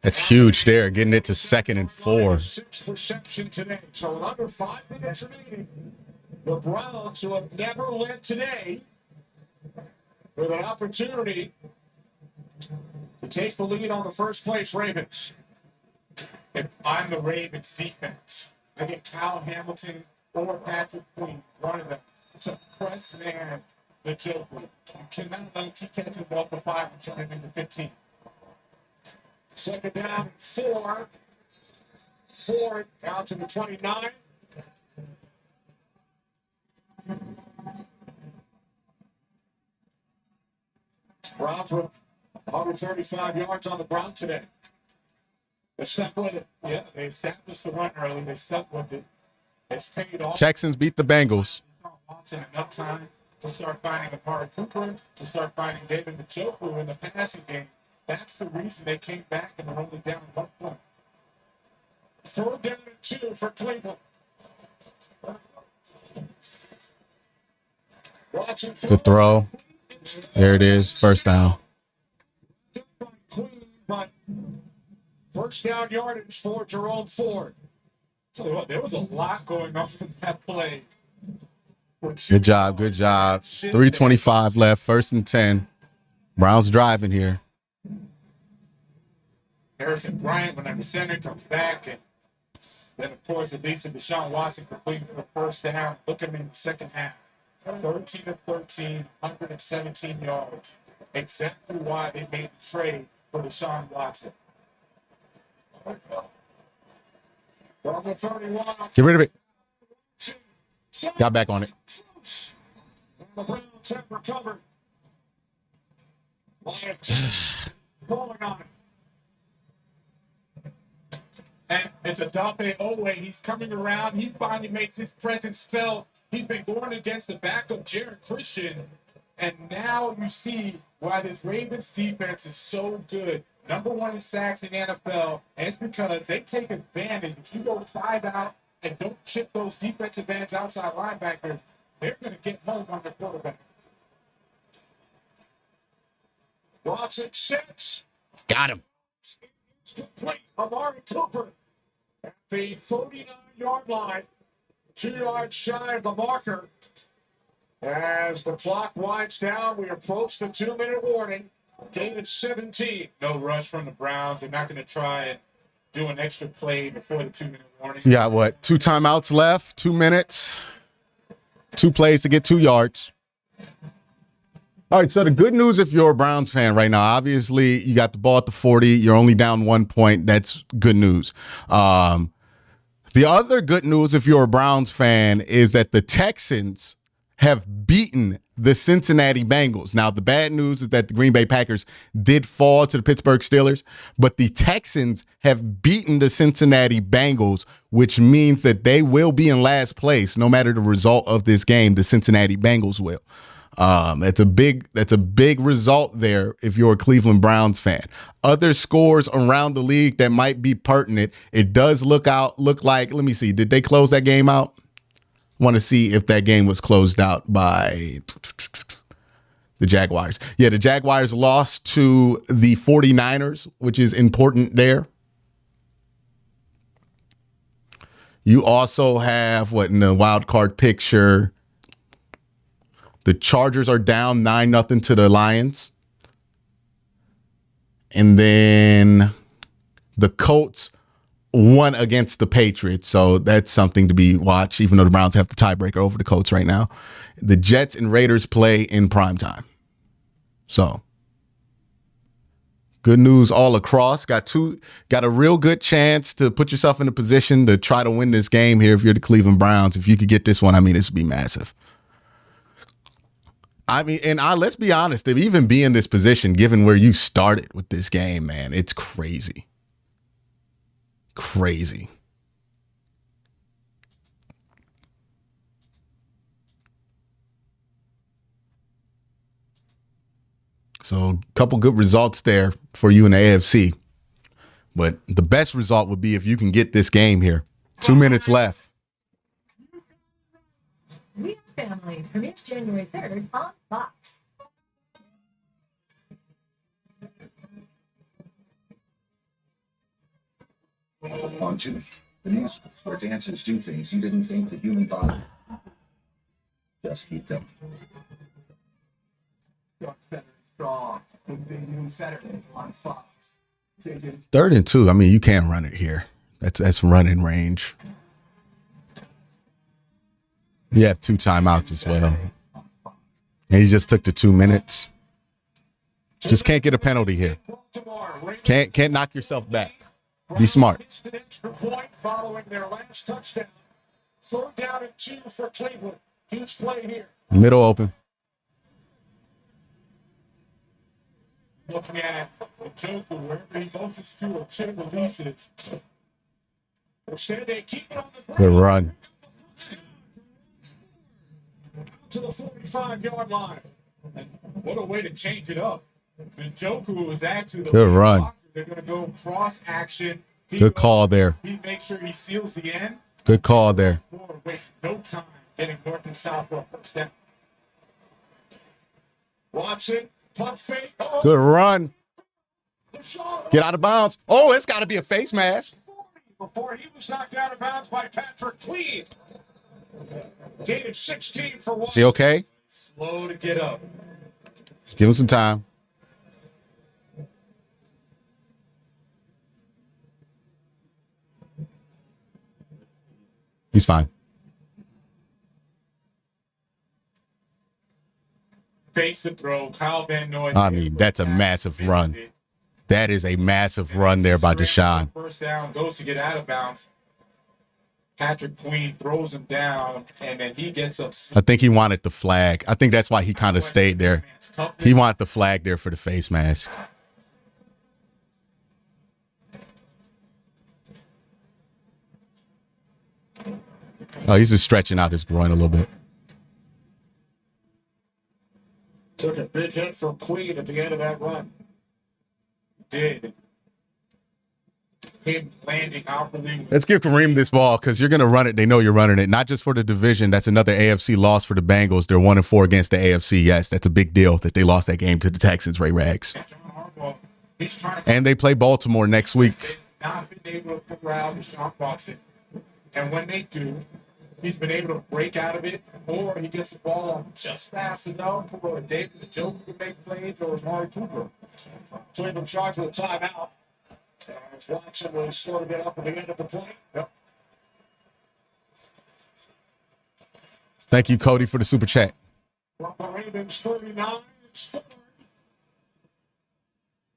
That's huge there, getting it to 2nd and 4. 6th reception today. So with under 5 minutes remaining, the Browns, who have never led today, with an opportunity to take the lead on the first place Ravens. If I'm the Ravens defense, I get Kyle Hamilton or Patrick Queen, one of them. It's a press man, the Joker. You cannot let him keep catching the ball for 5 and turn it into 15. Second down and 4. 4 out to the 29. Browns with 135 yards on the ground today. They stuck with it. Yeah, they established the run early. They stuck with it. It's paid off. Texans beat the Bengals. Watson enough time to start finding Amari Cooper, to start finding David Njoku in the passing game. That's the reason they came back and were only down 1 point. 3rd down and 2 for Cleveland. Watson Good throw. There it is. First down. Queen, but first down yardage for Jerome Ford. Tell you what, there was a lot going on in that play. Good job. Good job. 3:25 left. 1st and 10. Browns driving here. Harrison Bryant, when under center, comes back. And then, of course, it leads to Deshaun Watson completing the first down. Look at him in the second half. 13 of 13, 117 yards. Exactly why they made the trade for Deshaun Watson. From the 31. Get rid of it. Got back on it. And the Browns have recovered. Lions falling on it. And it's Odafe Owe. He's coming around. He finally makes his presence felt. He's been going against the backup Jared Christian. And now you see why this Ravens defense is so good. Number 1 in sacks in the NFL. And it's because they take advantage. If you go 5 out and don't chip those defensive ends outside linebackers, they're going to get home on their quarterback. Watson 6. Got him. It's complete. Amari Cooper at the 39-yard line. 2 yards shy of the marker. As the clock winds down, we approach the 2-minute warning. Gain of 17. No rush from the Browns. They're not going to try and do an extra play before the 2-minute warning. You got what? 2 timeouts left. 2 minutes. 2 plays to get 2 yards. All right, so the good news if you're a Browns fan right now, obviously you got the ball at the 40. You're only down 1 point. That's good news. The other good news if you're a Browns fan is that the Texans have beaten the Cincinnati Bengals. Now, the bad news is that the Green Bay Packers did fall to the Pittsburgh Steelers, but the Texans have beaten the Cincinnati Bengals, which means that they will be in last place no matter the result of this game. The Cincinnati Bengals will. That's a big result there if you're a Cleveland Browns fan. Other scores around the league that might be pertinent. It does look like, let me see, did they close that game out? Want to see if that game was closed out by the Jaguars. Yeah, the Jaguars lost to the 49ers, which is important there. You also have what in the wild card picture, the Chargers are down 9-0 to the Lions. And then the Colts won against the Patriots, so that's something to be watched, even though the Browns have the tiebreaker over the Colts right now. The Jets and Raiders play in primetime. So good news all across. Got a real good chance to put yourself in a position to try to win this game here if you're the Cleveland Browns. If you could get this one, I mean, this would be massive. I mean, and let's be honest, to even be in this position, given where you started with this game, man, it's crazy. Crazy. So a couple good results there for you in the AFC. But the best result would be if you can get this game here. 2 minutes left. We Are Family premieres January 3rd on Fox. On Tooth, the musicals where dancers do things you didn't think the human body. Just keep them. Strong. Big Saturday on Fox. 3rd and 2. I mean, you can't run it here. That's running range. You have 2 timeouts as well. And you just took the 2 minutes. Just can't get a penalty here. Can't knock yourself back. Be smart. Extra point following their last touchdown. 3rd down and 2 for Cleveland. Huge play here. Middle open. Looking at the Joker, wherever he motions to or check releases. Instead, they keep it on the Good run. to the 45-yard line. And what a way to change it up. The Joker was actually the Good run. blocker. They're going to go cross action. Good call there. He makes sure he seals the end. Good call there. Waste no time getting north and south for a first down. Watson, pump fake. Oh, Good run. Get out of bounds. Oh, it's got to be a face mask. before he was knocked out of bounds by Patrick Queen. Gain of 16 for one. Is he okay? Slow to get up. Just give him some time. He's fine. Face the throw. Kyle Van Noy. I mean, that's a massive run. That is a massive run there by Deshaun. First down, goes to get out of bounds. Patrick Queen throws him down, and then he gets up. I think he wanted the flag. I think that's why he kind of stayed there. He wanted the flag there for the face mask. Oh, he's just stretching out his groin a little bit. Took a big hit from Queen at the end of that run. Did. Him landing awkwardly. Let's give Kareem this ball because you're going to run it. They know you're running it. Not just for the division. That's another AFC loss for the Bengals. They're 1-4 against the AFC. Yes, that's a big deal that they lost that game to the Texans, Ray Rags. And they play Baltimore next week. Not been able to figure out Deshaun Watson. And when they do, he's been able to break out of it, or he gets the ball off just fast enough for David the Joker to make plays or Amari Cooper. Cleveland charged with a timeout. As Watson was slow to get up at the end of the play. Yep. Thank you, Cody, for the super chat. From the Ravens 39, it's Ford.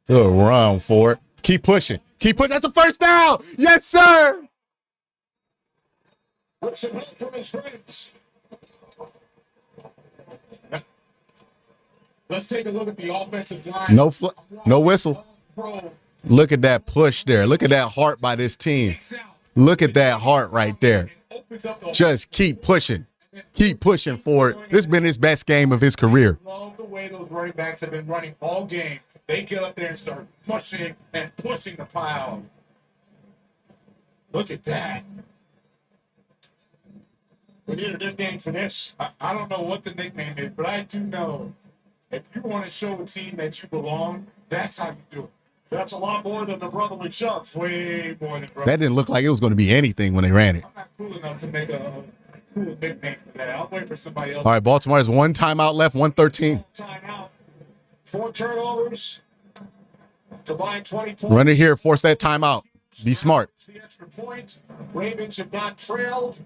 Good run, Ford. Keep pushing. Keep pushing. That's a first down. Yes, sir. With some help from his friends. Let's take a look at the offensive line. No whistle. Look at that push there. Look at that heart by this team. Look at that heart right there. Just keep pushing. Keep pushing for it. This has been his best game of his career. Love the way those running backs have been running all game. They get up there and start pushing and pushing the pile. Look at that. We need a nickname for this. I don't know what the nickname is, but I do know if you want to show a team that you belong, that's how you do it. That's a lot more than the brotherly shove. Way more than brotherly. That didn't look like it was going to be anything when they ran it. I'm not cool enough to make a cool nickname for that. I'll wait for somebody else. All right, Baltimore has one timeout left, 1:13. Timeout. 4 turnovers. Combined 20 points. Run it here. Force that timeout. Be smart. The extra extra point. Ravens have not trailed.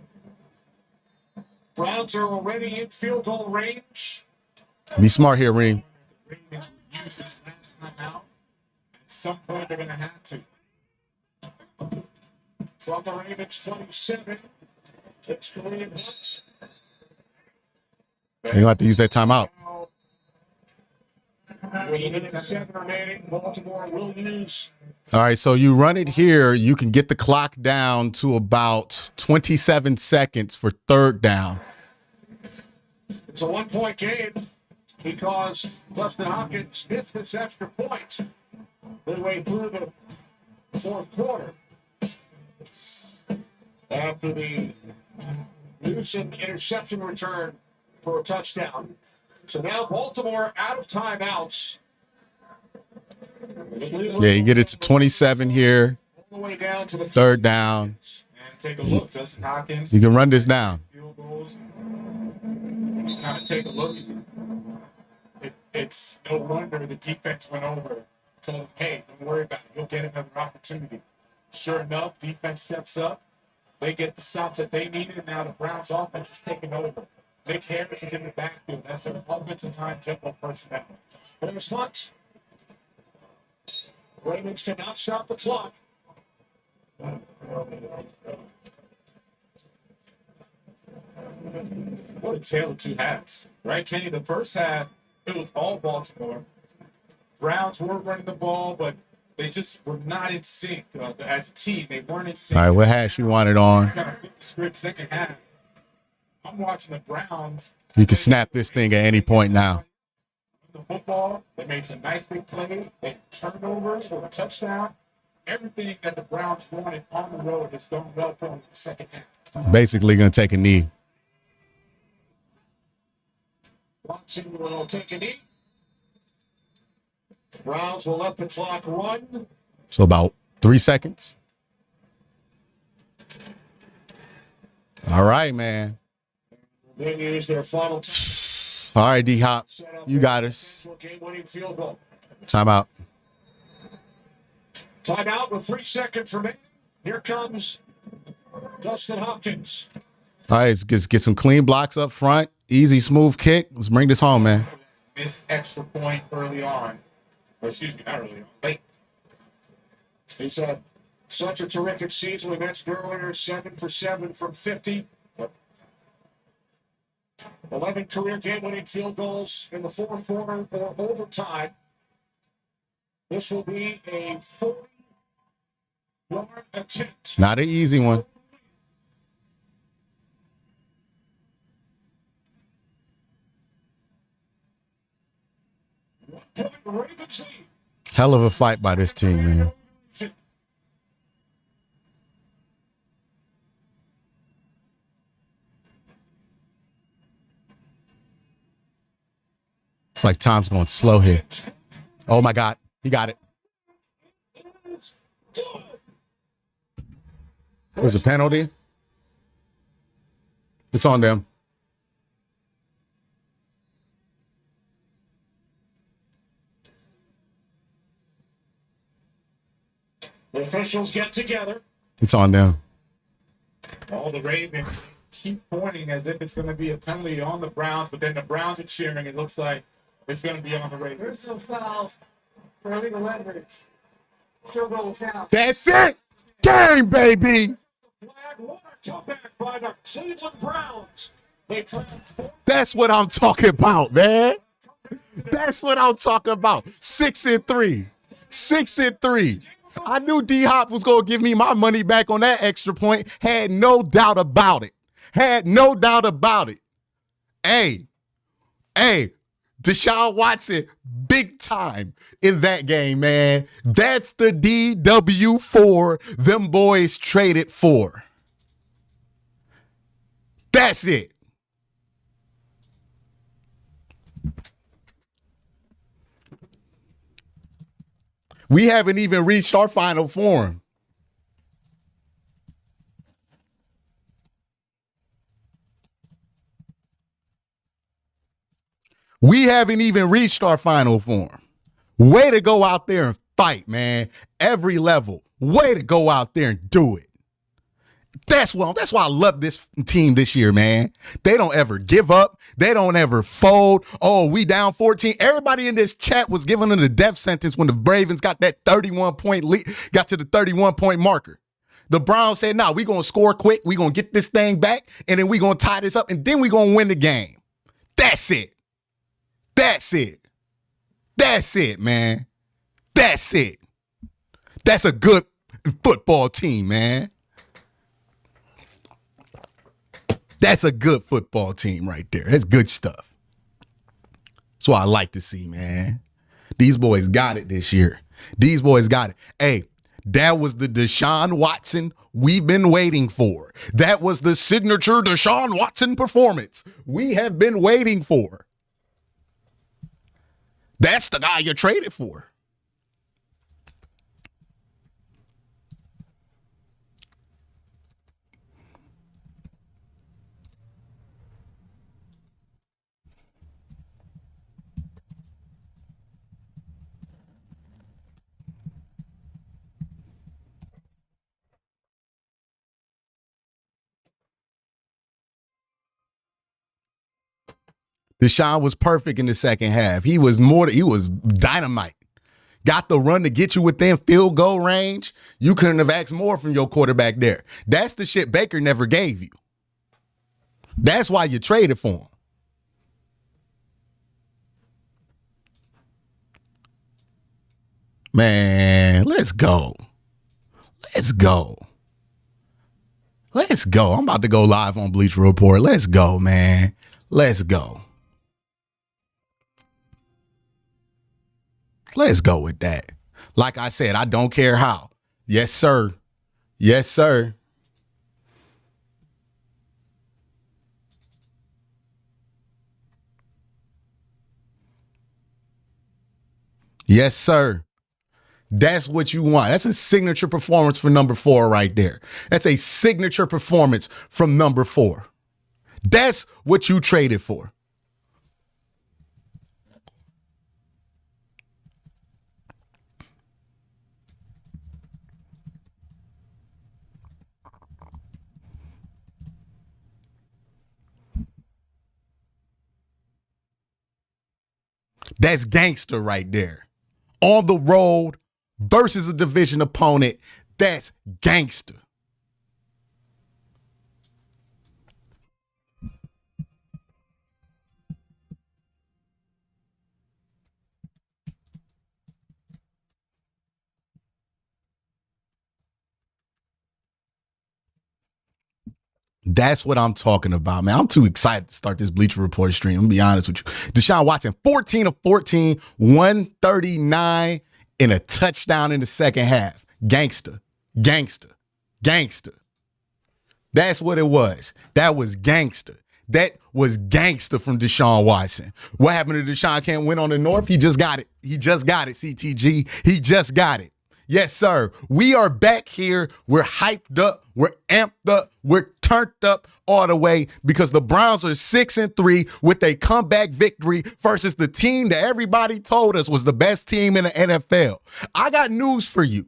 Browns are already in field goal range. Be smart here, Reem. Ravens will use this last time out. At some point, they're going to have to. From the Ravens 27, it's Kareem Hunt. You're going to have to use that timeout. With a minute and 7 remaining, Baltimore will use. All right, so you run it here. You can get the clock down to about 27 seconds for third down. It's a 1-point game because Dustin Hopkins hits this extra point midway through the fourth quarter. After the Newsom interception return for a touchdown. So now Baltimore out of timeouts. Yeah, you get it to 27 here. All the way down to the third down. And take a look, Dustin Hopkins. You can run this down. Field goals. You kind of take a look. It's no wonder the defense went over. Told him, hey, don't worry about it. You'll get another opportunity. Sure enough, defense steps up. They get the stops that they needed, and now the Browns' offense is taking over. Nick Harris is in the backfield. That's their offensive time jumbo personnel. There's Hunt. Ravens cannot stop the clock. What a tale of two halves, right, Kenny? The first half, it was all Baltimore. Browns were running the ball, but they just were not in sync as a team. They weren't in sync. All right, what hash you want it on? Kind of flip the script second half. I'm watching the Browns. You can snap this thing at any point now. The football, they made some nice big plays. They had turnovers for a touchdown. Everything that the Browns wanted on the road has gone well for them in the second half. Basically going to take a knee. Watson will take a knee. The Browns will let the clock run. So about 3 seconds. All right, man. Then use their final All right, D-Hop. You got us. game-winning field goal. Timeout. Timeout with 3 seconds remaining. Here comes Dustin Hopkins. All right, let's get some clean blocks up front. Easy, smooth kick. Let's bring this home, man. Missed extra point early on. Or excuse me, not early on. Late. He's had such a terrific season. We mentioned earlier, 7 for 7 from 50. 11 career game-winning field goals in the fourth quarter or overtime. This will be a 40-yard attempt. Not an easy one. Ravens lead. Hell of a fight by this team, man. It's like time's going slow here. Oh, my God. He got it. There's a penalty. It's on them. The officials get together. It's on them. All the Ravens keep pointing as if it's going to be a penalty on the Browns, but then the Browns are cheering. It looks like it's going to be on the Ravens. There's no foul for illegal leverage. Field goal count. That's it. Game, baby. Flag, what a comeback by the Cleveland Browns. They transformed. That's what I'm talking about, man. That's what I'm talking about. 6-3. 6-3. I knew D-Hop was going to give me my money back on that extra point. Had no doubt about it. Had no doubt about it. Hey, Deshaun Watson, big time in that game, man. That's the DW4 them boys traded for. That's it. We haven't even reached our final form. We haven't even reached our final form. Way to go out there and fight, man. Every level. Way to go out there and do it. That's why I love this team this year, man. They don't ever give up. They don't ever fold. Oh, we down 14. Everybody in this chat was giving them the death sentence when the Ravens got that 31-point lead, got to the 31-point marker. The Browns said, nah, we going to score quick. We going to get this thing back, and then we going to tie this up, and then we going to win the game. That's it. That's it. That's it, man. That's it. That's a good football team, man. That's a good football team right there. That's good stuff. That's what I like to see, man. These boys got it this year. These boys got it. Hey, that was the Deshaun Watson we've been waiting for. That was the signature Deshaun Watson performance we have been waiting for. That's the guy you traded for. Deshaun was perfect in the second half. He was dynamite. Got the run to get you within field goal range. You couldn't have asked more from your quarterback there. That's the shit Baker never gave you. That's why you traded for him. Man, let's go. Let's go. Let's go. I'm about to go live on Bleacher Report. Let's go, man. Let's go. Let's go with that. Like I said, I don't care how. Yes, sir. Yes, sir. Yes, sir. That's what you want. That's a signature performance for number 4 right there. That's a signature performance from number 4. That's what you traded for. That's gangster right there. On the road versus a division opponent, that's gangster. That's what I'm talking about, man. I'm too excited to start this Bleacher Report stream. I'm gonna be honest with you. Deshaun Watson, 14 of 14, 139, and a touchdown in the second half. Gangster, gangster, gangster. That's what it was. That was gangster. That was gangster from Deshaun Watson. What happened to Deshaun can't win on the North? He just got it. He just got it, CTG. He just got it. Yes, sir. We are back here. We're hyped up. We're amped up. We're turned up all the way because the Browns are 6-3 with a comeback victory versus the team that everybody told us was the best team in the NFL. I got news for you.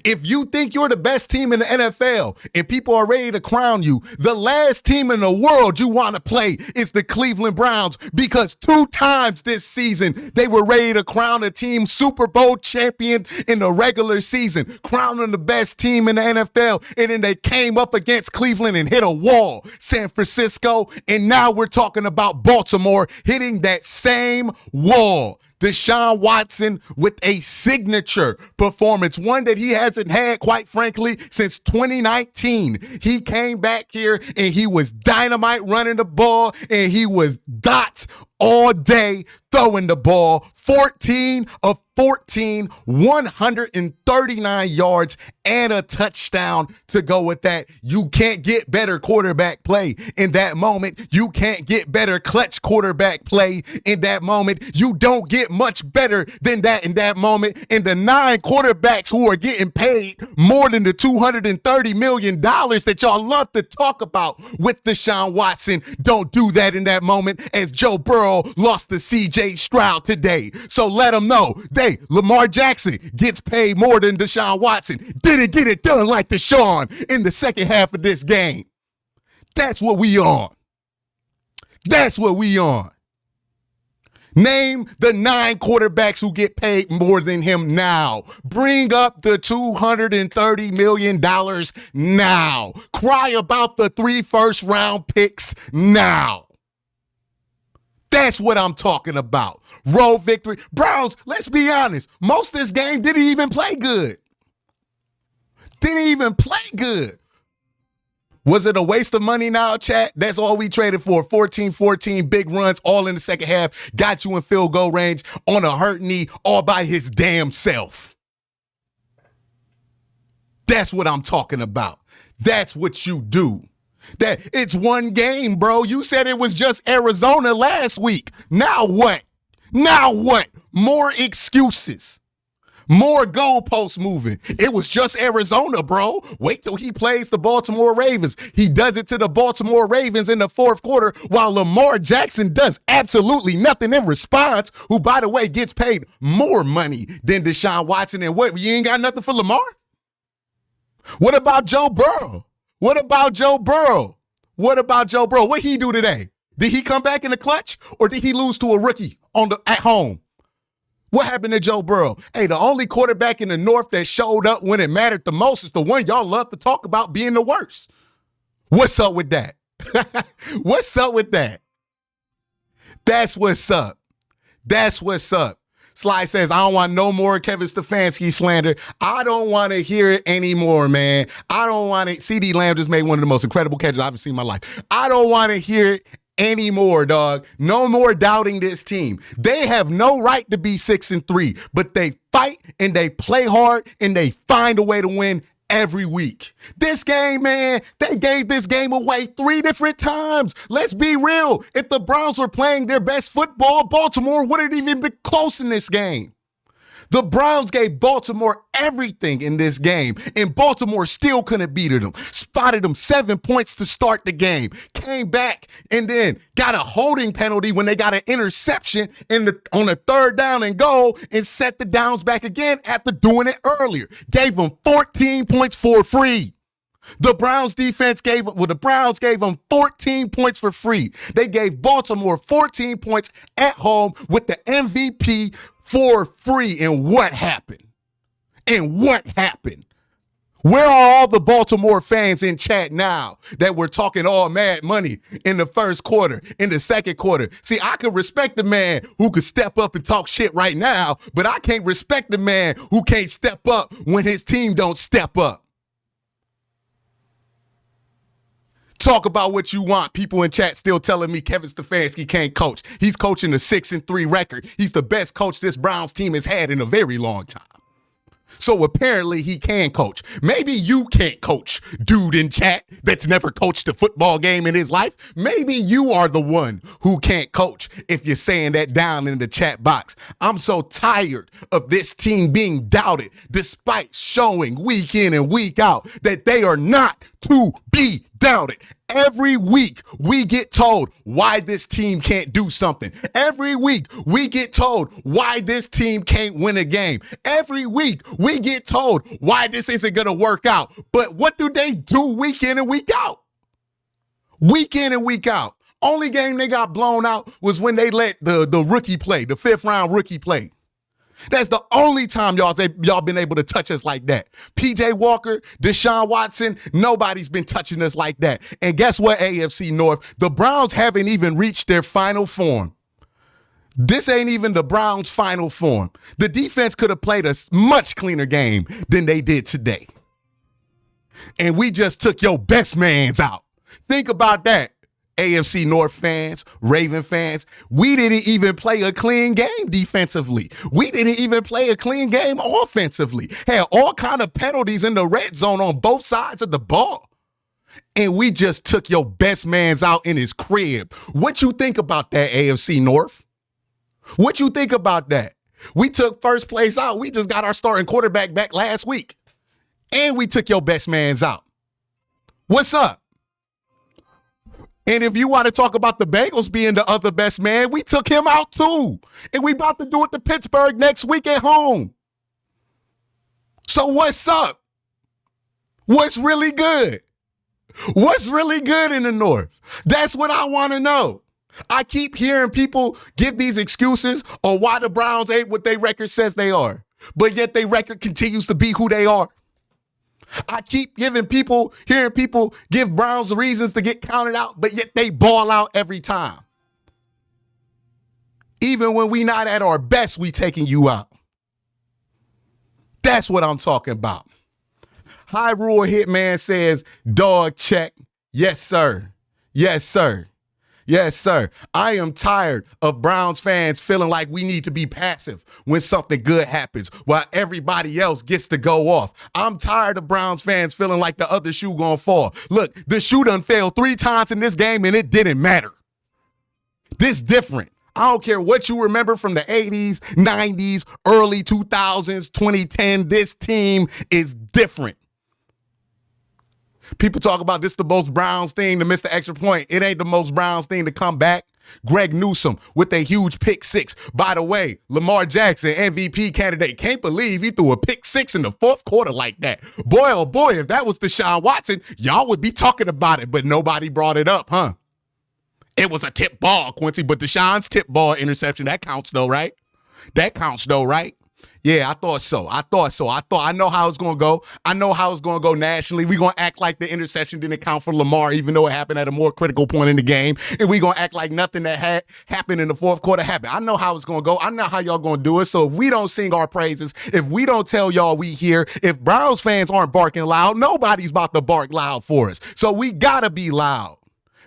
If you think you're the best team in the NFL and people are ready to crown you, the last team in the world you want to play is the Cleveland Browns, because 2 times this season they were ready to crown a team Super Bowl champion in the regular season, crowning the best team in the NFL, and then they came up against Cleveland and hit a wall, San Francisco, and now we're talking about Baltimore hitting that same wall. Deshaun Watson with a signature performance, one that he hasn't had, quite frankly, since 2019. He came back here and he was dynamite running the ball, and he was dots all day throwing the ball. 14 of 14, 139 yards and a touchdown to go with that. You can't get better quarterback play in that moment. You can't get better clutch quarterback play in that moment. You don't get much better than that in that moment. And the 9 quarterbacks who are getting paid more than the $230 million that y'all love to talk about with Deshaun Watson don't do that in that moment, as Joe Burrow Burrow lost to C.J. Stroud today. So let them know, Lamar Jackson gets paid more than Deshaun Watson. Didn't get it done like Deshaun in the second half of this game. That's what we on. That's what we on. Name the 9 quarterbacks who get paid more than him now. Bring up the $230 million now. Cry about the 3 first-round picks now. That's what I'm talking about. Road victory. Browns, let's be honest. Most of this game didn't even play good. Didn't even play good. Was it a waste of money now, chat? That's all we traded for. 14-14 big runs all in the second half. Got you in field goal range on a hurt knee all by his damn self. That's what I'm talking about. That's what you do. That it's one game, bro. You said it was just Arizona last week. Now what? Now what? More excuses. More goalposts moving. It was just Arizona, bro. Wait till he plays the Baltimore Ravens. He does it to the Baltimore Ravens in the fourth quarter while Lamar Jackson does absolutely nothing in response, who, by the way, gets paid more money than Deshaun Watson. And what, you ain't got nothing for Lamar? What about Joe Burrow? What about Joe Burrow? What about Joe Burrow? What he do today? Did he come back in the clutch or did he lose to a rookie at home? What happened to Joe Burrow? Hey, the only quarterback in the North that showed up when it mattered the most is the one y'all love to talk about being the worst. What's up with that? What's up with that? That's what's up. That's what's up. Sly says, I don't want no more Kevin Stefanski slander. I don't want to hear it anymore, man. I don't want it. CeeDee Lamb just made one of the most incredible catches I've ever seen in my life. I don't want to hear it anymore, dog. No more doubting this team. They have no right to be 6-3, but they fight and they play hard and they find a way to win every week. This game, man, they gave this game away 3 different times. Let's be real. If the Browns were playing their best football, Baltimore wouldn't even be close in this game. The Browns gave Baltimore everything in this game, and Baltimore still couldn't beat them. Spotted them 7 points to start the game. Came back and then got a holding penalty when they got an interception on a 3rd down and goal and set the downs back again after doing it earlier. Gave them 14 points for free. The Browns defense gave them 14 points for free. They gave Baltimore 14 points at home with the MVP for free. And what happened? And what happened? Where are all the Baltimore fans in chat now that were talking all mad money in the first quarter, in the second quarter? See, I could respect the man who could step up and talk shit right now, but I can't respect the man who can't step up when his team don't step up. Talk about what you want. People in chat still telling me Kevin Stefanski can't coach. He's coaching a 6-3 record. He's the best coach this Browns team has had in a very long time. So apparently he can coach. Maybe you can't coach, dude in chat that's never coached a football game in his life. Maybe you are the one who can't coach if you're saying that down in the chat box. I'm so tired of this team being doubted despite showing week in and week out that they are not to be doubted. Every week we get told why this team can't do something. Every week we get told why this team can't win a game. Every week we get told why this isn't going to work out. But what do they do week in and week out? Week in and week out. Only game they got blown out was when they let the rookie play, the 5th round rookie play. That's the only time y'all been able to touch us like that. PJ Walker, Deshaun Watson, nobody's been touching us like that. And guess what, AFC North? The Browns haven't even reached their final form. This ain't even the Browns' final form. The defense could have played a much cleaner game than they did today. And we just took your best mans out. Think about that. AFC North fans, Raven fans, we didn't even play a clean game defensively. We didn't even play a clean game offensively. Had all kind of penalties in the red zone on both sides of the ball. And we just took your best mans out in his crib. What you think about that, AFC North? What you think about that? We took first place out. We just got our starting quarterback back last week. And we took your best mans out. What's up? And if you want to talk about the Bengals being the other best man, we took him out too. And we about to do it to Pittsburgh next week at home. So what's up? What's really good? What's really good in the North? That's what I want to know. I keep hearing people give these excuses on why the Browns ain't what their record says they are, but yet their record continues to be who they are. I keep hearing people give Browns reasons to get counted out, but yet they ball out every time. Even when we not at our best, we taking you out. That's what I'm talking about. Hyrule Hitman says, dog check. Yes, sir. Yes, sir. Yes, sir. I am tired of Browns fans feeling like we need to be passive when something good happens while everybody else gets to go off. I'm tired of Browns fans feeling like the other shoe gonna fall. Look, the shoe done failed 3 times in this game and it didn't matter. This different. I don't care what you remember from the 80s, 90s, early 2000s, 2010. This team is different. People talk about this the most Browns thing to miss the extra point. It ain't the most Browns thing to come back. Greg Newsome with a huge pick 6. By the way, Lamar Jackson, MVP candidate. Can't believe he threw a pick 6 in the 4th quarter like that. Boy, oh boy, if that was Deshaun Watson, y'all would be talking about it, but nobody brought it up, huh? It was a tip ball, Quincy, but Deshaun's tip ball interception, that counts though, right? That counts though, right? Yeah, I thought so. I know how it's going to go. I know how it's going to go nationally. We're going to act like the interception didn't count for Lamar, even though it happened at a more critical point in the game. And we're going to act like nothing that had happened in the 4th quarter happened. I know how it's going to go. I know how y'all going to do it. So if we don't sing our praises, if we don't tell y'all we here, if Browns fans aren't barking loud, nobody's about to bark loud for us. So we got to be loud.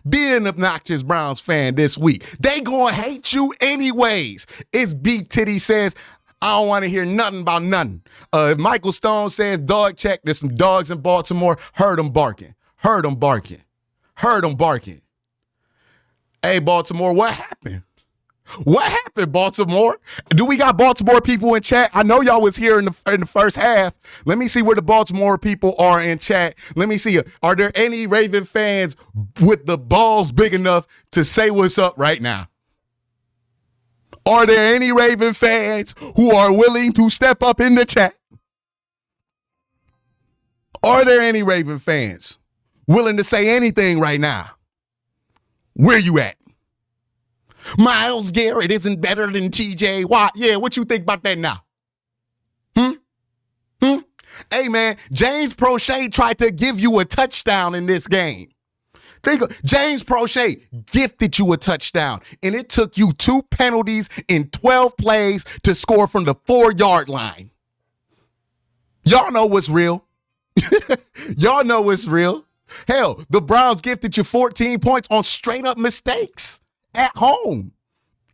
Be an obnoxious Browns fan this week. They gonna hate you anyways. It's Big Titty says, I don't want to hear nothing about nothing. Michael Stone says, dog check. There's some dogs in Baltimore. Heard them barking. Heard them barking. Heard them barking. Hey, Baltimore, what happened? What happened, Baltimore? Do we got Baltimore people in chat? I know y'all was here in the first half. Let me see where the Baltimore people are in chat. Let me see. Are there any Raven fans with the balls big enough to say what's up right now? Are there any Raven fans who are willing to step up in the chat? Are there any Raven fans willing to say anything right now? Where you at? Myles Garrett isn't better than TJ Watt. Yeah, what you think about that now? Hey, man, James Prochet tried to give you a touchdown in this game. James Prochet gifted you a touchdown, and it took you 2 penalties in 12 plays to score from the 4-yard line. Y'all know what's real. Y'all know what's real. Hell, the Browns gifted you 14 points on straight-up mistakes at home,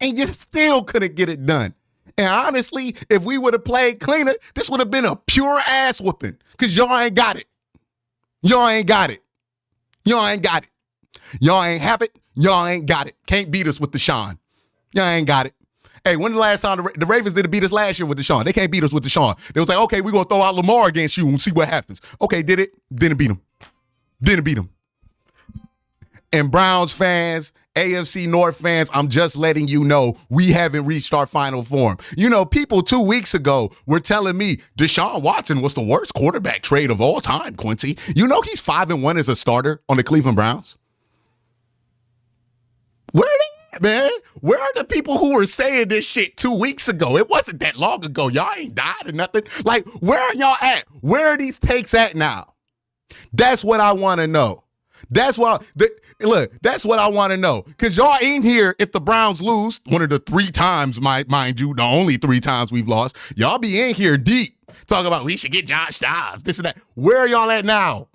and you still couldn't get it done. And honestly, if we would have played cleaner, this would have been a pure ass whooping, because y'all ain't got it. Y'all ain't got it. Y'all ain't got it. Y'all ain't have it. Y'all ain't got it. Can't beat us with Deshaun. Y'all ain't got it. Hey, when the last time the Ravens did beat us last year with Deshaun? They can't beat us with Deshaun. They was like, okay, we're going to throw out Lamar against you and see what happens. Okay, did it? Didn't beat him. Didn't beat him. And Browns fans, AFC North fans, I'm just letting you know we haven't reached our final form. You know, people 2 weeks ago were telling me Deshaun Watson was the worst quarterback trade of all time, Quincy. You know he's 5-1 as a starter on the Cleveland Browns? Where are they at, man? Where are the people who were saying this shit 2 weeks ago? It wasn't that long ago. Y'all ain't died or nothing. Like, where are y'all at? Where are these takes at now? That's what I want to know. That's why, look, that's what I want to know. Because y'all ain't here if the Browns lose, one of the 3 times, mind you, the only 3 times we've lost. Y'all be in here deep, talking about we should get Josh Dobbs, this and that. Where are y'all at now?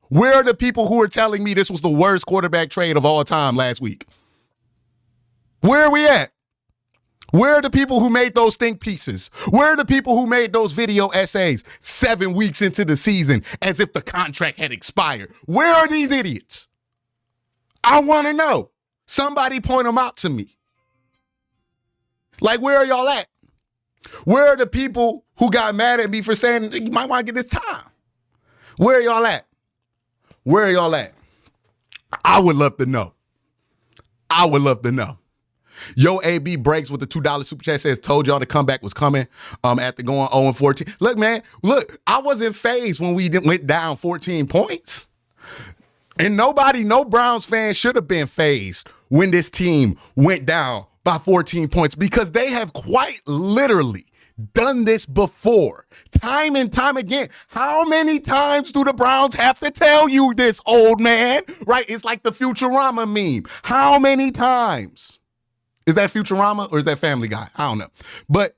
Where are the people who are telling me this was the worst quarterback trade of all time last week? Where are we at? Where are the people who made those think pieces? Where are the people who made those video essays 7 weeks into the season as if the contract had expired? Where are these idiots? I want to know. Somebody point them out to me. Like, where are y'all at? Where are the people who got mad at me for saying you might want to get this time? Where are y'all at? Where are y'all at? I would love to know. I would love to know. Yo, AB Breaks with the $2 super chat says, told y'all the comeback was coming after going 0-14. Look, man, I wasn't fazed when we went down 14 points. And no Browns fan should have been fazed when this team went down by 14 points because they have quite literally done this before, time and time again. How many times do the Browns have to tell you this, old man? Right? It's like the Futurama meme. How many times? Is that Futurama or is that Family Guy? I don't know. But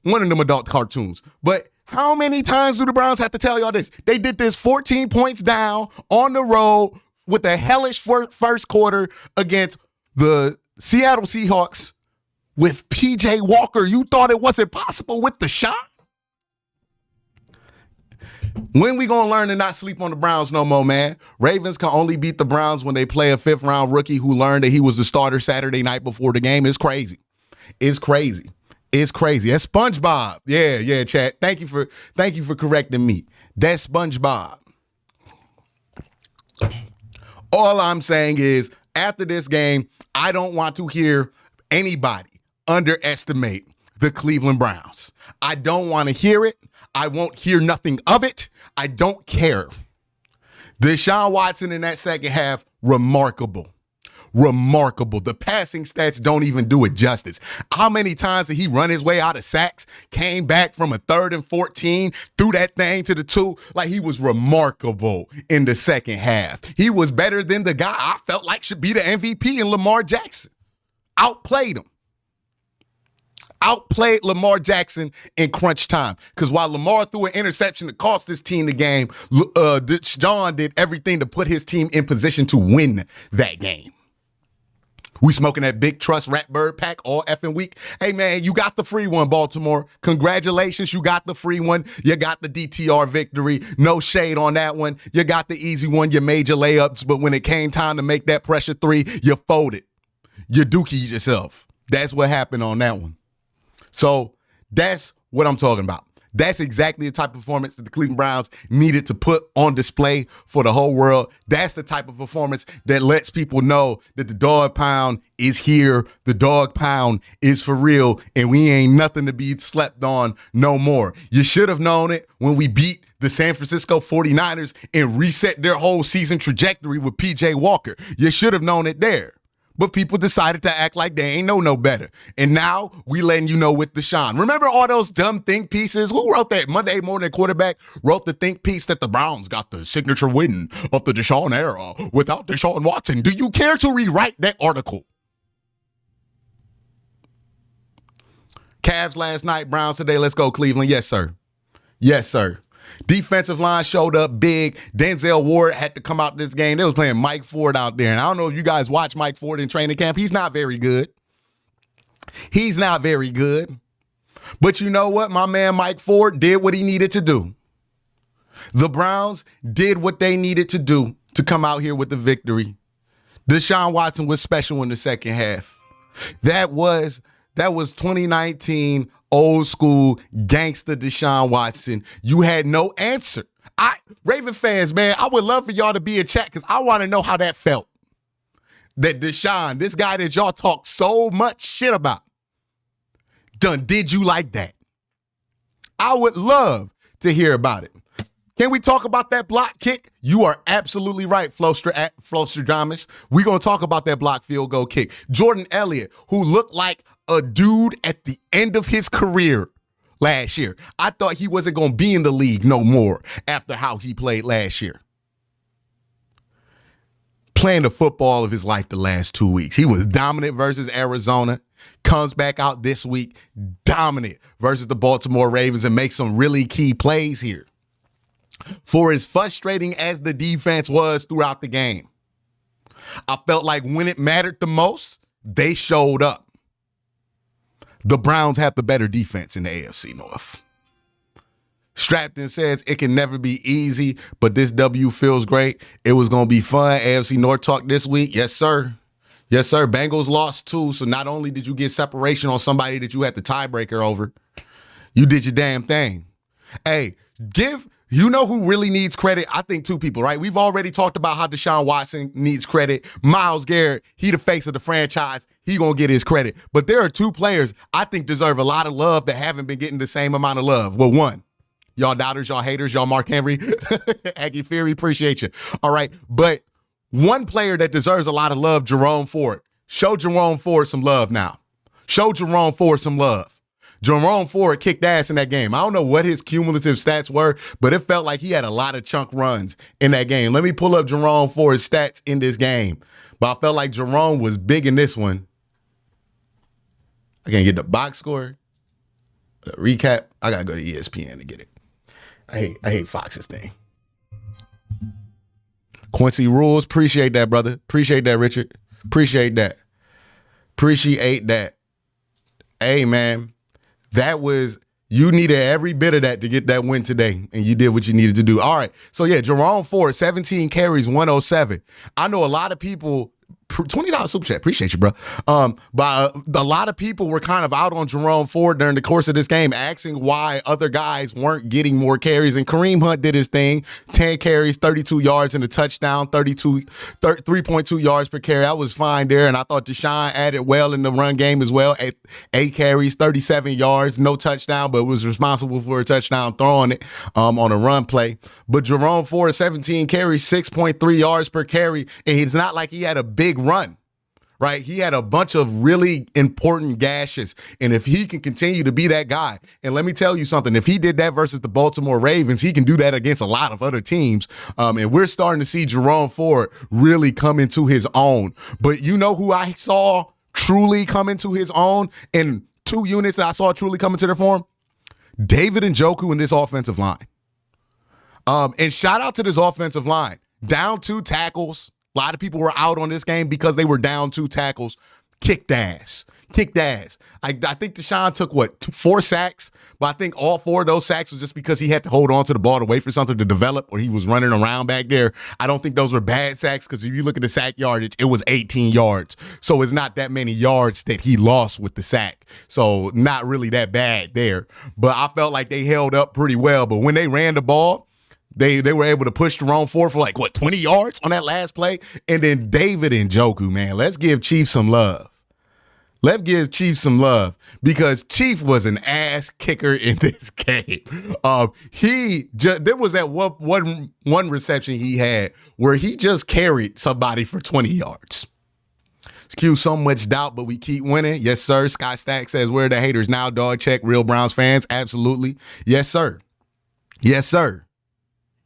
one of them adult cartoons. But how many times do the Browns have to tell y'all this? They did this 14 points down on the road with a hellish first quarter against the Seattle Seahawks with PJ Walker. You thought it wasn't possible with the shot? When we gonna learn to not sleep on the Browns no more, man? Ravens can only beat the Browns when they play a 5th-round rookie who learned that he was the starter Saturday night before the game. It's crazy. It's crazy. It's crazy. That's SpongeBob. Yeah, chat. Thank you for correcting me. That's SpongeBob. All I'm saying is, after this game, I don't want to hear anybody underestimate the Cleveland Browns. I don't want to hear it. I won't hear nothing of it. I don't care. Deshaun Watson in that second half, remarkable. The passing stats don't even do it justice. How many times did he run his way out of sacks, came back from a 3rd and 14, threw that thing to the 2? Like, he was remarkable in the second half. He was better than the guy I felt like should be the MVP in Lamar Jackson. Outplayed him. Outplayed Lamar Jackson in crunch time. Because while Lamar threw an interception that cost his team the game, John did everything to put his team in position to win that game. We smoking that big trust Ratbird pack all effing week. Hey, man, you got the free one, Baltimore. Congratulations, you got the free one. You got the DTR victory. No shade on that one. You got the easy one. You made your layups, but when it came time to make that pressure 3, you folded. You dookied yourself. That's what happened on that one. So that's what I'm talking about. That's exactly the type of performance that the Cleveland Browns needed to put on display for the whole world. That's the type of performance that lets people know that the dog pound is here. The dog pound is for real, and we ain't nothing to be slept on no more. You should have known it when we beat the San Francisco 49ers and reset their whole season trajectory with PJ Walker. You should have known it there. But people decided to act like they ain't no better. And now we letting you know with Deshaun. Remember all those dumb think pieces? Who wrote that? Monday Morning Quarterback wrote the think piece that the Browns got the signature win of the Deshaun era without Deshaun Watson. Do you care to rewrite that article? Cavs last night, Browns today. Let's go, Cleveland. Yes, sir. Yes, sir. Defensive line showed up big. Denzel Ward had to come out this game. They was playing Mike Ford out there. And I don't know if you guys watch Mike Ford in training camp. He's not very good. He's not very good. But you know what? My man Mike Ford did what he needed to do. The Browns did what they needed to do to come out here with the victory. Deshaun Watson was special in the second half. That was 2019 old school gangster Deshaun Watson. You had no answer. Raven fans, man, I would love for y'all to be in chat because I want to know how that felt. That Deshaun, this guy that y'all talk so much shit about, did you like that? I would love to hear about it. Can we talk about that block kick? You are absolutely right, Flostradamus. We're going to talk about that block field goal kick. Jordan Elliott, who looked like a dude at the end of his career last year. I thought he wasn't going to be in the league no more after how he played last year. Playing the football of his life the last 2 weeks. He was dominant versus Arizona. Comes back out this week, dominant versus the Baltimore Ravens and makes some really key plays here. For as frustrating as the defense was throughout the game, I felt like when it mattered the most, they showed up. The Browns have the better defense in the AFC North. Stratton says it can never be easy, but this W feels great. It was going to be fun. AFC North talk this week. Yes, sir. Yes, sir. Bengals lost too. So not only did you get separation on somebody that you had the tiebreaker over, you did your damn thing. Hey, give You know who really needs credit? I think two people, right? We've already talked about how Deshaun Watson needs credit. Myles Garrett, he the face of the franchise. He gonna get his credit. But there are two players I think deserve a lot of love that haven't been getting the same amount of love. Well, one, y'all doubters, y'all haters, y'all Mark Henry, Aggie Fury, appreciate you. All right, but one player that deserves a lot of love, Jerome Ford. Show Jerome Ford some love now. Show Jerome Ford some love. Jerome Ford kicked ass in that game. I don't know what his cumulative stats were, but it felt like he had a lot of chunk runs in that game. Let me pull up Jerome Ford's stats in this game. But I felt like Jerome was big in this one. I can't get the box score. The recap. I gotta go to ESPN to get it. I hate Fox's thing. Quincy Rules, appreciate that, brother. Appreciate that, Richard. Appreciate that. Appreciate that. Hey, man, that was, you needed every bit of that to get that win today, and you did what you needed to do. All right, so yeah, Jerome Ford, 17 carries, 107. I know a lot of people, $20 super chat, appreciate you, bro. But a lot of people were kind of out on Jerome Ford during the course of this game, asking why other guys weren't getting more carries. And Kareem Hunt did his thing, 10 carries, 32 yards and a touchdown, 3.2 yards per carry. I was fine there, and I thought Deshaun added well in the run game as well. 8 carries, 37 yards, no touchdown, but was responsible for a touchdown throwing it on a run play. But Jerome Ford, 17 carries, 6.3 yards per carry, and it's not like he had a big run, right? He had a bunch of really important gashes. And if he can continue to be that guy, and let me tell you something, if he did that versus the Baltimore Ravens, he can do that against a lot of other teams. And we're starting to see Jerome Ford really come into his own. But you know who I saw truly come into his own, and two units that I saw truly come into their form? David Njoku and this offensive line. And shout out to this offensive line. Down 2 tackles. A lot of people were out on this game because they were down 2 tackles. Kicked ass. I think Deshaun took, 4 sacks? But I think all 4 of those sacks was just because he had to hold on to the ball to wait for something to develop, or he was running around back there. I don't think those were bad sacks, because if you look at the sack yardage, it was 18 yards. So it's not that many yards that he lost with the sack. So not really that bad there. But I felt like they held up pretty well. But when they ran the ball, They were able to push Jerome Ford for 20 yards on that last play? And then David Njoku, man, let's give Chief some love. Let's give Chief some love, because Chief was an ass kicker in this game. There was that one reception he had where he just carried somebody for 20 yards. Cue so much doubt, but we keep winning. Yes, sir. Scott Stack says, where are the haters now, dog? Check. Real Browns fans. Absolutely. Yes, sir. Yes, sir.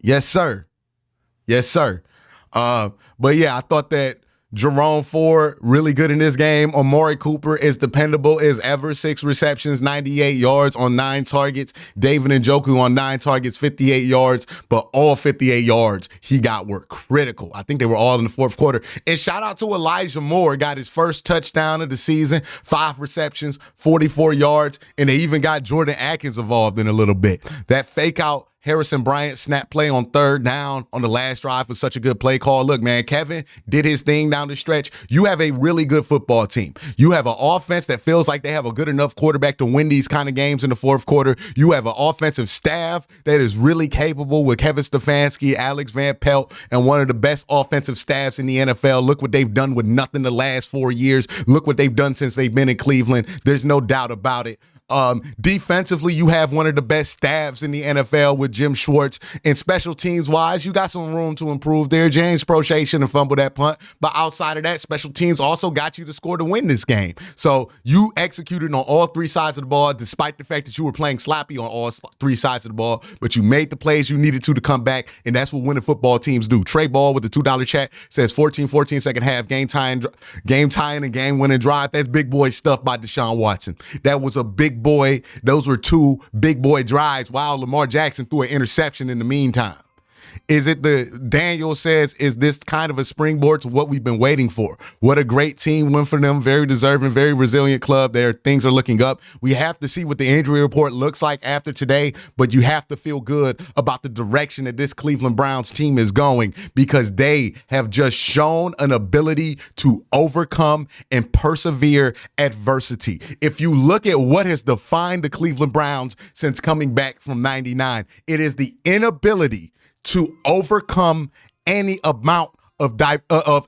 Yes, sir. Yes, sir. But yeah, I thought that Jerome Ford, really good in this game. Amari Cooper is dependable as ever. 6 receptions, 98 yards on 9 targets. David Njoku on 9 targets, 58 yards. But all 58 yards he got were critical. I think they were all in the fourth quarter. And shout out to Elijah Moore. Got his first touchdown of the season. 5 receptions, 44 yards. And they even got Jordan Atkins involved in a little bit. That fake out Harrison Bryant snap play on 3rd down on the last drive was such a good play call. Look, man, Kevin did his thing down the stretch. You have a really good football team. You have an offense that feels like they have a good enough quarterback to win these kind of games in the fourth quarter. You have an offensive staff that is really capable with Kevin Stefanski, Alex Van Pelt, and one of the best offensive staffs in the NFL. Look what they've done with nothing the last 4 years. Look what they've done since they've been in Cleveland. There's no doubt about it. Defensively, you have one of the best staffs in the NFL with Jim Schwartz. And special teams wise, you got some room to improve there. James Prochet shouldn't fumble that punt. But outside of that, special teams also got you the score to win this game. So you executed on all 3 sides of the ball, despite the fact that you were playing sloppy on all 3 sides of the ball. But you made the plays you needed to come back. And that's what winning football teams do. Trey Ball with the $2 chat says 14-14 second half, game tying and game winning drive. That's big boy stuff by Deshaun Watson. That was a big boy. Those were 2 big boy drives while Lamar Jackson threw an interception in the meantime. Is it Daniel says, is this kind of a springboard to what we've been waiting for? What a great team win for them. Very deserving, very resilient club there. Things are looking up. We have to see what the injury report looks like after today, but you have to feel good about the direction that this Cleveland Browns team is going, because they have just shown an ability to overcome and persevere adversity. If you look at what has defined the Cleveland Browns since coming back from 99, it is the inability to overcome any amount of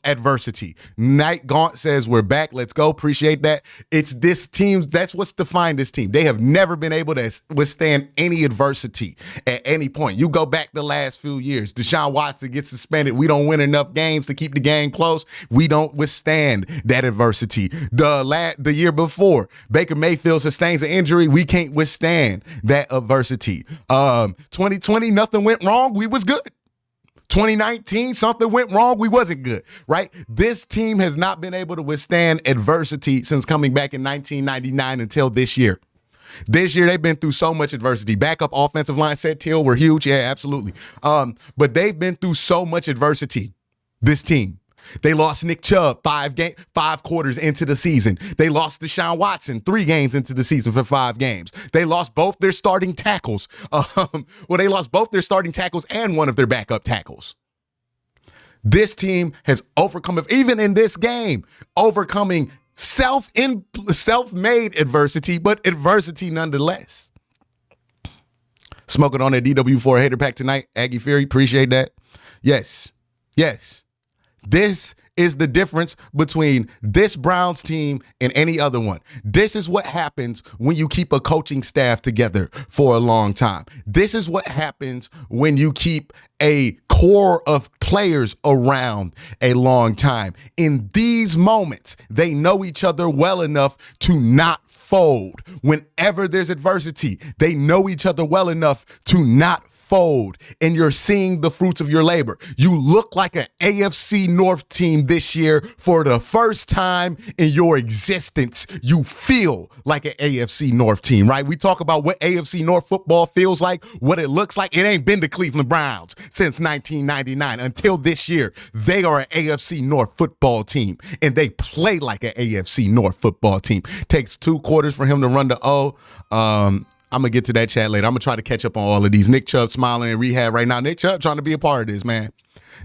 adversity. Night Gaunt says, we're back. Let's go. Appreciate that. It's this team. That's what's defined this team. They have never been able to withstand any adversity at any point. You go back the last few years. Deshaun Watson gets suspended. We don't win enough games to keep the game close. We don't withstand that adversity. The year before, Baker Mayfield sustains an injury. We can't withstand that adversity. 2020, nothing went wrong. We was good. 2019, something went wrong. We wasn't good, right? This team has not been able to withstand adversity since coming back in 1999 until this year. This year, they've been through so much adversity. Backup offensive line set Till were huge. Yeah, absolutely. But they've been through so much adversity, this team. They lost Nick Chubb 5 quarters into the season. They lost Deshaun Watson 3 games into the season for 5 games. They lost both their starting tackles. They lost both their starting tackles and one of their backup tackles. This team has overcome, even in this game, overcoming self-made adversity, but adversity nonetheless. Smoking on that DW4 hater pack tonight, Aggie Fury. Appreciate that. Yes. This is the difference between this Browns team and any other one. This is what happens when you keep a coaching staff together for a long time. This is what happens when you keep a core of players around a long time. In these moments, they know each other well enough to not fold. Whenever there's adversity, they know each other well enough to not fold, and you're seeing the fruits of your labor. You look like an AFC North team this year for the first time in your existence. You feel like an AFC North team, right? We talk about what AFC North football feels like, what it looks like. It ain't been the Cleveland Browns since 1999. Until this year, they are an AFC North football team, and they play like an AFC North football team. Takes 2 quarters for him to run the O. I'm going to get to that chat later. I'm going to try to catch up on all of these. Nick Chubb smiling in rehab right now. Nick Chubb trying to be a part of this, man.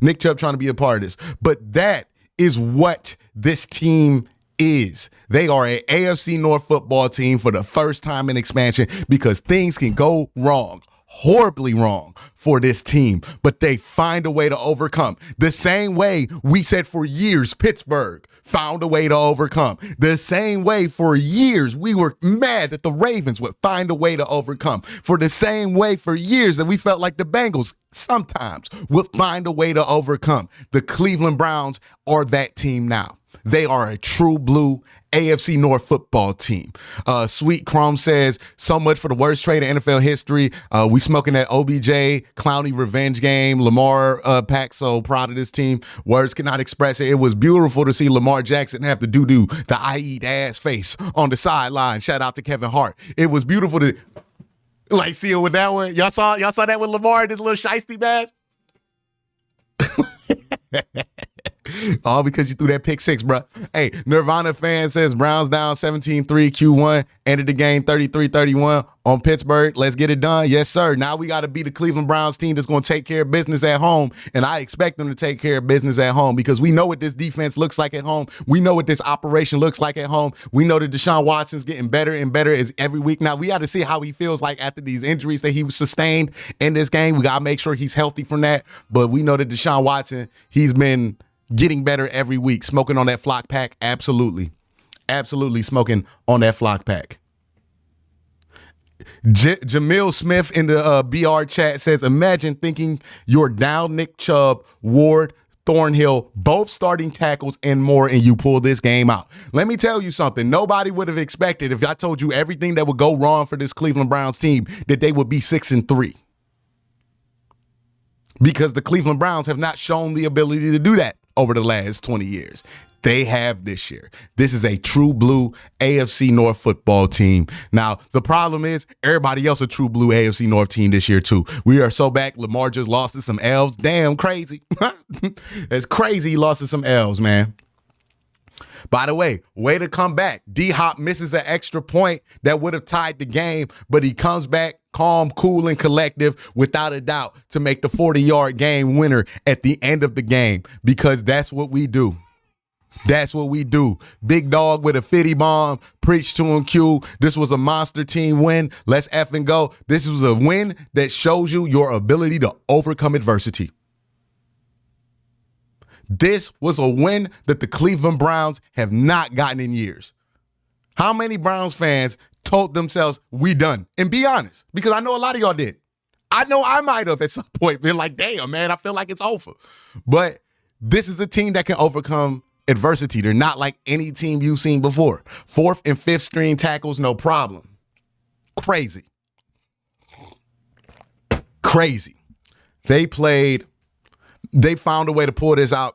Nick Chubb trying to be a part of this. But that is what this team is. They are an AFC North football team for the first time in expansion, because things can go wrong, horribly wrong for this team, but they find a way to overcome. The same way we said for years Pittsburgh found a way to overcome. The same way for years we were mad that the Ravens would find a way to overcome. For the same way for years that we felt like the Bengals sometimes would find a way to overcome. The Cleveland Browns are that team now. They are a true blue AFC North football team. Sweet Chrome says, so much for the worst trade in NFL history. We smoking that OBJ Clowney revenge game. Lamar pack, so proud of this team. Words cannot express it. It was beautiful to see Lamar Jackson have to do the I eat ass face on the sideline. Shout out to Kevin Hart. It was beautiful to see it with that one. Y'all saw that with Lamar, this little shiesty bass? All because you threw that pick 6, bro. Hey, Nirvana fan says Browns down 17-3 Q1. Ended the game 33-31 on Pittsburgh. Let's get it done. Yes, sir. Now we got to be the Cleveland Browns team that's going to take care of business at home. And I expect them to take care of business at home, because we know what this defense looks like at home. We know what this operation looks like at home. We know that Deshaun Watson's getting better and better as every week. Now we got to see how he feels like after these injuries that he sustained in this game. We got to make sure he's healthy from that. But we know that Deshaun Watson, he's been getting better every week. Smoking on that flock pack? Absolutely. Absolutely smoking on that flock pack. Jamil Smith in the BR chat says, imagine thinking you're down Nick Chubb, Ward, Thornhill, both starting tackles and more, and you pull this game out. Let me tell you something. Nobody would have expected, if I told you everything that would go wrong for this Cleveland Browns team, that they would be 6-3. Because the Cleveland Browns have not shown the ability to do that over the last 20 years. they have this year. This is a true blue AFC North football team. Now, the problem is everybody else a true blue AFC North team this year too. We are so back. Lamar just lost to some L's. Damn crazy. It's crazy he lost to some L's, man. By the way to come back. D-Hop misses an extra point that would have tied the game, but he comes back calm, cool, and collective without a doubt to make the 40-yard game winner at the end of the game, because that's what we do. That's what we do. Big Dog with a 50 bomb. Preach to him, Q. This was a monster team win. Let's effing go. This was a win that shows you your ability to overcome adversity. This was a win that the Cleveland Browns have not gotten in years. How many Browns fans told themselves, we done? And be honest, because I know a lot of y'all did. I know I might have at some point been like, damn, man, I feel like it's over. But this is a team that can overcome adversity. They're not like any team you've seen before. 4th and 5th string tackles, no problem. Crazy. They found a way to pull this out.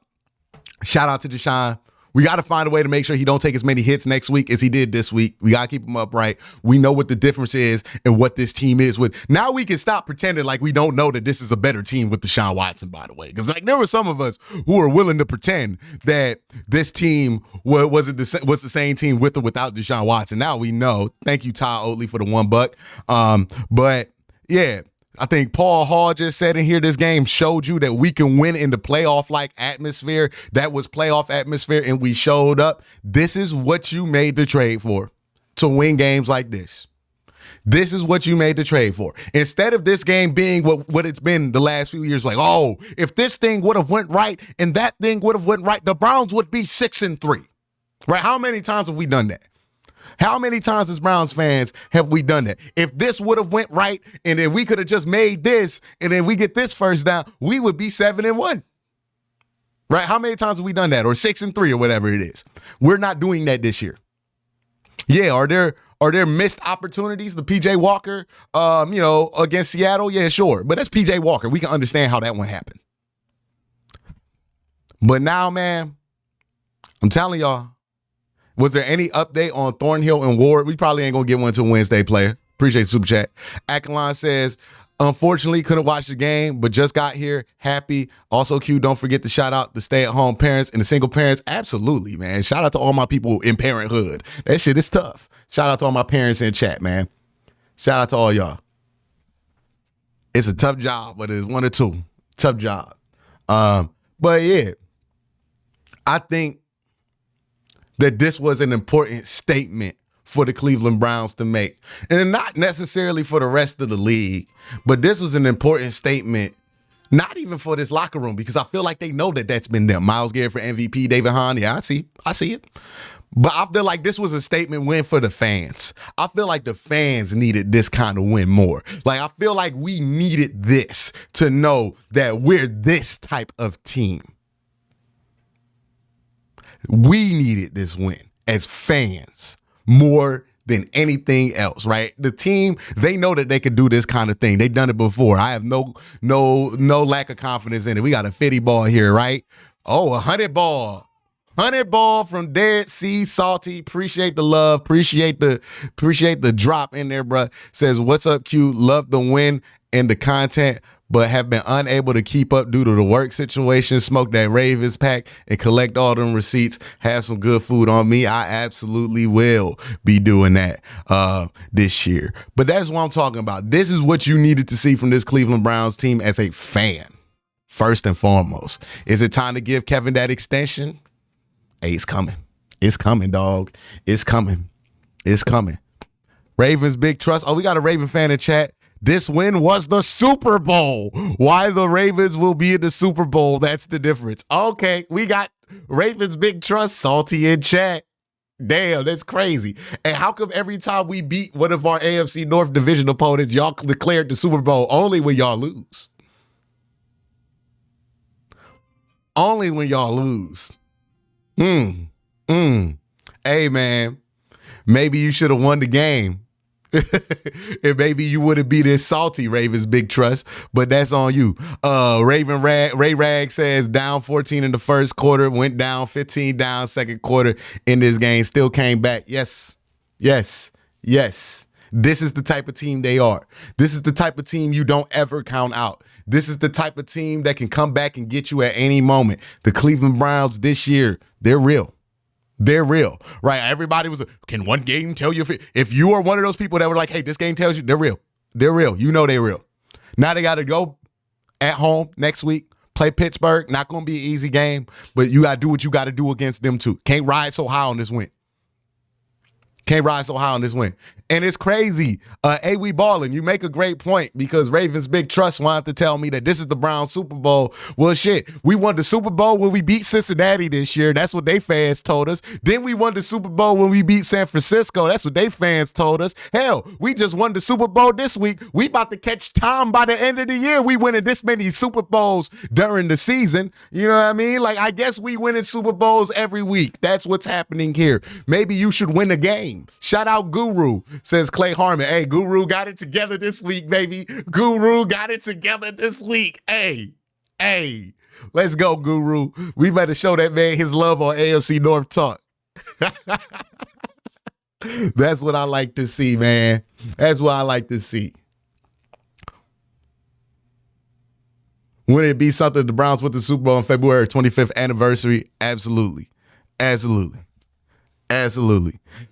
Shout out to Deshaun. We got to find a way to make sure he don't take as many hits next week as he did this week. We got to keep him upright. We know what the difference is and what this team is with. Now we can stop pretending like we don't know that this is a better team with Deshaun Watson, by the way. Because like there were some of us who were willing to pretend that this team was the same team with or without Deshaun Watson. Now we know. Thank you, Todd Oatley, for the $1. But yeah. I think Paul Hall just said in here, this game showed you that we can win in the playoff-like atmosphere. That was playoff atmosphere, and we showed up. This is what you made the trade for, to win games like this. This is what you made the trade for. Instead of this game being what it's been the last few years, like, oh, if this thing would have went right and that thing would have went right, the Browns would be 6-3. Right? How many times have we done that? How many times as Browns fans have we done that? If this would have went right and then we could have just made this and then we get this first down, we would be 7-1. Right? How many times have we done that? Or 6-3 or whatever it is. We're not doing that this year. Yeah, are there missed opportunities? The PJ Walker, against Seattle? Yeah, sure. But that's PJ Walker. We can understand how that one happened. But now, man, I'm telling y'all, was there any update on Thornhill and Ward? We probably ain't going to get one until Wednesday, player. Appreciate the super chat. Akalon says, unfortunately, couldn't watch the game, but just got here. Happy. Also, Q, don't forget to shout out the stay-at-home parents and the single parents. Absolutely, man. Shout out to all my people in parenthood. That shit is tough. Shout out to all my parents in chat, man. Shout out to all y'all. It's a tough job, but it's 1 or 2. Tough job. But yeah, I think that this was an important statement for the Cleveland Browns to make. And not necessarily for the rest of the league, but this was an important statement, not even for this locker room, because I feel like they know that that's been them. Myles Garrett for MVP, David Hahn, yeah, I see it. But I feel like this was a statement win for the fans. I feel like the fans needed this kind of win more. Like, I feel like we needed this to know that we're this type of team. We needed this win as fans more than anything else, right? The team, they know that they could do this kind of thing. They've done it before. I have no lack of confidence in it. We got a 50 ball here, right? Oh, 100 ball. 100 ball from Dead Sea Salty. Appreciate the love. Appreciate the drop in there, bruh. Says, what's up, Q? Love the win and the content, but have been unable to keep up due to the work situation. Smoke that Ravens pack and collect all them receipts. Have some good food on me. I absolutely will be doing that this year. But that's what I'm talking about. This is what you needed to see from this Cleveland Browns team as a fan, first and foremost. Is it time to give Kevin that extension? Hey, it's coming. It's coming, dog. It's coming. It's coming. Ravens big trust. Oh, we got a Raven fan in chat. This win was the Super Bowl. Why the Ravens will be in the Super Bowl, that's the difference. Okay, we got Ravens big trust, Salty in chat. Damn, that's crazy. And how come every time we beat one of our AFC North division opponents, y'all declared the Super Bowl only when y'all lose? Only when y'all lose. Hey, man, maybe you should have won the game. And maybe you wouldn't be this salty, Ravens Big Trust, but that's on you. Ray Rag says down 14 in the first quarter, went down 15 down second quarter in this game, still came back. Yes. This is the type of team they are. This is the type of team you don't ever count out. This is the type of team that can come back and get you at any moment. The Cleveland Browns this year, they're real. They're real, right? Everybody was, can one game tell you if you are one of those people that were like, hey, this game tells you, they're real. They're real. You know they're real. Now they got to go at home next week, play Pittsburgh. Not going to be an easy game, but you got to do what you got to do against them too. Can't ride so high on this win. And it's crazy. Hey, we balling. You make a great point because Ravens Big Trust wanted to tell me that this is the Browns Super Bowl. Well, shit, we won the Super Bowl when we beat Cincinnati this year. That's what they fans told us. Then we won the Super Bowl when we beat San Francisco. That's what they fans told us. Hell, we just won the Super Bowl this week. We about to catch Tom by the end of the year. We winning this many Super Bowls during the season. You know what I mean? Like, I guess we winning Super Bowls every week. That's what's happening here. Maybe you should win a game. Shout out Guru, says Clay Harmon. Hey, Guru got it together this week, baby. Guru got it together this week. Hey, let's go, Guru. We better show that man his love on AFC North Talk. That's what I like to see, man. That's what I like to see. Wouldn't it be something the Browns went to the Super Bowl on February 25th anniversary? Absolutely.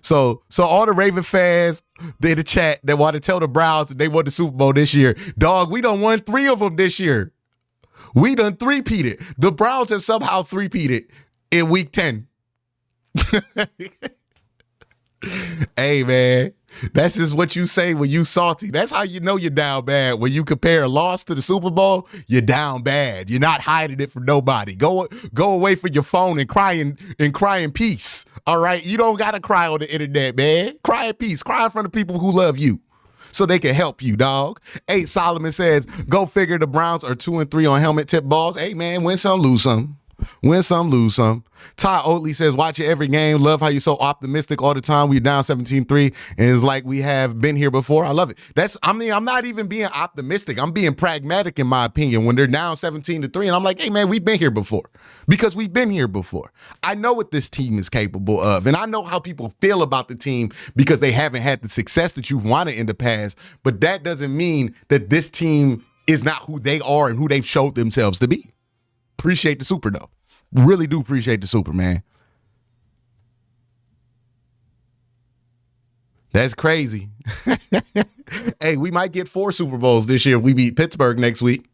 So all the Raven fans in the chat that want to tell the Browns that they won the Super Bowl this year, dog, we done won 3 of them this year. We done three-peated. The Browns have somehow three-peated in week 10. Hey, man, that's just what you say when you salty. That's how you know you're down bad. When you compare a loss to the Super Bowl, you're down bad. You're not hiding it from nobody. Go away from your phone and cry in peace. All right? You don't got to cry on the internet, man. Cry in peace. Cry in front of people who love you so they can help you, dog. 8 Solomon says, go figure the Browns are 2-3 on helmet tip balls. Hey, man, win some, lose some. Win some, lose some. Ty Oatley says, watch it every game. Love how you're so optimistic all the time. We're down 17-3, and it's like we have been here before. I love it. I'm not even being optimistic. I'm being pragmatic in my opinion when they're down 17-3, and I'm like, hey, man, we've been here before because we've been here before. I know what this team is capable of, and I know how people feel about the team because they haven't had the success that you've wanted in the past, but that doesn't mean that this team is not who they are and who they've showed themselves to be. Appreciate the super, though. Really do appreciate the super, man. That's crazy. Hey, we might get 4 Super Bowls this year if we beat Pittsburgh next week.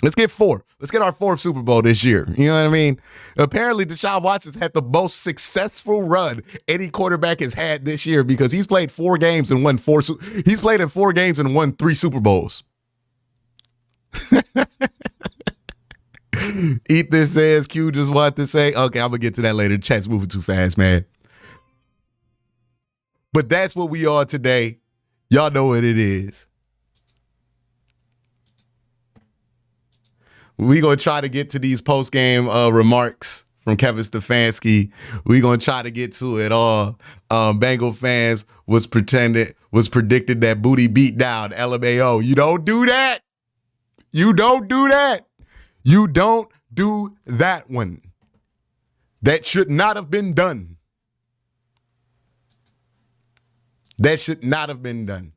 Let's get 4. Let's get our 4th Super Bowl this year. You know what I mean? Apparently, Deshaun Watson's had the most successful run any quarterback has had this year because he's played 4 games and won 4. He's played in 4 games and won 3 Super Bowls. Ethan says, Q just wanted to say, okay, I'm going to get to that later. The chat's moving too fast, man. But that's what we are today. Y'all know what it is. We're going to try to get to these post-game remarks from Kevin Stefanski. We're going to try to get to it all. Bengal fans was predicted that booty beat down, LMAO. You don't do that. You don't do that. You don't do that one. That should not have been done. That should not have been done.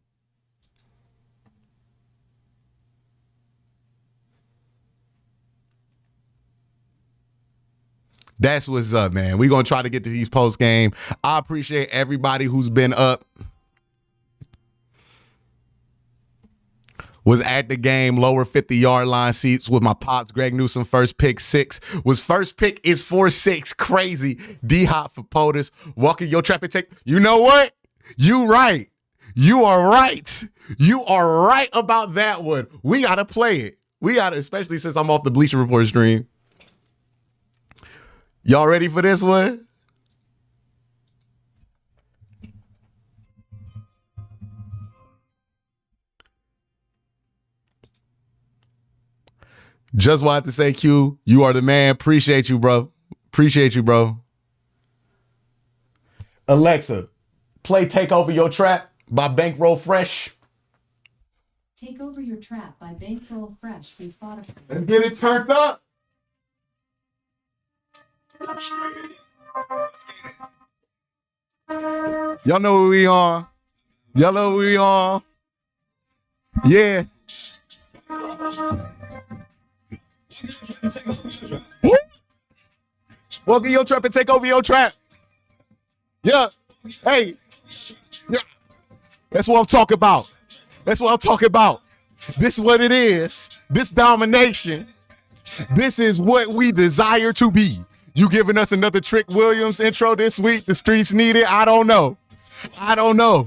That's what's up, man. We're going to try to get to these post game. I appreciate everybody who's been up. Was at the game, lower 50-yard line seats with my pops. Greg Newsome, first pick, 6. Was first pick is 4-6. Crazy. D-Hop for POTUS. Walking your trap and take. You know what? You right. You are right. You are right about that one. We got to play it. We got to, especially since I'm off the Bleacher Report stream. Y'all ready for this one? Just wanted to say, Q, you are the man. Appreciate you, bro. Appreciate you, bro. Alexa, play Take Over Your Trap. by Bankroll Fresh. Take Over Your Trap by Bankroll Fresh through Spotify. Let's get it turned up. Y'all know what we on. Y'all know what we on. Yeah. Walk in your trap and take over your trap. Yeah. Hey. Yeah. That's what I'm talking about. That's what I'm talking about. This is what it is. This domination. This is what we desire to be. You giving us another Trick Williams intro this week? The streets need it? I don't know. I don't know.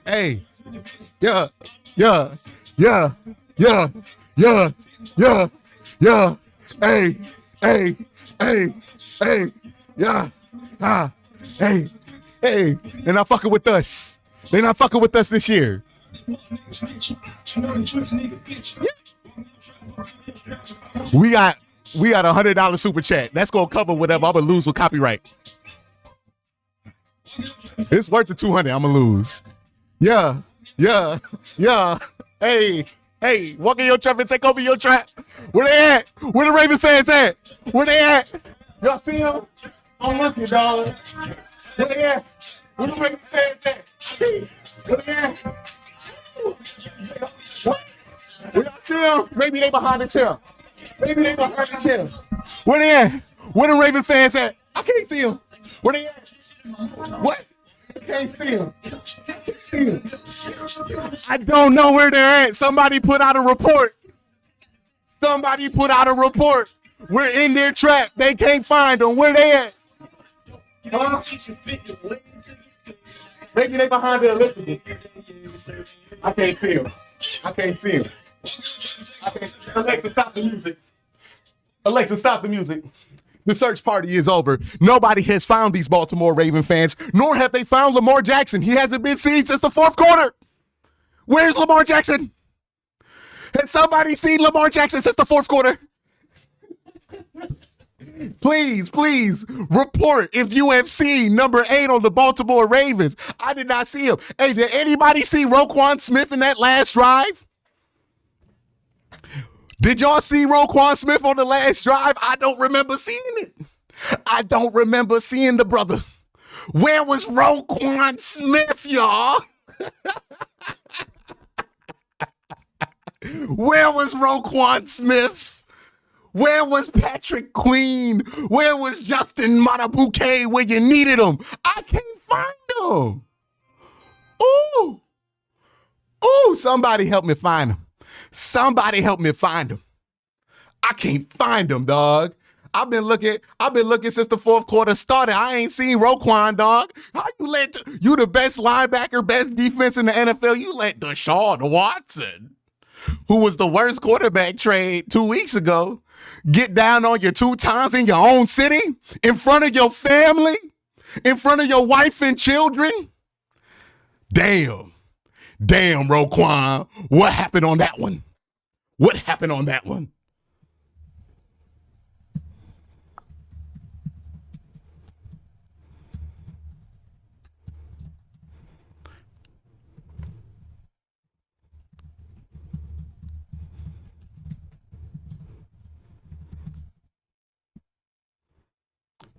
Hey. Yeah. Yeah. Yeah. Yeah. Yeah. Yeah. Yeah. Hey. Hey. Hey. Hey. Yeah. Ah. Hey. Hey. They're not fucking with us. They're not fucking with us this year. We got $100 super chat. That's gonna cover whatever I'm gonna lose with copyright. It's worth the 200. I'm gonna lose. Yeah, yeah, yeah. Hey, hey, walk in your trap and take over your trap. Where they at? Where the Raven fans at? Where they at? Y'all see them? I'm looking, dog. Where they at? Where the Raven fans at? Where they at? What? Where y'all see them? Maybe they behind the chair. Maybe they behind the chair. Where they at? Where the Raven fans at? I can't see them. Where they at? What? I can't see them. I can't see them. I don't know where they're at. Somebody put out a report. Somebody put out a report. We're in their trap. They can't find them. Where they at? Huh? Maybe they behind the elliptical. I can't see them. I can't see them. Alexa, stop the music. Alexa, stop the music. The search party is over. Nobody has found these Baltimore Raven fans, nor have they found Lamar Jackson. He hasn't been seen since the fourth quarter. Where's Lamar Jackson? Has somebody seen Lamar Jackson since the fourth quarter? Please, please report if you have seen number 8 on the Baltimore Ravens. I did not see him. Hey, did anybody see Roquan Smith in that last drive? Did y'all see Roquan Smith on the last drive? I don't remember seeing it. I don't remember seeing the brother. Where was Roquan Smith, y'all? Where was Roquan Smith? Where was Patrick Queen? Where was Justin Matabuke when you needed him? I can't find him. Ooh. Ooh, somebody help me find him. Somebody help me find him. I can't find him, dog. I've been looking since the fourth quarter started. I ain't seen Roquan, dog. How you the best linebacker, best defense in the NFL? You let Deshaun Watson, who was the worst quarterback trade 2 weeks ago, get down on you 2 times in your own city, in front of your family, in front of your wife and children? Damn. Damn, Roquan. What happened on that one? What happened on that one?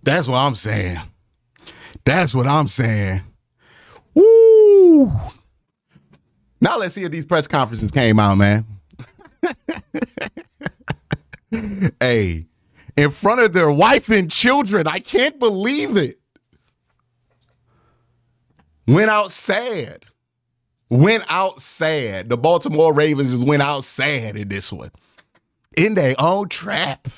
That's what I'm saying. That's what I'm saying. Woo! Now let's see if these press conferences came out, man. Hey, in front of their wife and children. I can't believe it. Went out sad. Went out sad. The Baltimore Ravens just went out sad in this one. In their own trap.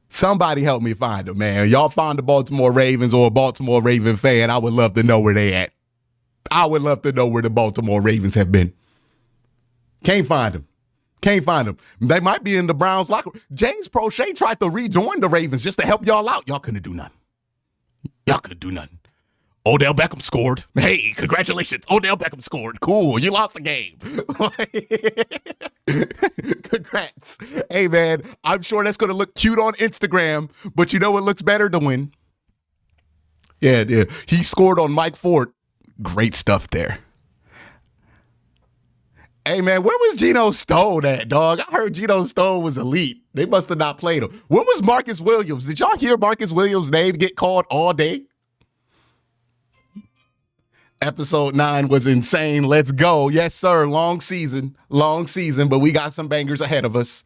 Somebody help me find them, man. Y'all find the Baltimore Ravens or a Baltimore Raven fan. I would love to know where they at. I would love to know where the Baltimore Ravens have been. Can't find them. Can't find them. They might be in the Browns locker room. James Prochet tried to rejoin the Ravens just to help y'all out. Y'all couldn't do nothing. Y'all couldn't do nothing. Odell Beckham scored. Hey, congratulations. Odell Beckham scored. Cool. You lost the game. Congrats. Hey, man, I'm sure that's going to look cute on Instagram, but you know what looks better? To win. Yeah. He scored on Mike Ford. Great stuff there. Hey, man, where was Geno Stone at, dog? I heard Geno Stone was elite. They must have not played him. Where was Marcus Williams? Did y'all hear Marcus Williams' name get called all day? Episode 9 was insane. Let's go. Yes, sir. Long season, but we got some bangers ahead of us.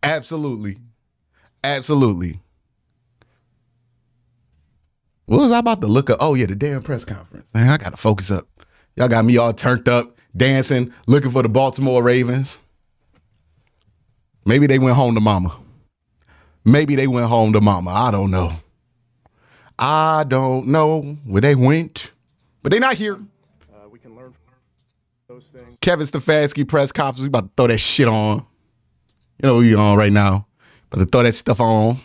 Absolutely. Absolutely. What was I about to look up? Oh, yeah, the damn press conference. Man, I got to focus up. Y'all got me all turned up, dancing, looking for the Baltimore Ravens. Maybe they went home to mama. I don't know. I don't know where they went, but they not here. We can learn from those things. Kevin Stefanski press conference. We about to throw that shit on. You know what we on right now. About to throw that stuff on.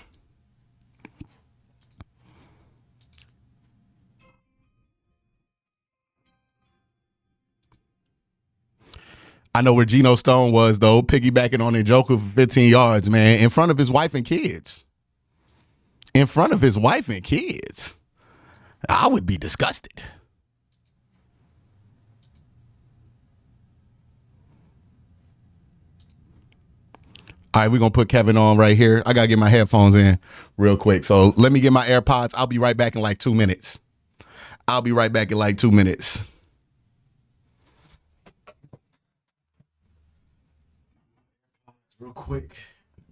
I know where Geno Stone was, though, piggybacking on Njoku for 15 yards, man, in front of his wife and kids. I would be disgusted. All right, we're going to put Kevin on right here. I got to get my headphones in real quick. So let me get my AirPods. I'll be right back in like 2 minutes. Real quick.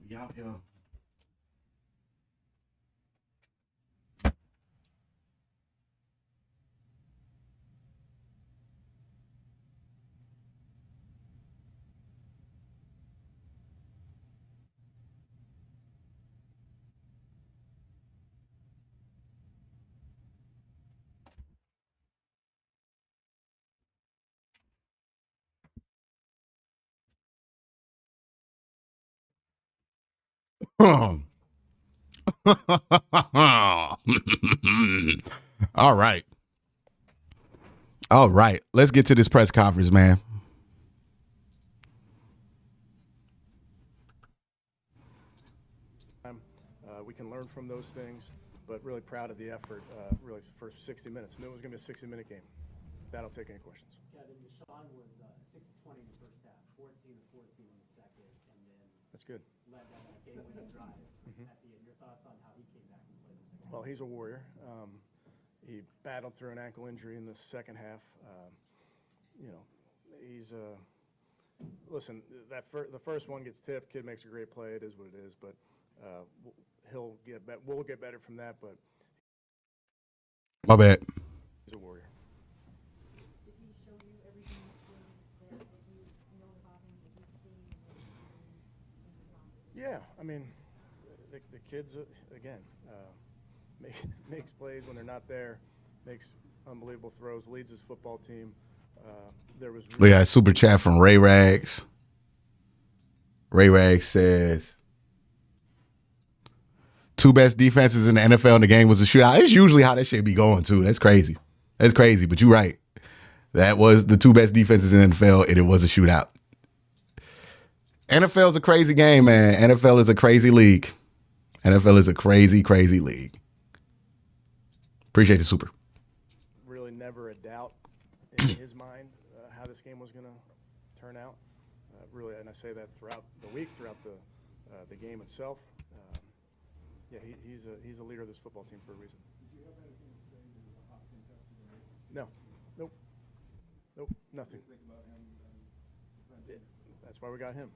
We out here. All right. Let's get to this press conference, man. We can learn from those things, but really proud of the effort, really, for 60 minutes. Knew it was going to be a 60-minute game. That'll take any questions. Kevin, Deshaun was 6-20 in the first half, 14-14 in the second, and then that's good. Led that game-winning drive at the end. Your thoughts on how he came back and played the second half? Well, he's a warrior. He battled through an ankle injury in the second half. He's listen. The first one gets tipped. Kid makes a great play. It is what it is. But we'll get better from that. But my bad. He's a warrior. Did he show you everything that you know about him that you've seen? Yeah, I mean, the kids again makes plays when they're not there, makes unbelievable throws, leads his football team. We got a super chat from Ray Rags. Ray Rags says, 2 best defenses in the NFL and the game was a shootout. It's usually how that shit be going, too. That's crazy. But you're right. That was the 2 best defenses in the NFL, and it was a shootout. NFL is a crazy game, man. NFL is a crazy league. NFL is a crazy, crazy league. Appreciate the super. Really never a doubt in his mind how this game was going to turn out. Really, and I say that throughout the week, throughout the game itself. Yeah, he's a leader of this football team for a reason. Did you have anything to say to Hopkins after the race? No. Nope, nothing. That's why we got him.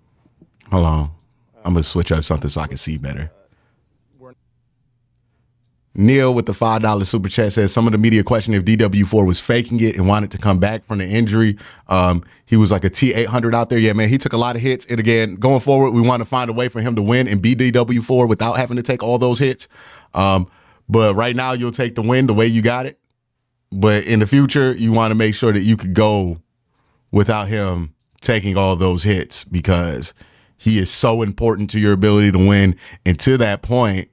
Hold on. I'm going to switch up something so I can see better. Neil with the $5 super chat says some of the media questioned if DW4 was faking it and wanted to come back from the injury. He was like a T800 out there. Yeah, man, he took a lot of hits. And again, going forward, we want to find a way for him to win and be DW4 without having to take all those hits. But right now, you'll take the win the way you got it. But in the future, you want to make sure that you could go without him taking all those hits because he is so important to your ability to win. And to that point,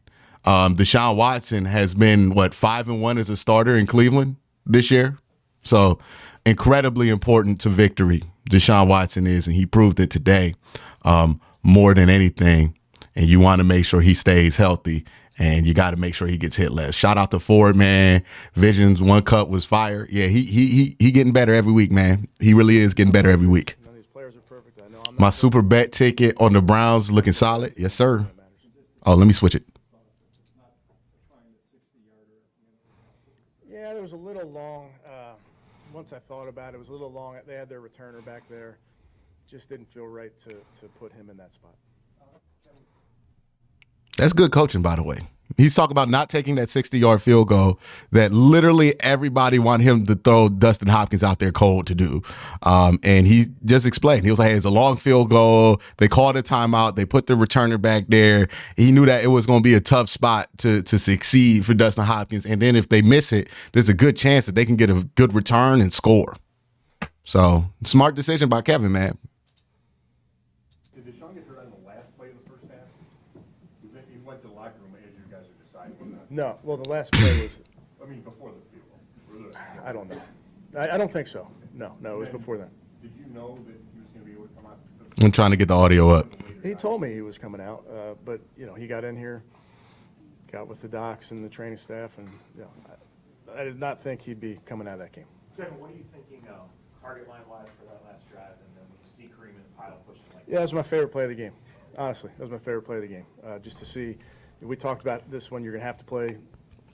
Deshaun Watson has been, 5-1 as a starter in Cleveland this year. So incredibly important to victory, Deshaun Watson is, and he proved it today more than anything. And you want to make sure he stays healthy, and you got to make sure he gets hit less. Shout out to Ford, man. Visions, 1 cut was fire. Yeah, he getting better every week, man. He really is getting better every week. None of these players My super bet ticket on the Browns looking solid. Yes, sir. Oh, let me switch it. Yeah, there was a little long. Once I thought about it, it was a little long. They had their returner back there. Just didn't feel right to put him in that spot. That's good coaching, by the way. He's talking about not taking that 60-yard field goal that literally everybody wanted him to throw Dustin Hopkins out there cold to do. And he just explained. He was like, hey, it's a long field goal. They called a timeout. They put the returner back there. He knew that it was going to be a tough spot to succeed for Dustin Hopkins. And then if they miss it, there's a good chance that they can get a good return and score. So smart decision by Kevin, man. Did Deshaun get hurt on the last play of the first half? He went to the locker room as you guys are deciding. No, well, the last play was. I mean, before the field goal. I don't know. I don't think so. No, it was before then. Did you know that he was going to be able to come out? I'm trying to get the audio up. He told me he was coming out, but he got in here, got with the docs and the training staff, and I did not think he'd be coming out of that game. Kevin, what are you thinking target line wise for that last drive, and then when you see Kareem and the pile pushing like that? Yeah, that was my favorite play of the game. Honestly, that was my favorite play of the game. Just to see, we talked about this one. You're going to have to play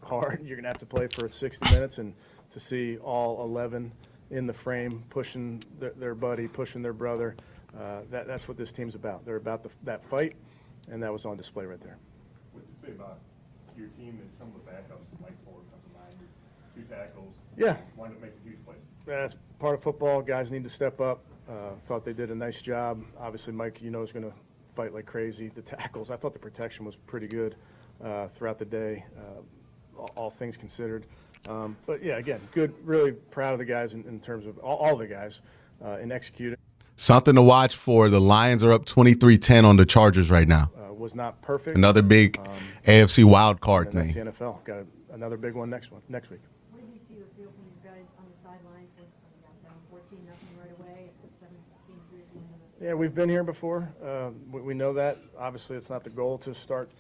hard. You're going to have to play for 60 minutes, and to see all 11 in the frame pushing their buddy, pushing their brother. That's what this team's about. They're about that fight, and that was on display right there. What's it say about your team and some of the backups? Mike Ford comes to mind. 2 tackles. Yeah. Wanted to make a huge play. That's part of football. Guys need to step up. Thought they did a nice job. Obviously, Mike, is going to fight like crazy. The tackles, I thought the protection was pretty good throughout the day, all things considered. But, yeah, again, good. Really proud of the guys in terms of all the guys in executing. Something to watch for. The Lions are up 23-10 on the Chargers right now. Was not perfect. Another big AFC wild card and thing. That's the NFL. Got another big one next week. What did you see or feel from your guys on the sidelines when you got down 14-0 right away at the 17-3 at the end of the Yeah, we've been here before. We know that. Obviously, it's not the goal to start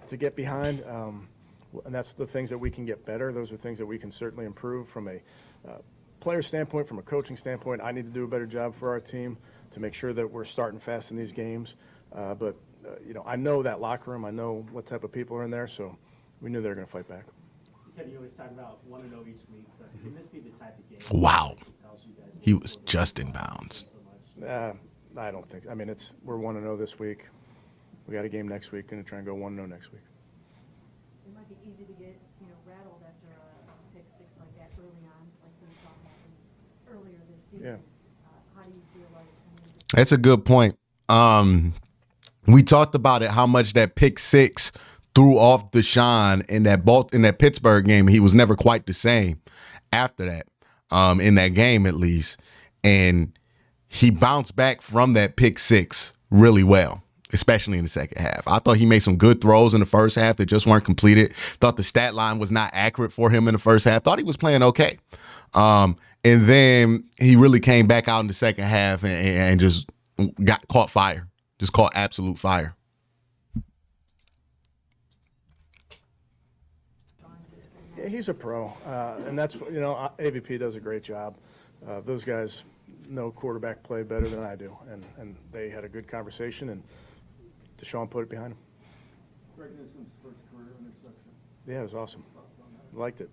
to get behind. And that's the things that we can get better. Those are things that we can certainly improve from a player standpoint, from a coaching standpoint. I need to do a better job for our team to make sure that we're starting fast in these games. But I know that locker room. I know what type of people are in there, so we knew they were going to fight back. Ken, you always talk about 1-0 each week, but can this be the type of game? Wow. He was just in bounds. I don't think. I mean, we're 1-0 this week. We got a game next week. Going to try and go 1-0 next week. It might be easy to get rattled after a pick six like that early on, like we saw happen earlier this season. Yeah. How do you feel like? That's a good point. We talked about it, how much that pick six threw off Deshaun in that Pittsburgh game. He was never quite the same after that, in that game at least. And he bounced back from that pick six really well, especially in the second half. I thought he made some good throws in the first half that just weren't completed. Thought the stat line was not accurate for him in the first half. Thought he was playing okay. And then he really came back out in the second half and just caught fire. Just caught absolute fire. Yeah, he's a pro, and that's AVP does a great job. Those guys know quarterback play better than I do, and they had a good conversation, and Deshaun put it behind him. Greg Newsome's first career interception. Yeah, it was awesome. Liked it.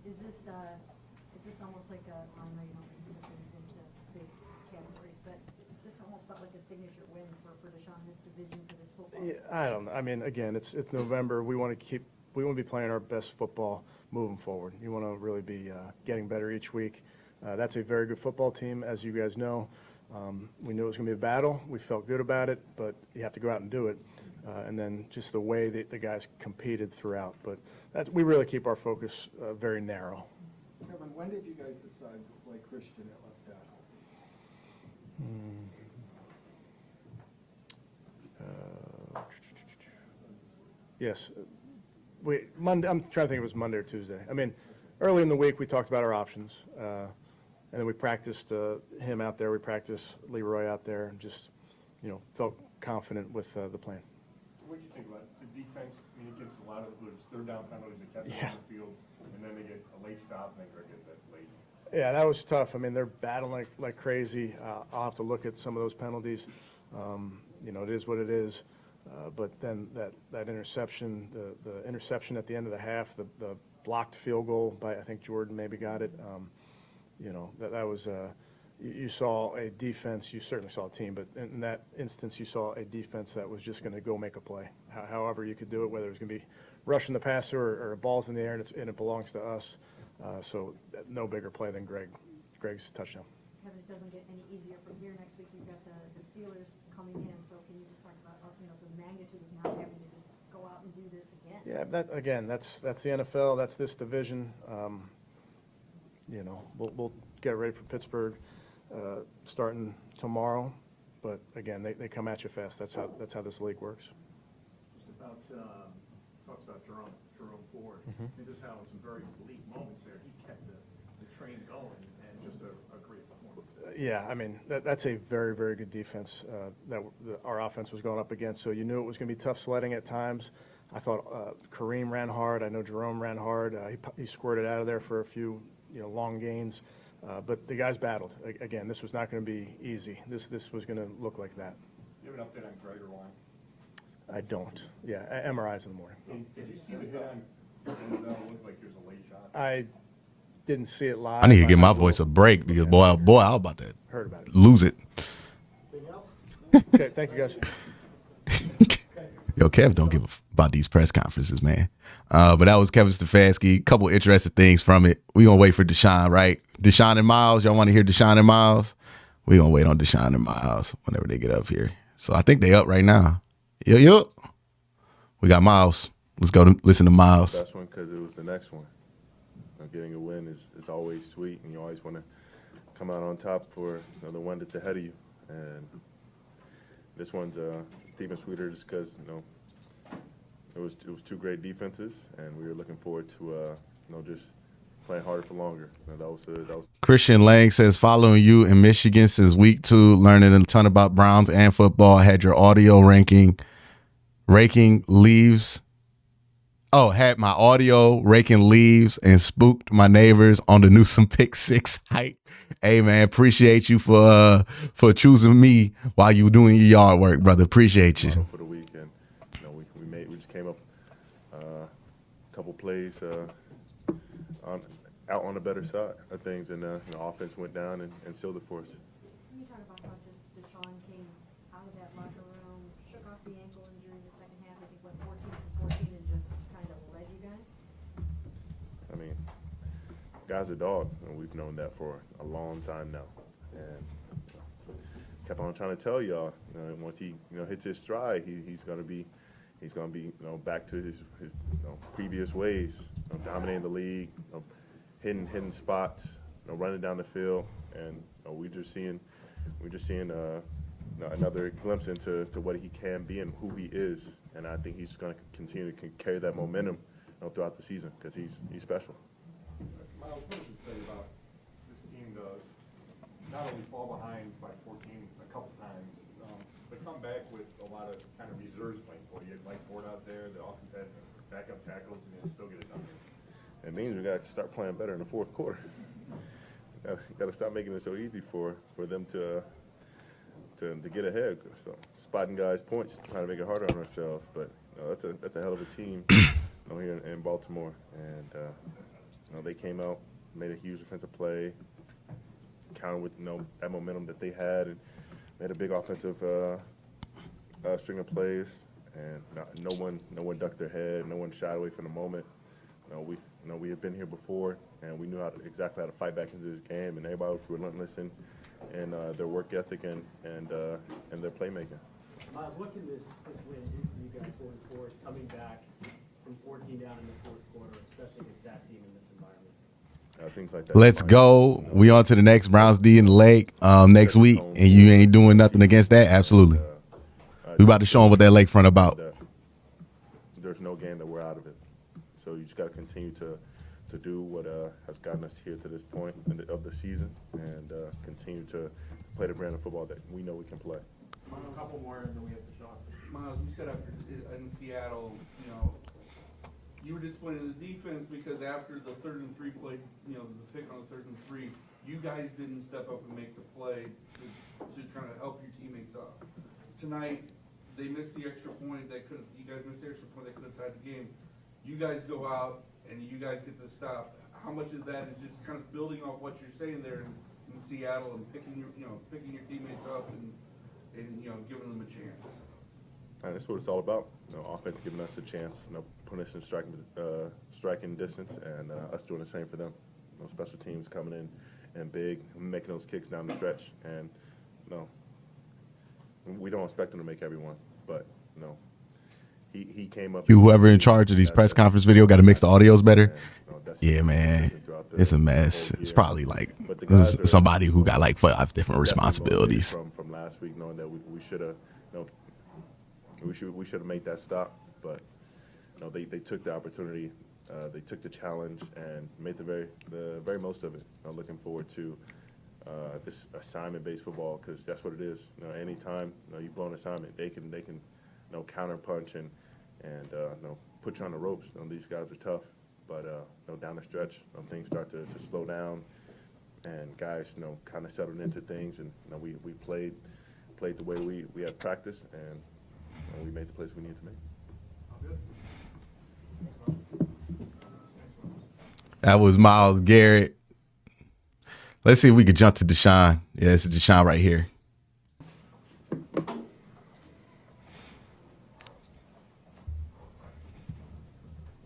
Is this almost like a, I know you don't put things into big categories, but this almost felt like a signature win for Deshaun, this division, for this football? Yeah, I don't know. I mean, again, it's November. We want to be playing our best football moving forward. You want to really be getting better each week. That's a very good football team, as you guys know. We knew it was going to be a battle. We felt good about it, but you have to go out and do it. And then just the way that the guys competed throughout. But we really keep our focus very narrow. Kevin, when did you guys decide to play Christian at left tackle? Yes. Monday. I'm trying to think if it was Monday or Tuesday. I mean, early in the week we talked about our options, and then we practiced him out there. We practiced Leroy out there, and just felt confident with the plan. What did you think about the defense? I mean, it gets a lot of those third down penalties that catch on the field, and then they get a late stop, and then Greg gets that late. Yeah, that was tough. I mean, they're battling like crazy. I'll have to look at some of those penalties. You know, it is what it is. But then that interception, the interception at the end of the half, the blocked field goal by, I think Jordan maybe got it. You know, that was you saw a defense. You certainly saw a team, but in that instance, you saw a defense that was just going to go make a play. However you could do it, whether it was going to be rushing the passer or balls in the air, and it belongs to us. So no bigger play than Greg's touchdown. Kevin, it doesn't get any easier from here. Next week you've got the Steelers coming in. So can you just talk about the magnitude of now having to just go out and do this again? Yeah, that's the NFL. That's this division. You know, we'll get ready for Pittsburgh starting tomorrow. But again, they come at you fast. That's how this league works. Just about talks about Jerome Ford. Mhm. And just how in some very bleak moments there, he kept the train going and just a great performance. Yeah, I mean, that's a very, very good defense that our offense was going up against. So you knew it was going to be tough sledding at times. I thought Kareem ran hard. I know Jerome ran hard. He squirted out of there for a few long gains. But the guys battled. Again, this was not going to be easy. This was going to look like that. You have an update on Greg Irvine? I don't. Yeah, MRIs in the morning. Did you see the hit on Denzel? Looked like it was a late shot. I didn't see it live. I need to give my voice a break because boy, I was about to Heard about it. lose it. Okay, thank you guys. Yo, Kev don't give a about these press conferences, man. But that was Kevin Stefanski. Couple interesting things from it. We gonna wait for Deshaun, right? Deshaun and Miles. Y'all want to hear Deshaun and Miles? We gonna wait on Deshaun and Miles whenever they get up here. So I think they up right now. Yo. We got Miles. Let's go to listen to Miles. Best one because it was the next one. Getting a win is always sweet, and you always want to come out on top for the one that's ahead of you. And this one's even sweeter just because it was two great defenses, and we were looking forward to just playing harder for longer. That was Christian Lang says, following you in Michigan since week 2, learning a ton about Browns and football. Had your audio raking leaves. Oh, had my audio raking leaves and spooked my neighbors on the Newsome Pick 6 hike. Hey man, appreciate you for choosing me while you were doing your yard work, brother. Appreciate you. For the weekend, we just came up a couple plays out on the better side of things, and the offense went down and sealed it for us. Can you talk about how just Deshaun came out of that locker room, shook off the ankle injury in the second half, I think went 14 and just kind of led you guys? I mean, guy's a dog, and we've known that for a long time now. And kept on trying to tell y'all, once he hits his stride, he's gonna be back to his previous ways, dominating the league, hitting spots, running down the field, and we're just seeing another glimpse into what he can be and who he is. And I think he's going to continue to carry that momentum throughout the season because he's special. Miles, what does it say about this team to not only fall behind by 14 a couple times, but come back with a lot of kind of reserves playing for you? You had Mike Ford out there, the offense had backup tackles, and still get it done. It means we got to start playing better in the fourth quarter. Got to stop making it so easy for them to get ahead. So spotting guys' points, trying to make it harder on ourselves. But that's a hell of a team here in Baltimore, and they came out, made a huge defensive play, countered with that momentum that they had, and made a big offensive string of plays. And no one ducked their head, no one shied away from the moment. We had been here before, and we knew exactly how to fight back into this game, and everybody was relentless in their work ethic and their playmaking. Miles, what can this win do for you guys going forward, coming back from 14 down in the fourth quarter, especially against that team in this environment? Things like that. Let's go. We on to the next Browns D in the lake next week, and you ain't doing nothing against that? Absolutely. We about to show them what that lakefront about. There's no game that we're out of it. So you just got to continue to do what has gotten us here to this point of the season, and continue to play the brand of football that we know we can play. A couple more, and then we have the shot. Miles, you said after in Seattle, you were disappointed in the defense because after the 3rd and 3 play, the pick on the 3rd and 3, you guys didn't step up and make the play to kind of help your teammates out. Tonight, they missed the extra point you guys missed the extra point that could have tied the game. You guys go out and you guys get the stop. How much of that is just kind of building off what you're saying there in Seattle and picking your teammates up and giving them a chance? That's what it's all about. Offense giving us a chance, putting us in striking distance, and us doing the same for them. Special teams coming in and big, making those kicks down the stretch, and we don't expect them to make every one, but he came up. Whoever in charge of these press conference video got to mix the audios better. Yeah, man, it's a mess. It's probably like somebody who got like 5 different responsibilities. From last week, knowing that we should have, we should have made that stop, but they took the opportunity, they took the challenge and made the very most of it. I'm looking forward to this assignment-based football, because that's what it is. Anytime you blow an assignment, they can counter punch and put you on the ropes. These guys are tough, but down the stretch, things start to slow down, and guys kind of settled into things, and we played the way we had practice, and we made the plays we needed to make. That was Myles Garrett. Let's see if we could jump to Deshaun. Yeah, this is Deshaun right here.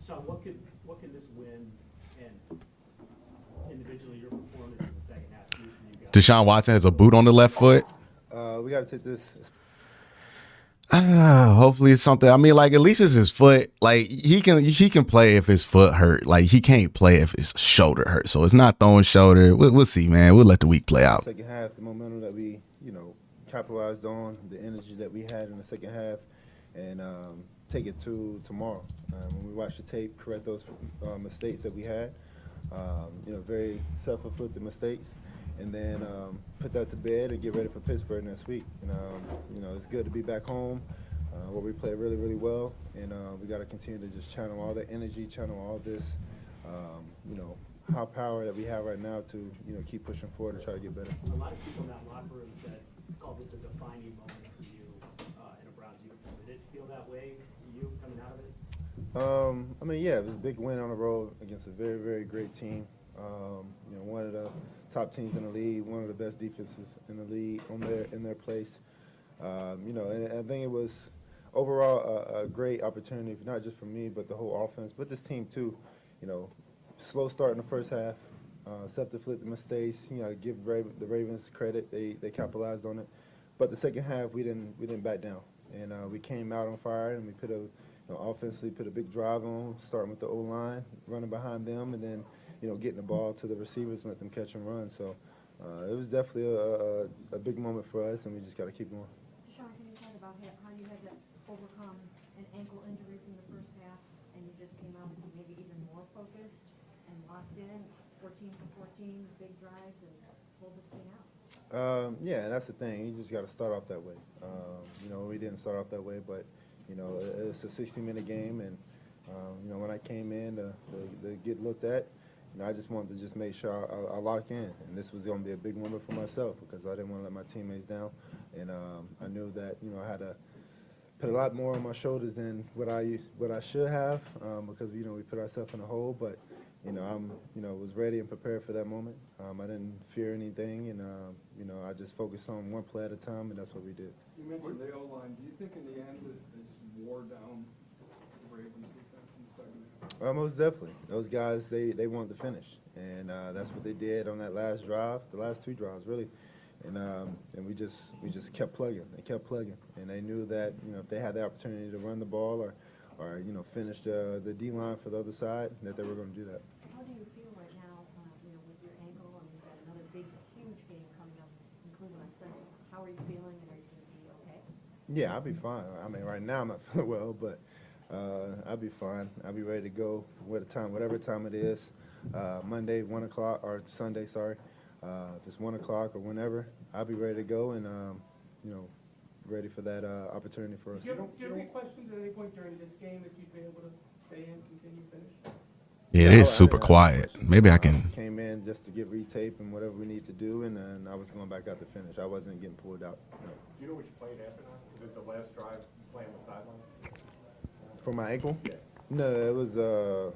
Sean, what could this win and individually your performance in the second half do for you guys? Deshaun Watson has a boot on the left foot. We got to take this. Hopefully it's something. I mean, like, at least it's his foot. Like, he can play if his foot hurt. Like, he can't play if his shoulder hurt. So it's not throwing shoulder. We'll see, man. We'll let the week play out. Second half, the momentum that we capitalized on, the energy that we had in the second half, and take it to tomorrow. When we watch the tape, correct those mistakes that we had. Very self-inflicted mistakes. And then put that to bed and get ready for Pittsburgh next week. It's good to be back home, where we play really, really well, and we got to continue to just channel all the energy, channel all this, high power that we have right now to, keep pushing forward and try to get better. A lot of people in that locker room called this a defining moment for you in a Browns uniform. Did it feel that way to you coming out of it? Yeah, it was a big win on the road against a very, very great team. One of the top teams in the league, one of the best defenses in the league in their place. And I think it was overall a great opportunity, not just for me, but the whole offense, but this team too. Slow start in the first half, self-inflicted mistakes. Give the Ravens credit; they capitalized on it. But the second half, we didn't back down, and we came out on fire, and we put offensively put a big drive on, starting with the O-line, running behind them, and then getting the ball to the receivers and let them catch and run. So it was definitely a big moment for us, and we just got to keep going. Sean, can you talk about how you had to overcome an ankle injury from the first half, and you just came out maybe even more focused and locked in, 14 for 14, big drives, and pulled this thing out? Yeah, that's the thing. You just got to start off that way. We didn't start off that way, but it's a 60-minute game, and when I came in to get looked at, I just wanted to just make sure I lock in, and this was going to be a big moment for myself because I didn't want to let my teammates down, and I knew that I had to put a lot more on my shoulders than what I should have because we put ourselves in a hole, but I'm was ready and prepared for that moment. I didn't fear anything, and I just focused on one play at a time, and that's what we did. You mentioned the O-line. Do you think in the end that they just wore down the Ravens defense in the second half? Most definitely. Those guys, they wanted to finish, and that's what they did on that last drive, the last two drives, really. And we just kept plugging. They kept plugging, and they knew that if they had the opportunity to run the ball or finish the D-line for the other side, that they were going to do that. How do you feel right now, with your ankle, and you've got another big, huge game coming up in Cleveland on Sunday? How are you feeling, and are you going to be okay? Yeah, I'll be fine. Right now I'm not feeling well, but I'll be fine. I'll be ready to go whatever time it is, Monday, 1 o'clock, or Sunday, sorry. If it's 1 o'clock or whenever, I'll be ready to go and, ready for that opportunity for us. Do you have any questions at any point during this game that you've been able to stay in, continue, finish? Yeah, it is super quiet. Maybe I can. Came in just to get retape and whatever we need to do, and then I was going back out to finish. I wasn't getting pulled out. No. Do you know which play it happened on? Was it the last drive playing the sideline? For my ankle? Yeah. No, it was the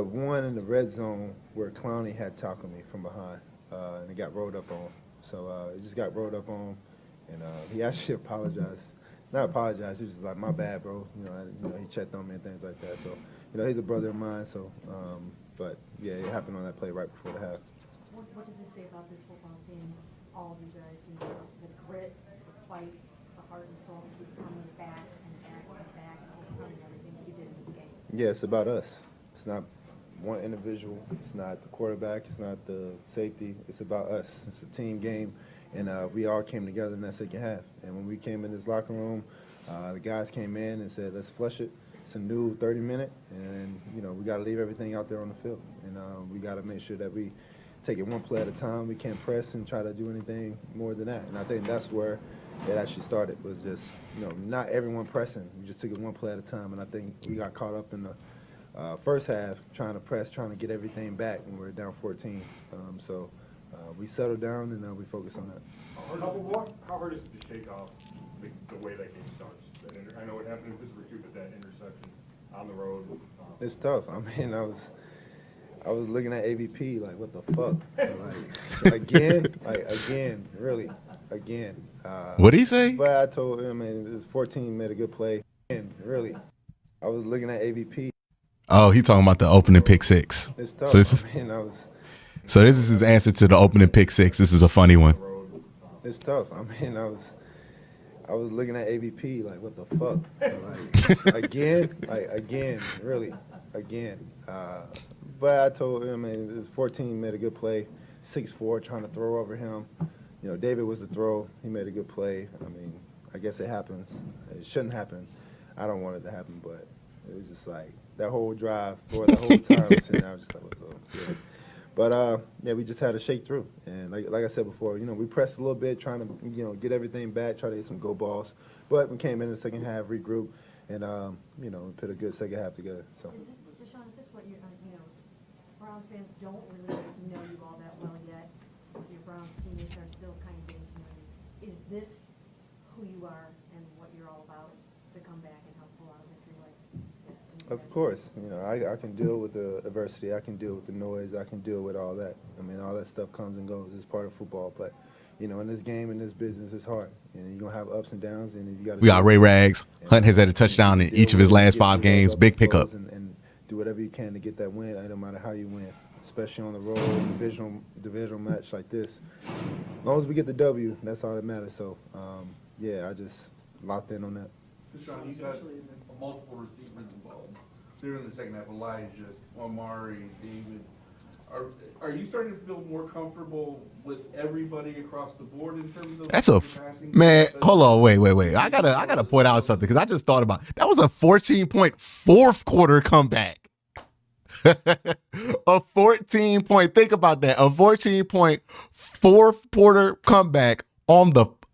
one in the red zone where Clowney had tackled me from behind, and it got rolled up on. So it just got rolled up on, and he actually apologized. Not apologized. He was just like, "My bad, bro." He checked on me and things like that. So, he's a brother of mine. So, but yeah, it happened on that play right before the half. What does this say about this football team? All of you guys, the grit, the fight, the heart and soul to keep coming back and back and back and overcoming everything that you did in this game. Yeah, it's about us. It's not one individual. It's not the quarterback. It's not the safety. It's about us. It's a team game. And we all came together in that second half. And when we came in this locker room, the guys came in and said, let's flush it. It's a new 30-minute. And, we got to leave everything out there on the field. And we got to make sure that we take it one play at a time. We can't press and try to do anything more than that. And I think that's where it actually started, was just, not everyone pressing. We just took it one play at a time. And I think we got caught up in the first half trying to press, trying to get everything back when we were down 14. We settled down and we focus on that. How hard is it to shake off the way that game starts? I know it happened in Pittsburgh too, but that interception on the road. It's tough. I mean, I was looking at AVP like, what the fuck? Again, really, again. What'd he say? But I told him, man, 14 made a good play. And really, I was looking at AVP. Oh, he talking about the opening pick six. It's tough. So this is his answer to the opening pick six. This is a funny one. It's tough. I mean, I was looking at AVP like, what the fuck? Again, really, again. But I told him, man, 14 made a good play. 6'4", trying to throw over him. David was the throw. He made a good play. I mean, I guess it happens. It shouldn't happen. I don't want it to happen, but it was just like that whole drive for the whole time. I was just like, what the fuck? But we just had to shake through, and like I said before, we pressed a little bit, trying to get everything back, try to get some go balls. But we came in the second half, regrouped, and put a good second half together. So. Deshaun, is this what Browns fans don't really know you all that well yet? Your Browns teammates are still kind of getting to know you. Is this who you are and what you're all about to come back and help pull out a victory like this? Of course, I can deal with the adversity. I can deal with the noise. I can deal with all that. I mean, all that stuff comes and goes. It's part of football. But, in this game, in this business, it's hard. And you're going to have ups and downs. And you got. We got Ray Rags. Hunt has had a touchdown in each of his last 5 games. Big pickup. And do whatever you can to get that win, no matter how you win, especially on the road, divisional match like this. As long as we get the W, that's all that matters. So, I just locked in on that. Deshaun, you got multiple receivers involved. During the second half, Elijah, Omari, David. Are you starting to feel more comfortable with everybody across the board in terms of passing? Man. Hold on, wait. I gotta point out something because I just thought about it. That was a 14-point fourth quarter comeback. A 14-point. Think about that. A 14-point fourth quarter comeback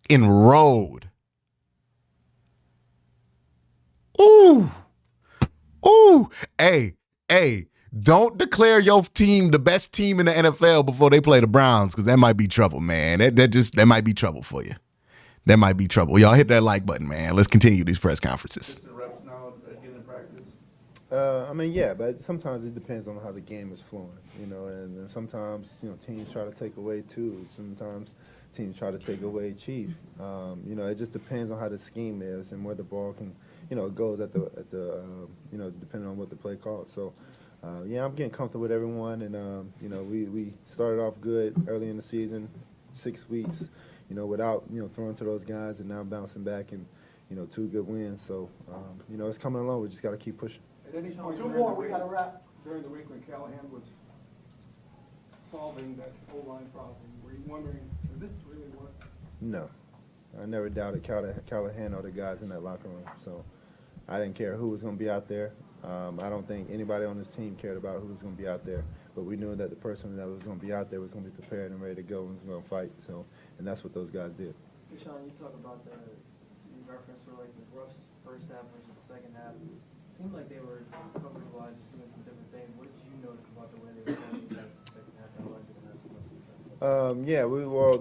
in road. Ooh. Hey, don't declare your team the best team in the NFL before they play the Browns, because that might be trouble, man. That might be trouble for you. That might be trouble. Y'all hit that like button, man. Let's continue these press conferences. The reps now again in practice? But sometimes it depends on how the game is flowing, and sometimes, teams try to take away two. Sometimes teams try to take away Chief. It just depends on how the scheme is and where the ball can, goes at the depending on what the play calls. So, I'm getting comfortable with everyone, and we started off good early in the season, 6 weeks, without throwing to those guys, and now bouncing back and 2 good wins. So, it's coming along. We just got to keep pushing. At any point, 2 more, we got to wrap. During the week when Callahan was solving that O-line problem, were you wondering, does this really work? No. I never doubted Callahan or the guys in that locker room. So I didn't care who was going to be out there. I don't think anybody on this team cared about who was going to be out there. But we knew that the person that was going to be out there was going to be prepared and ready to go and was going to fight. So, and that's what those guys did. Deshaun, you talk about you reference like the rough first half versus the second half. It seemed like they were coverage-wise just doing some different things. What did you notice about the way they were playing that second half that allowed you to have so much success? Yeah,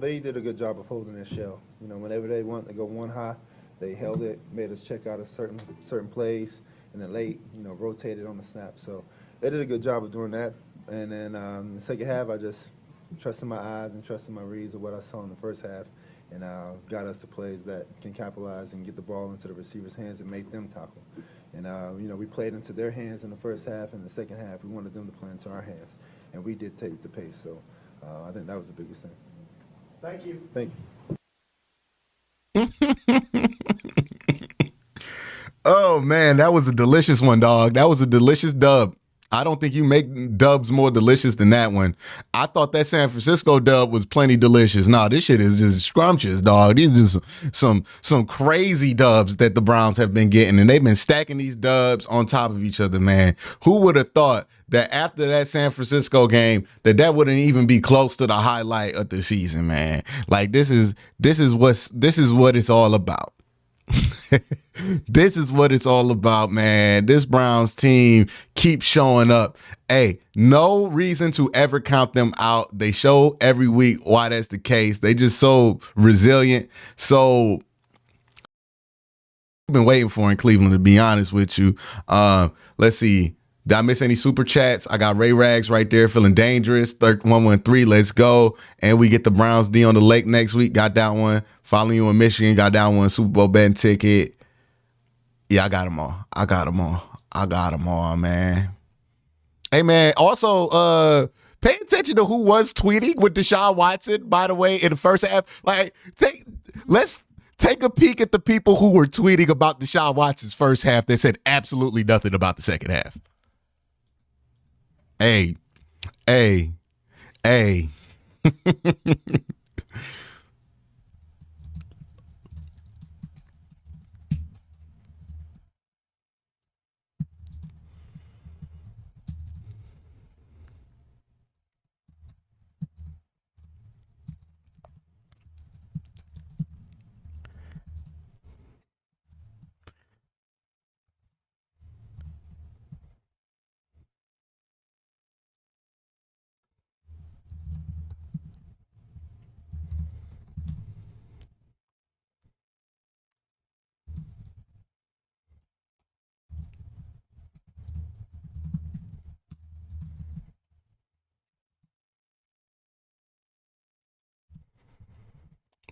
they did a good job of holding their shell. You know, whenever they want to go one high, they held it, made us check out a certain plays, and then late, you know, rotated on the snap. So they did a good job of doing that. And then the second half, I just trusted my eyes and trusted my reads of what I saw in the first half, and got us to plays that can capitalize and get the ball into the receiver's hands and make them tackle. And, you know, we played into their hands in the first half, and the second half, we wanted them to play into our hands. And we did take the pace. So I think that was the biggest thing. Thank you. Thank you. Oh man, that was a delicious one, dog. That was a delicious dub. I don't think you make dubs more delicious than that one. I thought that San Francisco dub was plenty delicious. Nah, this shit is just scrumptious, dog. These are some crazy dubs that the Browns have been getting, and they've been stacking these dubs on top of each other, man. Who would have thought that after that San Francisco game that wouldn't even be close to the highlight of the season, man? Like this is what it's all about. This is what it's all about, man. This Browns team keeps showing up. Hey, no reason to ever count them out. They show every week why that's the case. They just so resilient. So I've been waiting for in Cleveland, to be honest with you. Let's see. Did I miss any super chats? I got Ray Rags right there, feeling dangerous. 113, let's go. And we get the Browns D on the lake next week. Got that one. Following you in Michigan, got that one. Super Bowl betting ticket. Yeah, I got them all. I got them all, man. Hey, man, also, pay attention to who was tweeting with Deshaun Watson, by the way, in the first half. Like, let's take a peek at the people who were tweeting about Deshaun Watson's first half that said absolutely nothing about the second half. Hey.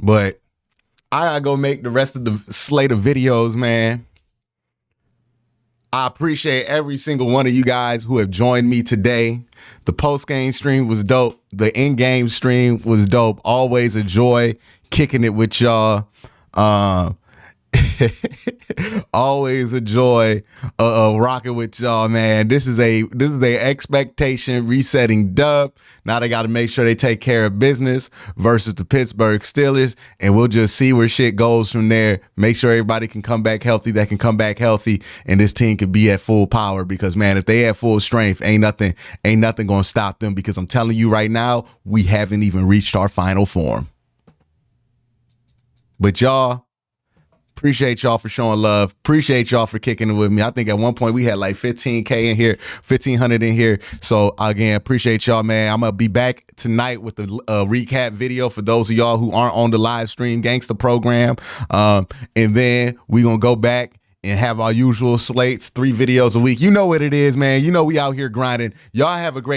But I gotta go make the rest of the slate of videos, man. I appreciate every single one of you guys who have joined me today. The post-game stream was dope. The in-game stream was dope. Always a joy kicking it with y'all. Always a joy rocking with y'all, man. This is a expectation resetting dub. Now they got to make sure they take care of business versus the Pittsburgh Steelers, and we'll just see where shit goes from there. Make sure everybody can come back healthy. That can come back healthy, and this team can be at full power. Because man, if they at full strength, ain't nothing gonna stop them. Because I'm telling you right now, we haven't even reached our final form. But y'all. Appreciate y'all for showing love. Appreciate y'all for kicking it with me. I think at one point we had like 15K in here, 1,500 in here. So again, appreciate y'all, man. I'm going to be back tonight with a recap video for those of y'all who aren't on the live stream Gangsta program. And then we're going to go back and have our usual slates, 3 videos a week. You know what it is, man. You know we out here grinding. Y'all have a great